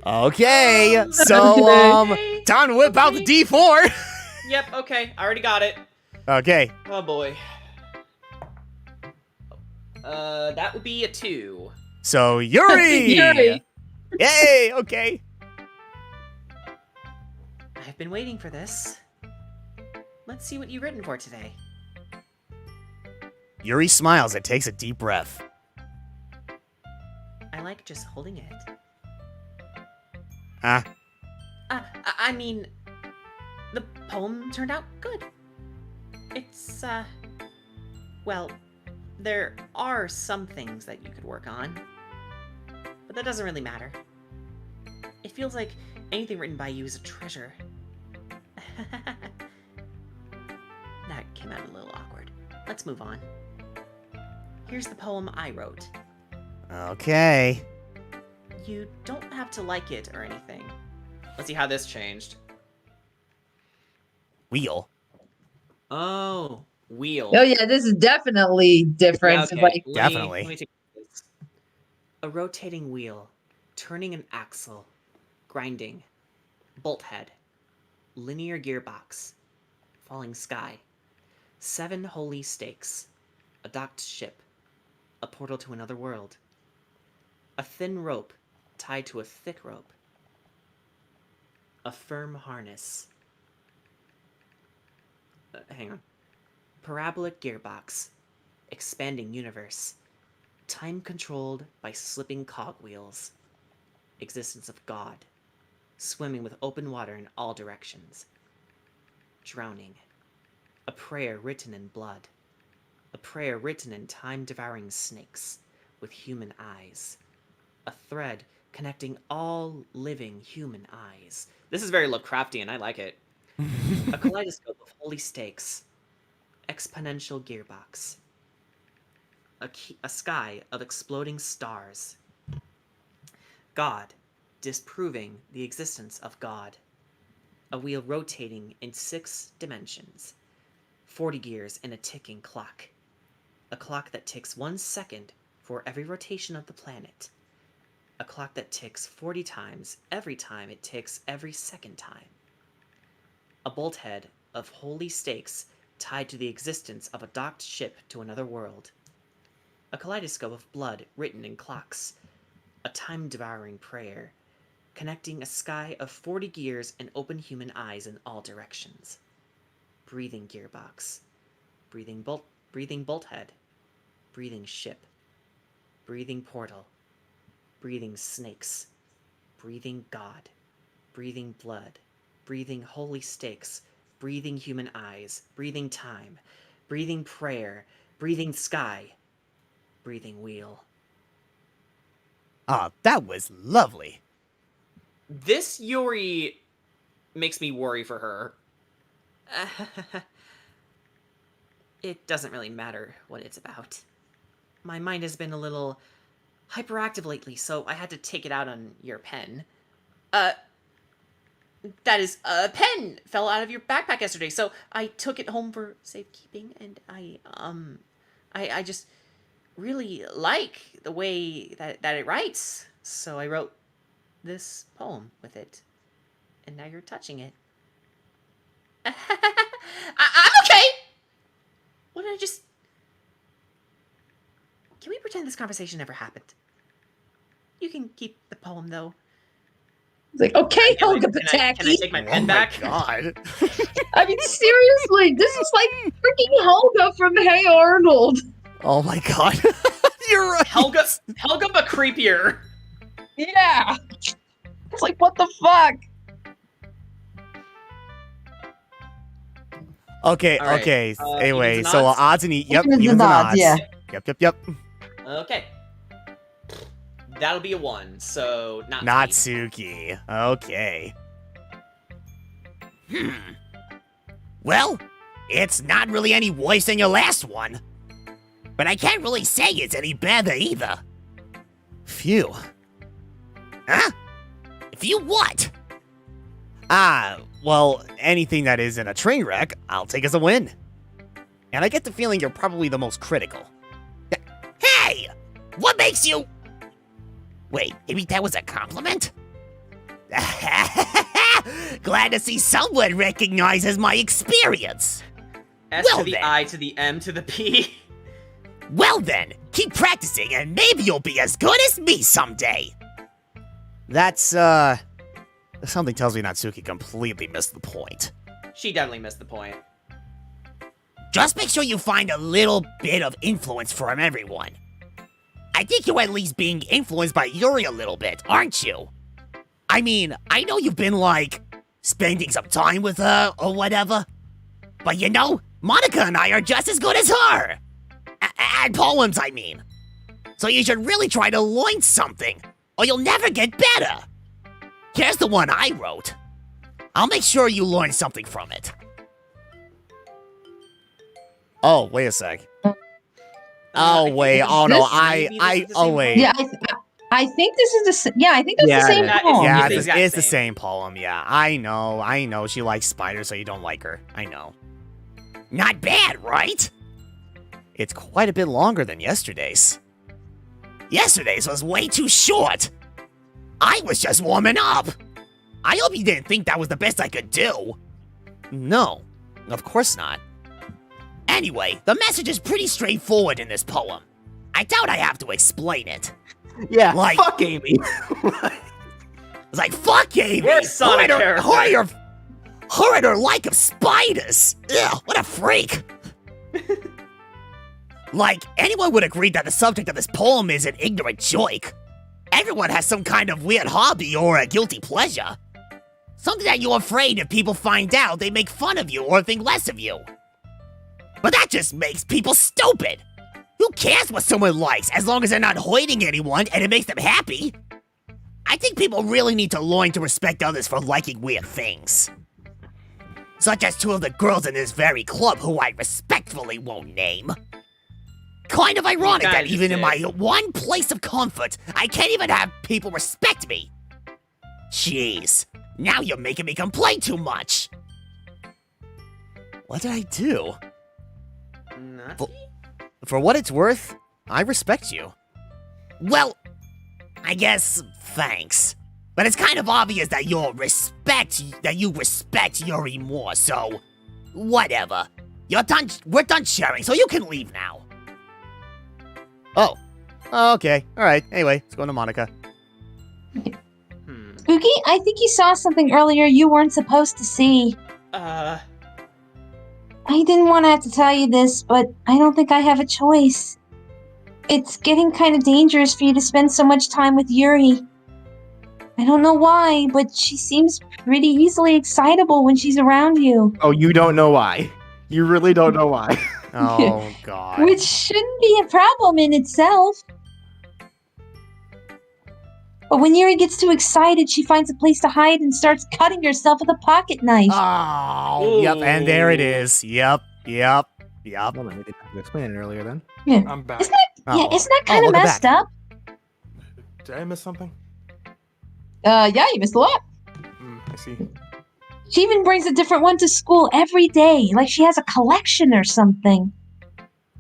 Okay, so time to whip out the D4. yep, okay, I already got it. Okay, Oh boy. That would be a 2. so Yuri. Yuri. Yay. Okay. I've been waiting for this. Let's see what you've written for today. Yuri smiles and takes a deep breath. I like just holding it. Huh? I mean, the poem turned out good. It's, well, there are some things that you could work on, but that doesn't really matter. It feels like anything written by you is a treasure. That came out a little awkward. Let's move on. Here's the poem I wrote. Okay. You don't have to like it or anything. Let's see how this changed. Wheel. Oh, wheel. Oh yeah, this is definitely different. Yeah, okay. Like, Definitely. Let me take this. A rotating wheel, turning an axle, grinding, bolt head, linear gearbox, falling sky, 7 holy stakes, a docked ship, a portal to another world, a thin rope tied to a thick rope, a firm harness. Hang on. Parabolic gearbox, expanding universe, time controlled by slipping cogwheels, existence of God, swimming with open water in all directions, drowning, a prayer written in blood, a prayer written in time-devouring snakes with human eyes, a thread connecting all living human eyes. This is very Lovecraftian. I like it. A kaleidoscope of holy stakes, exponential gearbox, a sky of exploding stars, God disproving the existence of God, a wheel rotating in 6 dimensions, 40 gears in a ticking clock, a clock that ticks 1 second for every rotation of the planet, a clock that ticks 40 times every time it ticks every second time, a bolt head of holy stakes tied to the existence of a docked ship to another world, a kaleidoscope of blood written in clocks, a time-devouring prayer, connecting a sky of 40 gears and open human eyes in all directions, breathing gearbox, breathing bolt head, breathing ship, breathing portal, breathing snakes, breathing God, breathing blood, breathing holy stakes, breathing human eyes, breathing time, breathing prayer, breathing sky, breathing wheel. Ah, that was lovely. This Yuri makes me worry for her. It doesn't really matter what it's about. My mind has been a little hyperactive lately, so I had to take it out on your pen. That is, a pen fell out of your backpack yesterday, so I took it home for safekeeping, and I just really like the way that it writes, so I wrote this poem with it, and now you're touching it. I'm okay! What did I just... Can we pretend this conversation never happened? You can keep the poem, though. it's like, okay, Helga Can I Pataki. take my pen back? God. I mean, seriously, this is like freaking Helga from Hey Arnold. Oh my God. You're right. Helga but creepier. Yeah. It's like, what the fuck? Okay, All right, okay. Anyway, evens and so odds? odds and yep, Evens and evens and odds, odds. yeah. Yep. Okay. That'll be a 1, so not Natsuki. Okay. Well, it's not really any worse than your last one. But I can't really say it's any better either. Phew. Huh? If you what? Well, anything that isn't a train wreck, I'll take as a win. And I get the feeling you're probably the most critical. Hey! What makes you... Wait, maybe that was a compliment? Glad to see someone recognizes my experience. S Well to the then. I to the M to the P. Well then, keep practicing and maybe you'll be as good as me someday. That's, something tells me Natsuki completely missed the point. She definitely missed the point. Just make sure you find a little bit of influence from everyone. I think you're at least being influenced by Yuri a little bit, aren't you? I mean, I know you've been, like, spending some time with her or whatever. But you know, Monica and I are just as good as her. At poems, I mean. So you should really try to learn something, or you'll never get better. Here's the one I wrote. I'll make sure you learn something from it. Oh, wait a sec. Oh, wait. Oh, no. Oh, wait. Yeah, I think this is I think that's the same poem. Yeah, It's the it's the same. same poem. Yeah, I know. She likes spiders, so you don't like her. I know. Not bad, right? It's quite a bit longer than yesterday's. Yesterday's was way too short. I was just warming up. I hope you didn't think that was the best I could do. No, of course not. Anyway, the message is pretty straightforward in this poem. I doubt I have to explain it. Yeah, Like- fuck Amy. It's like, fuck Amy! We're Sonic characters. Her and her like of spiders! Ugh, what a freak! Like, anyone would agree that the subject of this poem is an ignorant joke. Everyone has some kind of weird hobby or a guilty pleasure. Something that you're afraid if people find out, they make fun of you or think less of you. But that just makes people stupid! Who cares what someone likes as long as they're not hurting anyone and it makes them happy? I think people really need to learn to respect others for liking weird things. Such as two of the girls in this very club who I respectfully won't name. Kind of ironic kinda that even in my just one place of comfort, I can't even have people respect me. Jeez, now you're making me complain too much. What did I do? Nothing? For what it's worth, I respect you. Well, I guess thanks. But it's kind of obvious that you respect Yuri more, so whatever. We're done sharing, so you can leave now. Oh. Okay. All right. Anyway, let's go to Monica. Spooky, I think you saw something earlier you weren't supposed to see. I didn't want to have to tell you this, but I don't think I have a choice. It's getting kind of dangerous for you to spend so much time with Yuri. I don't know why, but she seems pretty easily excitable when she's around you. Oh, you don't know why. You really don't know why. Oh, God. Which shouldn't be a problem in itself. But when Yuri gets too excited, she finds a place to hide and starts cutting herself with a pocket knife. Oh, yep, and there it is. Yep. Well, I didn't have to explain it earlier then. Yeah. I'm back. Isn't that kind of welcome messed back. up? Did I miss something? Yeah, you missed a lot. I see. She even brings a different one to school every day, like she has a collection or something.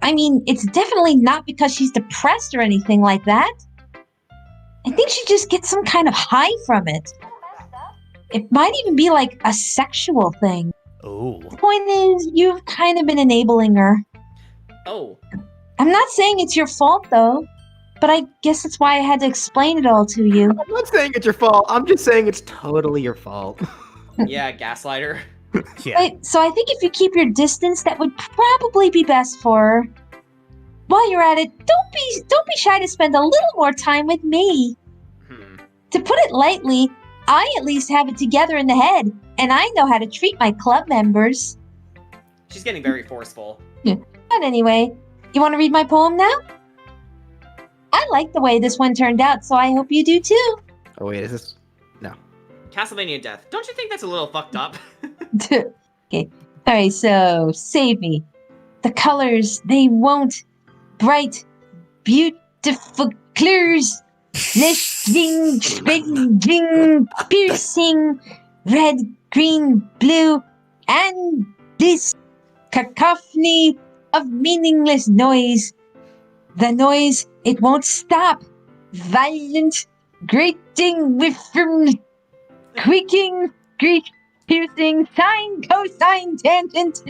I mean, it's definitely not because she's depressed or anything like that. I think she just gets some kind of high from it. It might even be like a sexual thing. Ooh. The point is, you've kind of been enabling her. Oh. I'm not saying it's your fault, though. But I guess that's why I had to explain it all to you. I'm not saying it's your fault. I'm just saying it's totally your fault. Yeah, gaslighter. Yeah. Right, so I think if you keep your distance, that would probably be best for her. While you're at it, don't be shy to spend a little more time with me. To put it lightly, I at least have it together in the head, and I know how to treat my club members. She's getting very forceful. But anyway, you want to read my poem now? I like the way this one turned out, so I hope you do too. Oh wait, is this? No. Castlevania Death. Don't you think that's a little fucked up? Okay. Alright, so save me. The colors, they won't. Bright, beautiful colors. Lifting, spinning, piercing. Red, green, blue. And this cacophony of meaningless noise. The noise, it won't stop. Violent, grating, whiffing, creaking, creak, piercing, sine, cosine, tangent,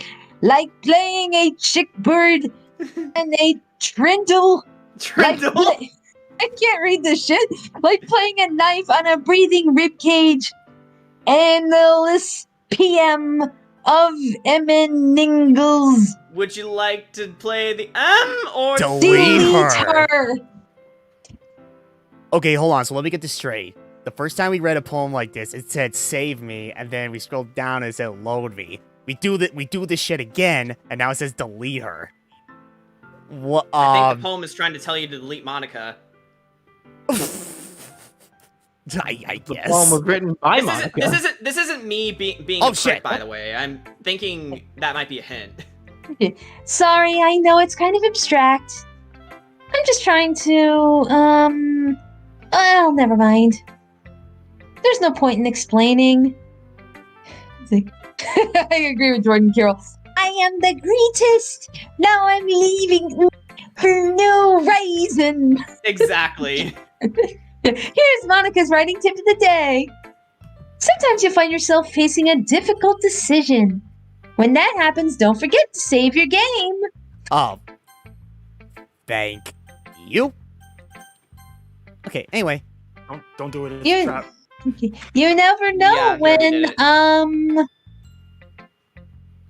like playing a chick bird and a trindle. Trindle? Like I can't read this shit. Like playing a knife on a breathing rib cage. Endless PM of Emeningles. Would you like to play the or Delete her. Okay, hold on. So let me get this straight. The first time we read a poem like this, it said "save me," and then we scrolled down and it said "load me." We do this shit again, and now it says "delete her." What? I think the poem is trying to tell you to delete Monica. I guess. The poem was written by Monica. This isn't me being Oh, a shit. prick, by the way. I'm thinking that might be a hint. Sorry, I know it's kind of abstract. I'm just trying to, well, never mind. There's no point in explaining. I agree with Jordan Carroll. I am the greatest. Now I'm leaving for no reason. Exactly. Here's Monica's writing tip of the day. Sometimes you find yourself facing a difficult decision. When that happens, don't forget to save your game. Oh. Thank you. Okay, anyway. Don't do it. It's You- a trap. You never know Yeah, you already did when, it.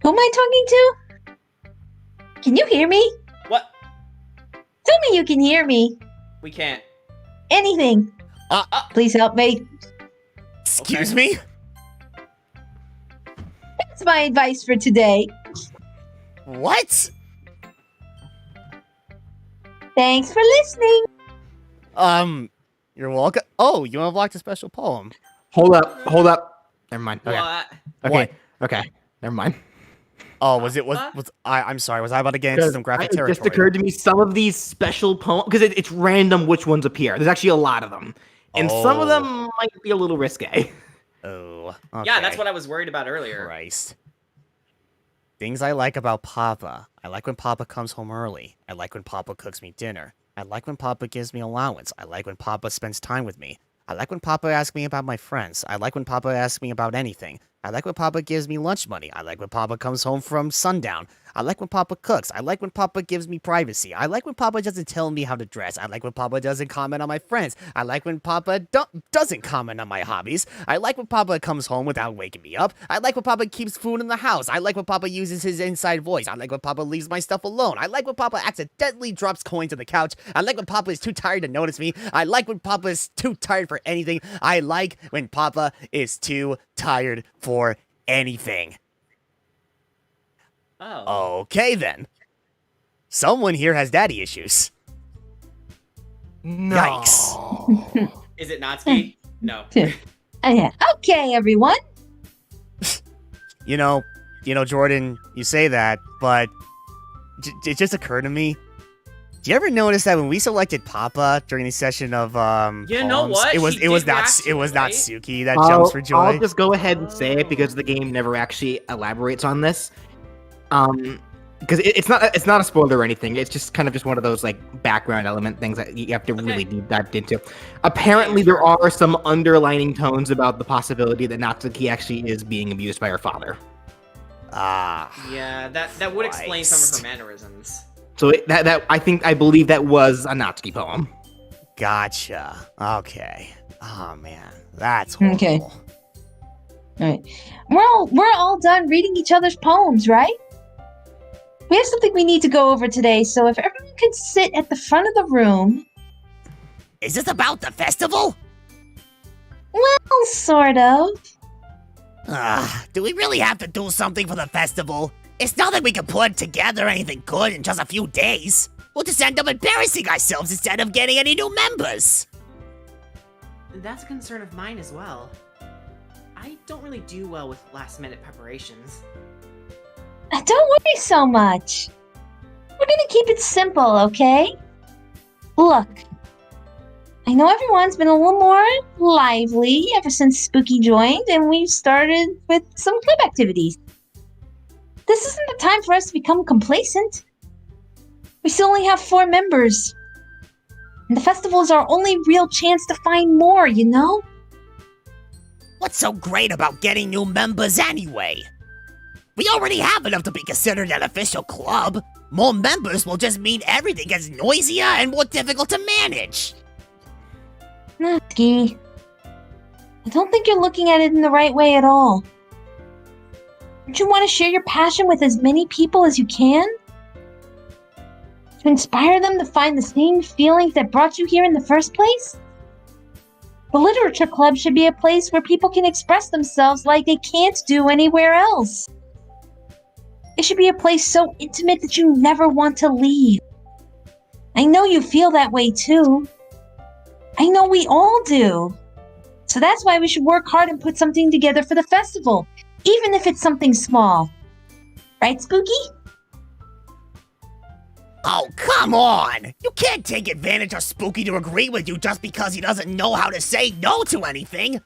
who am I talking to? Can you hear me? What? Tell me you can hear me. We can't. Anything. Please help me. Excuse me? That's my advice for today. What? Thanks for listening. You're welcome. Oh, you unlocked a special poem. Hold up. Never mind. Okay. What? Okay. Never mind. Oh, was I'm sorry. Was I about to get into some graphic It territory? just occurred to me some of these special poems, because it's random which ones appear. There's actually a lot of them. And some of them might be a little risque. Oh, Yeah, that's okay. what I was worried about earlier. Christ. Things I like about Papa. I like when Papa comes home early. I like when Papa cooks me dinner. I like when Papa gives me allowance. I like when Papa spends time with me. I like when Papa asks me about my friends. I like when Papa asks me about anything. I like when Papa gives me lunch money. I like when Papa comes home from sundown. I like when Papa cooks. I like when Papa gives me privacy. I like when Papa doesn't tell me how to dress. I like when Papa doesn't comment on my friends. I like when Papa doesn't comment on my hobbies. I like when Papa comes home without waking me up. I like when Papa keeps food in the house. I like when Papa uses his inside voice. I like when Papa leaves my stuff alone. I like when Papa accidentally drops coins on the couch. I like when Papa is too tired to notice me. I like when Papa is too tired for anything. I like when Papa is too tired for anything. Oh. Okay, then. Someone here has daddy issues. No. Yikes. Is it Natsuki? No. Yeah. Okay, everyone. You know, Jordan, you say that, but it just occurred to me. Do you ever notice that when we selected Papa during the session of You know poems, what? it was She it was did not react to it was it, not right? Suki that jumps for joy. I'll just go ahead and say it because the game never actually elaborates on this. Because it's not a spoiler or anything. It's just kind of just one of those like background element things that you have to really deep dive into. Apparently, there are some underlining tones about the possibility that Natsuki actually is being abused by her father. Yeah, that would explain some of Christ. her mannerisms. So I believe that was a Natsuki poem. Gotcha. Okay. Oh man, that's horrible. Okay. All right. We're all done reading each other's poems, right? We have something we need to go over today, so if everyone could sit at the front of the room. Is this about the festival? Well, sort of. Do we really have to do something for the festival? It's not like we can put together anything good in just a few days. We'll just end up embarrassing ourselves instead of getting any new members. That's a concern of mine as well. I don't really do well with last-minute preparations. Don't worry so much. We're gonna keep it simple, okay? Look, I know everyone's been a little more lively ever since Spooky joined, and we've started with some club activities. This isn't the time for us to become complacent. We still only have 4 members. And the festival is our only real chance to find more, you know? What's so great about getting new members anyway? We already have enough to be considered an official club. More members will just mean everything gets noisier and more difficult to manage. Natsuki, I don't think you're looking at it in the right way at all. Don't you want to share your passion with as many people as you can? To inspire them to find the same feelings that brought you here in the first place? The Literature Club should be a place where people can express themselves like they can't do anywhere else. It should be a place so intimate that you never want to leave. I know you feel that way too. I know we all do. So that's why we should work hard and put something together for the festival, even if it's something small. Right, Spooky? Oh, come on! You can't take advantage of Spooky to agree with you just because he doesn't know how to say no to anything!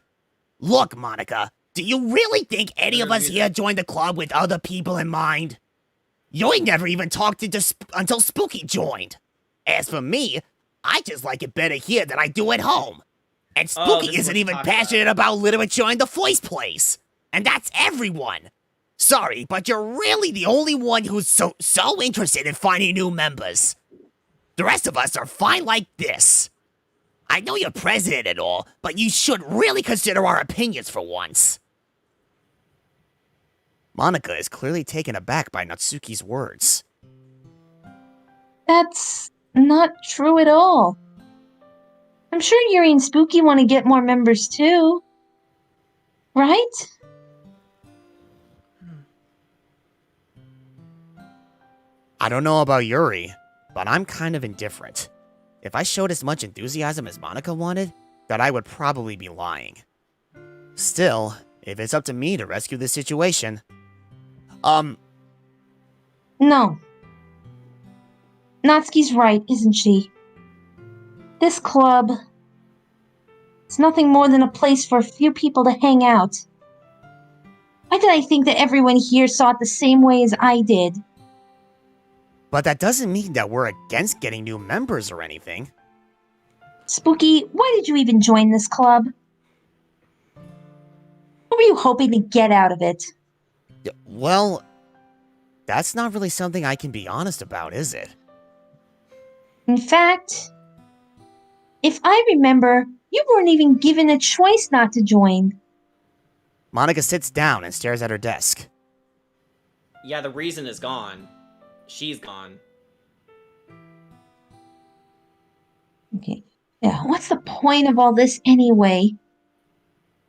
Look, Monica, do you really think any of us here joined the club with other people in mind? You never even talked until Spooky joined. As for me, I just like it better here than I do at home. And Spooky isn't even passionate about literature in the first place. And that's everyone. Sorry, but you're really the only one who's so interested in finding new members. The rest of us are fine like this. I know you're president and all, but you should really consider our opinions for once. Monica is clearly taken aback by Natsuki's words. That's not true at all. I'm sure Yuri and Spooky want to get more members too. Right? I don't know about Yuri, but I'm kind of indifferent. If I showed as much enthusiasm as Monica wanted, then I would probably be lying. Still, if it's up to me to rescue this situation... No. Natsuki's right, isn't she? This club... It's nothing more than a place for a few people to hang out. Why did I think that everyone here saw it the same way as I did? But that doesn't mean that we're against getting new members or anything. Spooky, why did you even join this club? What were you hoping to get out of it? Well, that's not really something I can be honest about, is it? In fact, if I remember, you weren't even given a choice not to join. Monica sits down and stares at her desk. Yeah, the reason is gone. She's gone. Okay. Yeah, what's the point of all this anyway?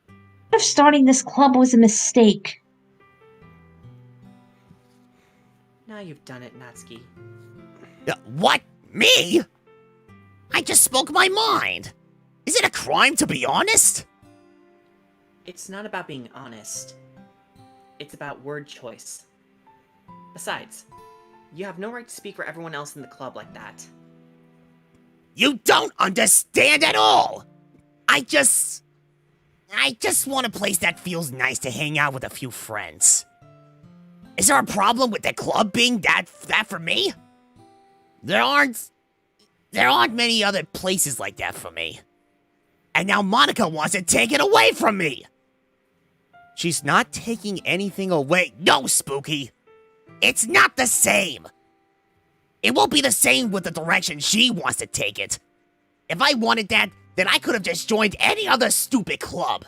What if starting this club was a mistake? Now you've done it, Natsuki. What? Me? I just spoke my mind. Is it a crime to be honest? It's not about being honest. It's about word choice. Besides, you have no right to speak for everyone else in the club like that. You don't understand at all! I just want a place that feels nice to hang out with a few friends. Is there a problem with the club being that for me? There aren't many other places like that for me. And now Monica wants to take it away from me! She's not taking anything away. No, Spooky! It's not the same! It won't be the same with the direction she wants to take it. If I wanted that, then I could have just joined any other stupid club.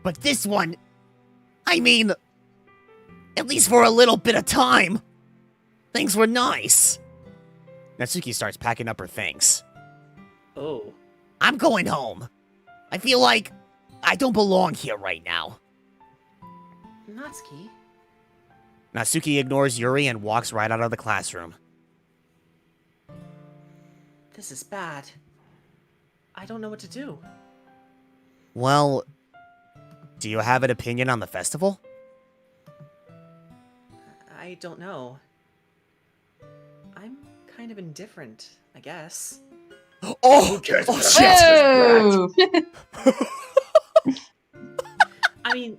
But this one... I mean... At least for a little bit of time. Things were nice. Natsuki starts packing up her things. Oh. I'm going home. I feel like I don't belong here right now. Natsuki? Natsuki ignores Yuri and walks right out of the classroom. This is bad. I don't know what to do. Well, do you have an opinion on the festival? I don't know. I'm kind of indifferent, I guess. Oh, shit! Oh! I mean,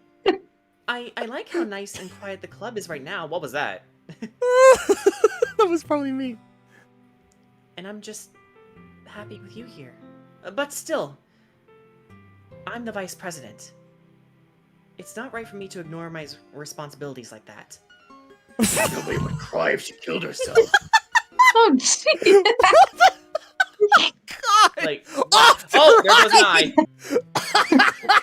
I like how nice and quiet the club is right now. What was that? That was probably me. And I'm just happy with you here. But still, I'm the vice president. It's not right for me to ignore my responsibilities like that. Nobody would cry if she killed herself. Oh, jeez. God! Like, Off to oh, there goes an right! eye.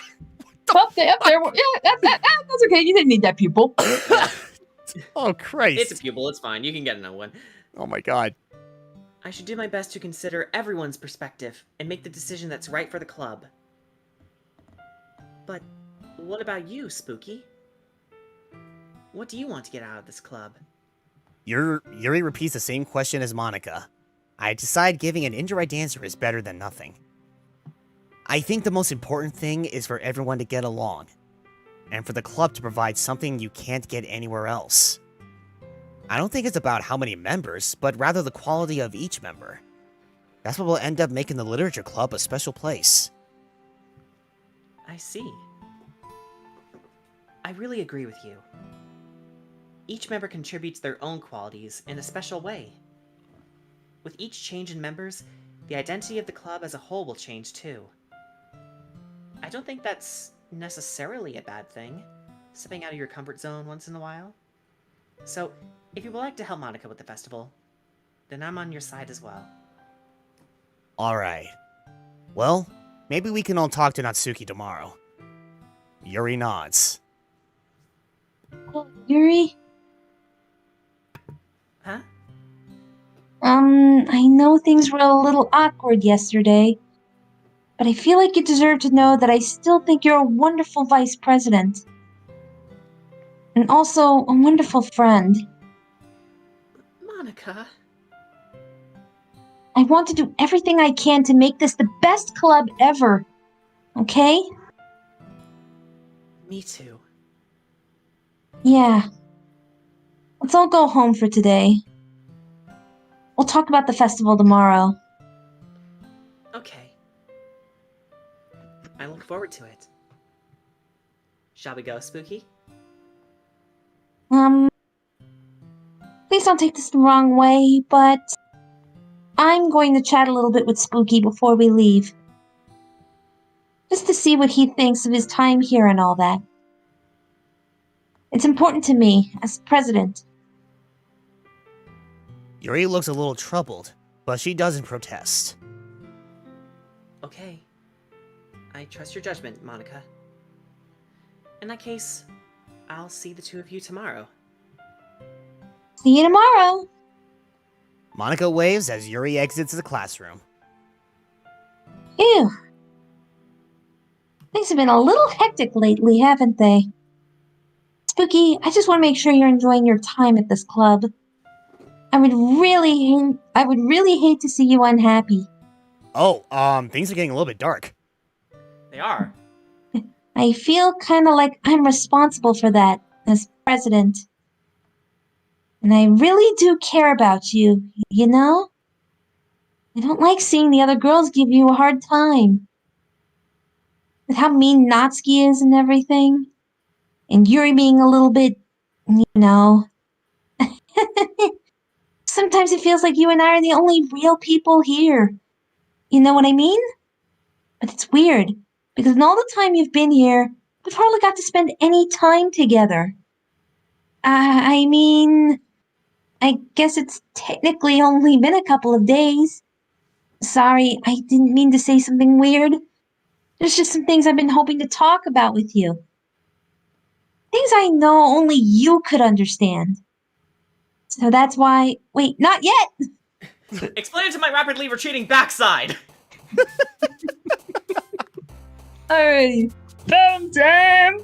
Up there. Yeah, that's okay. You didn't need that pupil. Oh, Christ. It's a pupil, it's fine. You can get another one. Oh my god. I should do my best to consider everyone's perspective and make the decision that's right for the club. But what about you, Spooky? What do you want to get out of this club? Yuri repeats the same question as Monica. I decide giving an indirect answer is better than nothing. I think the most important thing is for everyone to get along, and for the club to provide something you can't get anywhere else. I don't think it's about how many members, but rather the quality of each member. That's what will end up making the Literature Club a special place. I see. I really agree with you. Each member contributes their own qualities in a special way. With each change in members, the identity of the club as a whole will change too. I don't think that's necessarily a bad thing, stepping out of your comfort zone once in a while. So, if you would like to help Monica with the festival, then I'm on your side as well. Alright. Well, maybe we can all talk to Natsuki tomorrow. Yuri nods. Yuri? Huh? I know things were a little awkward yesterday, but I feel like you deserve to know that I still think you're a wonderful vice president. And also a wonderful friend. Monica? I want to do everything I can to make this the best club ever. Okay? Me too. Yeah. Let's all go home for today. We'll talk about the festival tomorrow. Okay. I look forward to it. Shall we go, Spooky? Please don't take this the wrong way, but I'm going to chat a little bit with Spooky before we leave. Just to see what he thinks of his time here and all that. It's important to me, as president. Yuri looks a little troubled, but she doesn't protest. Okay. I trust your judgment, Monica. In that case, I'll see the two of you tomorrow. See you tomorrow! Monica waves as Yuri exits the classroom. Phew. Things have been a little hectic lately, haven't they? Spooky, I just want to make sure you're enjoying your time at this club. I would really hate to see you unhappy. Oh, things are getting a little bit dark. They are. I feel kind of like I'm responsible for that as president. And I really do care about you, you know? I don't like seeing the other girls give you a hard time. With how mean Natsuki is and everything. And Yuri being a little bit, you know. Sometimes it feels like you and I are the only real people here. You know what I mean? But it's weird, because in all the time you've been here, we've hardly got to spend any time together. I mean, I guess it's technically only been a couple of days. Sorry, I didn't mean to say something weird. There's just some things I've been hoping to talk about with you. Things I know only you could understand. So that's why... Wait, not yet! Explain it to my rapidly retreating backside! Alrighty. Time!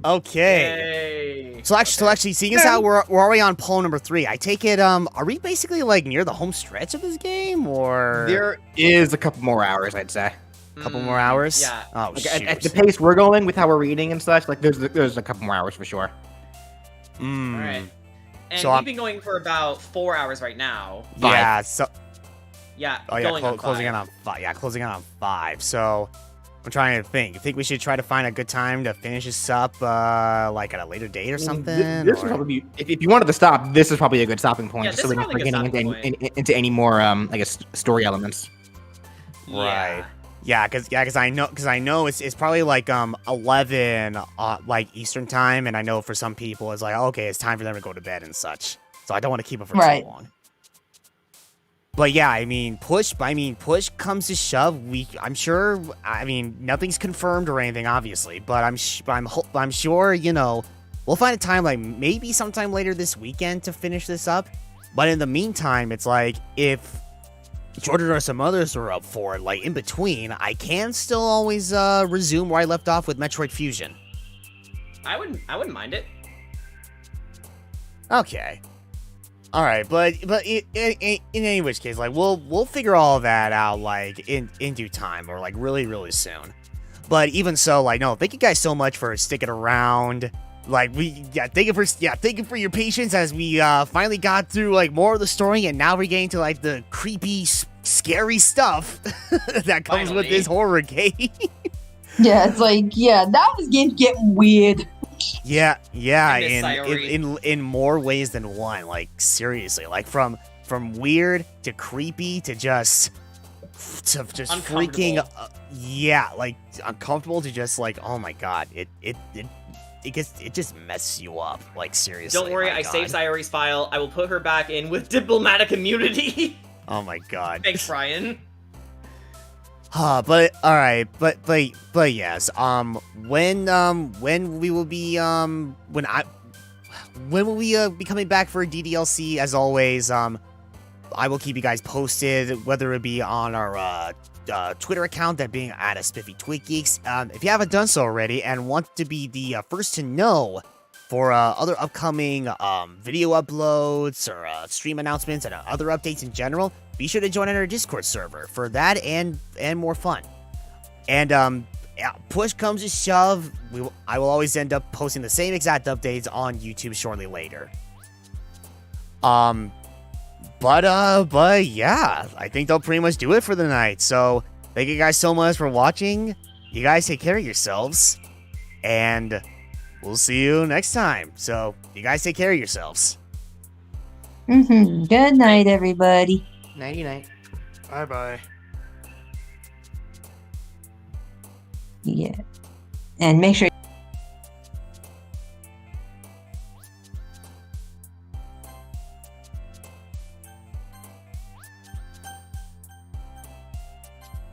Okay. Yay. So actually, seeing as how we're already on poll number 3, I take it, are we basically, like, near the home stretch of this game, or...? There is a couple more hours, I'd say. A couple more hours? Yeah. Oh, Like, shoot. at the pace we're going with how we're reading and such, like there's a couple more hours for sure. Alright. And So we've I'm- been going for about 4 hours right now. Yeah, so... Yeah, Oh, yeah, going on closing in 5. on 5. Yeah, closing in on 5. So, I'm trying to think. You think we should try to find a good time to finish this up, like, at a later date or something? This would or- probably be, if you wanted to stop, this is probably a good stopping point, Yeah, just this so we is don't probably start a good getting stopping into any more, I guess, story elements. Right. Yeah, because I know it's probably like 11 like Eastern time, and I know for some people it's like, okay, it's time for them to go to bed and such. So I don't want to keep it for Right. too long. But yeah, I mean, push comes to shove. I'm sure. I mean, nothing's confirmed or anything, obviously, but I'm sure, you know, we'll find a time, like maybe sometime later this weekend to finish this up. But in the meantime, it's like if Jordan or some others are up for it, like in between, I can still always resume where I left off with Metroid Fusion. I wouldn't mind it. Okay. All right, but in any which case, like we'll figure all that out like in due time, or like really soon. But even so, like, no, thank you guys so much for sticking around. Like thank you for your patience as we finally got through like more of the story, and now we're getting to like the creepy, scary stuff that comes with this horror game. Yeah, it's like that was getting weird. Yeah, I miss Sayori. in more ways than one. Like seriously, like from weird to creepy to just freaking like uncomfortable to just like, oh my god, it just messes you up, like seriously. Don't worry, I saved Sayori's file. I will put her back in with diplomatic immunity. Oh my god. Thanks, Brian. But all right, but yes. When we will be when will we be coming back for DDLC? As always, I will keep you guys posted, whether it be on our Twitter account, that being at SpiffyNeedleGeeks. If you haven't done so already and want to be the first to know for other upcoming video uploads or stream announcements and other updates in general, be sure to join our Discord server for that and more fun. And push comes to shove, I will always end up posting the same exact updates on YouTube shortly later. But yeah, I think they'll pretty much do it for the night. So thank you guys so much for watching. You guys take care of yourselves, and we'll see you next time. So you guys take care of yourselves. Good night, everybody. Nighty night. Bye bye. Yeah, and make sure